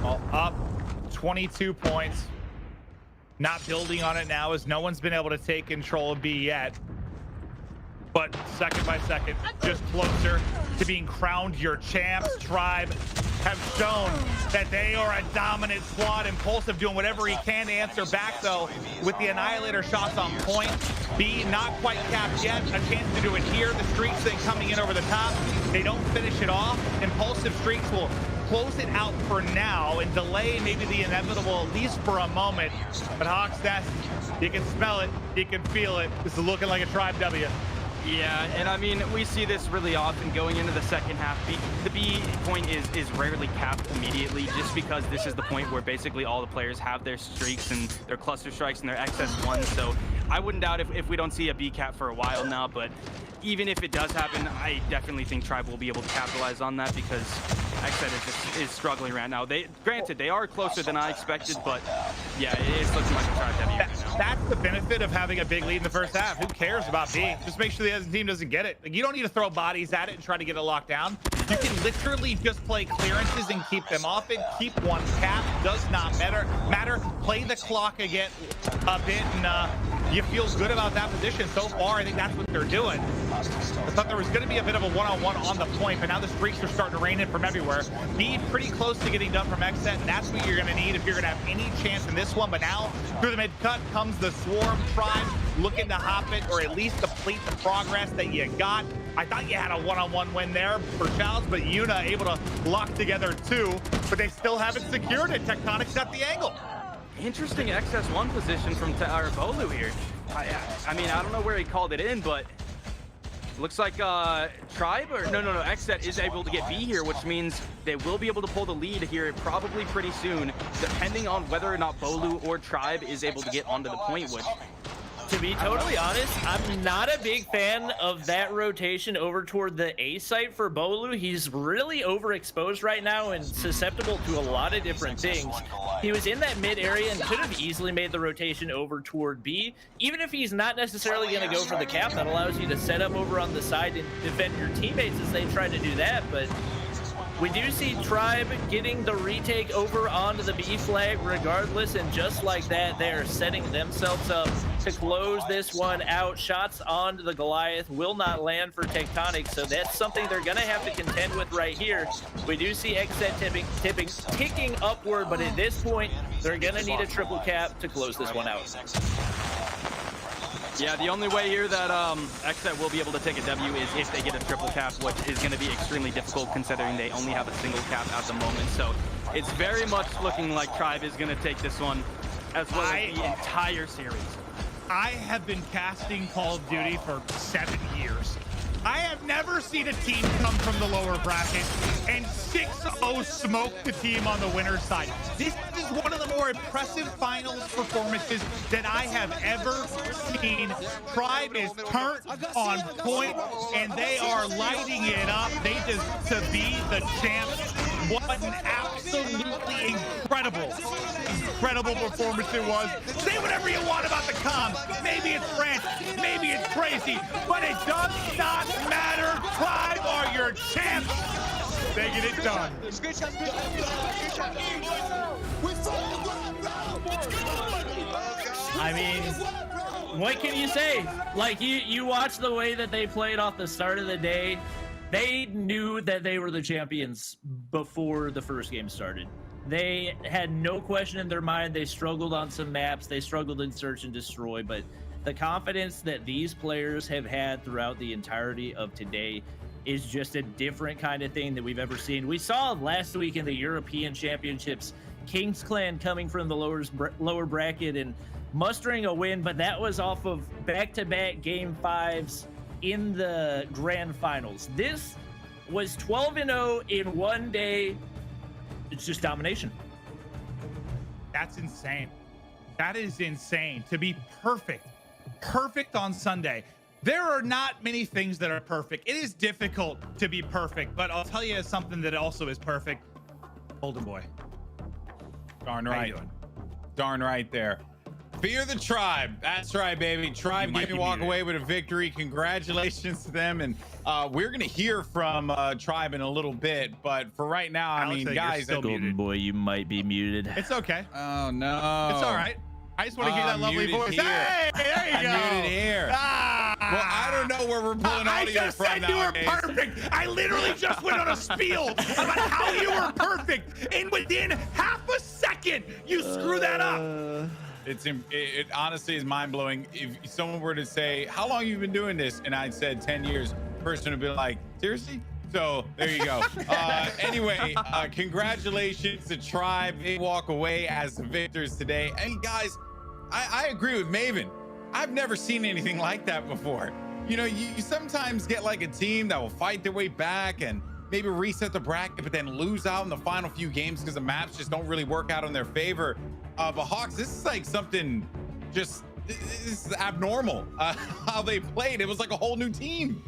Well, up 22 points. Not building on it now, as no one's been able to take control of B yet. But second by second, just closer to being crowned your champs. Tribe have shown that they are a dominant squad. Impulsive doing whatever he can to answer back, though, with the Annihilator shots on point. B not quite capped yet. A chance to do it here. The Streaks thing coming in over the top. They don't finish it off. Impulsive Streaks will close it out for now and delay maybe the inevitable, at least for a moment. But Hawk's Nest, you can smell it, you can feel it. This is looking like a Tribe W. Yeah, and I mean, we see this really often going into the second half. The B point is rarely capped immediately, just because this is the point where basically all the players have their streaks and their cluster strikes and their XS1. So I wouldn't doubt if we don't see a B cap for a while now, but even if it does happen, I definitely think Tribe will be able to capitalize on that, because Exet is struggling right now. Granted, they are closer than I expected, but yeah, it's looking like a Tribe W right now. That's the benefit of having a big lead in the first half. Who cares about B? Just make sure the other team doesn't get it. Like, you don't need to throw bodies at it and try to get it locked down. You can literally just play clearances and keep them off it. Keep one cap. Does not matter. Play the clock again a bit, and you feel good about that position. So far, I think that's what they're doing. I thought there was going to be a bit of a one-on-one on the point, but now the streaks are starting to rain in from everywhere. B pretty close to getting done from Exet, and that's what you're going to need if you're going to have any chance in this one. But now, through the mid-cut comes the Swarm. Tribe looking to hop it, or at least complete the progress that you got. I thought you had a one-on-one win there for Childs, but Yuna able to lock together 2, but they still haven't secured it. Tectonic's got the angle. Interesting XS1 position from Bolu here. I mean, I don't know where he called it in, but looks like Tribe, or no, Exet is able to get B here, which means they will be able to pull the lead here probably pretty soon, depending on whether or not Bolu or Tribe is able to get onto the point, which To be totally honest, I'm not a big fan of that rotation over toward the A site for Bolu. He's really overexposed right now and susceptible to a lot of different things. He was in that mid area and could have easily made the rotation over toward B. Even if he's not necessarily going to go for the cap, that allows you to set up over on the side and defend your teammates as they try to do that. But we do see Tribe getting the retake over onto the B flag regardless, and just like that, they are setting themselves up to close this one out. Shots onto the Goliath will not land for Tectonic, so that's something they're going to have to contend with right here. We do see XZ ticking upward, but at this point, they're going to need a triple cap to close this one out. Yeah, the only way here that XZ will be able to take a W is if they get a triple cap, which is going to be extremely difficult considering they only have a single cap at the moment. So it's very much looking like Tribe is going to take this one as well as the entire series. I have been casting Call of Duty for 7 years. I have never seen a team come from the lower bracket and 6-0 smoke the team on the winner's side. This is one of the more impressive finals performances that I have ever seen. Tribe is turned on point, and they are lighting it up. They deserve to be the champs. What an absolutely incredible performance it was. Say whatever you want about the comms. Maybe it's France, maybe it's crazy, but it does not matter. Tribe are your champs. They get it done. I mean, what can you say? Like, you watch the way that they played off the start of the day. They knew that they were the champions before the first game started. They had no question in their mind. They struggled on some maps. They struggled in search and destroy, but the confidence that these players have had throughout the entirety of today is just a different kind of thing that we've ever seen. We saw last week in the European Championships, Kings Clan coming from the lower bracket and mustering a win, but that was off of back-to-back Game 5s in the Grand Finals. This was 12-0 in one day. It's just domination. That's insane. That is insane. To be perfect on Sunday. There are not many things that are perfect. It is difficult to be perfect, but I'll tell you something that also is perfect. Golden Boy. Darn right. Darn right there. Fear the Tribe. That's right, baby. Tribe getting to walk away with a victory. Congratulations to them. And we're going to hear from Tribe in a little bit. But for right now, I mean, guys. Golden Boy, you might be muted. It's okay. Oh, no. It's all right. I just want to hear that lovely voice. Here. Hey, there you go. I'm muted here. Well, I don't know where we're pulling audio from I just said you were perfect. I literally just went on a spiel about how you were perfect. And within half a second, you screw that up. It honestly is mind-blowing. If someone were to say, how long have you been doing this? And I said 10 years, the person would be like, seriously? So there you go. Anyway, congratulations to Tribe. They walk away as the victors today. And guys, I agree with Maven. I've never seen anything like that before. You know, you sometimes get like a team that will fight their way back and maybe reset the bracket, but then lose out in the final few games because the maps just don't really work out in their favor. But Hawks, this is like something just, this is abnormal. How they played. It was like a whole new team.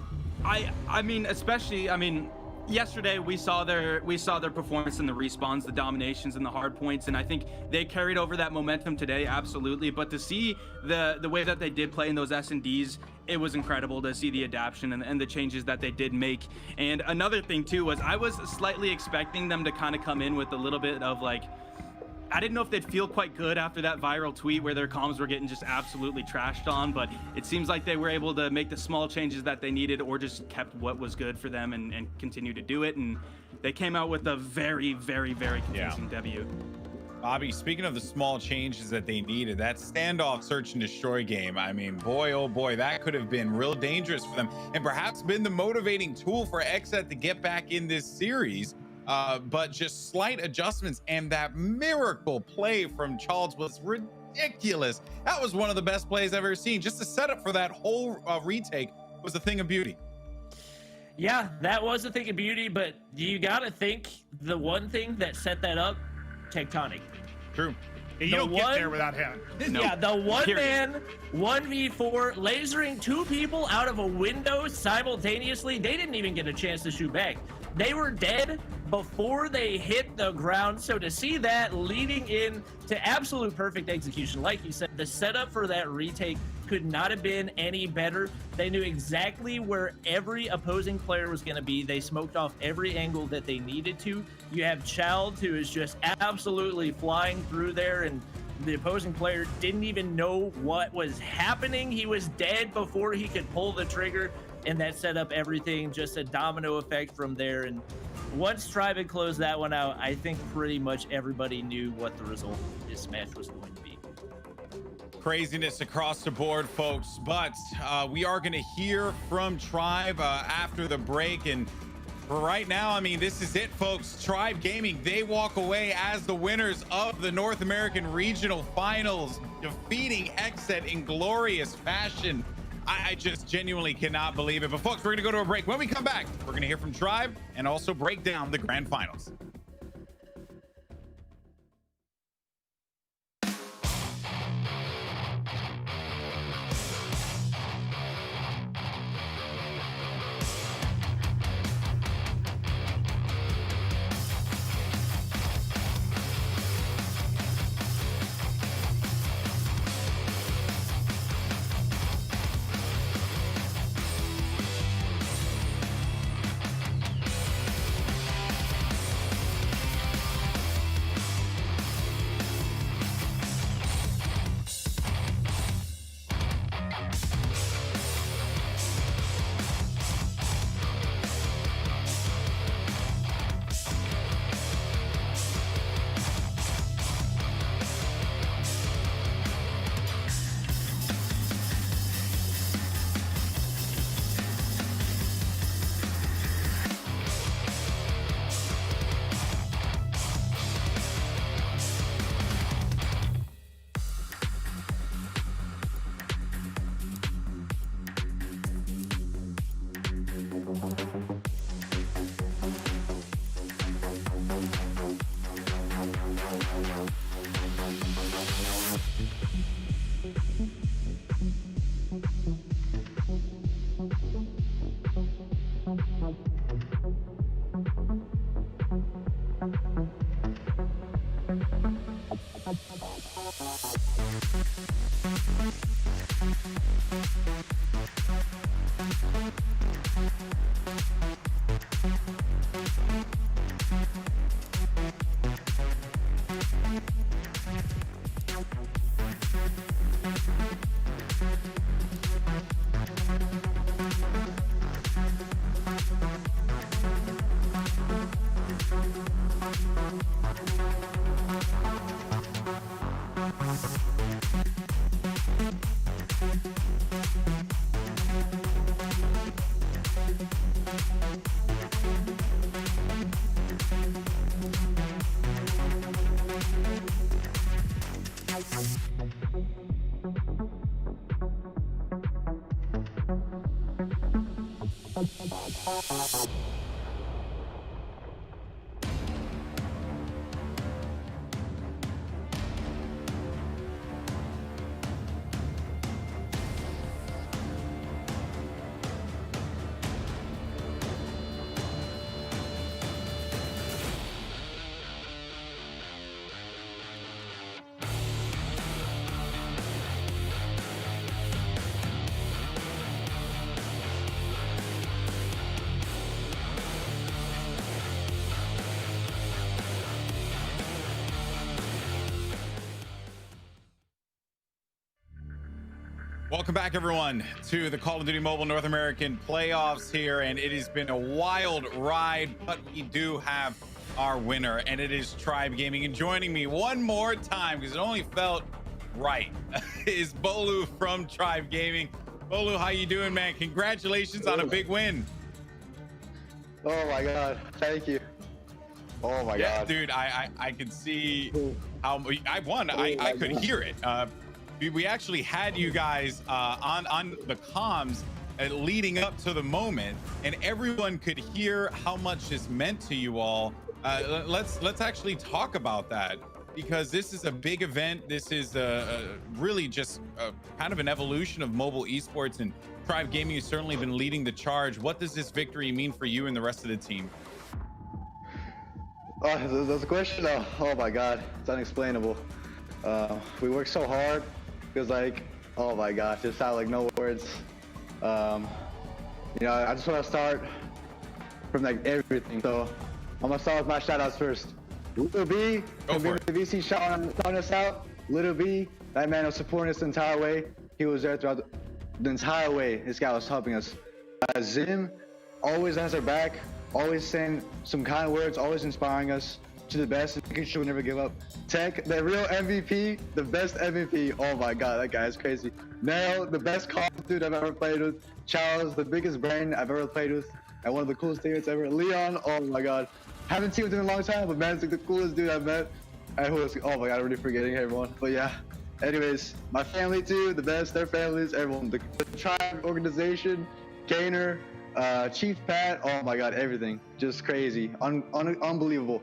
I mean, especially, I mean, yesterday we saw their performance in the respawns, the dominations and the hard points, and I think they carried over that momentum today, absolutely. But to see the way that they did play in those S&Ds, it was incredible to see the adaptation and the changes that they did make. And another thing too was I was slightly expecting them to kind of come in with a little bit of like, I didn't know if they'd feel quite good after that viral tweet where their comms were getting just absolutely trashed on, but it seems like they were able to make the small changes that they needed or just kept what was good for them and continue to do it. And they came out with a very, very, very convincing debut. Bobby, speaking of the small changes that they needed, that standoff search and destroy game, I mean, boy, oh boy, that could have been real dangerous for them and perhaps been the motivating tool for XZ to get back in this series. But just slight adjustments and that miracle play from Charles was ridiculous. That was one of the best plays I've ever seen. Just the setup for that whole retake was a thing of beauty. Yeah, that was a thing of beauty, but you got to think the one thing that set that up, Tectonic. True. You don't get there without him. Yeah, the one man 1v4 lasering 2 people out of a window simultaneously. They didn't even get a chance to shoot back. They were dead before they hit the ground. So to see that leading in to absolute perfect execution, like you said, the setup for that retake could not have been any better. They knew exactly where every opposing player was going to be. They smoked off every angle that they needed to. You have Child, who is just absolutely flying through there, and the opposing player didn't even know what was happening. He was dead before he could pull the trigger, and that set up everything, just a domino effect from there. And once Tribe had closed that one out, I think pretty much everybody knew what the result of this match was going to be. Craziness across the board, folks, but we are going to hear from Tribe after the break. And for right now, I mean, this is it, folks. Tribe Gaming, they walk away as the winners of the North American Regional Finals, defeating Hexet in glorious fashion. I just genuinely cannot believe it. But folks, we're going to go to a break. When we come back, we're going to hear from Tribe and also break down the grand finals. Welcome back, everyone, to the Call of Duty Mobile North American playoffs here, and it has been a wild ride, but we do have our winner, and it is Tribe Gaming. And joining me one more time, because it only felt right, is Bolu from Tribe Gaming. Bolu, how you doing, man? Congratulations on a big win. Oh my God, thank you. Oh my God. Dude, I could see how I won. I could hear it. We actually had you guys on the comms leading up to the moment, and everyone could hear how much this meant to you all. Let's actually talk about that. because this is a big event. This is really just kind of an evolution of mobile esports, and Tribe Gaming has certainly been leading the charge. What does this victory mean for you and the rest of the team? Oh, that's a question? Oh my God, it's unexplainable. We worked so hard. Feels like, oh my gosh, just had like no words. You know, I just want to start from like everything. So I'm gonna start with my shout outs first. Little B, the VC shouting us out. Little B, that man was supporting us the entire way. He was there throughout the entire way. This guy was helping us. Zim always has our back, always saying some kind words, always inspiring us to the best, making sure we never give up. Tech, the real MVP, the best MVP. Oh my God, that guy is crazy. Nail, the best call dude I've ever played with. Charles, the biggest brain I've ever played with, and one of the coolest teammates ever. Leon, oh my God. Haven't teamed with him in a long time, but man's like the coolest dude I've met. And who else? Oh my God, I'm really forgetting everyone. But yeah, anyways, my family too, the best, their families, everyone. The Tribe organization, Gainer, Chief Pat, oh my God, everything. Just crazy, unbelievable.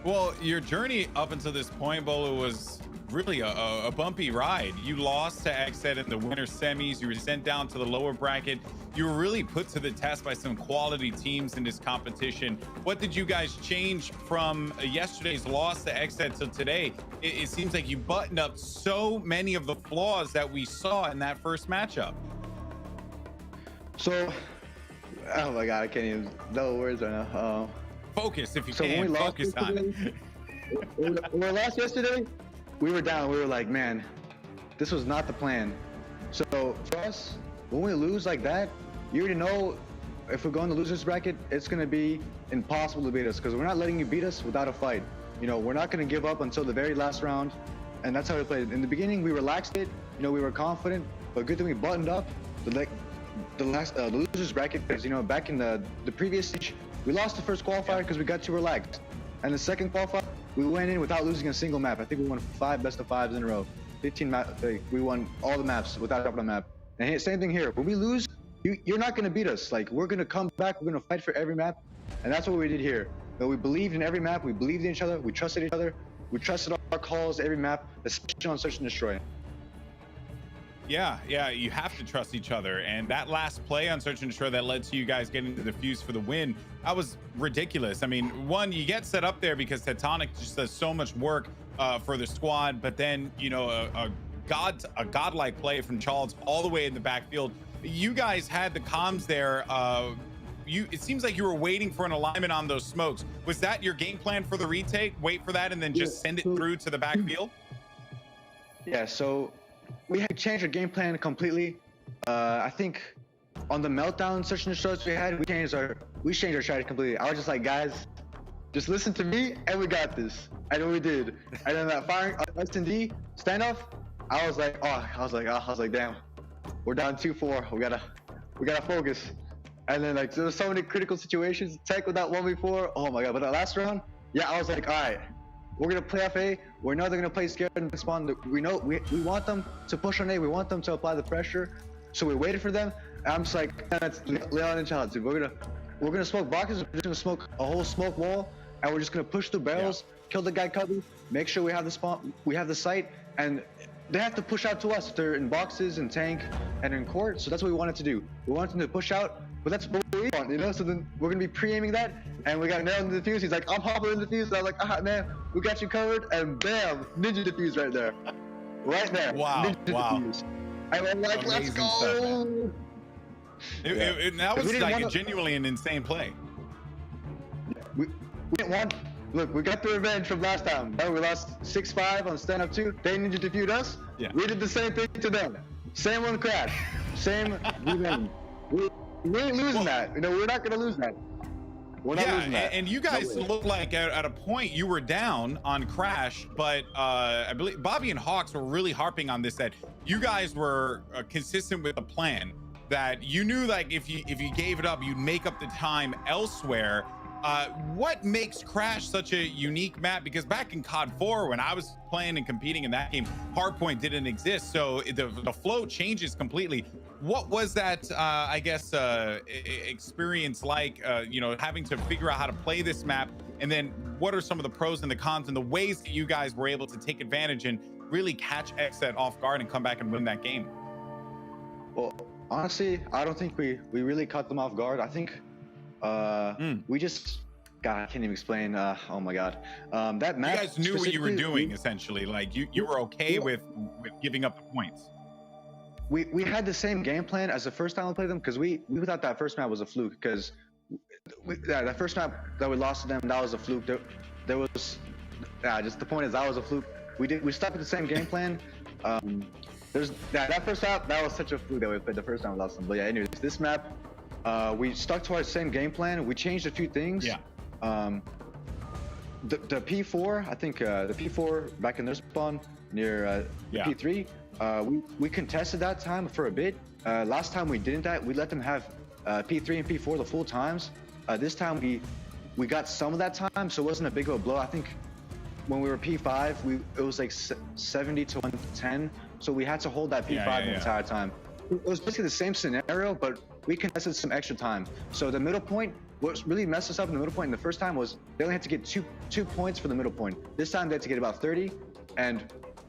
Well, your journey up until this point, Bolo, was really a bumpy ride. You lost to XZ in the winter semis. You were sent down to the lower bracket. You were really put to the test by some quality teams in this competition. What did you guys change from yesterday's loss to XZ to today? It seems like you buttoned up so many of the flaws that we saw in that first matchup. So, oh my God, I can't even know words right now. Focus if you can. Focus on it. When we lost yesterday, we were down. We were like, man, this was not the plan. So for us, when we lose like that, you already know if we go in the losers bracket, it's going to be impossible to beat us because we're not letting you beat us without a fight. You know, we're not going to give up until the very last round. And that's how we played. In the beginning, we relaxed it. You know, we were confident, but good thing we buttoned up the losers bracket because, you know, back in the previous stage, we lost the first qualifier because we got too relaxed. And the second qualifier, we went in without losing a single map. I think we won 5 best of 5s in a row. 15 maps. We won all the maps without dropping a map. And same thing here. When we lose, you're not going to beat us. Like, we're going to come back. We're going to fight for every map. And that's what we did here. But we believed in every map. We believed in each other. We trusted each other. We trusted our calls every map, especially on Search and Destroy. Yeah, you have to trust each other. And that last play on Search and Destroy that led to you guys getting the defuse for the win, that was ridiculous. I mean, one, you get set up there because Tectonic just does so much work for the squad, but then, you know, a godlike play from Charles all the way in the backfield. You guys had the comms there. It seems like you were waiting for an alignment on those smokes. Was that your game plan for the retake? Wait for that and then just send it through to the backfield? Yeah, so we had changed our game plan completely. I think on the meltdown Search and Destroys we had, we changed our strategy completely. I was just like, guys, just listen to me and we got this. And we did. And then that firing S&D standoff, I was like, damn, we're down 2-4. We gotta focus. And then like there were so many critical situations. Tech with that 1v4. Oh my God! But that last round, yeah, I was like, all right, we're gonna play off A. We know they're gonna play scared and spawn. We know we want them to push on A. We want them to apply the pressure. So we waited for them. And I'm just like, that's Leon and Charles. We're gonna smoke boxes. We're just gonna smoke a whole smoke wall, and we're just gonna push through barrels, kill the guy cubby, make sure we have the spawn, we have the site, and they have to push out to us if they're in boxes and tank and in court. So that's what we wanted to do. We wanted them to push out, but that's what we want, you know? So then we're gonna be pre-aiming that, and we got nailed in the defuse. He's like, I'm hopping in the defuse. So I'm like, man, we got you covered, and bam, ninja defuse right there. Right there. Wow, ninja defuse. And I'm like, let's go. That was like genuinely an insane play. We didn't want. Look, we got the revenge from last time. We lost 6-5 on stand-up 2. They ninja defused us. Yeah. We did the same thing to them. Same one crash. Same revenge. We ain't losing that. You know, we're not gonna lose that. We're not losing that. And you guys looked like at a point you were down on Crash, but I believe Bobby and Hawks were really harping on this, that you guys were consistent with the plan. That you knew, like, if you gave it up, you'd make up the time elsewhere. What makes Crash such a unique map? Because back in COD 4, when I was playing and competing in that game, hardpoint didn't exist, so the flow changes completely. What was that, I guess, experience like, you know, having to figure out how to play this map And then what are some of the pros and the cons and the ways that you guys were able to take advantage and really catch XSET off guard and come back and win that game? Well, honestly, I don't think we really caught them off guard. I think we just, God, I can't even explain. Oh my God, that match. You guys knew what you were doing, essentially. Like you were okay with giving up the points. We had the same game plan as the first time we played them, because we thought that first map was a fluke, because that first map that we lost to them, that was a fluke. There was, just the point is that was a fluke. We stuck with the same game plan. That first map, that was such a fluke that we played the first time we lost them. But yeah, anyways, this map, we stuck to our same game plan. We changed a few things. Yeah. The P4, I think the P4 back in their spawn near P3, we contested that time for a bit. Last time we didn't that. We let them have P3 and P4 the full times. This time we got some of that time, so it wasn't a big of a blow. I think when we were P5, it was like 70 to 110, so we had to hold that P5 the entire time. It was basically the same scenario, but we contested some extra time. So the middle point, what really messed us up in the middle point in the first time was they only had to get two points for the middle point. This time they had to get about 30, and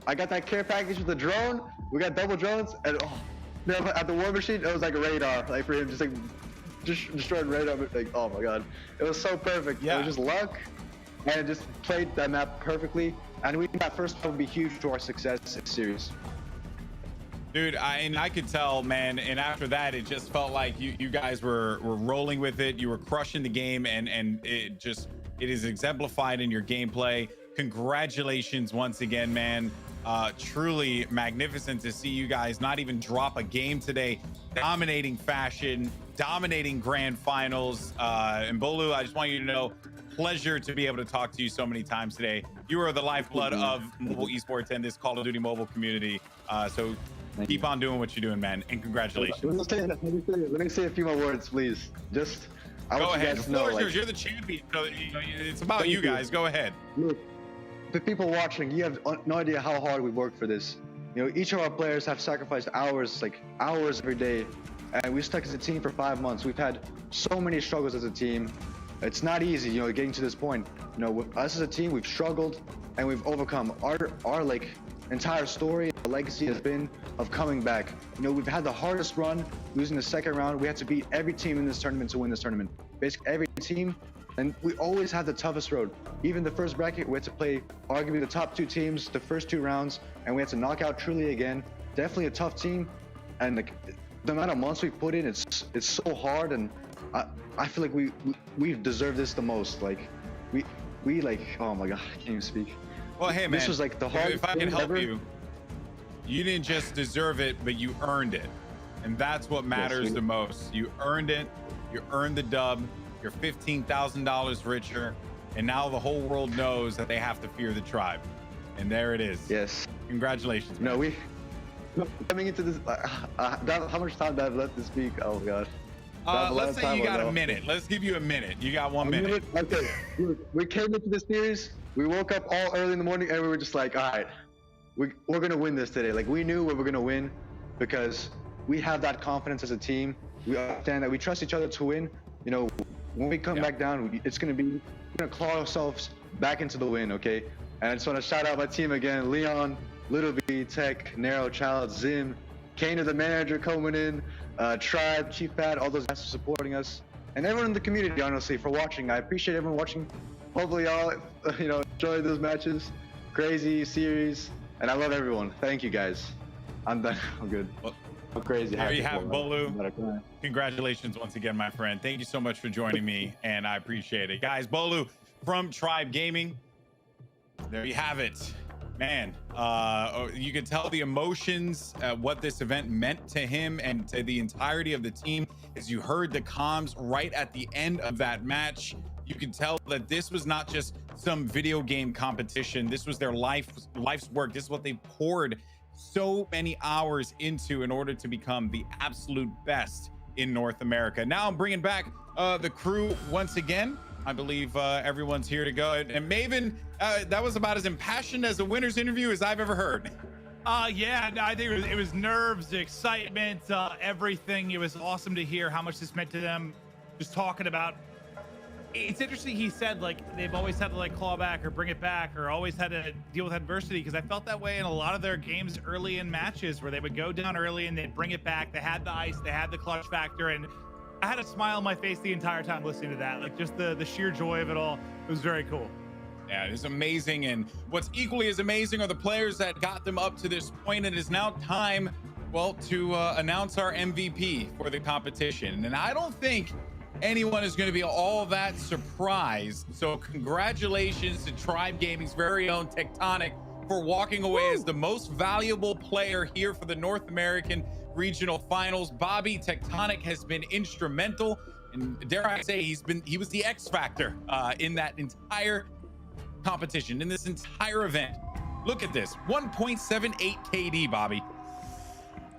I got that care package with the drone. We got double drones, and at the war machine, it was like a radar, like for him, just destroying radar. Like, oh my God, it was so perfect. Yeah. It was just luck, and it just played that map perfectly. And we think that first one would be huge to our success in the series. Dude, I could tell, man, and after that, it just felt like you guys were rolling with it. You were crushing the game, and it is exemplified in your gameplay. Congratulations once again, man. Truly magnificent to see you guys not even drop a game today. Dominating fashion, dominating grand finals. And Bolu, I just want you to know, pleasure to be able to talk to you so many times today. You are the lifeblood of mobile esports and this Call of Duty mobile community. So keep on doing what you're doing, man, and congratulations. Let me say a few more words, please. Just, I go want ahead. you guys The to know, floor is yours. You're the champion, so it's about you guys. Go ahead. Look, the people watching, you have no idea how hard we worked for this. You know, each of our players have sacrificed hours every day, and we stuck as a team for 5 months. We've had so many struggles as a team. It's not easy, you know, getting to this point. You know, with us as a team, we've struggled and we've overcome. Our like entire story, the legacy has been of coming back. You know, we've had the hardest run, losing the second round. We had to beat every team in this tournament to win this tournament. Basically every team, and we always had the toughest road. Even the first bracket, we had to play arguably the top 2 teams the first 2 rounds, and we had to knock out Truly again. Definitely a tough team, and the amount of months we put in, it's so hard, and I feel like we deserve this the most. Like we like, oh my God, I can't even speak. Well, hey man, this was like the hardest if I can help ever. you didn't just deserve it, but you earned it, and that's what matters the most. You earned it. You earned the dub. You're $15,000 richer, and now the whole world knows that they have to fear the tribe. And there it is. Yes. Congratulations, man. No, coming into this, how much time do I have left to speak? Oh my God. Let's say you got a minute. Let's give you a minute. You got 1 minute. Okay. We came into this series. We woke up all early in the morning, and we were just like, all right, we're gonna win this today. Like, we knew we were gonna win because we have that confidence as a team. We understand that we trust each other to win. You know, when we come back down, we're gonna claw ourselves back into the win. Okay. And I just want to shout out my team again: Leon, Little B, Tech, Narrow, Child, Zim, Kane, the manager coming in, Tribe, Chief Pat, all those guys for supporting us, and everyone in the community, honestly, for watching. I appreciate everyone watching. Hopefully y'all, you know, enjoy those matches. Crazy series, and I love everyone. Thank you guys. I'm done. I'm good. Well, I'm crazy. There you have it, Bolu. Congratulations once again, my friend. Thank you so much for joining me, and I appreciate it. Guys, Bolu from Tribe Gaming. There you have it. Man, you could tell the emotions, what this event meant to him and to the entirety of the team. As you heard the comms right at the end of that match, you could tell that this was not just some video game competition. This was their life's work. This is what they poured so many hours into in order to become the absolute best in North America. Now I'm bringing back the crew once again. I believe everyone's here to go. And Maven, that was about as impassioned as a winner's interview as I've ever heard. Yeah, no, I think it was nerves, excitement, everything. It was awesome to hear how much this meant to them. Just talking about it's interesting. He said like they've always had to like claw back or bring it back or always had to deal with adversity, because I felt that way in a lot of their games early in matches where they would go down early and they'd bring it back. They had the ice, they had the clutch factor, and I had a smile on my face the entire time listening to that. Like just the sheer joy of it all. It was very cool. Yeah, it is amazing. And what's equally as amazing are the players that got them up to this point. It is now time, well, to announce our MVP for the competition. And I don't think anyone is going to be all that surprised. So congratulations to Tribe Gaming's very own Tectonic for walking away as the most valuable player here for the North American Regional Finals. Bobby, Tectonic has been instrumental, and dare I say, he was the X factor in that entire competition, in this entire event. Look at this, 1.78 KD, Bobby.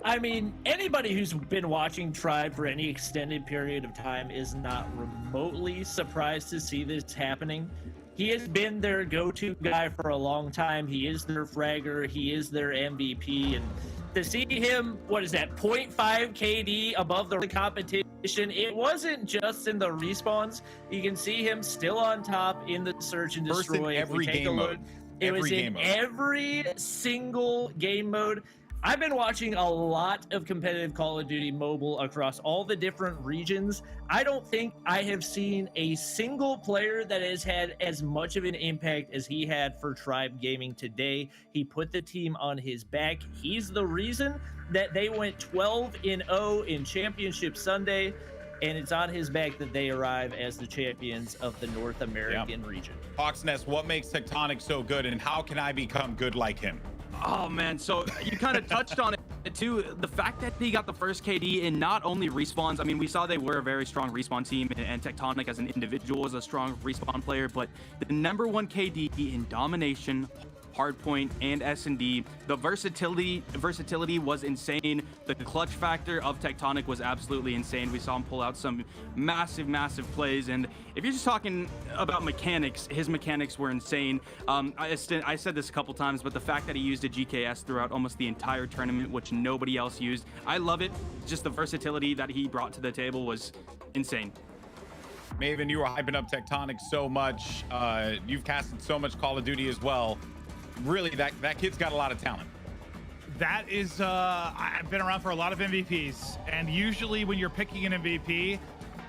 I mean, anybody who's been watching Tribe for any extended period of time is not remotely surprised to see this happening. He has been their go-to guy for a long time. He is their fragger. He is their MVP. And to see him, what is that, 0.5 KD above the competition, it wasn't just in the respawns. You can see him still on top in the search and destroy. Every game mode. It was in every single game mode. I've been watching a lot of competitive Call of Duty Mobile across all the different regions. I don't think I have seen a single player that has had as much of an impact as he had for Tribe Gaming today. He put the team on his back. He's the reason that they went 12-0 in Championship Sunday, and it's on his back that they arrive as the champions of the North American region. Hawksnest, what makes Tectonic so good, and how can I become good like him? Oh man, so you kind of touched on it too. The fact that he got the first KD in not only respawns, I mean, we saw they were a very strong respawn team, and Tectonic as an individual is a strong respawn player, but the #1 KD in domination, hardpoint, and S&D. The versatility was insane. The clutch factor of Tectonic was absolutely insane. We saw him pull out some massive plays, and if you're just talking about mechanics, his mechanics were insane. I said this a couple times, but the fact that he used a GKS throughout almost the entire tournament, which nobody else used, I love it. Just the versatility that he brought to the table was insane. Maven, you were hyping up Tectonic so much. You've casted so much Call of Duty as well. Really, that kid's got a lot of talent. That is, I've been around for a lot of MVPs, and usually when you're picking an MVP,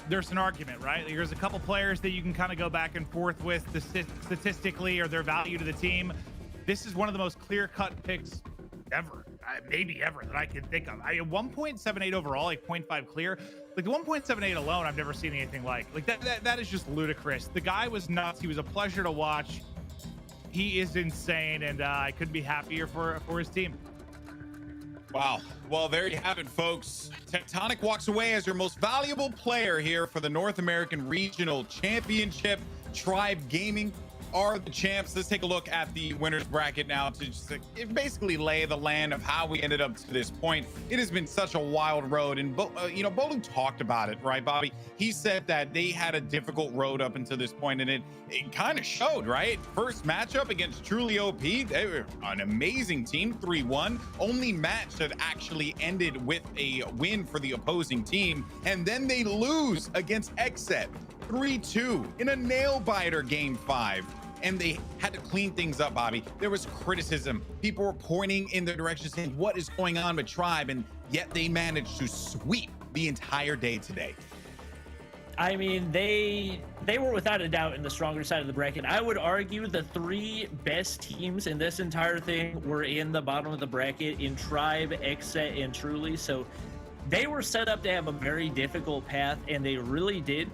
there's an argument, right? There's a couple players that you can kind of go back and forth with statistically or their value to the team. This is one of the most clear-cut picks ever, maybe ever, that I can think of. 1.78 overall, like 0.5 clear. Like the 1.78 alone, I've never seen anything like. Like that is just ludicrous. The guy was nuts. He was a pleasure to watch. He is insane, and I couldn't be happier for his team. Wow. Well, there you have it, folks. Tectonic walks away as your most valuable player here for the North American Regional Championship. Tribe Gaming are the champs. Let's take a look at the winners bracket now to just basically lay the land of how we ended up to this point. It has been such a wild road, and Bolu talked about it, right, Bobby? He said that they had a difficult road up until this point, and it kind of showed, right? First matchup against Truly OP, they were an amazing team, 3-1. Only match that actually ended with a win for the opposing team, and then they lose against Xset 3-2 in a nail-biter game 5. And they had to clean things up, Bobby. There was criticism. People were pointing in their direction saying, what is going on with Tribe? And yet they managed to sweep the entire day today. I mean, they were without a doubt in the stronger side of the bracket. I would argue the 3 best teams in this entire thing were in the bottom of the bracket in Tribe, Xset, and Truly. So they were set up to have a very difficult path, and they really did.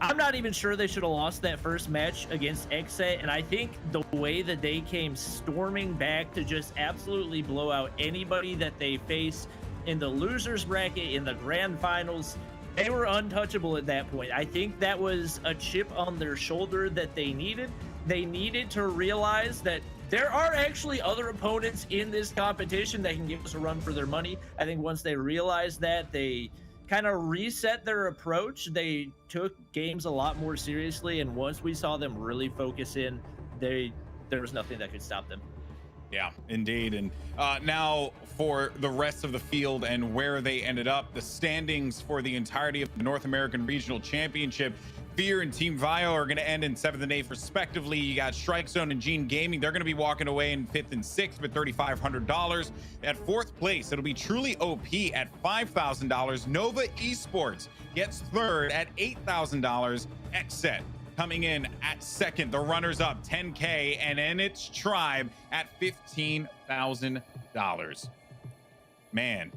I'm not even sure they should have lost that first match against Xset, and I think the way that they came storming back to just absolutely blow out anybody that they face in the losers bracket, in the grand finals, they were untouchable at that point. I think that was a chip on their shoulder that they needed. They needed to realize that there are actually other opponents in this competition that can give us a run for their money. I think once they realized that, they kind of reset their approach. They took games a lot more seriously, and once we saw them really focus in, there was nothing that could stop them. Yeah, indeed. And now for the rest of the field and where they ended up, the standings for the entirety of the North American Regional Championship. Fear and Team Vio are going to end in 7th and 8th respectively. You got Strike Zone and Gene Gaming. They're going to be walking away in 5th and 6th with $3,500. At 4th place, it'll be Truly OP at $5,000. Nova Esports gets 3rd at $8,000. Xset coming in at 2nd. The runners up, $10K, and then it's Tribe at $15,000. Man.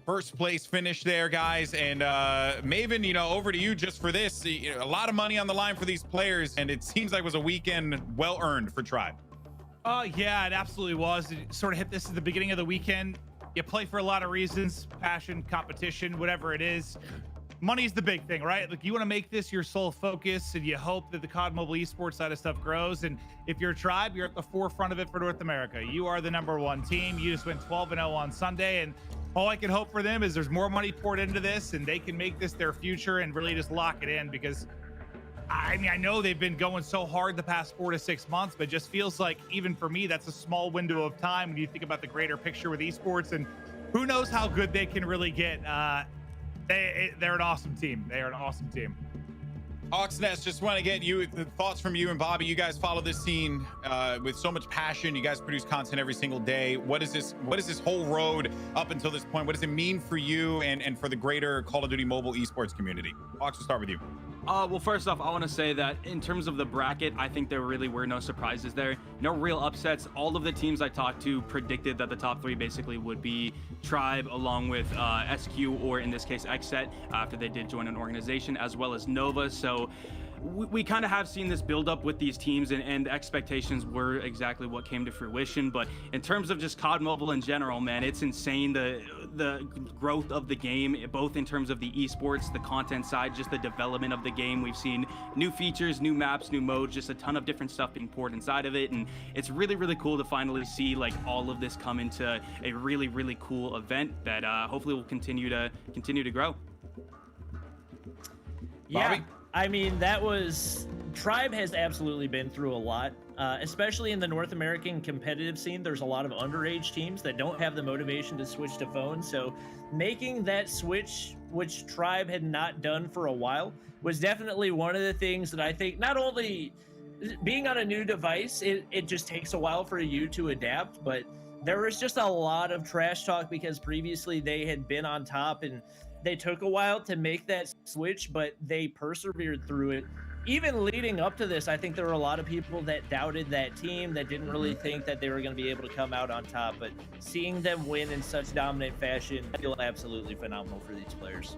First place finish there, guys. And Maven, you know, over to you just for this. You know, a lot of money on the line for these players, and it seems like it was a weekend well earned for Tribe. Yeah, it absolutely was. It sort of hit this at the beginning of the weekend. You play for a lot of reasons, passion, competition, whatever it is. Money's the big thing, right? Like, you want to make this your sole focus, and you hope that the COD Mobile esports side of stuff grows. And if you're a Tribe, you're at the forefront of it for North America. You are the #1 team. You just went 12-0 on Sunday, and all I can hope for them is there's more money poured into this, and they can make this their future and really just lock it in. Because I mean, I know they've been going so hard the past 4 to 6 months, but it just feels like, even for me, that's a small window of time when you think about the greater picture with esports, and who knows how good they can really get. They're an awesome team. They are an awesome team. Oxnest, just want to get the thoughts from you and Bobby. You guys follow this scene with so much passion. You guys produce content every single day. What is this whole road up until this point? What does it mean for you and for the greater Call of Duty mobile esports community? Ox, we'll start with you. Well, first off, I want to say that in terms of the bracket, I think there really were no surprises there. No real upsets. All of the teams I talked to predicted that the top 3 basically would be Tribe, along with SQ, or in this case, Xset, after they did join an organization, as well as Nova. So we kind of have seen this build up with these teams, and the expectations were exactly what came to fruition. But in terms of just COD Mobile in general, man, it's insane the growth of the game, both in terms of the esports, the content side, just the development of the game. We've seen new features, new maps, new modes, just a ton of different stuff being poured inside of it, and it's really, really cool to finally see like all of this come into a really, really cool event that hopefully will continue to grow. Yeah. Bobby? I mean, Tribe has absolutely been through a lot, especially in the North American competitive scene. There's a lot of underage teams that don't have the motivation to switch to phones. So making that switch, which Tribe had not done for a while, was definitely one of the things that I think, not only being on a new device, it just takes a while for you to adapt, but there was just a lot of trash talk because previously they had been on top, and they took a while to make that switch, but they persevered through it. Even leading up to this, I think there were a lot of people that doubted that team, that didn't really think that they were going to be able to come out on top. But seeing them win in such dominant fashion, I feel absolutely phenomenal for these players.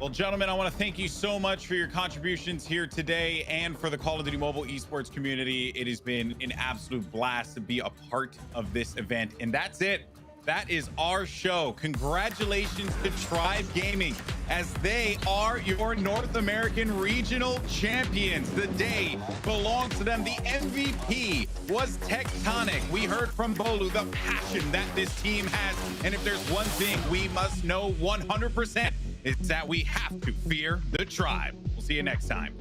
Well, gentlemen, I want to thank you so much for your contributions here today and for the Call of Duty mobile esports community. It has been an absolute blast to be a part of this event. And that's it. That is our show. Congratulations to Tribe Gaming, as they are your North American regional champions. The day belongs to them. The MVP was Tectonic. We heard from Bolu the passion that this team has. And if there's one thing we must know 100%, it's that we have to fear the Tribe. We'll see you next time.